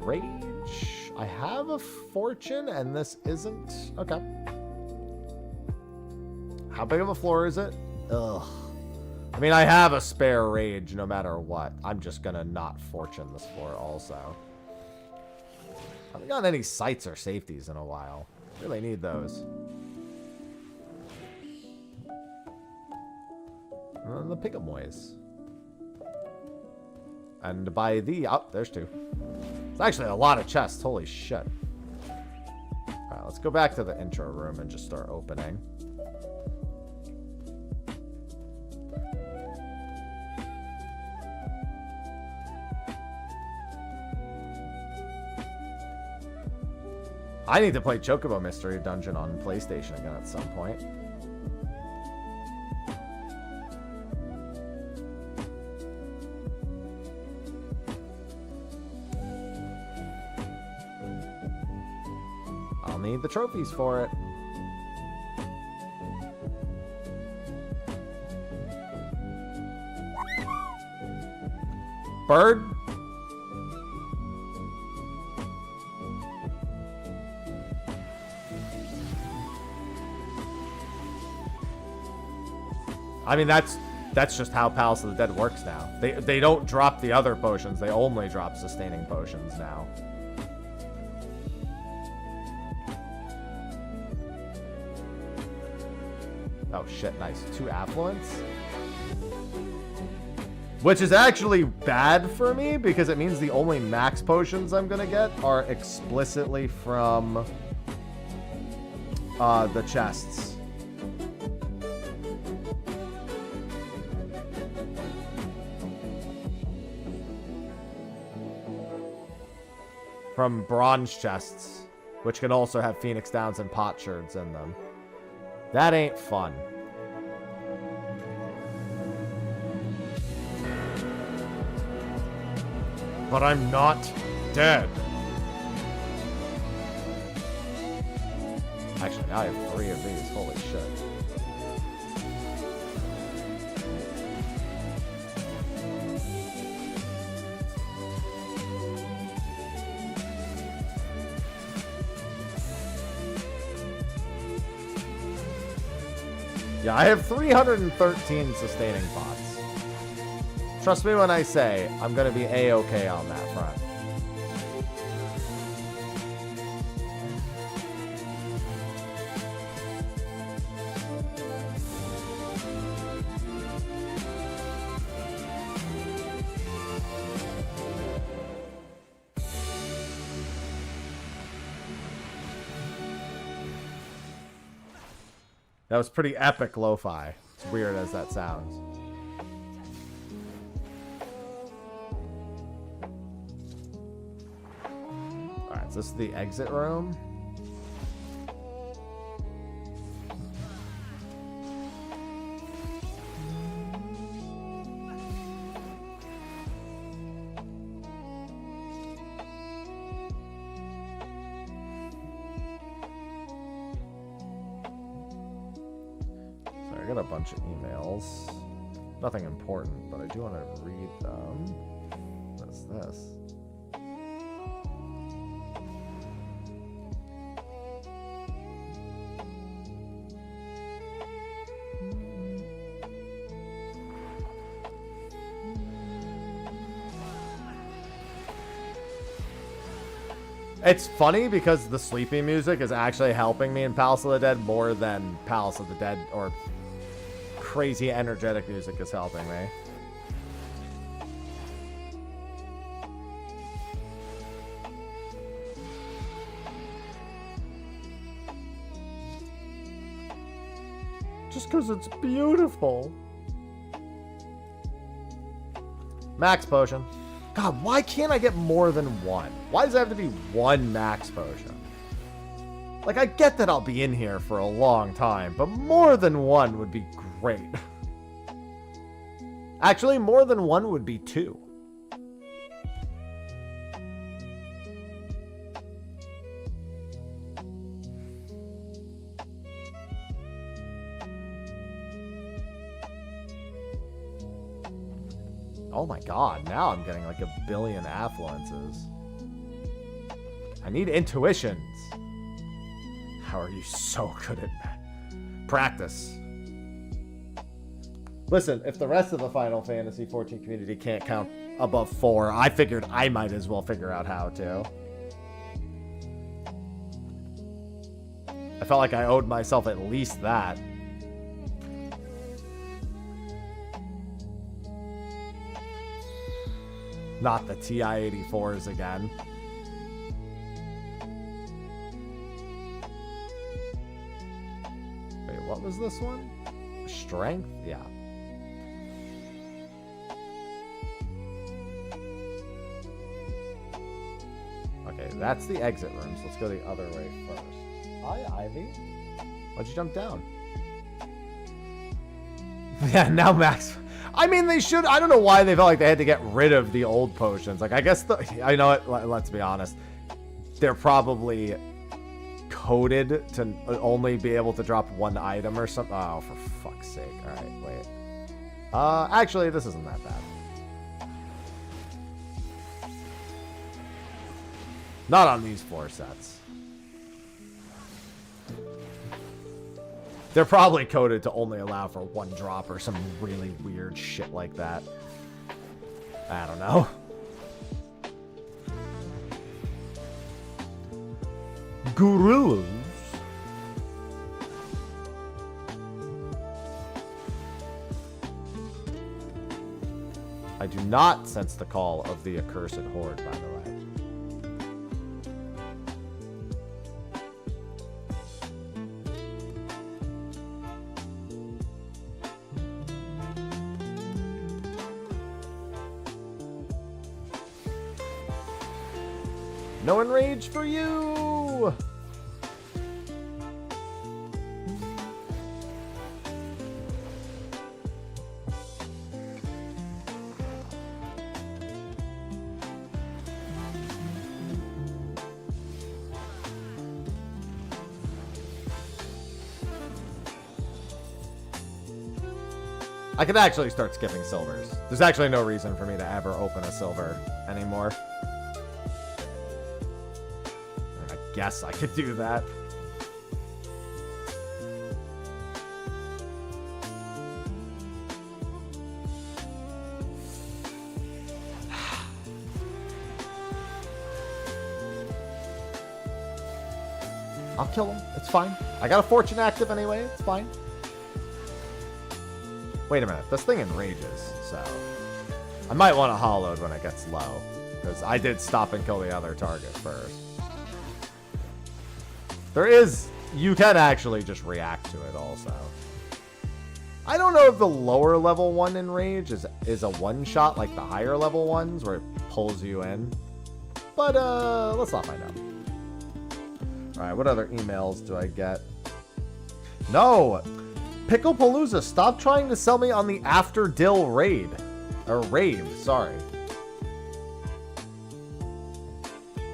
Rage. I have a fortune and this isn't. Okay. How big of a floor is it? Ugh. I mean, I have a spare rage no matter what. I'm just gonna not fortune this floor also. I haven't gotten any sights or safeties in a while. Really need those. The Pigamoys. And by the... Oh, there's two. It's actually a lot of chests. Holy shit. Alright, let's go back to the intro room and just start opening. I need to play Chocobo Mystery Dungeon on PlayStation again at some point. I'll need the trophies for it. Bird? I mean, that's just how Palace of the Dead works now. They don't drop the other potions. They only drop sustaining potions now. Oh shit, nice. 2 affluents. Which is actually bad for me because it means the only max potions I'm gonna get are explicitly from the chests. From bronze chests, which can also have Phoenix Downs and potsherds in them. That ain't fun. But I'm not dead. Actually, now I have 3 of these. Holy shit. Yeah, I have 313 sustaining pots. Trust me when I say I'm going to be A-okay on that front. That was pretty epic lo-fi. As weird as that sounds. Alright, is this the exit room? I got a bunch of emails. Nothing important, but I do want to read them. What is this? It's funny because the sleepy music is actually helping me in Palace of the Dead more than Palace of the Dead or crazy energetic music is helping me. Just because it's beautiful. Max potion. God, why can't I get more than one? Why does it have to be one max potion? Like, I get that I'll be in here for a long time, but more than one would be great. Actually, more than one would be two. Oh my god, now I'm getting like 1 billion affluences. I need intuitions. How are you so good at that? Practice. Listen, if the rest of the Final Fantasy XIV community can't count above 4, I figured I might as well figure out how to. I felt like I owed myself at least that. Not the TI-84s again. Wait, what was this one? Strength? Yeah. Okay, that's the exit room, so let's go the other way first. Hi, Ivy. Why'd you jump down? Yeah, now Max... I mean, they should... I don't know why they felt like they had to get rid of the old potions. Like, I guess... I know it... Let's be honest. They're probably coded to only be able to drop one item or something. Oh, for fuck's sake. Alright, wait. Actually, this isn't that bad. Not on these 4 sets. They're probably coded to only allow for 1 drop or some really weird shit like that. I don't know. Gorillas. I do not sense the call of the accursed horde, by the way. No enrage for you! I could actually start skipping silvers. There's actually no reason for me to ever open a silver anymore. I guess I could do that. I'll kill him. It's fine. I got a fortune active anyway. It's fine. Wait a minute. This thing enrages, so I might want to hollow when it gets low, because I did stop and kill the other target first. There is... You can actually just react to it also. I don't know if the lower level one enrage is a one-shot like the higher level ones where it pulls you in. But, let's not find out. Alright, what other emails do I get? No! Picklepalooza, stop trying to sell me on the After Dill raid. Or rave, sorry.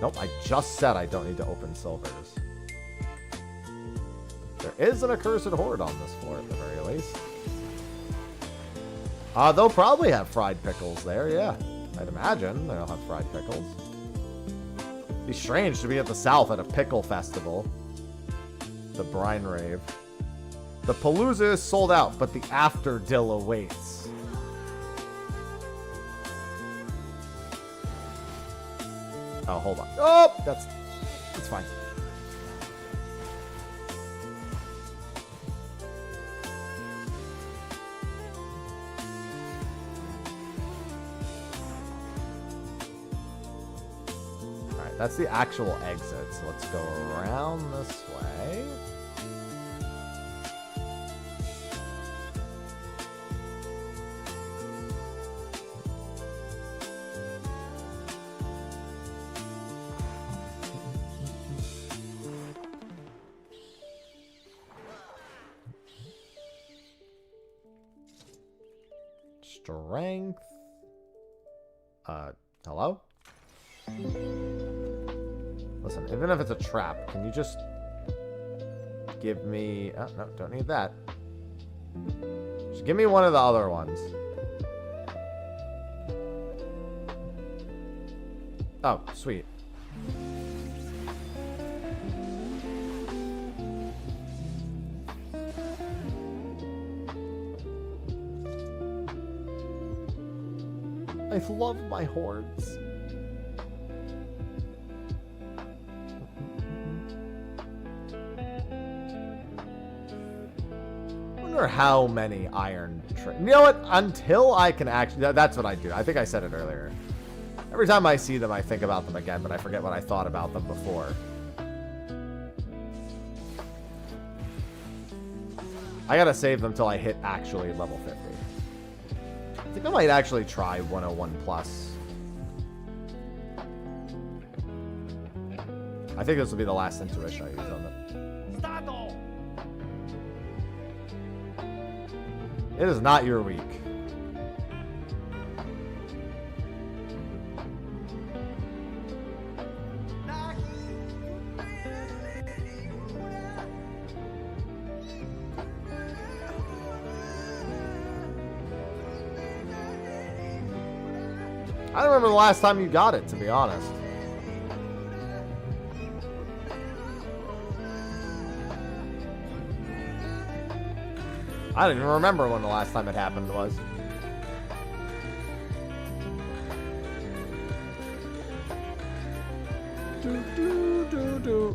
Nope, I just said I don't need to open silvers. There is an accursed horde on this floor at the very least. They'll probably have fried pickles there, yeah. I'd imagine they'll have fried pickles. Be strange to be at the south at a pickle festival. The brine rave. The Palooza is sold out, but the After Dill awaits. Oh, hold on. Oh, that's fine. That's the actual exit, so let's go around this way. Strength. Hello? Listen, even if it's a trap, can you just give me... Oh, no, don't need that. Just give me one of the other ones. Oh, sweet. I love my hordes. How many iron... You know what? Until I can actually... That's what I do. I think I said it earlier. Every time I see them, I think about them again, but I forget what I thought about them before. I gotta save them till I hit actually level 50. I think I might actually try 101 plus. I think this will be the last intuition I use on them. It is not your week. I don't remember the last time you got it, to be honest. I don't even remember when the last time it happened was.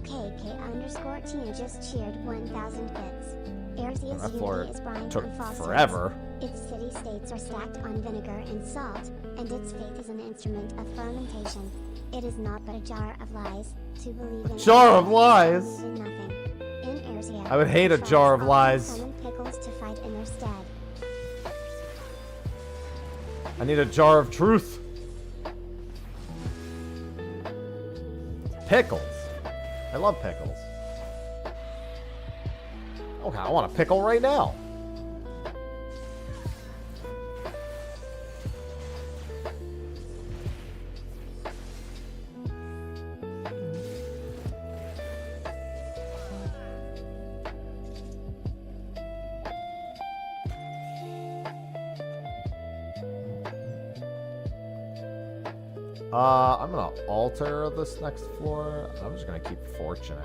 KK_T just cheered 1,000 bits. Airzia's That unity floor is brined took on phosphorus. forever. Its city-states are stacked on vinegar and salt, and its faith is an instrument of fermentation. It is not but a jar of lies to believe in. Jar of lies. In nothing. In Arzia, I would hate a jar of lies. Summon pickles to fight in their stead. I need a jar of truth. Pickles. I love pickles. Okay, I want a pickle right now. I'm gonna alter this next floor. I'm just gonna keep fortuning.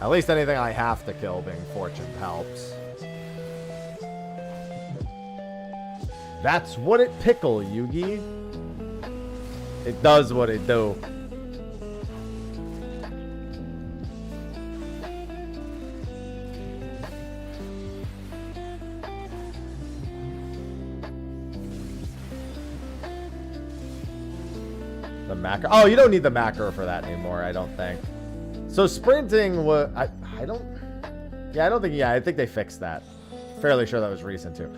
At least anything I have to kill being fortuned helps. That's what it pickle, Yugi. It does what it do. The macro. Oh, you don't need the macro for that anymore, I don't think. So sprinting was... I don't... Yeah, I don't think... Yeah, I think they fixed that. Fairly sure that was recent, too.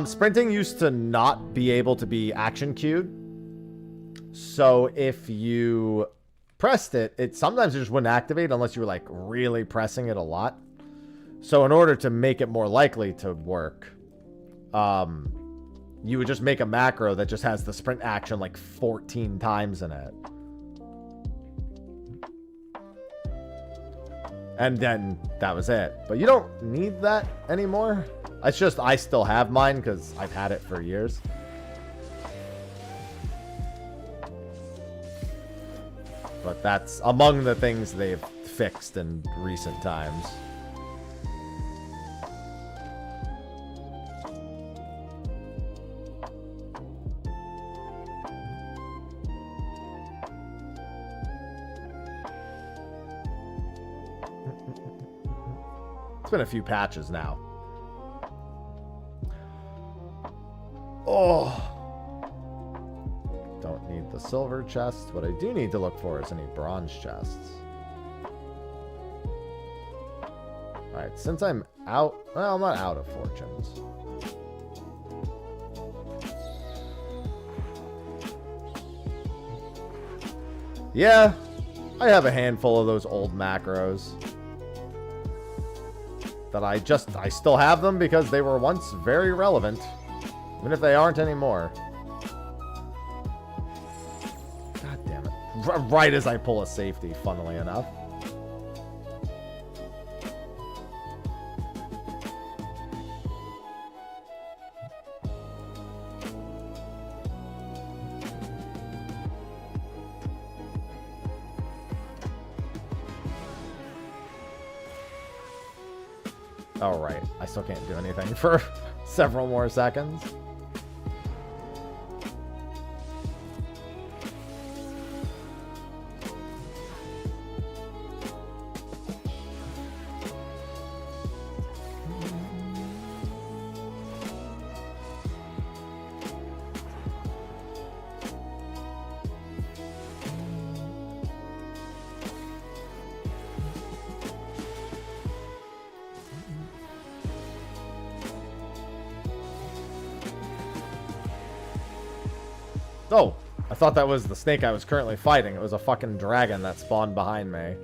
Sprinting used to not be able to be action queued. So if you pressed it, it sometimes just wouldn't activate unless you were, like, really pressing it a lot. So in order to make it more likely to work, you would just make a macro that just has the sprint action like 14 times in it. And then that was it. But you don't need that anymore. It's just I still have mine because I've had it for years. But that's among the things they've fixed in recent times. It's been a few patches now. Oh. Don't need the silver chest. What I do need to look for is any bronze chests. Alright, since I'm out... Well, I'm not out of fortunes. Yeah, I have a handful of those old macros. That I still have them because they were once very relevant. Even if they aren't anymore. God damn it. Right as I pull a safety, funnily enough. Oh, right. I still can't do anything for several more seconds. Oh, I thought that was the snake I was currently fighting. It was a fucking dragon that spawned behind me.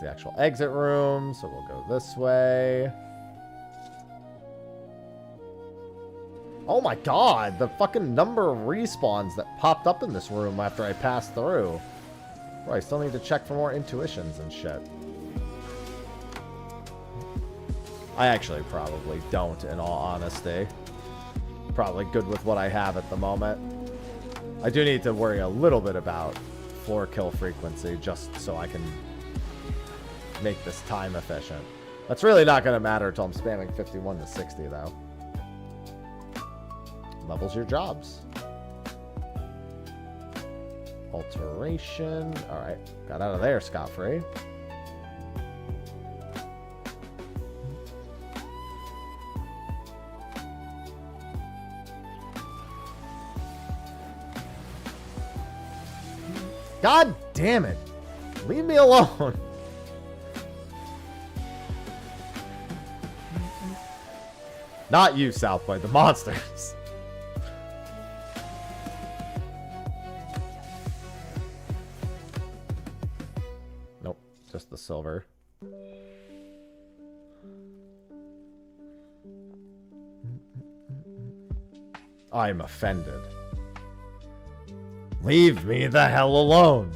The actual exit room, so we'll go this way. Oh my god, the fucking number of respawns that popped up in this room after I passed through. Bro, I still need to check for more intuitions and shit. I actually probably don't, in all honesty. Probably good with what I have at the moment. I do need to worry a little bit about floor kill frequency, just so I can make this time efficient. That's really not going to matter until I'm spamming 51 to 60, though. Levels your jobs. Alteration. Alright. Got out of there scot-free. God damn it. Leave me alone. Not you, Southboy, the monsters. Nope, just the silver. I'm offended. Leave me the hell alone.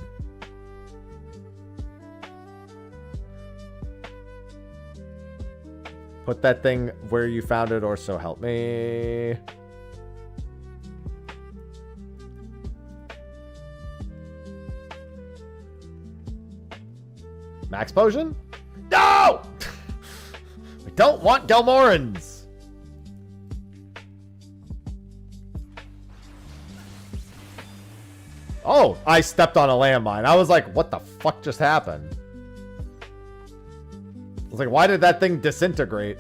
Put that thing where you found it, or so help me. Max potion? No! I don't want Gelmorans! Oh, I stepped on a landmine. I was like, what the fuck just happened? I was like, why did that thing disintegrate?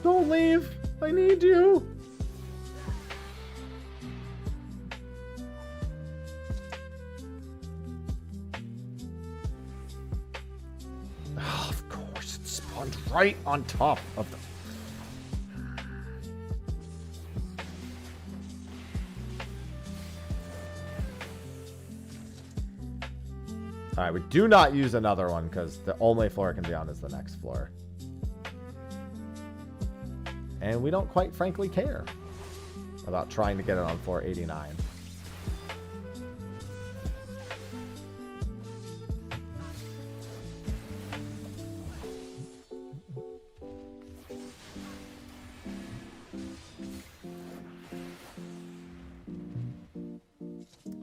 Don't leave. I need you. Oh, of course, it spawned right on top of the... Alright, we do not use another one because the only floor it can be on is the next floor. And we don't quite frankly care about trying to get it on floor 89.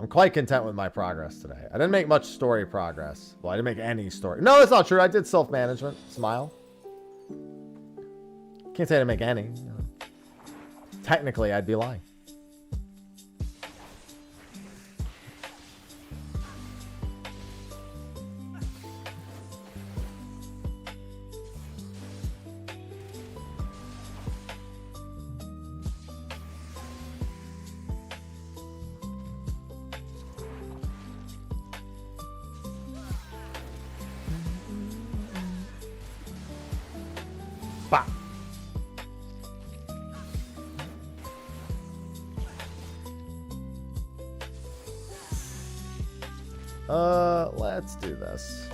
I'm quite content with my progress today. I didn't make much story progress. Well, I didn't make any story. No, that's not true. I did self-management. Smile. Can't say I didn't make any. Technically, I'd be lying. Bah. Let's do this.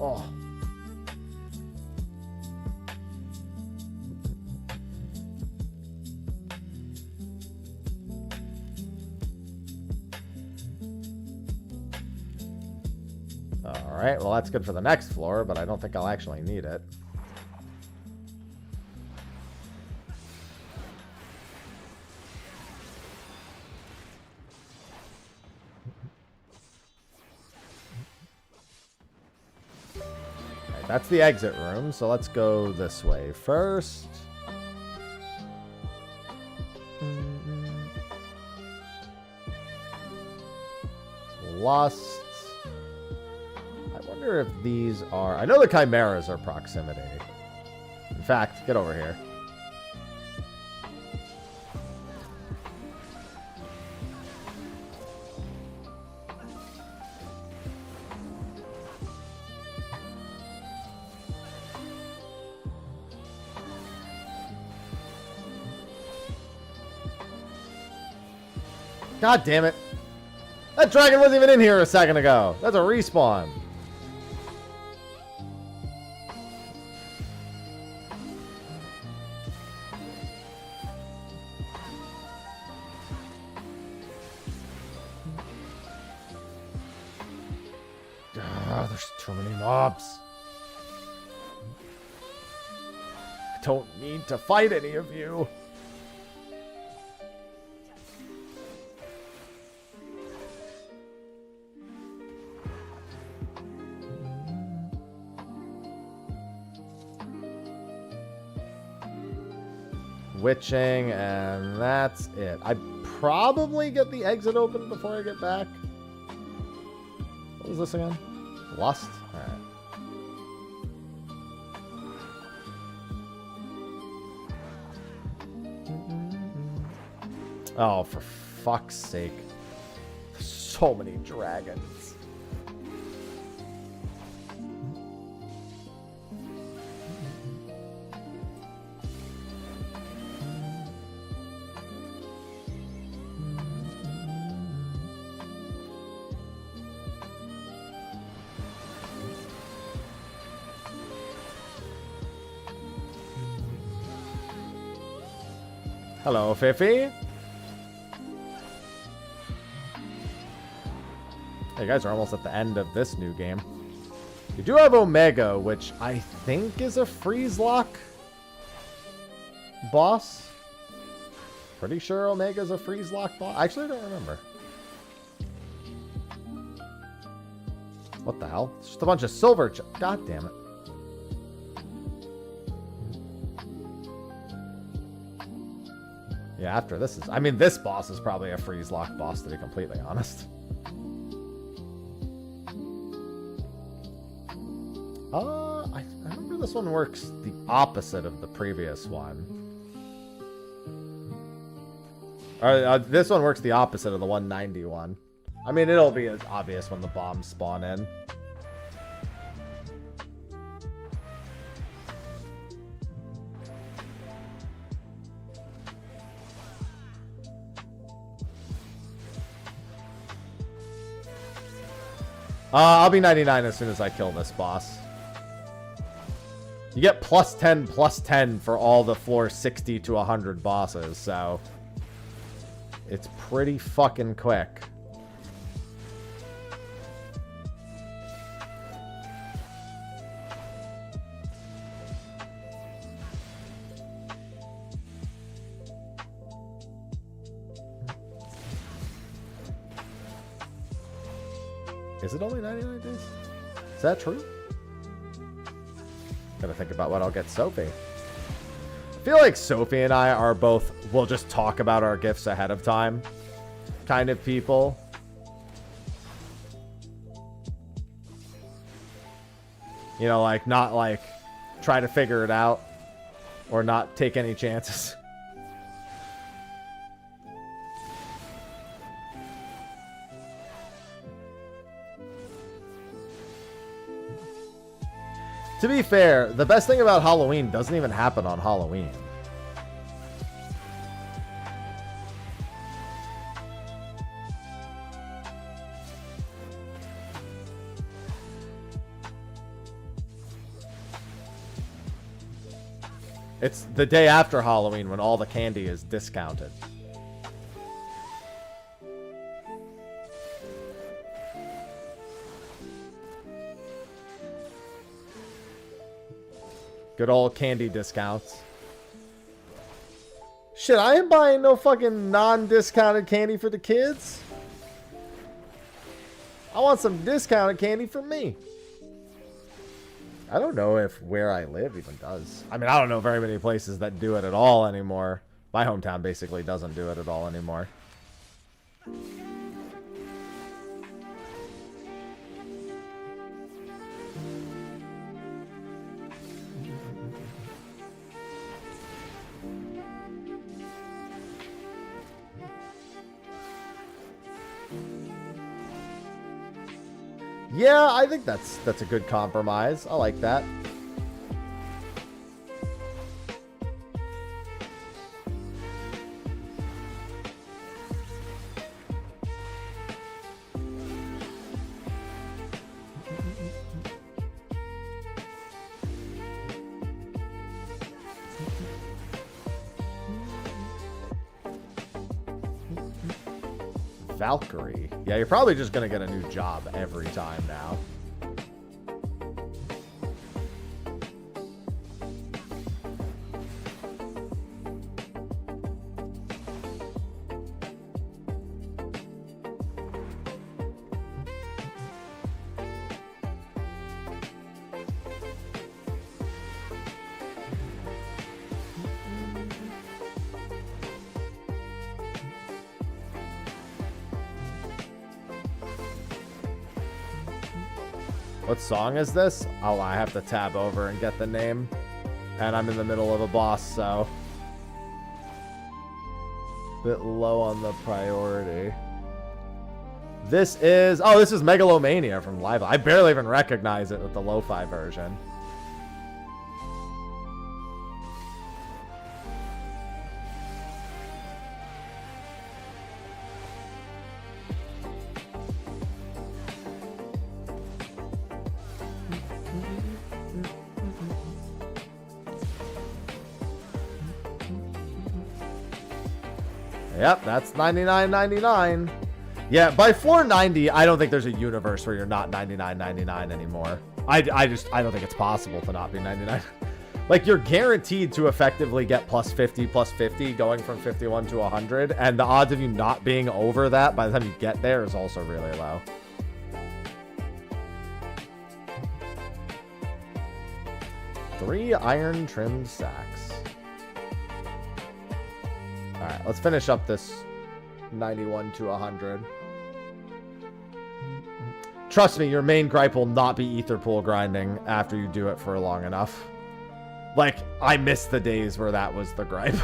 Oh. All right, well, that's good for the next floor, but I don't think I'll actually need it. That's the exit room, so let's go this way first. Lust. I wonder if these are... I know the chimeras are proximity. In fact, get over here. God damn it. That dragon wasn't even in here a second ago. That's a respawn. There's too many mobs. I don't need to fight any of you. Witching, and that's it. I'd probably get the exit open before I get back. What was this again? Lust? Alright. Oh, for fuck's sake. So many dragons. Hello, Fifi. Hey, you guys are almost at the end of this new game. You do have Omega, which I think is a freeze lock boss. Pretty sure Omega's a freeze lock boss. Actually, I don't remember. What the hell? It's just a bunch of silver. God damn it. Yeah, after this is... I mean, this boss is probably a freeze lock boss, to be completely honest. I remember this one works the opposite of the previous one. This one works the opposite of the 191. I mean, it'll be as obvious when the bombs spawn in. I'll be 99 as soon as I kill this boss. You get +10/+10 for all the floor 60 to 100 bosses, so it's pretty fucking quick. Is it only 99 days? Is that true? Gotta think about what I'll get Sophie. I feel like Sophie and I are both, we'll just talk about our gifts ahead of time kind of people. You know, like, not like try to figure it out or not take any chances. To be fair, the best thing about Halloween doesn't even happen on Halloween. It's the day after Halloween when all the candy is discounted. Good old candy discounts. Shit, I ain't buying no fucking non-discounted candy for the kids. I want some discounted candy for me. I don't know if where I live even does. I mean, I don't know very many places that do it at all anymore. My hometown basically doesn't do it at all anymore. Yeah, I think that's a good compromise. I like that. Valkyrie. Yeah, you're probably just gonna get a new job every time now. What song is this? Oh, I have to tab over and get the name. And I'm in the middle of a boss, so... bit low on the priority. This is... oh, this is Megalomania from Live. I barely even recognize it with the lo-fi version. Yep, that's 99.99. Yeah, by floor 90, I don't think there's a universe where you're not 99.99 anymore. I don't think it's possible to not be 99. Like, you're guaranteed to effectively get plus 50 going from 51 to 100, and the odds of you not being over that by the time you get there is also really low. Three iron trimmed sacks. Alright, let's finish up this 91 to 100. Trust me, your main gripe will not be ether pool grinding after you do it for long enough. Like, I miss the days where that was the gripe.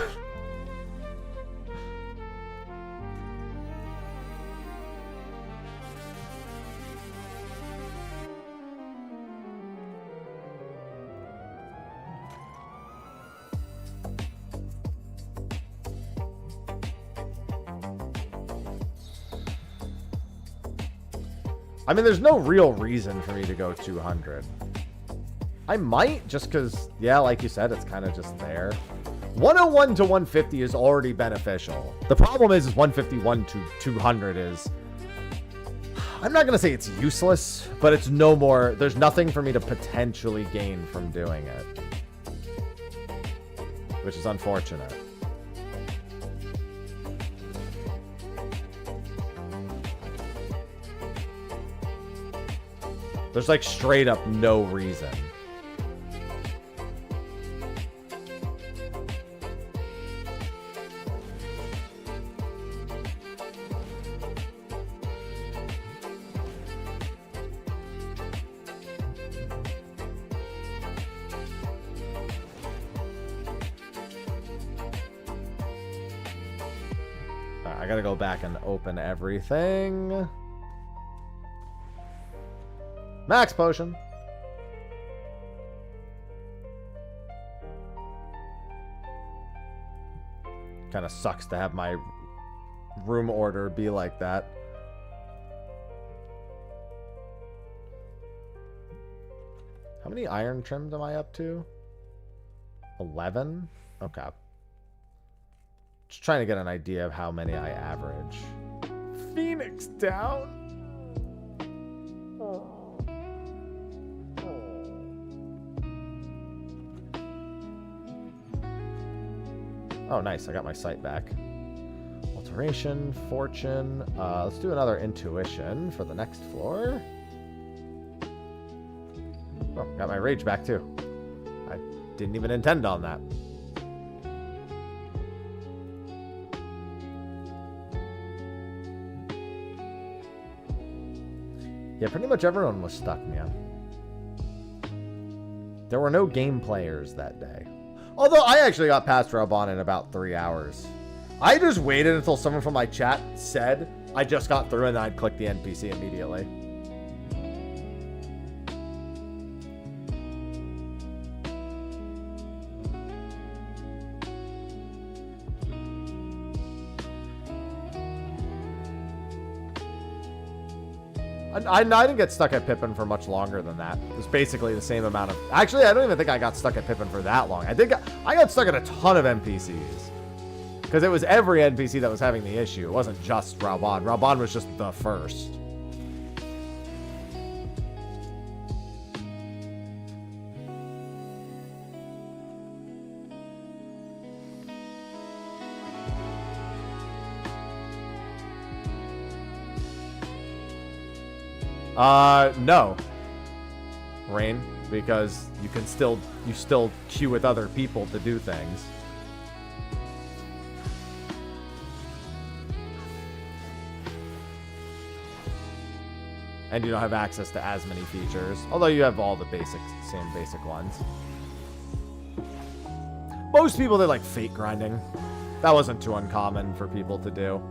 I mean, there's no real reason for me to go 200. I might, just because, yeah, like you said, it's kind of just there. 101 to 150 is already beneficial. The problem is 151 to 200 is... I'm not going to say it's useless, but it's no more... There's nothing for me to potentially gain from doing it. Which is unfortunate. There's like straight up no reason. Alright, I gotta go back and open everything. Max potion. Kind of sucks to have my room order be like that. How many iron trimmed am I up to? 11? Okay. Just trying to get an idea of how many I average. Phoenix down. Oh, nice. I got my sight back. Alteration, fortune. Let's do another intuition for the next floor. Oh, got my rage back too. I didn't even intend on that. Yeah, pretty much everyone was stuck, man. There were no game players that day. Although I actually got past Raubon in about 3 hours. I just waited until someone from my chat said I just got through and then I'd click the NPC immediately. I didn't get stuck at Pippin for much longer than that. It was basically the same amount of... Actually, I don't even think I got stuck at Pippin for that long. I think I got stuck at a ton of NPCs. Because it was every NPC that was having the issue. It wasn't just Raubon. Raubon was just the first. No. Rain, because you still queue with other people to do things. And you don't have access to as many features, although you have all the same basic ones. Most people did like fate grinding. That wasn't too uncommon for people to do.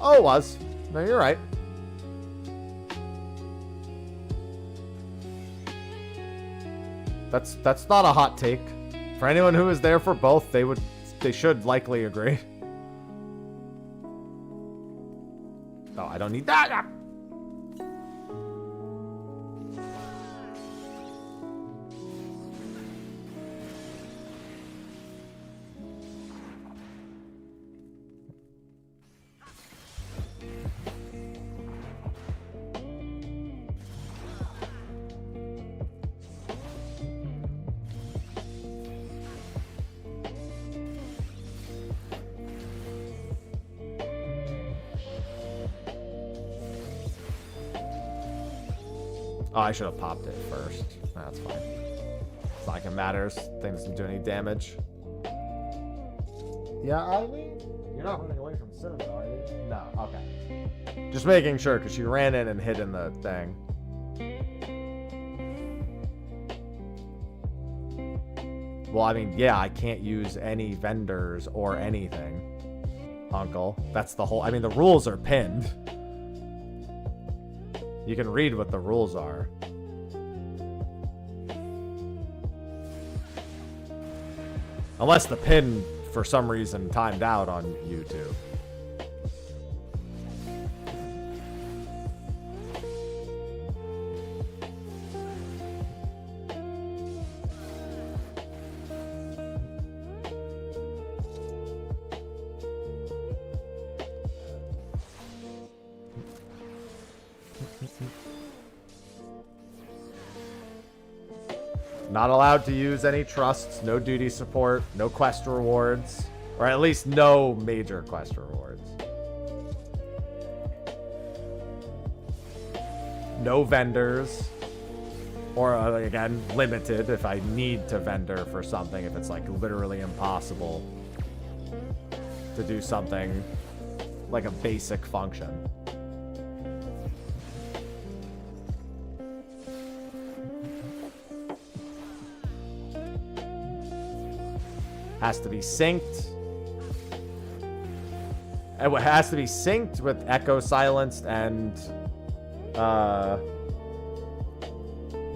Oh, it was. No, you're right. That's not a hot take. For anyone who is there for both, they should likely agree. Oh, I don't need that. Oh, I should have popped it first. That's fine. It's not like it matters. Thing doesn't do any damage. Yeah, Eileen? You're not running away from cinema, are you? No, okay. Just making sure, because she ran in and hid in the thing. Well, I mean, yeah, I can't use any vendors or anything, Uncle. That's the whole... I mean, the rules are pinned. You can read what the rules are. Unless the pin, for some reason, timed out on YouTube. Not allowed to use any trusts, no duty support, no quest rewards, or at least no major quest rewards. No vendors, or again, limited if I need to vendor for something, if it's like literally impossible to do something like a basic function. Has to be synced. It has to be synced with echo silenced and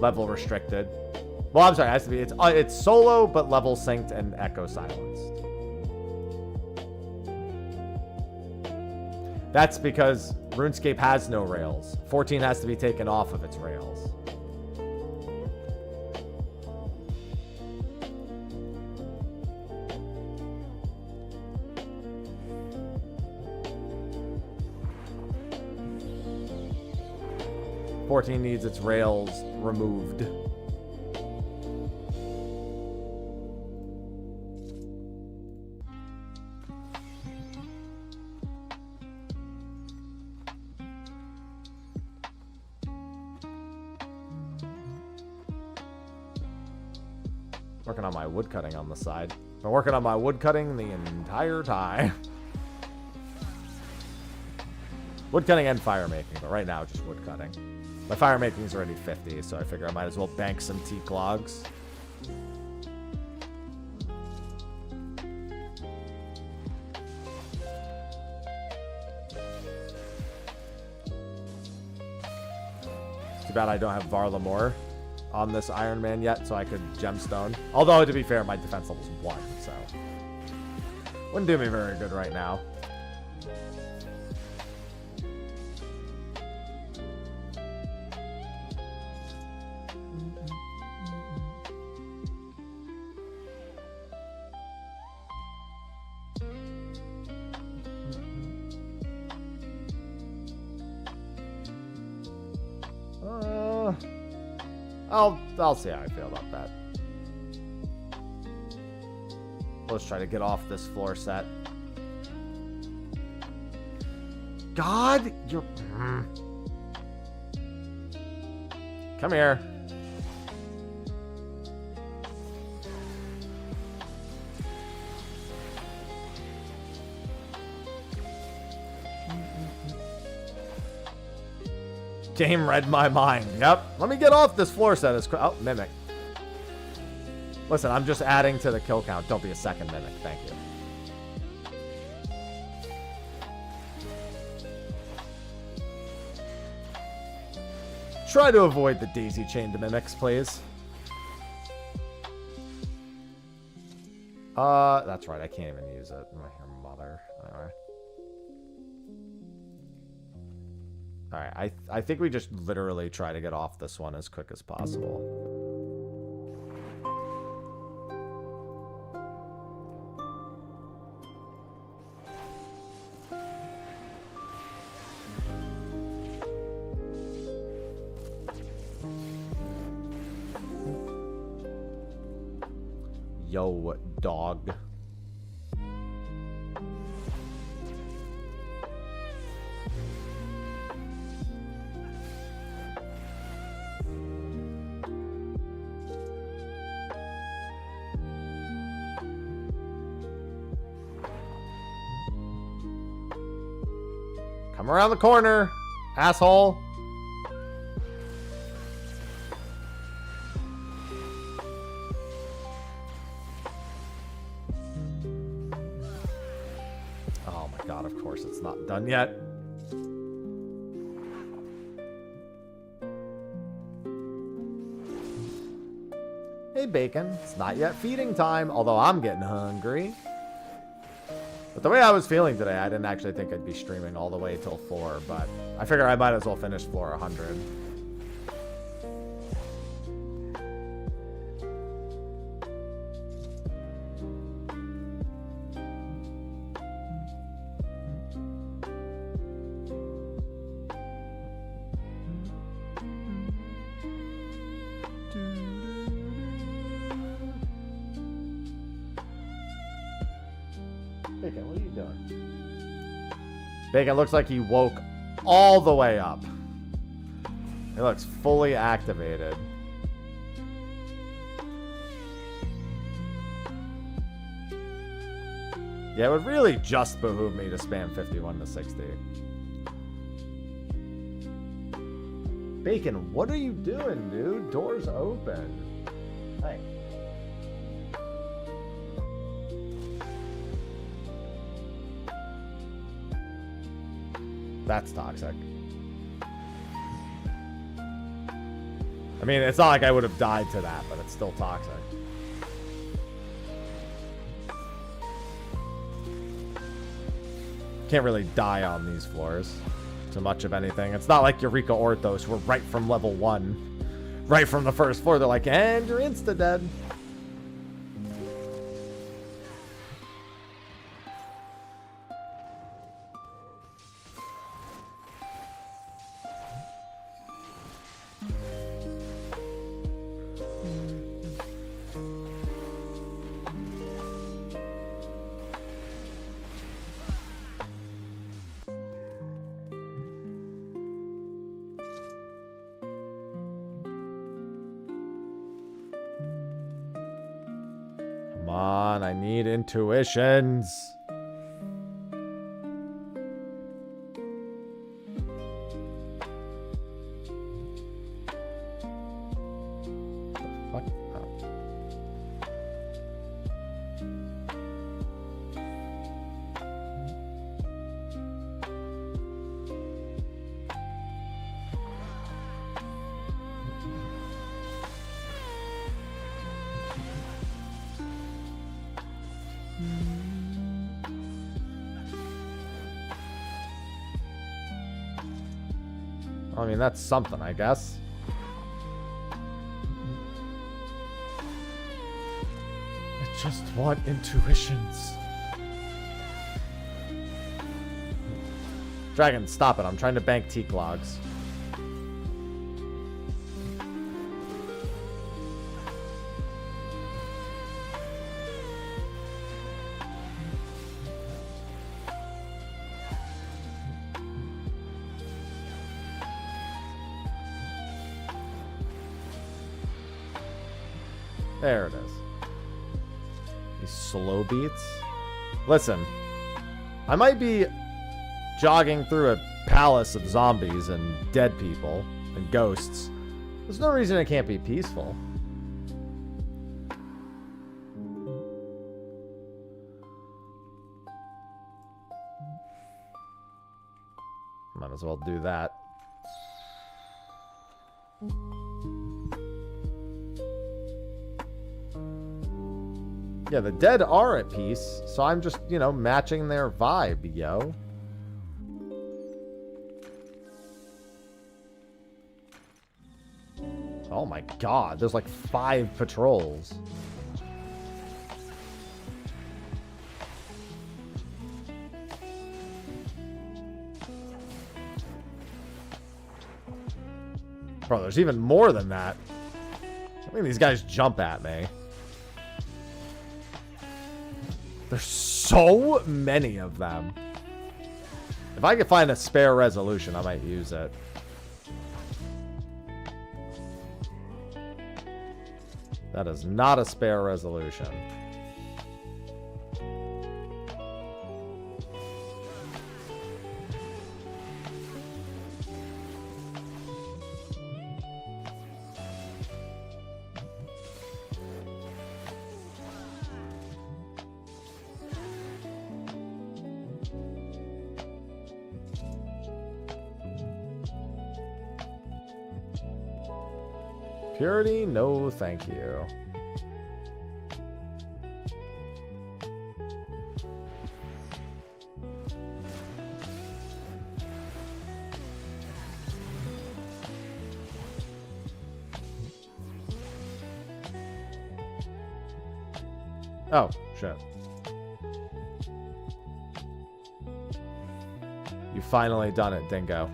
level restricted. Well, I'm sorry, it has to be. It's solo but level synced and echo silenced. That's because RuneScape has no rails. 14 has to be taken off of its rails. Needs its rails removed. Working on my wood cutting on the side. Been working on my wood cutting the entire time. Wood cutting and fire making, but right now just wood cutting. My fire making is already 50, so I figure I might as well bank some teak logs. It's too bad I don't have Varlamore on this Ironman yet, so I could gemstone. Although, to be fair, my defense level's 1, so wouldn't do me very good right now. I'll see how I feel about that. Let's try to get off this floor set. God, you're... Come here. Game read my mind. Yep. Let me get off this floor set as quick. Oh, Mimic. Listen, I'm just adding to the kill count. Don't be a second Mimic. Thank you. try to avoid the daisy chain to mimics, please. That's right. I can't even use it. Your mother. Anyway. Alright, I think we just literally try to get off this one as quick as possible. Yo, dog. Come around the corner, asshole. Oh my god, of course it's not done yet. Hey, Bacon. It's not yet feeding time, although I'm getting hungry. But the way I was feeling today, I didn't actually think I'd be streaming all the way till 4, but I figure I might as well finish floor 100. Bacon, what are you doing? Bacon looks like he woke all the way up. He looks fully activated. Yeah, it would really just behoove me to spam 51 to 60. Bacon, what are you doing, dude? Doors open. Hey. That's toxic. I mean, it's not like I would have died to that, but it's still toxic. Can't really die on these floors too much of anything. It's not like Eureka Orthos, who are right from level 1. Right from the first floor, they're like, and you're insta-dead. Come on, I need intuitions. The fuck? Oh. I mean, that's something, I guess. I just want intuitions. Dragon, stop it. I'm trying to bank teak logs. There it is. These slow beats. Listen, I might be jogging through a palace of zombies and dead people and ghosts. There's no reason it can't be peaceful. Might as well do that. Yeah, the dead are at peace, so I'm just, you know, matching their vibe, yo. Oh my god, there's like 5 patrols. Bro, there's even more than that. I think these guys jump at me. There's so many of them. If I could find a spare resolution, I might use it. That is not a spare resolution. Purity, no thank you. Oh, shit. You finally done it, Dingo.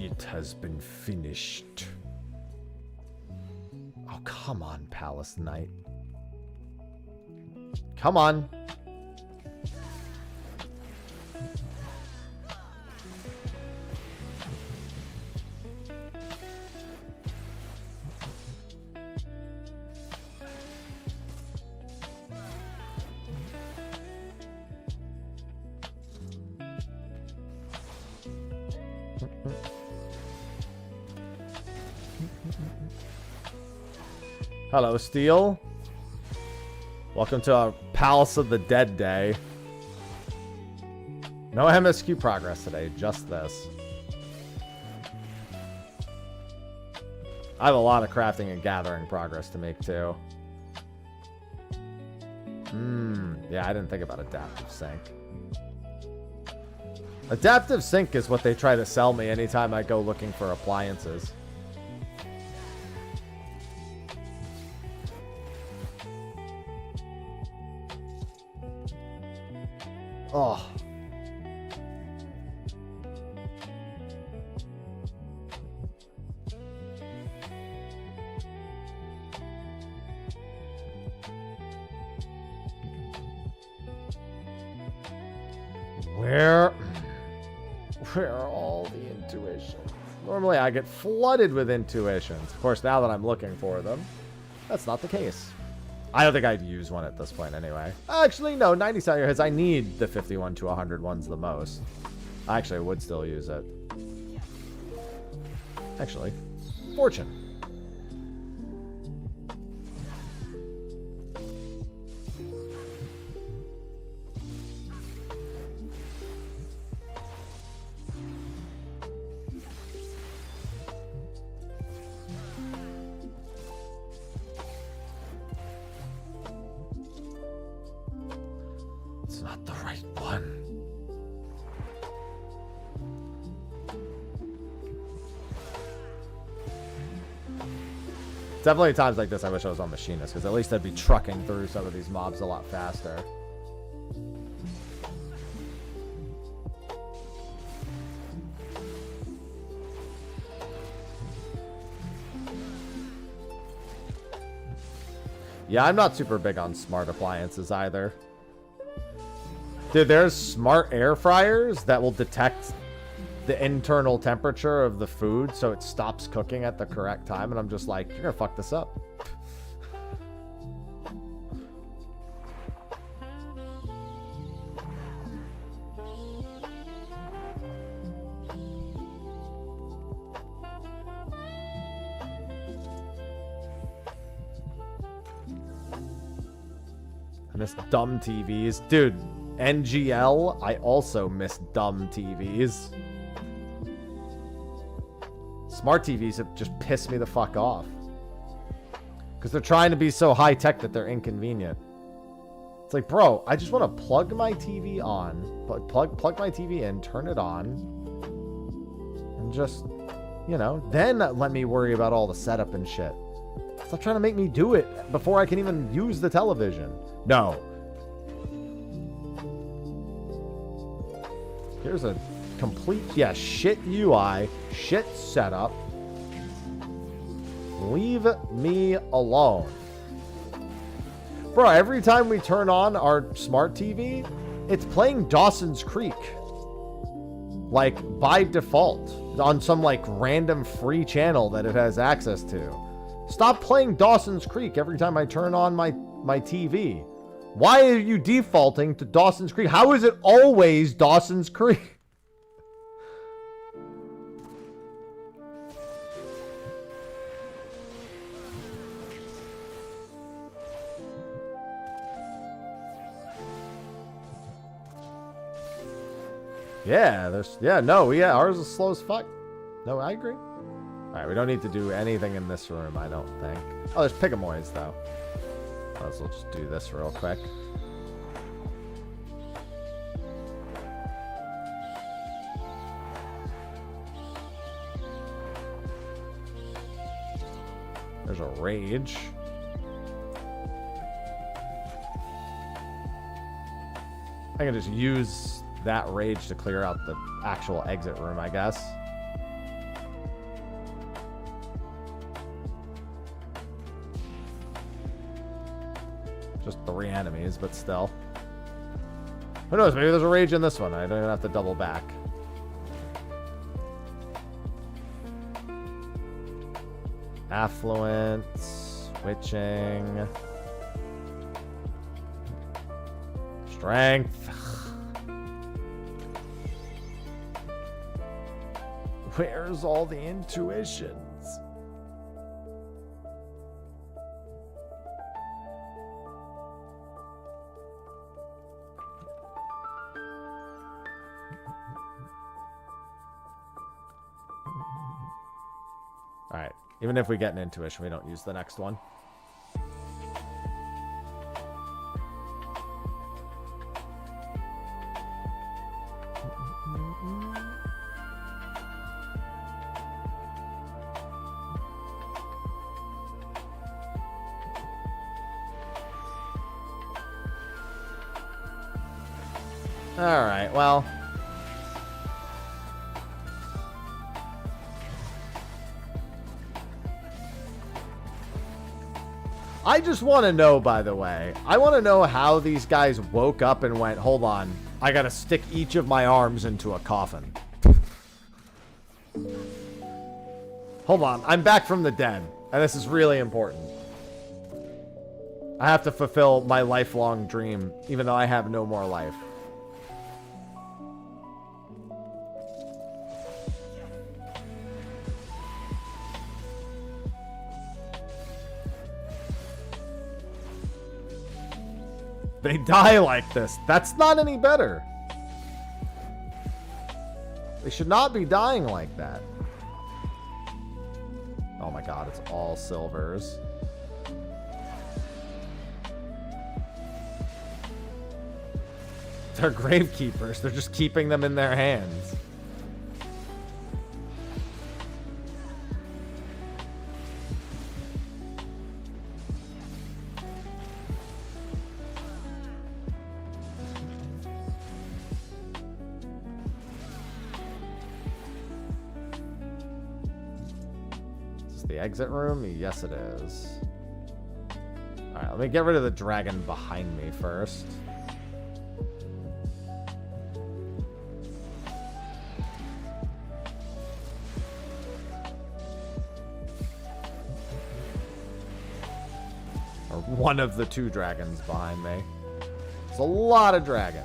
It has been finished. Oh, come on, Palace Knight. Come on. Hello, Steel. Welcome to our Palace of the Dead Day. No MSQ progress today, just this. I have a lot of crafting and gathering progress to make, too. Yeah, I didn't think about Adaptive Sync. Adaptive Sync is what they try to sell me anytime I go looking for appliances. Oh. Where are all the intuitions? Normally I get flooded with intuitions. Of course, now that I'm looking for them, that's not the case. I don't think I'd use one at this point anyway. Actually, no, 90 cellular hits. I need the 51 to 100 ones the most. Actually, I would still use it. Actually, Fortune. It's not the right one. Definitely times like this I wish I was on Machinist, because at least I'd be trucking through some of these mobs a lot faster. Yeah, I'm not super big on smart appliances either. Dude, there's smart air fryers that will detect the internal temperature of the food so it stops cooking at the correct time, and I'm just like, you're gonna fuck this up. I miss dumb TVs. Dude, NGL, I also miss dumb TVs. Smart TVs have just pissed me the fuck off. Because they're trying to be so high-tech that they're inconvenient. It's like, bro, I just want to plug my TV on. Plug my TV in, turn it on. And just, you know, then let me worry about all the setup and shit. Stop trying to make me do it before I can even use the television. No. Here's a complete, yeah, shit UI, shit setup. Leave me alone. Bro, every time we turn on our smart TV, it's playing Dawson's Creek. Like, by default. On some, like, random free channel that it has access to. Stop playing Dawson's Creek every time I turn on my TV. Why are you defaulting to Dawson's Creek? How is it always Dawson's Creek? Yeah, ours is slow as fuck. No, I agree. Alright, we don't need to do anything in this room, I don't think. Oh, there's Pigamoids, though. Might as well just do this real quick. There's a rage. I can just use that rage to clear out the actual exit room, I guess. Just 3 enemies, but still. Who knows? Maybe there's a rage in this one. I don't even have to double back. Affluence. Witching. Strength. Where's all the intuitions? Alright. Even if we get an intuition, we don't use the next one. Alright, well. I just want to know, by the way. I want to know how these guys woke up and went, hold on, I gotta stick each of my arms into a coffin. Hold on, I'm back from the dead, and this is really important. I have to fulfill my lifelong dream, even though I have no more life. They die like this. That's not any better. They should not be dying like that. Oh my god, it's all silvers. They're gravekeepers. They're just keeping them in their hands. The exit room? Yes, it is. Alright, let me get rid of the dragon behind me first. Or one of the 2 dragons behind me. It's a lot of dragons.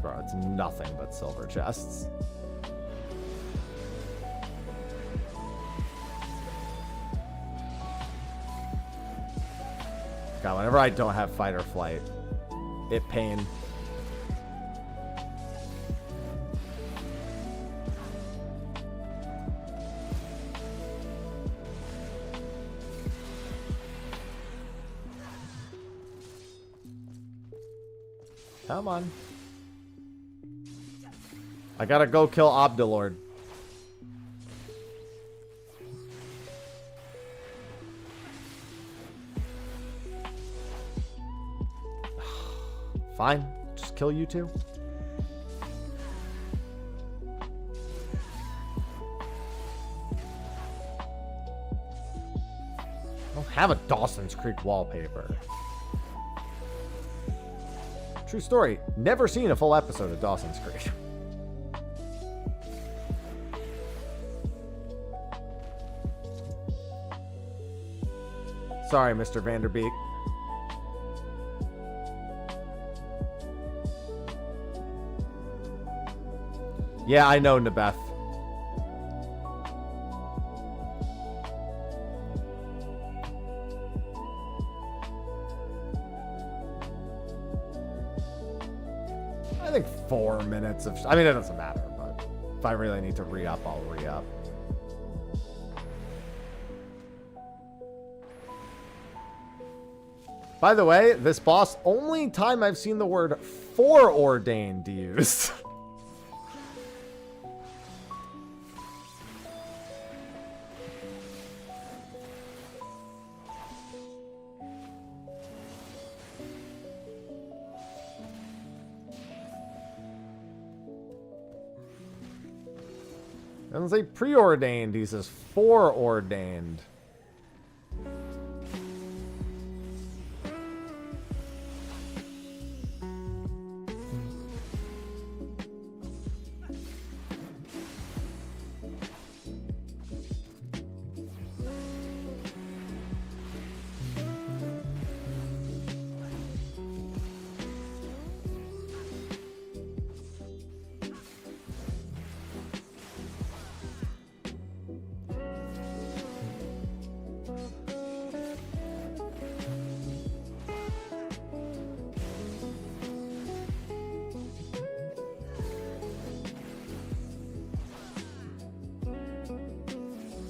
Bro, it's nothing but silver chests. God, whenever I don't have fight or flight, it pain. Come on. I gotta go kill Obdilord. Fine. Just kill you two. I don't have a Dawson's Creek wallpaper. True story. Never seen a full episode of Dawson's Creek. Sorry, Mr. Vanderbeek. Yeah, I know, Nabeth. I think 4 minutes of... I mean, it doesn't matter, but if I really need to re-up, I'll re-up. By the way, this boss, only time I've seen the word foreordained used. Doesn't say preordained, he says foreordained.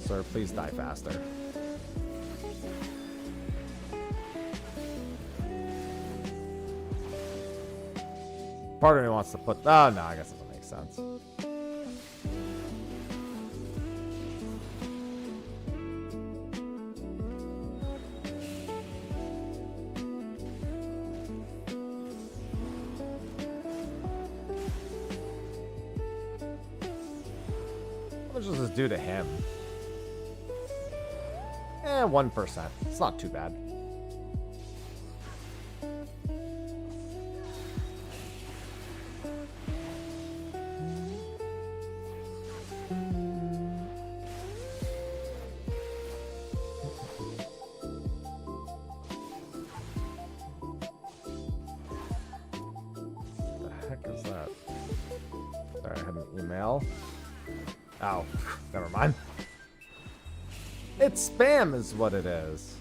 Sir, please die faster. Part of me wants to put... Oh, no, I guess it doesn't make sense. How much does this do to him? 1%. It's not too bad. What the heck is that? Sorry, I had an email. Oh, never mind. It's spam is what it is.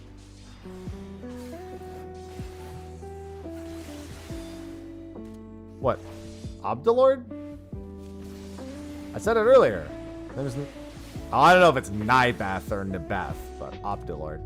What? Obdilord? I said it earlier. There's I don't know if it's Nibeth or Nibeth, but Obdilord.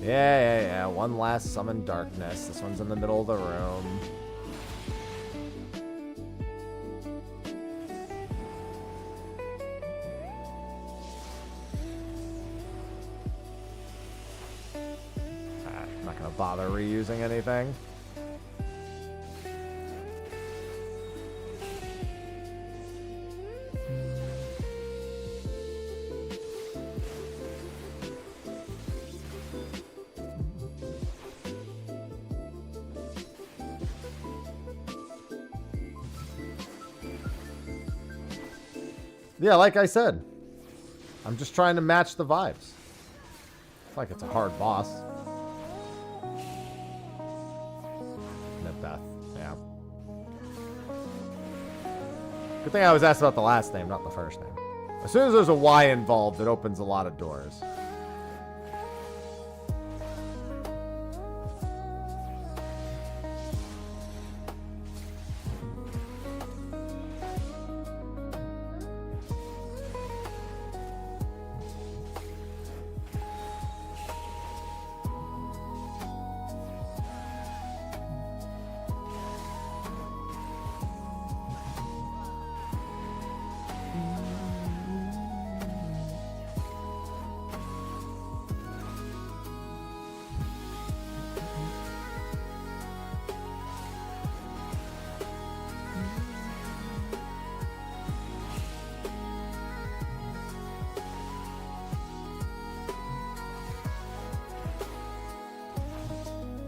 Yeah. One last summon darkness. This one's in the middle of the room. I'm not gonna bother reusing anything. Yeah, like I said, I'm just trying to match the vibes. It's like it's a hard boss. Beth, yeah. Good thing I was asked about the last name, not the first name. As soon as there's a Y involved, it opens a lot of doors.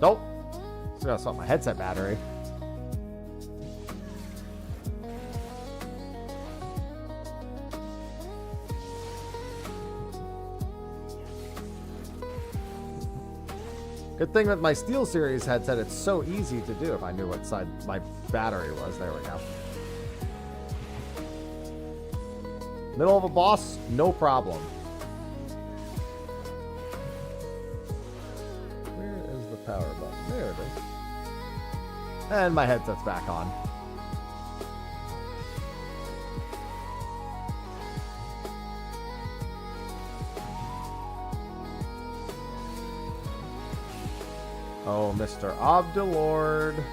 Nope. Still gotta swap my headset battery. Good thing with my SteelSeries headset, it's so easy to do if I knew what side my battery was. There we go. Middle of a boss, no problem. Power button. There it is. And my headset's back on. Oh, Mr. Obdulord.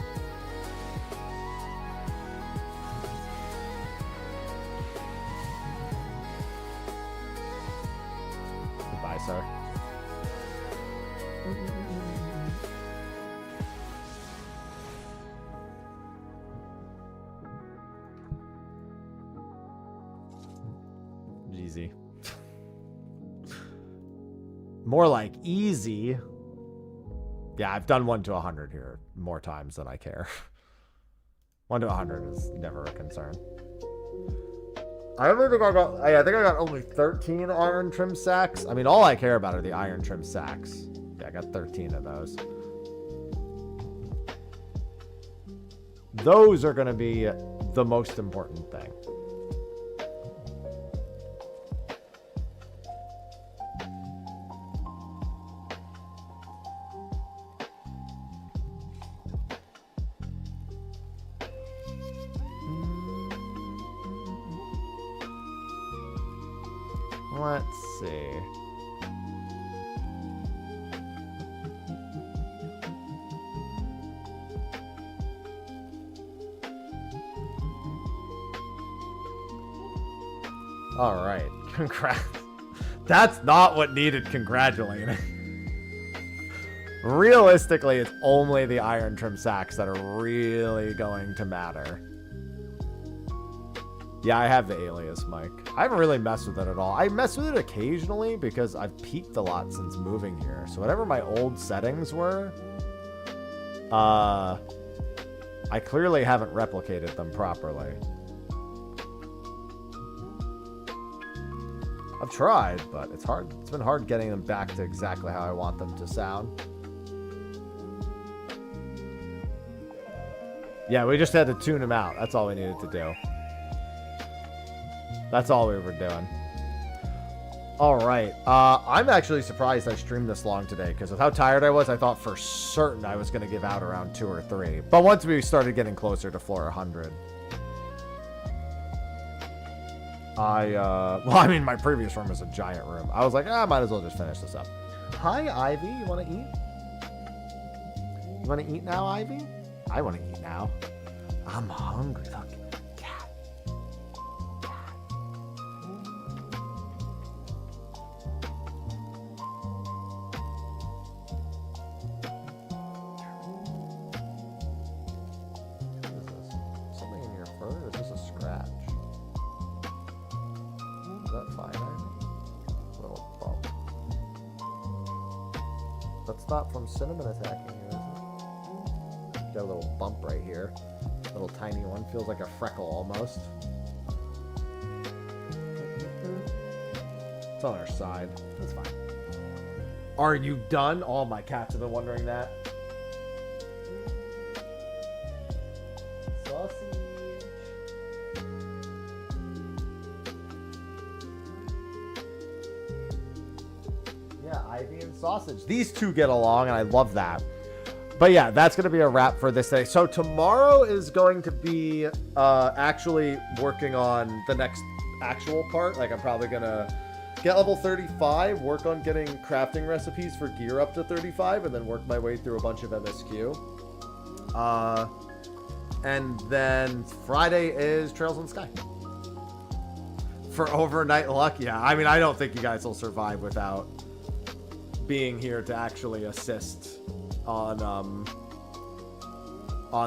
Goodbye, sir. Easy. More like easy. Yeah, I've done 1 to 100 here more times than I care. 1 to 100 is never a concern. I think I got only 13 iron trim sacks. I mean, all I care about are the iron trim sacks. Yeah, I got 13 of those. Those are going to be the most important thing. Let's see. All right. Congrats. That's not what needed congratulating. Realistically, it's only the iron trim sacks that are really going to matter. Yeah, I have the alias mic. I haven't really messed with it at all. I mess with it occasionally because I've peaked a lot since moving here. So whatever my old settings were, I clearly haven't replicated them properly. I've tried, but it's hard. It's been hard getting them back to exactly how I want them to sound. Yeah, we just had to tune them out. That's all we needed to do. That's all we were doing. All right. I'm actually surprised I streamed this long today because with how tired I was, I thought for certain I was going to give out around 2 or 3. But once we started getting closer to floor 100, well, I mean, my previous room was a giant room. I was like, I might as well just finish this up. Hi, Ivy. You want to eat? You want to eat now, Ivy? I want to eat now. I'm hungry. Look. Not from cinnamon attacking you, isn't it? Got a little bump right here. Little tiny one. Feels like a freckle almost. It's on our side. That's fine. Are you done? All my cats have been wondering that. Sausage. Yeah, Ivy and sausage. These two get along, and I love that. But yeah, that's going to be a wrap for this day. So tomorrow is going to be actually working on the next actual part. Like, I'm probably going to get level 35, work on getting crafting recipes for gear up to 35, and then work my way through a bunch of MSQ. And then Friday is Trails in the Sky. For overnight luck, yeah. I mean, I don't think you guys will survive without being here to actually assist on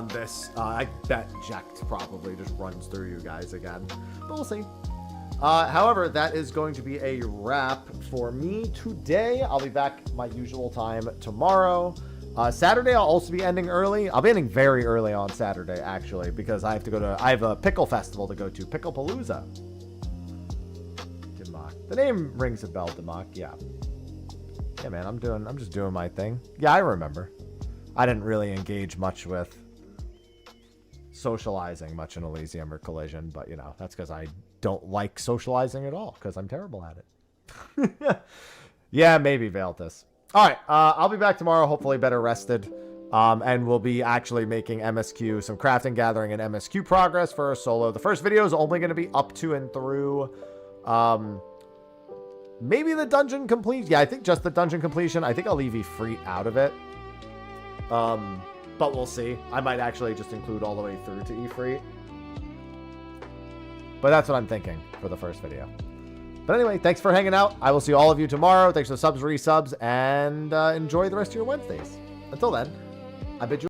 this. I bet Jekt probably just runs through you guys again, but we'll see. However, that is going to be a wrap for me today. I'll be back my usual time tomorrow. Saturday, I'll also be ending early. I'll be ending very early on Saturday, actually, because I have a pickle festival to go to, Picklepalooza. Democ. The name rings a bell, Democ. Yeah. Yeah, man, I'm just doing my thing. Yeah, I remember. I didn't really engage much with socializing much in Elysium or Collision, but, you know, that's because I don't like socializing at all, because I'm terrible at it. Yeah, maybe Valtis. All right, I'll be back tomorrow, hopefully better rested, and we'll be actually making MSQ, some crafting, gathering, and MSQ progress for our solo. The first video is only going to be up to and through... maybe the dungeon complete. Yeah, I think just the dungeon completion. I think I'll leave Ifrit out of it. But we'll see. I might actually just include all the way through to Ifrit. But that's what I'm thinking for the first video. But anyway, thanks for hanging out. I will see all of you tomorrow. Thanks for the subs, resubs, and enjoy the rest of your Wednesdays. Until then, I bid you